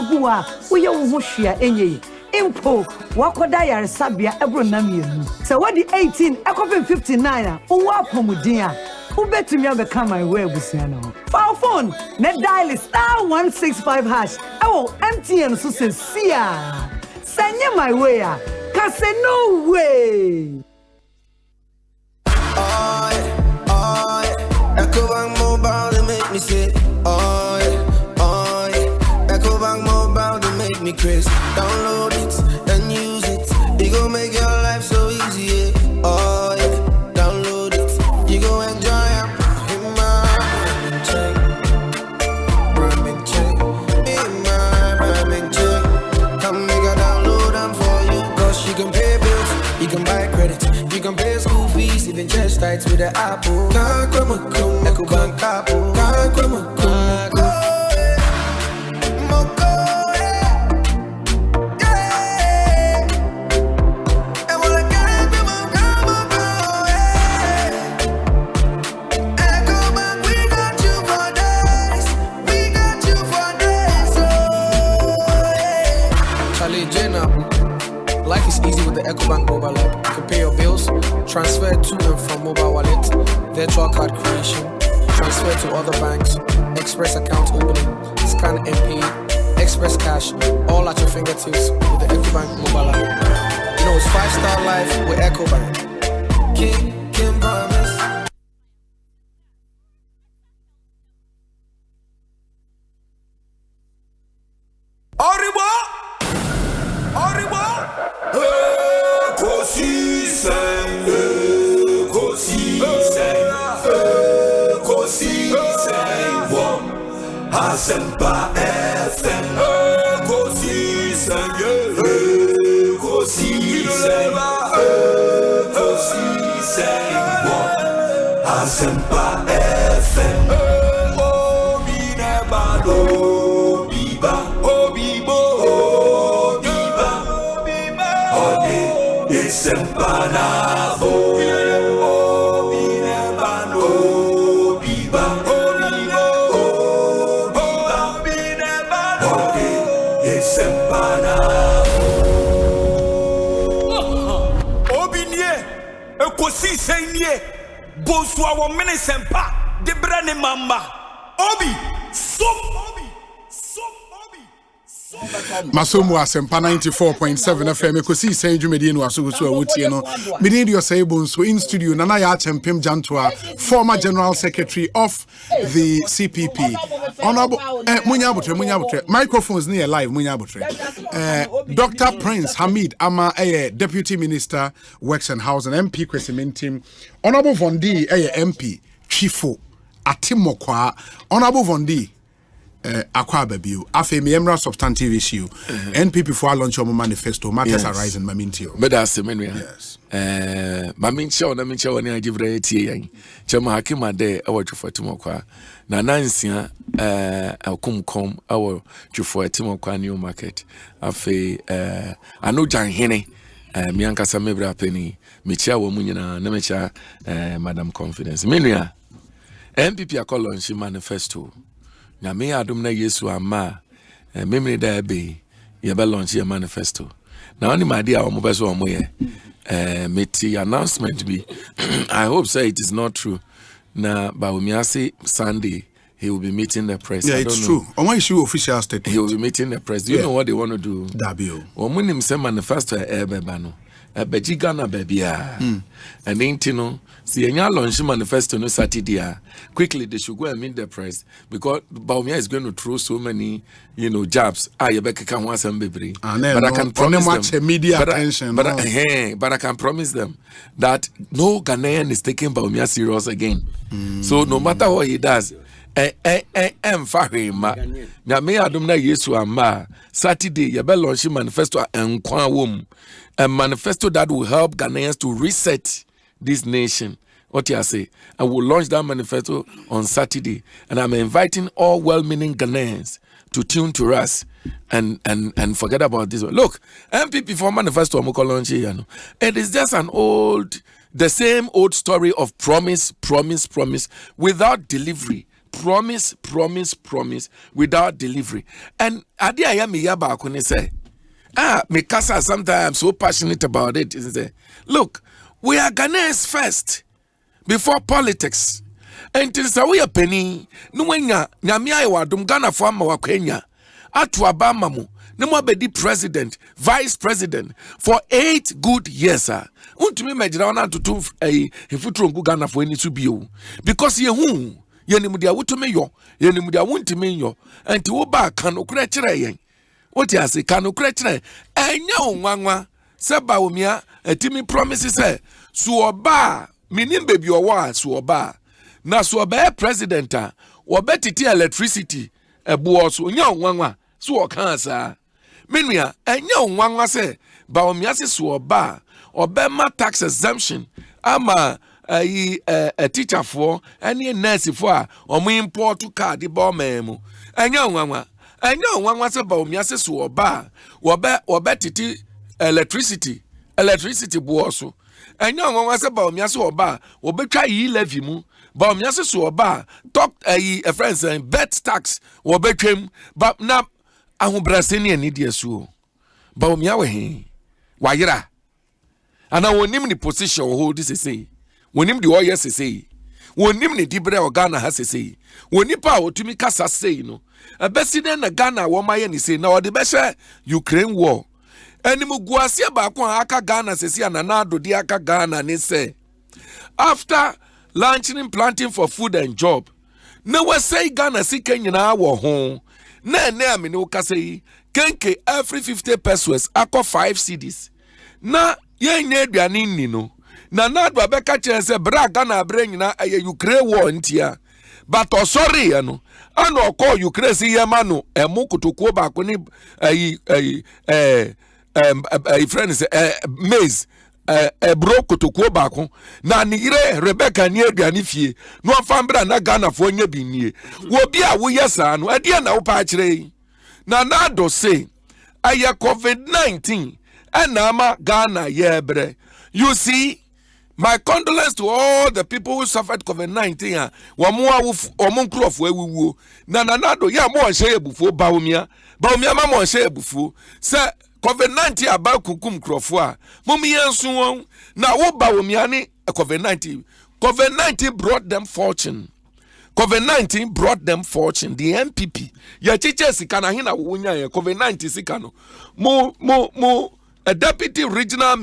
we own who share any. impo wakoda yaresabia ebro nam yenu se wadi 18 ekopin 59 uwa pomudin ubetumi abeka my way busia no phone ne dial *165# ewo MTN so se sia sanye my way kase no way Ecobank Mobile, they make me say, oh yeah. Ecobank Mobile, they make me crazy. Download it and use it. It gon' make your life so easy, yeah. Oh yeah. Download it. You go enjoy it. In my Birmingham check. In my Birmingham check. Come make a download them for you. Cause you can pay bills, you can buy credit, you can pay school fees, even chest tights with the Apple. Ecobank Apple. Life is easy with the Ecobank mobile app. You can pay your bills, transfer to and from mobile wallet, virtual card creation, transfer to other banks, express account opening, scan and pay, express cash, all at your fingertips with the Ecobank mobile app. You know it's 5-star life with Ecobank. Kim promise. Asempa FM, Ekosiisen, Ekosiisen, Asempa FM, Obi nebado, Biba, Obibo, Biba, Ode, Asempa nabo, Obi nebado, Biba. Ekosiisen nie Bonsu awo Manifesto de brane mamba Obi Masomo Asempa 94.7 FM Ekosiisen dwumedi no asogusu awutie no medi Osei Bonsu in studio Nana ya Chempem Jantoa, former general secretary of the CPP. Honorable Munyabutre microphones near live Munyabutre. Dr. Prince Hamid Ama deputy minister works and housing MP Kwesimentim. Honorable Vondi MP Chifo Atimokwa. Honorable Vondi Akwa Babiu, Afe Miemra substantive issue. NPP for launch of manifesto, matters arising, Mamintio. Yes. Mamintio, Namincho, and I give it to Chama Hakima de our Timokwa. Nanansia, Alcum, our Timokwa New Market. Afe, I know Jan Hene, Mianca Samebra Penny, Micha Womunina, Nemecha, Madam Confidence. Minia, NPP are called launch manifesto. Na me adom na Yesu ama memre da be ye be launch your manifesto na only my dear omo beso omo ye meti announcement be I hope say it is not true na ba omiase Sunday he will be meeting the press. Yeah, it's true. Omo issue official statement. He will be meeting the press. Do you know what they want to do? Dabio omo nim say manifesto beba no beji Ghana babia and intino see enya launch manifesto no Saturday quickly they should go and meet the press because Baumia is going to throw so many jabs you be can one some bebre but I can promise them media attention but I can promise them that no Ghanaian is taking Baumia serious again. So no matter what he does Fahima. Na me adom na Yesu ama Saturday you be launch manifesto and wom a manifesto that will help Ghanaians to reset this nation. What you say? I will launch that manifesto on Saturday, and I'm inviting all well-meaning Ghanaians to tune to us and forget about this one. Look, MPP for manifesto launch here. It is just the same old story of promise without delivery. Promise without delivery. And adi ayami yaba akuni say. Mikasa, sometimes I'm so passionate about it. Is say, look, we are Ghanaians first before politics. And till we are penny, no wenya, Nyamia wadum Ghana for Kenya, Atu Abamamu, no more be president, vice president for 8 good years, sir. Want me imagine to do a futuro Ghana for any to be you. Because ye who, ye nimudia wutume yo, ye nimudia wuntime yo, and to oba can okretre. What you say? Can okretre? Enya onwanwa, seba umia, etimi promises say, suoba, minim baby owa, suoba. Na suoba president, wabetiti electricity, ebuosu, nya onwanwa, suokansa. Minwia, enya onwanwa se, ba umia se suoba, obema tax exemption, ama a teacher for, any nurse for, omu import to card, the bomb memo. Enya onwanwa. I know one was about me as a bar, titi electricity buoso. I know one was about me as a bar, or betray ye levy mu, but me as a bar, talk a friend saying bet tax, or betray him, but now I will brasini and idiot so. But me away, why ya? And I will name the position or hold this say. When him the warriors say. When him the Dibre or Ghana has say. When nipa or to me casa say no. A besiden na Ghana wo maye ni say na o de be Ukraine war. Enimu guasia ba ko aka Ghana sesi ananado di aka Ghana ni say. After launching and planting for food and job. Na we say Ghana si Kenya wo ho. Na ame no ka say kenke every 50 pesos akọ 5 cedis. Na ye nya aduane ni no. Na nado abeka chense bra Ghana bre nyina Ukraine war ntia. But sorry, ano call you crazy yamano, a mukutuko back when a friend is maize, a broke to Quobaco. Na nire Rebecca near Ganifi, no fambra na Ghana for nye bini. Wo be a we yasan, no idea now patch. Na nado say, aya COVID-19, and nama Ghana yebre. You see. My condolence to all the people who suffered COVID-19. Wamua omunkru of wewu. Nanado ya mo share bufo baumia. Baumia mo share bufo. Say COVID-19 about kukum krofwa. Mumi yansu na wo baumia ni COVID-19. COVID-19 brought them fortune. COVID-19 brought them fortune. The MPP. Ya chiche sikana hina wunya ya COVID-19 sikano. Mo a deputy regional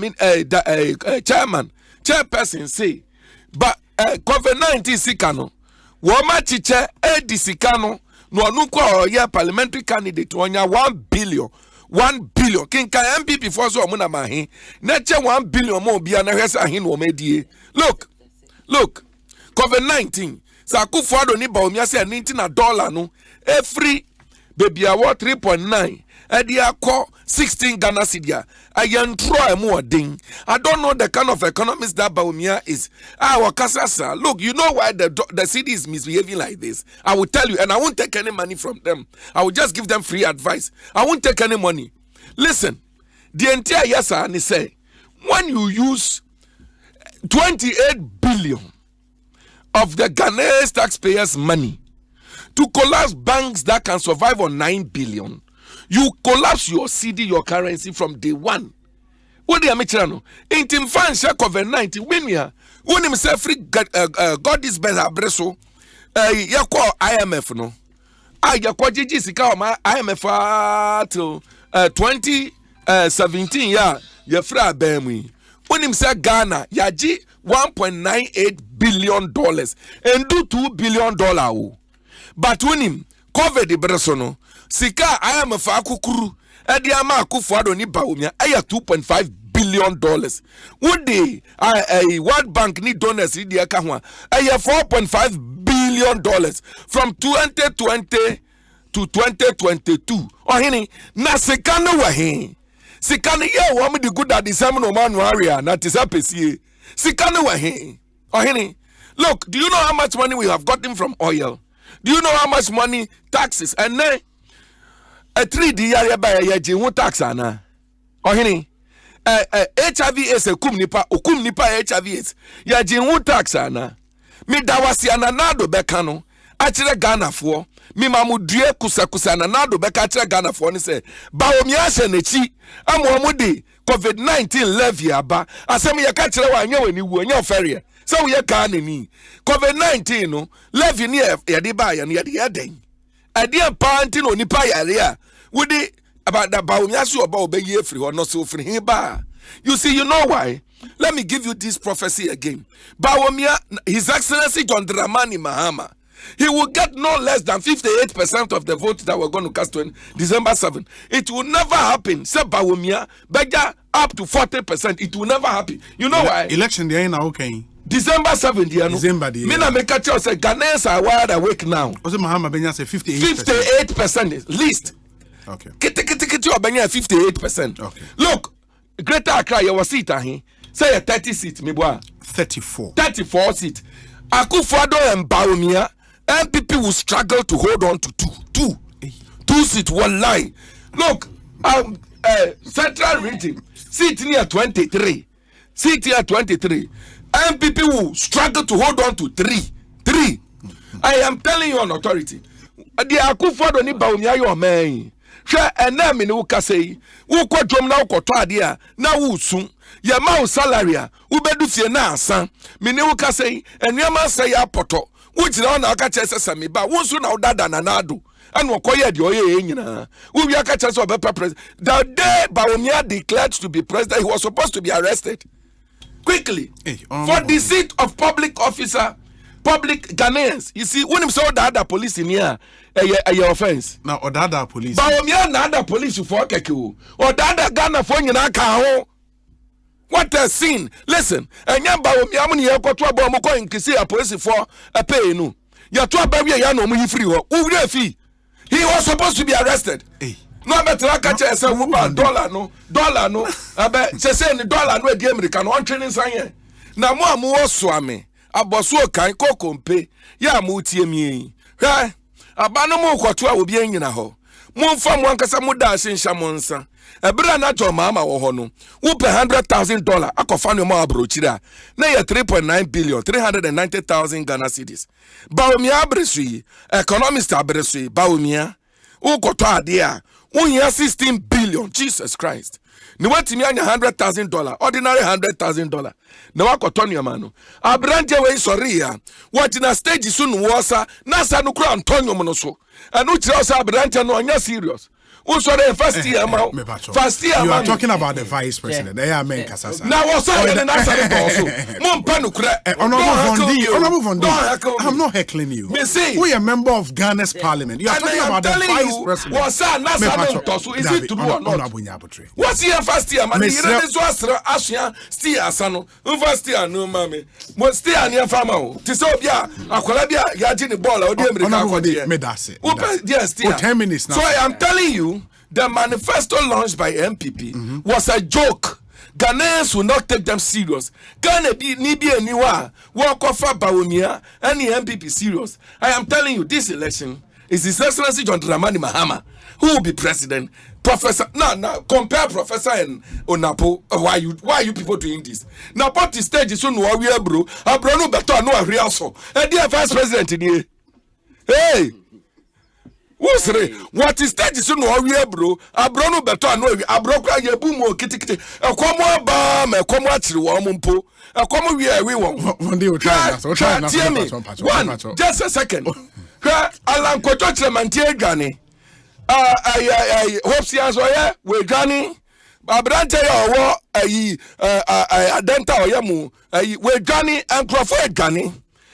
chairman. Chairperson say, but COVID-19 sikano, wama chiche edi sikano, no anuko ya parliamentary candidate onya 1 billion. 1 billion. Kinka MPP for so amuna mahi. Neche 1 billion mo biya na hesa ahin wo medie. Look, COVID-19. Sa kufuado ni ba omia se $19 no. Every baby award 3.9. Edi akọ 16 Ghana cedis. I don't know the kind of economist that Baumia is. Wakasasa. Look, you know why the city is misbehaving like this. I will tell you, and I won't take any money from them. I will just give them free advice. I won't take any money. Listen, the entire yasa and say, when you use 28 billion of the Ghanaian taxpayers' money to collapse banks that can survive on 9 billion. You collapse your CD, your currency from day one. What do you mean? In Tim Fan share COVID-19, when you when him say free God is better, Breso, you call IMF no. You call GGC, IMF till 2017, yeah, you fra Bemi. When him say Ghana, yaji $1.98 billion and do $2 billion. But when him cover the Breso no. Sika I am a fakukuru edi ama akufuado ni baumia aya $2.5 billion. Would they World Bank need donors in the account aya $4.5 billion from 2020 to 2022. Oh hini na sikano wahi sikano ye wami di good at the seminar manu area na tisapesi sikano wahi. Oh hini look, do you know how much money we have gotten from oil? Do you know how much money taxes and then a 3D area by a yaji tax ana. Ohini HIV is a kum nipa HIV is yaji tax ana. Mi dawasi ananado bekano. Actually Ghana for mi mamudue kusa na nado beka kire Ghana for ni say ba omi ahye nechi amomude COVID-19 levy aba asem ye ka kire wa anya wani wu anya oferie so we Ghana ni COVID-19 no levy ni ye de ba ye no ye de yeden ade panti no nipa yare a wudi about that ba omi ahye oba obeyi efiri ho no so ofiri hin ba. You see, you know why? Let me give you this prophecy again. Bawumia, His Excellency John Dramani Mahama, he will get no less than 58% of the votes that we're going to cast on December 7. It will never happen. Say Bawumia, Bega up to 40%. It will never happen. You know why? Election day now, okay. December 7, December day. Mina make a choice. Ghanaians are wide awake now. Osei Mahama Benya say 58% least. Okay. Kiti Obenya 58%. Okay. Look. Greater Accra, you was seat ahin. Say a 30 seat, me boy. 34 seat. Akufo-Addo and Bawumia, MPP will struggle to hold on to two seat. One line. Look, Central Region seat near 23. MPP will struggle to hold on to three. I am telling you on authority. The Akufo-Addo ni Bawumia your man. Hwe enami ni ukasei wo kwadwom na ukoto ade a na wo sun ye ma wo salary a wo bedu fie na asan me ni ukasei enuama sai apoto wo gina na aka chese sami ba wo sun na udada na nado and wo koye de oye nyina wo wi aka chese obepa president. The day Bawumia declared to be president, he was supposed to be arrested quickly for the seat of public officer, public Ghanaians. You see, when him saw the other police in here, a offense. Now, or the other police. Bawumia na other police for Keku. Or the other Ghana for Yinaka. What a scene. Listen, and Yan Bawumia money a quatro moko in Kisi a police for a pay no. Ya to baby yano mu free wo. Who fee? He was supposed to be arrested. No better I catch a $1 no. I bet say $1 no the American one training sign. Na mo amu swame. Aboso kan kokompe. Ya mu tie mi. Hwa abano mu kwato a obi anyina ho mumfa mu ankasa mu da ahyenhya mo nsa ebra na jo mama wo ho no wo pe $100,000 akofa no ma abrochira na ye 3.9 billion 390,000 Ghana cedis. Bawumia abresu economist abresu Bawumia wo kwato ade a wo hia 16 billion. Jesus Christ. Ni watimi anya $100,000, ordinary $100,000. Na wakoto nyama no. Abrante we sorry ya. What in a stage soon wasa na sa no kura Antonio monoso. Anu kira sa abrante no anya serious. First year, you are talking about the vice president. They are men kasasa. Now what's I'm not heckling you. We are a member of Ghana's parliament. You are talking about the vice president. Is it true or not? What's your first year, man? First year, no, mammy. What's the near farmer? Tisobia, Akolabia, Yajini Bola, or the 10 minutes now. So I am telling you, the manifesto launched by MPP was a joke. Ghanaians will not take them serious. Ghana ni be anywhere. Walk off Bawumia and the MPP serious. I am telling you, this election is His Excellency John Dramani Mahama who will be president. Professor, now compare Professor and Onapo. Why you people doing this? Now, what the stage is soon we are bro. Abrono better no agree also. And the vice president in here. Hey. What is that is no we bro abrono beto no abrokwa ye bu mo kitikiti ekomo ba me ekomo atiri wo mpo ekomo we won one day we try one just a second alan koto tremantie adwane hope sians oye we dwane abrante ye owo adenta oye mu we dwane enkrofo adwane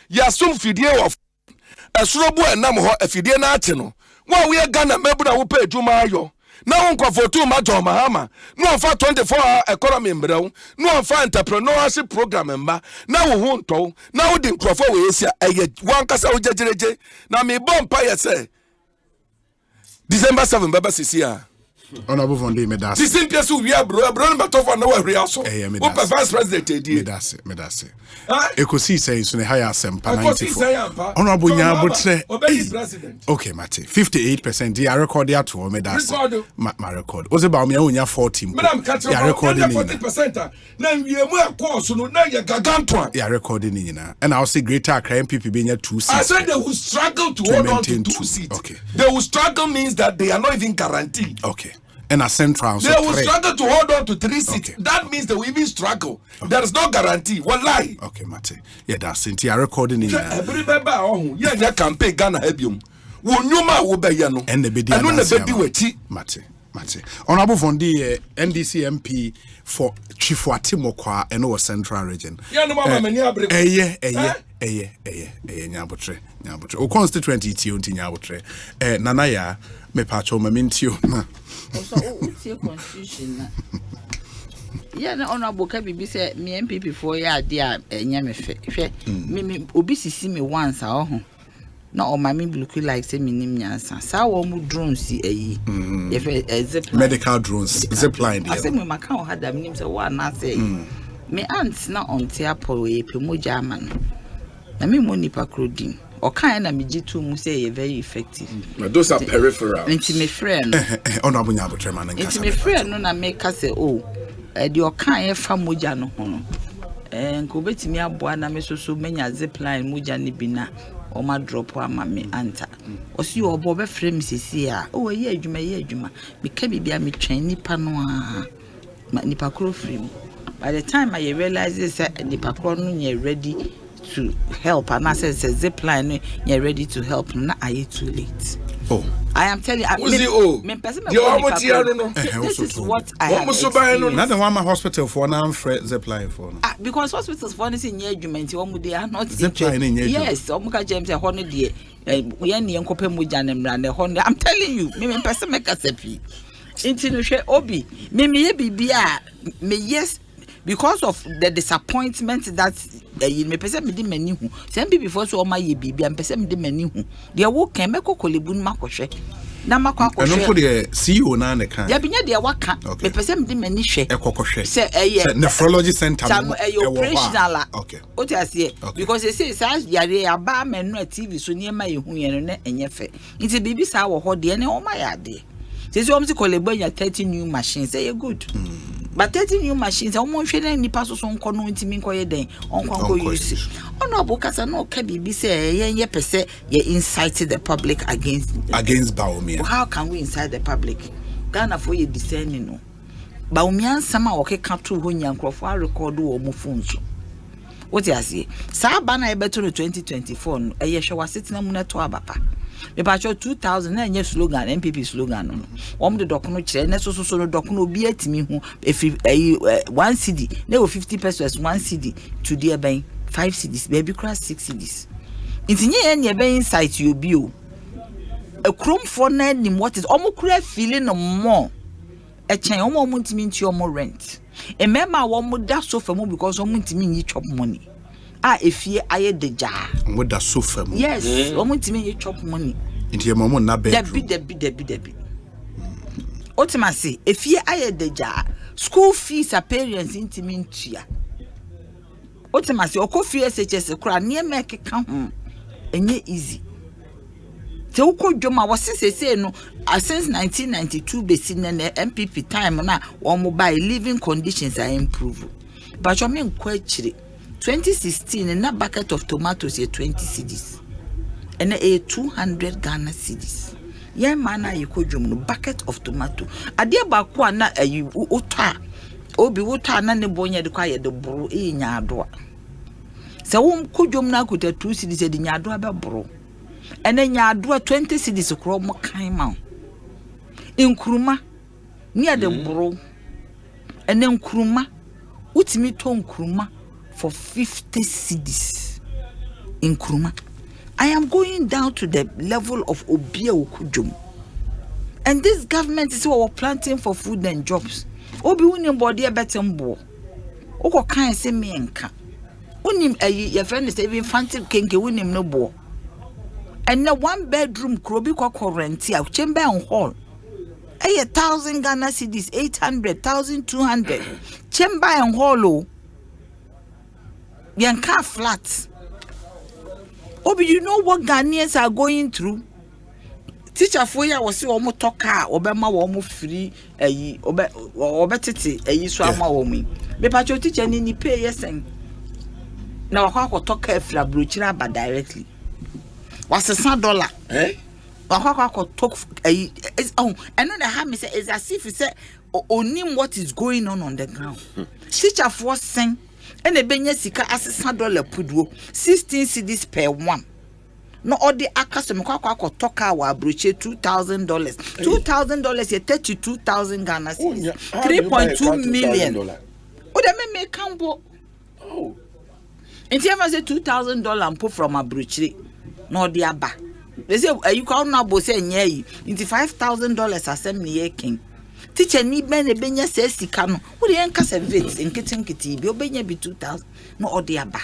yasum fidie of esrobu enam ho afidie na ate no wa we Ghana mebuna wo pay dwuma ayo na won kwafo tu ma John Mahama no fa 24-hour economy mbrew no fa entrepreneurship program mba na wo hu nto na wo di nkrofo we esia eye wan kasa wo jejereje na me bompa ye say December 7 baba sisia Honorable Fondi Medas. This is just we are bro but of no area so. What vice president did. Medase. Ekosiisen so ne higher Asempa 94. Honorable Nyabotre. Okay, Mate. 58% they are recorded at home Medase. My record. Was about me onya 14. Yeah, recording 40%. Now we are course no na ya gaganto. Yeah, recording na. And I say Greater Accra MPP being 2 seats. I said they will struggle to hold on to 2 seats. Okay. They will struggle means that they are not even guaranteed. Okay. And a central. They will struggle to hold on to 3 seats. Okay. That means they will even struggle. Okay. There is no guarantee. One lie. Okay, Mate. Yeah, that's it. You are recording in. Every member, yeah, campaign Ghana Hebium. Wonyuma wo be ya no. And the bedi. And no the bedi weti. Mate. Honorable Fondi NDC MP for Chifuatimokwa and our central region. Yeah, no mama many abre. Nyabotre. O constituency ti onti Nyabotre. Nana ya me pacho mamintio na. So o constitution na. Yeah, na honorable Kabibi say me MPP for ya dia enya me fe. Me obi sisi me once a na o mami look like say me nim nyansa. Sa wo mu drones si ayi. Zip medical drones zip line there. I say me maka o hada me nim say wa na say. Me aunt na on teapo we pe moja man. Na me mo nipa krodin. O kan na me jitu mu say very effective. But those are peripheral. Nti me friend. Honorable Nyabotre man nka. Nti me friend no na me ka say oh the o kan e fa moja no ho no. Nko betimi aboa na me so menya zip line moja ni bi na o ma drop ama me anta. O si obo be frame sisi a o ye adwuma me ka bibia me twen nipa no a nipa kro frame. By the time I realize this nipa kro no ye ready to help and I said zip line you're ready to help na are you too late. Oh, I am telling you this is what I have not the one hospital for now zip line for because hospitals for this in your argument they are not zip line in yes omuka James a honor dear we any enkope muja nemra honor I'm telling you me person make a sepi into no share obi me bibia me yes because of the disappointment that me pese me di mani hu sem bi before so o ma ye bibia me pese me di mani hu de wo kan me kokolebu nu makohwe na makwa akohwe eno ko de CEO na ne kan ya binya de waka me pese me di mani hwe ekokohwe se nephrology center no operational okay o ti ase because they say sa yare aba menu TV so ne ma ye hu ye no na enye fe nti bibi sa wo ho de ne o ma ya de se so o mti kolebu nya 30 new machines say you good but 30 new machines omo hwe ni paso so nko no ntimi nko ye den onko use ono abokasa no ka bibi say ye pese ye incite the public against Baumia. How can we incite the public? Ghana for ye discerning no Baumia sama okeka to ho nyankrofo a record wo mo phone so what you say sa ba na e beto 2024 no ye hwe wasetina mu na to abapa me pa 2000 na enye slogan MPP slogan no om de dokono kire na so no dokono obi atimi hu efi 1 cedi na 50 pesos 1 cedi to the ben 5 cedis baby cross 6 cedis intinye enye ben insight you bi o a chrome for na nim what is omo kura feeling no more e chen omo ntimi nti omo rent e mema wo mo da sofa mu because omo ntimi nyi chop money efie aye deja mo da sofa mu yes omo ntimi nyi chop money nti mo na bedroom debi ultimately efie aye deja school fees appearance ntimi ntua ultimately okofie SHS kura ne make ka ho enye easy te uko dwoma wasesese no since 1992 besi na MPP time na wo mobile living conditions are improve but you mean kwachire 2016 na bucket of tomatoes ye 20 cedis and a 200 Ghana cedis ye mana ye kodwom no bucket of tomato ade ba ko na ayi ota obi wota na ne bonye de kwa ye de boro e nya adoa se wo kodwom na akuta 2 cedis de nya adoa be boro ene nya adoa 20 cedis kro mo kan ma nkruma nya de boro ene nkruma utimi to nkruma for 50 cedis in Kruma. I am going down to the level of Obia Okujum. And this government is what we're planting for food and jobs. Obi unim body a better mbo. Oko kan se me enka. Unim your friend is even fancy kenke unim no bo. And now 1 bedroom krobi kwa rent ya chamber and hall. 1,000 Ghana cedis, 800, 1,200. Chamber and hollow. Yanka flat. Obi, you know what Ghanaians are going through? Teacher for ya was almost talk car, Obama almost free, obetity, swama woman. Me patcho teacher ni pay yes and now I talk a flabruchira but directly. What's $100? Eh? I talk it's and then the ham is as if he said only what is going on the ground. Teacher for sing and the benya sika as $100 pudwo 16 cedis per one. No all the akasem talk our brooche $2,000. $2,000 is 32,000 Ghana cedis. 3.2 million. Oh, they may make combo. Oh. And if I say $2,000 and put from a brooche, no the abba. They say you can't now say nye into $5,000 assembly king. Teacher need many benya says he can. What the enkas and vits in kitchen kitty be obenya be 2,000. No all the abba.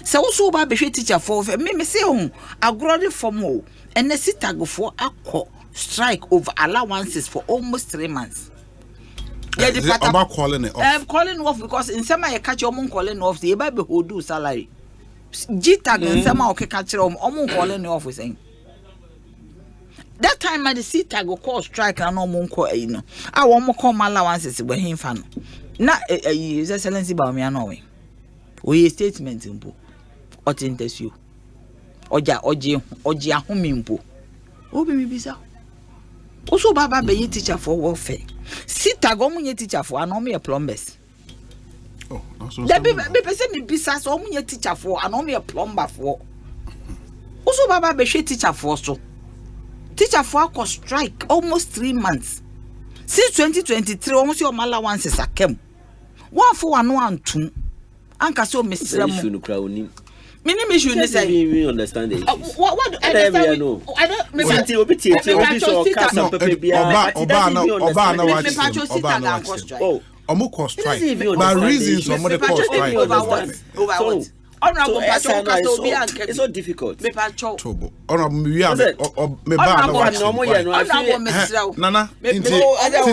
So also ba be teacher for me say I grow for more and the sit go for a strike over allowances for almost 3 months. Yeah, the about calling it off. I'm calling off because in summer I catch your mom calling off the baby who do salary. G-tag in summer okay catch your mom calling off with saying. That time I the C tag go call strike and no mom call you know. I want more call my allowances with him fan. Not His Excellency about me knowing. We statement in book. Otintes you. Oja humimpo. Obi mi bisa. Also baba be teacher for welfare. Sita go munye teacher for anomi plumbers. Oh, that's so. That be say me bisa so munye teacher for anomi plumber for. Also baba be teacher for so. Teacher for ko strike almost 3 months. Since 2023 almost your allowances are came. One for one two. Anka so Mr. Mini issue is we understand it. What I don't know. I don't strike. My reasons for the cause strike over what? Honorable it's so difficult. Honorable Nana, since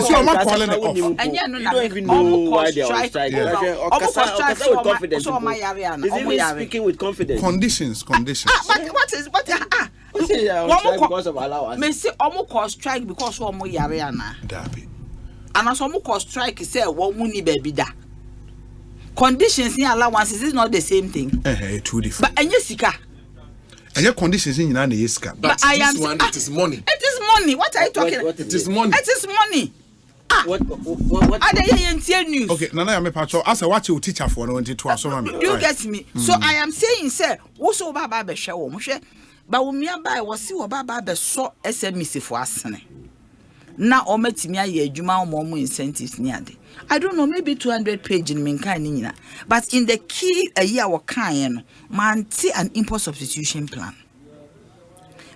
you are not calling it off, and you don't even know why they are striking. With confidence. Is even speaking with confidence. Conditions. But what is because of allowance? Me say almost strike because of yariana. And as almost strike say one money baby da. Conditions in allowances is not the same thing. Too different. But Sika. And your conditions in Yesca. But I am one, it is money. It is money. What are you talking about? It is money. It is money. What are they news? Okay, Nana, I'm a patron. As I watch you teacher for 22 so you get me. So I am saying, sir, also Baba be show mushe, but we by was see Baba be so SMS for us. Na ometimi aye adwuma omo incentives ni ade. I don't know, maybe 200 page in Minkanina. But in the key a year or kind, man, see an import substitution plan.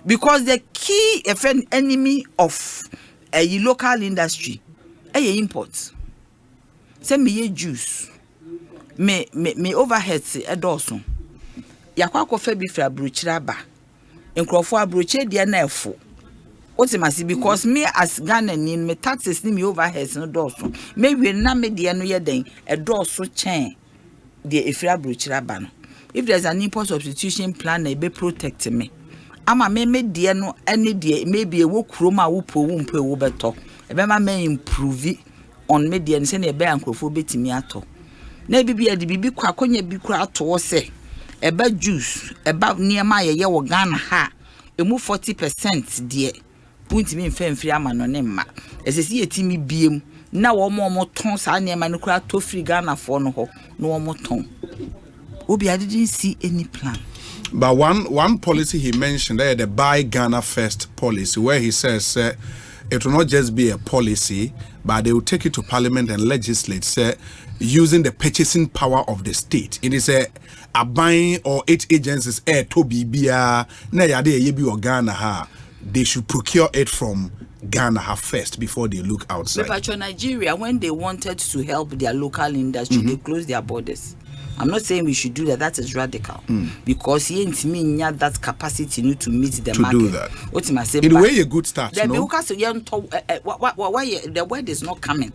Because the key enemy of a local industry, a imports. Send me juice. Me overheads a dozen. Yakwako febi fra bruchiraba. In Crawford bruche dia nefo. Because me as Ghanaian in me taxes ni me overheads no doorso. Maybe na me dia no yeden a doorso chain the efra bruchiraba no. If there's an import substitution plan, they be protect me. Ama me dia no any dia maybe a wo kroma wo po wo mpe wo beto. E be ma me improve on me dia nse na e be ankrofo betimi ato. Na bibi e de bibi kwa akonya bi kura ato wo se. E ba juice, e ba niema ye wo Ghana ha. E mu 40% die. Punti me mfemfiri ama no ne mma. Esesi etimi biem na wo mo ton sa niema no kura to free Ghana for no ho no wo mo ton. Obi I didn't see any plan. But one policy he mentioned there, the Buy Ghana First policy, where he says it will not just be a policy, but they will take it to Parliament and legislate, using the purchasing power of the state. It is a buying or 8 agencies to be Ghana ha. They should procure it from Ghana first before they look outside. But Nigeria, when they wanted to help their local industry, they closed their borders. I'm not saying we should do that. That is radical. Because he ain't me that capacity to meet the market. Do that. What am I saying? In a way, a good start. No? Why the word is not coming.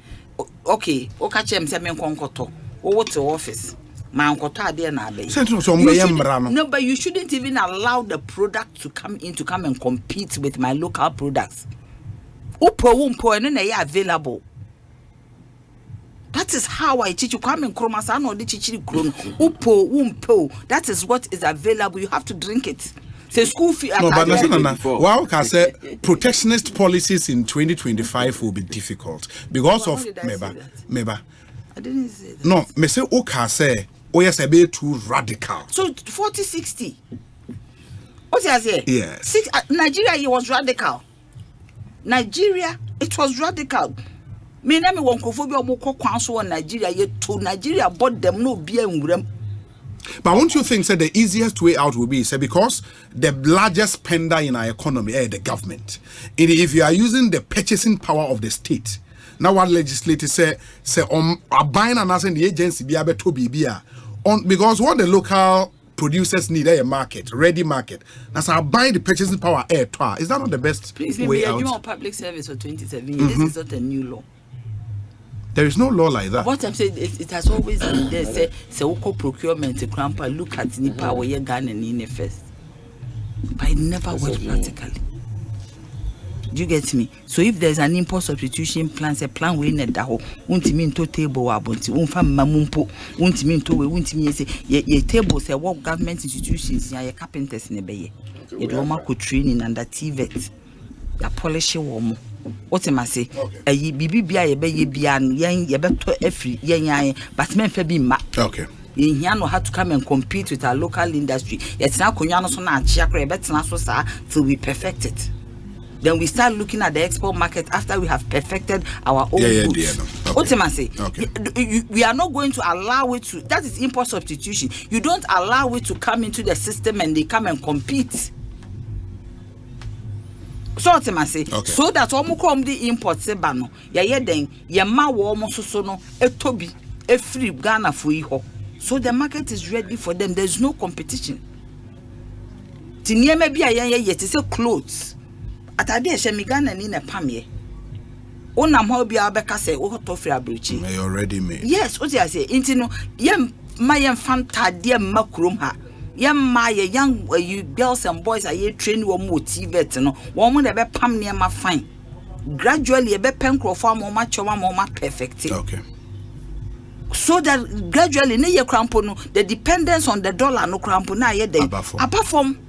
Okay, okay, what to office? No, but you shouldn't even allow the product to come and compete with my local products. Available. That is how I teach you. Come and kromasano de chichiri krono. Upo. That is what is available. You have to drink it. Say school fee. No, but well, can say protectionist policies in 2025 will be difficult because of Meba. I didn't say that. No, me say okay say yes a bit too radical. So 40-60. What did I say? Yes. Nigeria, it was radical. Nigeria, it was radical. Me na me wonkophobia omoko kwanso on Nigeria yet to Nigeria bought them no beer in them. But won't you think the easiest way out will be because the largest spender in our economy is the government. If you are using the purchasing power of the state, now what legislators say buying and asking the agency be able to be on because what the local producers need a market, ready market. That's how buying the purchasing power is that not the best way out? Please, public service for 27 years. This is not a new law. There is no law like that. What I'm saying, it has always been there. Say procurement, grandpa, look at Nipa where you're going in first. But it never worked practically. Do you get me? So if there's an import substitution plan, say plan we need that whole won't mean to table abonti, won't find mamumpo, won't mean to won't mean say ye table say what government institutions ya carpenters ne beye. Ye do ma ko training under TVET. Ya polish wo. What am I say? Bibi bia ye be ye bia yen ye beto every yen but men fe bi ma. Okay. In here no have to come and compete with our local industry. Yet na konya no so na achia kra betena so sa till we perfect it. Then we start looking at the export market after we have perfected our own goods. What am I say? Okay. We are not going to allow it to. That is import substitution. You don't allow it to come into the system and they come and compete. So what am I say? Okay. So that omo come the import se ba no. Ya den ye ma wo omo soso no etobi e free Ghana for iho. So the market is ready for them. There is no competition. Tinieme bi ayen ye te say clothes. Atade ehye Ghana ni na pamye. Onam ha obi abeka say wo to free abrochi. They already made. Yes, what you say? Inti no yem ma yem fantade ma krom ha. Yem ma ye young you girls and boys are ye train wo mo TVET no. Wo mo na be pam ne ma fine. Gradually e be pen crofo mo ma choma mo ma perfect. Okay. So that gradually ne ye crampo no the dependence on the dollar no crampo na ye dey. Apart from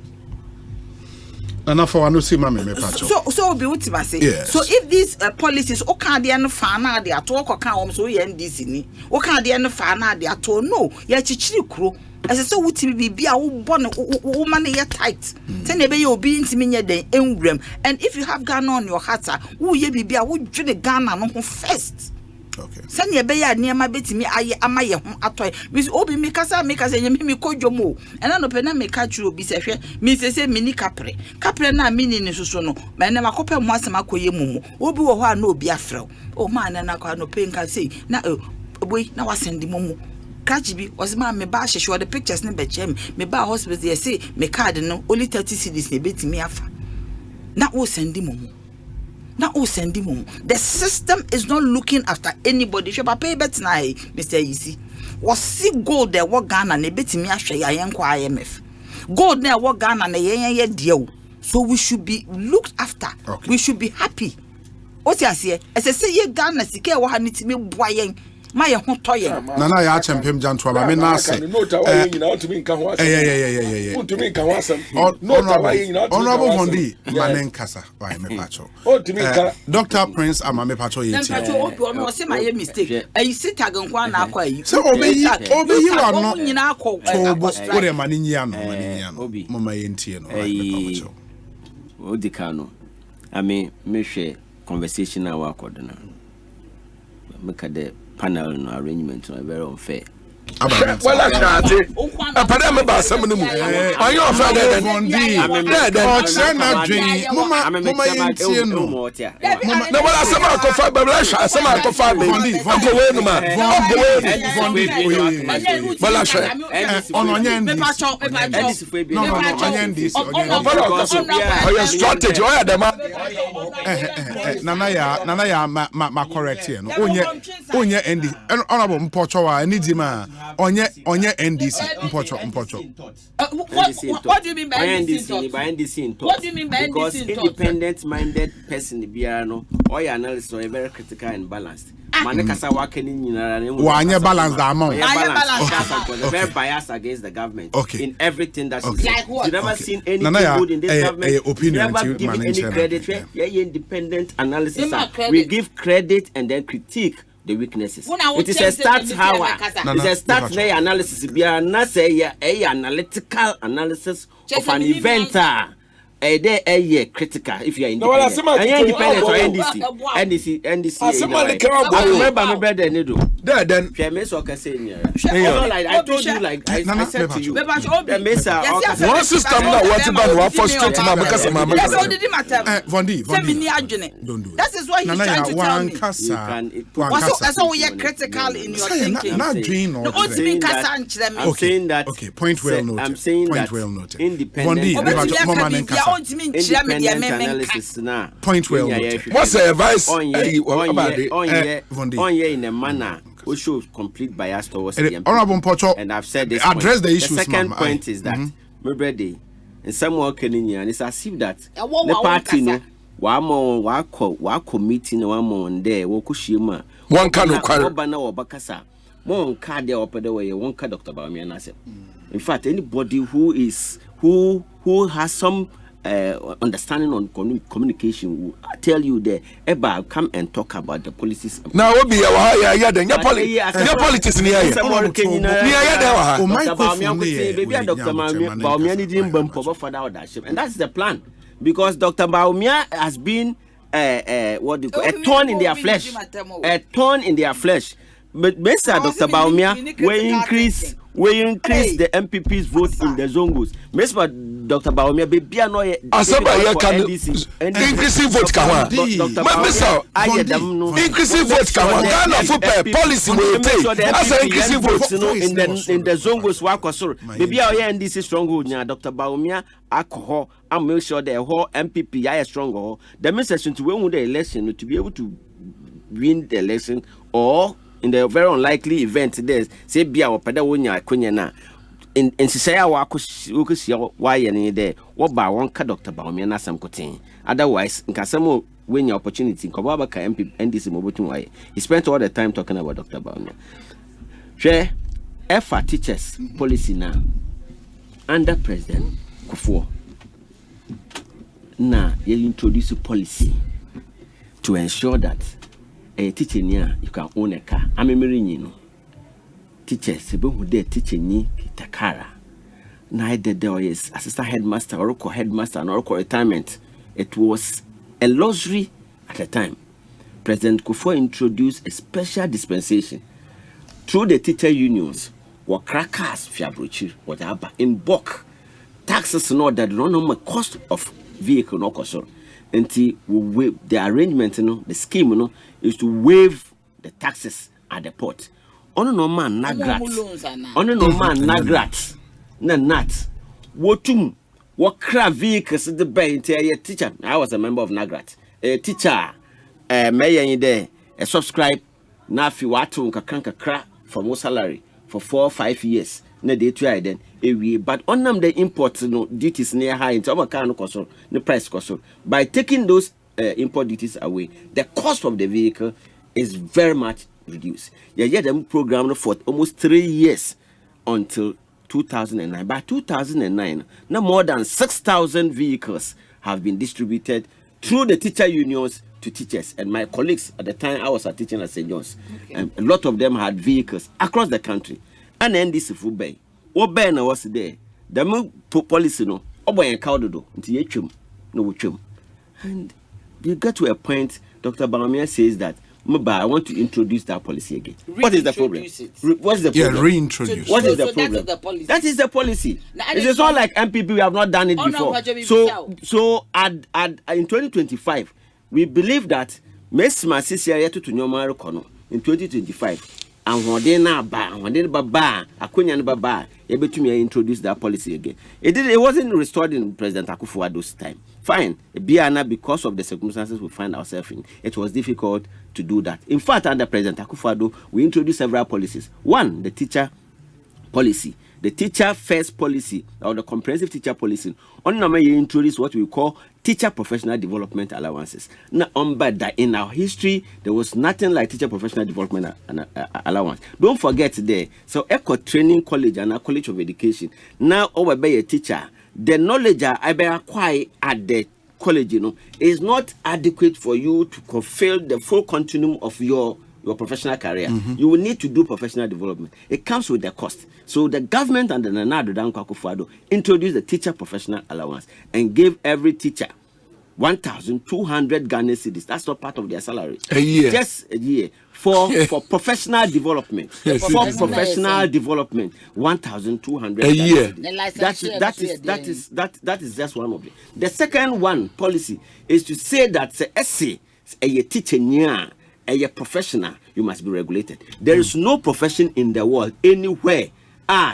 and for I no see me patch. So be what I say. Yes. So if these policies o can dey no fa na dey ato ko kan wo so ye NDC ni. O can dey no fa na dey ato no ye chichiri kuro. As so wuti bibia wo born wo man ye tight. Say na be ye obi ntimi nye den enwrem. And if you have Ghana on your heart, wo ye bibia wo dwene Ghana no ho first. Okay. Send ye be ya niema betimi aye amaye ho atoy. Mis obi me kasa me kodwomo. Ena no pe na me ka churo bi se hwe. Me se mini kapre. Kapre na mini ni soso no. Ma na makope mo asem akoye mumu. Obi wo ho a na obi afrew. O man na kwa no pe nka sei. Na boy na wasendi mumu. Kajibi was ma me ba hwehwe the pictures ne be chem. Me ba hospital ye say me card no only 30 cedis ne betimi afa. Na o sendi mumu. Now, the system is not looking after anybody. If you pay better now, Mr. Easy, was see gold there what Ghana ne beti me ahwe ya yenko IMF. Gold there what Ghana ne ye deal. So we should be looked after. Okay. We should be happy. What you say? As I say, ye Ghana sike wa haniti me boyen. My ho toye. Nana ya champion janto ba me na say. No ta wa yin na otumi nka ho asem. Otumi nka ho asem. No ta wa yin na otumi. Honorable Mondi manen kasa why me pacho. Otumi nka. Dr. Prince ama me pacho ye ti. Pacho obi no say my mistake. Ayi sit agankwa na akwa yi. So obi wa no. Nyina akọ. Wo de mani nyia no. Mama ye ntie no. Pacho. Odika no. Me hwe conversation na wa akodo na. Make the panel no arrangement no very unfair. Well, I can't. A padam about some of them. Are you afraid that no, what I said about coffee, but I said about coffee. Strategy. Nanaya, ma correct here. No, onye ND. Honorable Mpocho, Nidima, onye NDC. Mpocho. What do you mean by NDC? What do you mean by because NDC? Independent-minded person, Biano, or your analysis are very critical and balanced. Manekasa working in balance the amount. Very biased against the government. Okay. In everything that she like what? You never seen anything good in this government. You never give any credit. Independent analysis. We give credit and then critique the weaknesses. It is a stats how it's a stats analysis. Be a analytical analysis of an event. A critical if you are independent. Independent or NDC. I remember my brother Nedo. Then I told you like I said to you. The Mesa one system now what about what frustrate mama because mama. Vondi. Don't do it. That is what he's trying to tell me. That's how we are critical in your thinking. Not dream or I'm saying that. Okay, point well noted. I'm saying that. Independent analysis now. Point well noted. What's the advice in a manner we show complete bias towards the MP. Honorable Pocho, and I've said this address the issues. The second point is that my brother in some work in here, and it's as if that the party no wako meeting one there wokushima one kind of bana or bakasa one card there up the way one card Dr. Bawumia and I said in fact anybody who has some understanding on communication will tell you that Eba come and talk about the policies. Now what be your politics in here? And that's the plan because Dr. Bawumia has been what do you call a thorn in their flesh. A thorn in their flesh. But Mr. Dr. Bawumia will increase the MPP's vote in the Zongos. Mr. Dr. Bawumia be no Asempa can increase vote kawa. Increase vote kawa. Ghana football policy will take. As increase vote in the Zongos wakosoro. Baby NDC stronghold nya Dr. Bawumia alcohol and make sure the whole MPP are stronger. The message to win the election to be able to win the election or in the very unlikely event there say bia opada wonya akonya na in sisaya wa akusia why any there what ba one ka Dr. Bawumia na sam kotin otherwise nkasamo wenya opportunity nkoba ba ka MP NDC mobotum why he spent all the time talking about Dr. Bawumia share effort teachers policy now under President Kufuor na you introduce a policy to ensure that a teacher near you can own a car. I'm a marine. Teachers, who dare teaching me Takara. Neither there is assistant headmaster or headmaster or retirement. It was a luxury at the time. President Kufuor introduced a special dispensation through the teacher unions. What crackers fiabruchi whatever in bulk taxes no that don't know the cost of vehicle no cost. Until we the arrangement, the scheme, is to waive the taxes at the port. On no man nagrat. On no man nagrat. Na nat. Wotum. What craft vehicles the bay interior teacher. I was a member of Nagrat. A teacher. Mayor in there. A subscribe. Nafi watu kakranka cra for more salary for 4 or 5 years. Na they try then. But on them the import duties near high into our kind of cost, the price cost. By taking those import duties away, the cost of the vehicle is very much reduced. Yeah, them programmed for almost 3 years until 2009. By 2009, now more than 6,000 vehicles have been distributed through the teacher unions to teachers. And my colleagues at the time I was teaching at St. John's, and a lot of them had vehicles across the country. And then this food bay. What Ben was there? The move policy no. Oboy and Caudo into Yechum, no chum. And you get to a point, Dr. Bawumia says that I want to introduce that policy again. What is the problem? What's the problem? Yeah, reintroduce. What is the problem? That is the policy. It is not like MPP, we have not done it before. So in 2025, we believe that Miss Masisia to Nyomaro Kono in 2025. And when they introduce that policy again. It wasn't restored in President Akufo-Addo's time. Fine. Because of the circumstances we find ourselves in, it was difficult to do that. In fact, under President Akufo-Addo, we introduced several policies. One, the teacher policy. The teacher first policy, or the comprehensive teacher policy. On number, you introduce what we call teacher professional development allowances. Now, in our history, there was nothing like teacher professional development allowance. Don't forget there. So, Eco Training College and a College of Education. Now, over by a teacher, the knowledge I acquire at the college, is not adequate for you to fulfill the full continuum of your professional career. You will need to do professional development. It comes with the cost. So the government and the Nana Addo Dankwa Akufo-Addo introduced the teacher professional allowance and gave every teacher 1,200 Ghana cedis. That's not part of their salary. A year. Just a year. For professional development. For professional development, 1,200 a year. That is just one of it. The second one policy is to say that the essay a teacher a professional, you must be regulated. There is no profession in the world anywhere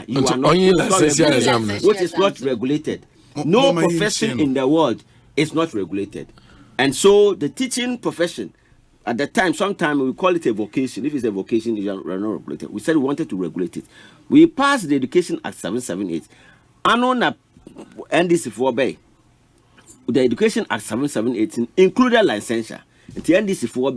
you are not which is not regulated. No profession in the world is not regulated. And so the teaching profession at the time, sometimes we call it a vocation. If it's a vocation, you are not regulated. We said we wanted to regulate it. We passed the Education Act 778. Anona NDC 4 the Education Act 778 included licensure. The NDC 4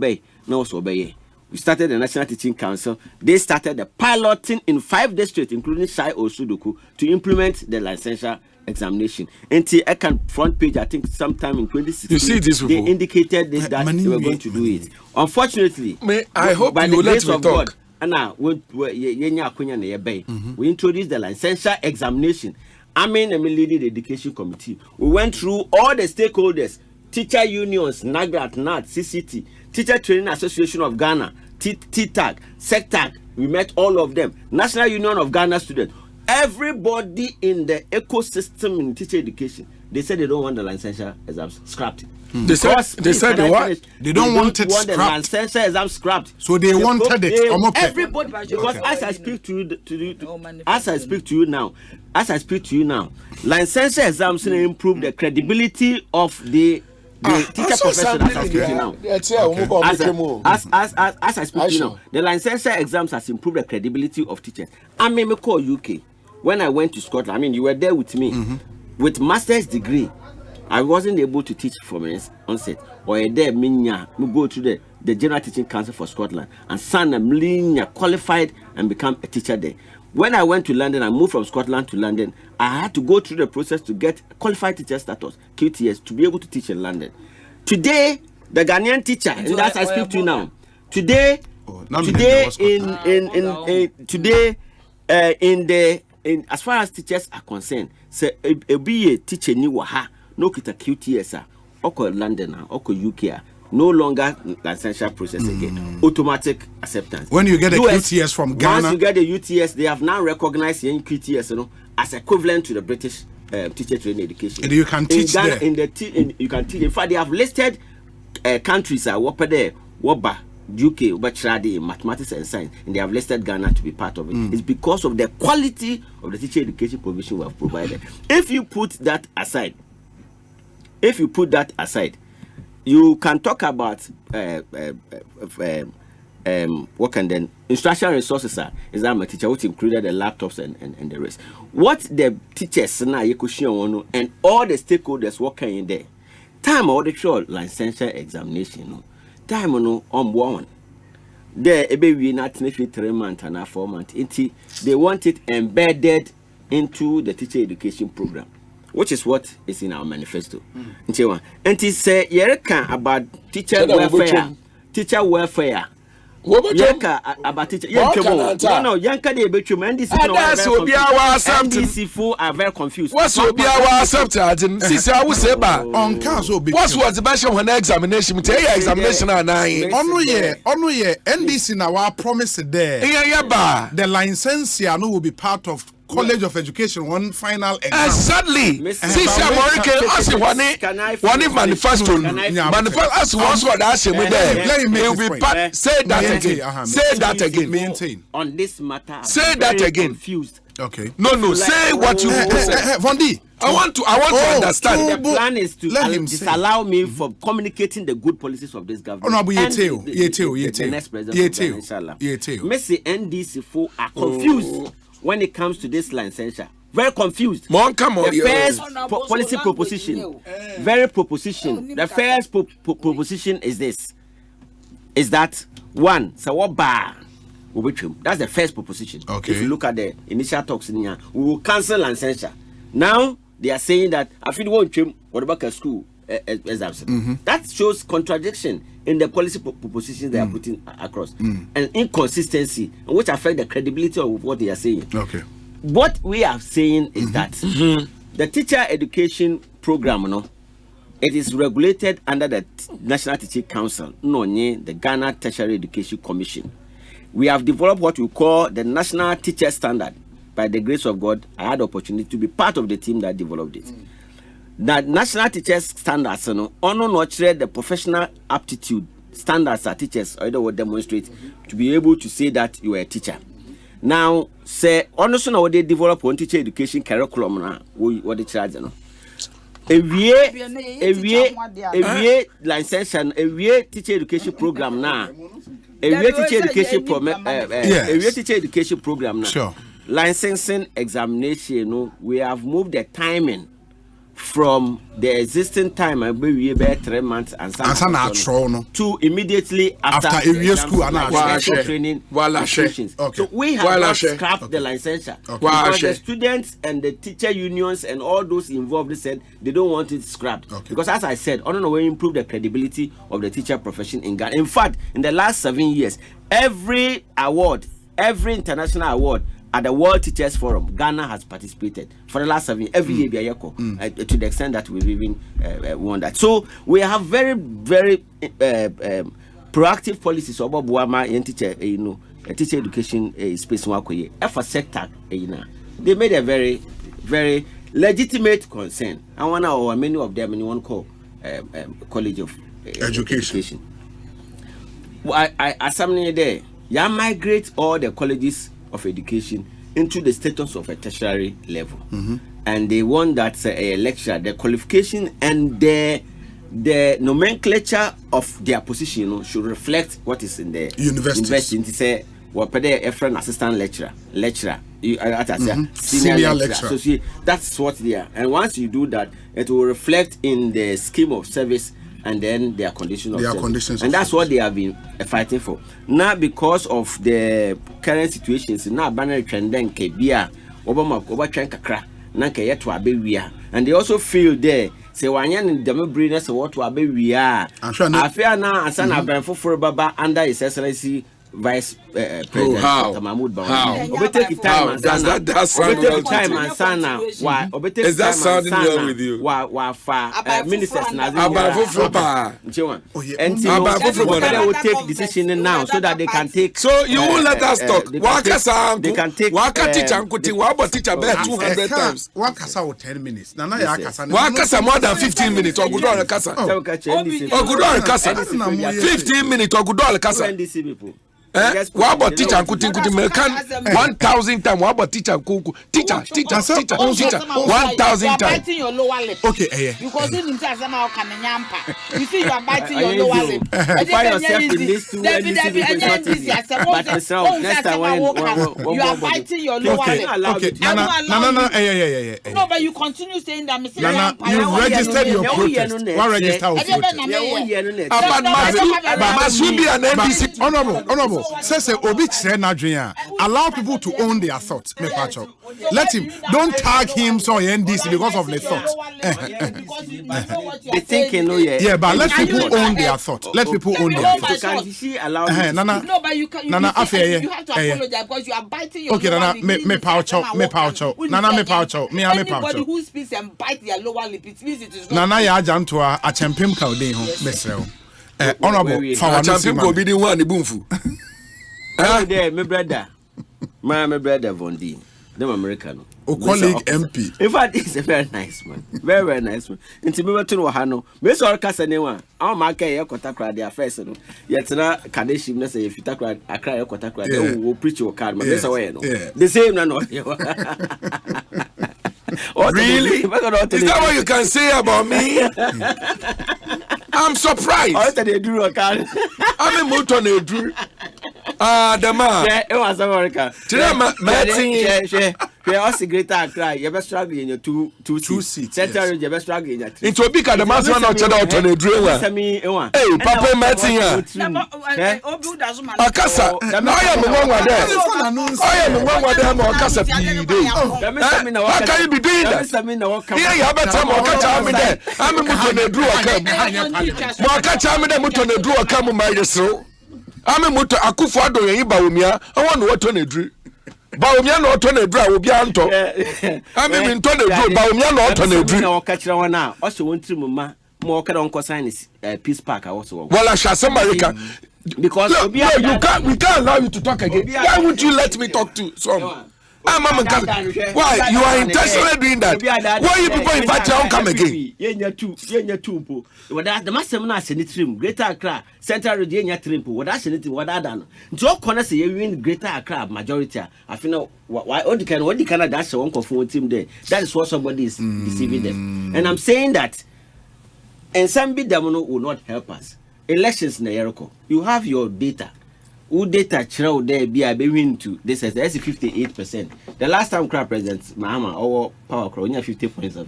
now so obey. We started the National Teaching Council. They started the piloting in 5 districts, including Shai or Sudoku, to implement the licensure examination. Until I can front page, I think sometime in 2016, you see this they indicated that they were going to do it. Unfortunately, I hope by you the will grace let me of talk. God, we introduced the licensure examination. I mean, leading the education committee. We went through all the stakeholders, teacher unions, NAGRAT, NAT, CCT, Teacher Training Association of Ghana, TTAG, SECTAG. We met all of them. National Union of Ghana Students. Everybody in the ecosystem in teacher education. They said they don't want the licensure exams scrapped. They said what? They don't want it scrapped. The licensure exam scrapped. So they wanted it. Everybody, because as I speak to you now, licensure exams improve the credibility of the teacher profession as I speak to you now. As I speak to you now, the licensure exams has improved the credibility of teachers. I may call UK. When I went to Scotland, I mean, you were there with me. With master's degree, I wasn't able to teach from onset. Or there, we go to the General Teaching Council for Scotland, and son qualified and become a teacher there. When I went to London, I moved from Scotland to London. I had to go through the process to get qualified teacher status, QTS, to be able to teach in London. Today, the Ghanaian teacher, and that's I speak to you now. Today, as far as teachers are concerned, say be a teacher ni waha no kita QTS oko London oko UK no longer licensure process again, automatic acceptance. When you get a QTS from Ghana, once you get the UTS, they have now recognized the QTS as equivalent to the British teacher training education. And you can teach in Ghana, there. You can teach. In fact, they have listed countries Woba, UK, Bachelor in mathematics and science, and they have listed Ghana to be part of it. It's because of the quality of the teacher education provision we have provided. If you put that aside, you can talk about what can then instructional resources is that my teacher, which included the laptops and the rest. What the teachers and all the stakeholders working in there, time all the licensure examination, time on one. There, we not 3 months and 4 months. They want it embedded into the teacher education program, which is what is in our manifesto. And he say, Yereka about teacher welfare. Yanka about teacher. No, Yanka de between and this NDC full are very confused. What's will be our accepted? Sister, I will say back on council. What was the best when examination? Examination and only NDC now our promise there. Yeah, the licensee will be part of College of Education, one final exam. Exactly. Sister American, ask one manifesto. Manifesto as once what I say with them. It will be part. Say that again. Say that again. Maintain on this matter. Say that again. Confused. Okay. No. Say what you say. Vondi. I want to understand. The plan is to disallow me from communicating the good policies of this government. Oh no, but the next president. Messi NDC full are confused. When it comes to this licensure, very confused. The first policy proposition, very proposition. The first proposition is this: is that one, so what bar? That's the first proposition. Okay. If you look at the initial talks in here, we will cancel licensure. Now they are saying that I feel won't trim what about a school exams. That shows contradiction in the policy propositions they are putting across, and inconsistency, which affect the credibility of what they are saying. Okay. What we are saying is that the teacher education program, it is regulated under the National Teaching Council, the Ghana Tertiary Education Commission. We have developed what we call the National Teacher Standard. By the grace of God, I had the opportunity to be part of the team that developed it. That National Teachers Standards, nurture the professional aptitude standards that teachers will demonstrate to be able to say that you are a teacher. Now, say, honestly, now they develop one teacher education curriculum. What they charge, a year license and a year teacher education program now. A year teacher education program. A year teacher education program now. Sure. Licensing examination, we have moved the timing from the existing time I be 3 months and to immediately after area school and training institutions. So we have not scrapped the licensure because the students and the teacher unions and all those involved said they don't want it scrapped because, as I said, I don't know, we improve the credibility of the teacher profession in Ghana. In fact, in the last 7 years, every award, every international award at the World Teachers Forum, Ghana has participated for the last 7 years. Every year, to the extent that we've even won that. So we have very, very proactive policies about Buama and teacher, teacher education space. For sector, they made a very, very legitimate concern. And one or many of them in one call College of Education. I something there. You migrate all the colleges of education into the status of a tertiary level, and they want that a lecturer, the qualification and the nomenclature of their position should reflect what is in the university. Say what a friend assistant lecturer, senior lecturer. So that's what they are. And once you do that, it will reflect in the scheme of service and then their conditions of service. And that's what they have been fighting for. Now, because of the current situations, now banner trending Kebia, Obama, Kakra, Nanka yet to Abewia. And they also feel there, say, Wanyan and Demobrinus, what to Abewia. I fear now, and son of for Baba under His Excellency Vice President Mahmoud Bawumia. Does that sound well with you? Why? Is that sounding well with you? Why ministers and they will take decision now so that they can take. So you will let us talk. They can take. Waka teacher Nkuti, Waba teacher bear 200 times. Wakasa with 10 minutes. Wakasa more than 15 minutes. Ogudo Kasa. Ogudo Kasa. 15 minutes. Ogudo Kasa. What about teacher Nkuti Mekan 1,000 times? What about teacher Nkuku? Teacher 1,000 times. Okay, because you didn't say how can you see you are biting your lower lip. Find yourself in this two but next time when you are biting your lower lip. Okay, no, but you continue saying that you registered your protest. What register your protest? But must we be an NDC? Honorable. honorable says obi chere na dwen allow people to own their thoughts. Me pacho. Let him. Don't tag him so NDC because of the thoughts. The thinking, no, yeah, but let people own their thoughts. Let people own their thoughts. Can she allow Nana, no, but you can. You have to apologize because you are biting your. Okay, Nana, me poucho. Nana, me poucho. Me Anybody who speaks and bites their lower lip, it means it is not. Nana, ya jantua a champion kaude ho mesrel. Honorable, for champion go be the one the boomfu. There, my brother, my brother Vondi, them American. O colleague MP. In fact, he's a very nice man. Very, very nice man. Inti me to Wahano. Me so kasa ne wa. Our market here kotakra their first no. Yet na kadeshim na say if you takra akra here kotakra they will preach your card. Man, that's way no. The same na no. Really? Is that what you can say about me? I'm surprised. What they do a card? I'm a motor ne do. The man. Yeah, it was America. Today my we are also greater cry. You best struggle in your two seats. Central, you best struggle in your three. Into big the man one out on a drill. Hey, Papa Martin. Akasa. I am the one with them. I am the one with them. Akasa PD. How can you be doing that? Here you have a time or catch me there. I'm a muton a drew a cam. More catch me there muton a drew a cam by the so. I'm a muto akufado and Ibawumia. I want what on a drew. Baumia no turn a draw will be anto. I mean, turn a draw, Baumia no turn a draw. Catch one now. Also, want to mamma more can uncle sign is Peace Park. Also, well, I shall some America because we can't allow you to talk again. Why would you let me talk to some? Why you are intentionally doing that? Why you people invite you come again? Two. What that the master na send trim Greater Accra Central Region trimple. What that send what that done. So corner say you win Greater Accra majority. I feel why all the kind of that's one conform team there. That is what somebody is deceiving them. And I'm saying that and some bit them will not help us. Elections in the Yeriko. You have your data. Who data chrow there be a win to this is 58%. The last time crowd president Mahama or power crow 50.7.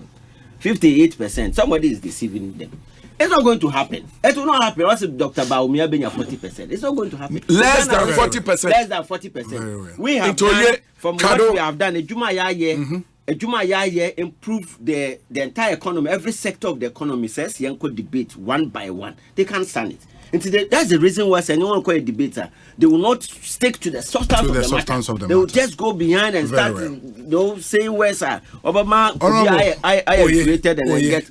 58%. Somebody is deceiving them. It's not going to happen. It will not happen. What's Dr. Baumia being 40%? It's not going to happen. Less than 40%. Less than 40%. We have done from what we have done. A Juma Yaya improve the entire economy. Every sector of the economy says Yanko debate one by one. They can't stand it. And today, that's the reason why anyone call a debater, they will not stick to the substance of the matter. They will just go behind and start saying where sir Obama I created and get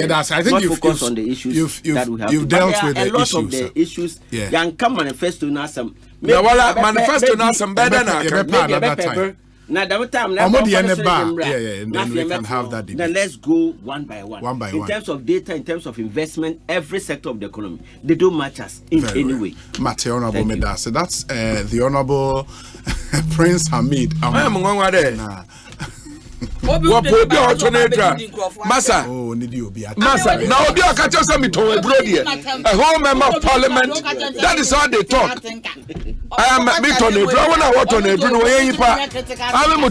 that's I think you've focused on the issues that we have. You've dealt with a lot of the issues. Young come manifesto now some. Manifesto now some better now. Now that time, and then we can have that debate. Then let's go one by one. In terms of data, in terms of investment, every sector of the economy, they don't match us in any way. Mate Honorable Meda. So that's the Honorable Prince Hamid. Massa, now be a catcher some to a brody, a whole member of parliament. That is how they talk. I am a bit on a draw when I want on a dream. I'm a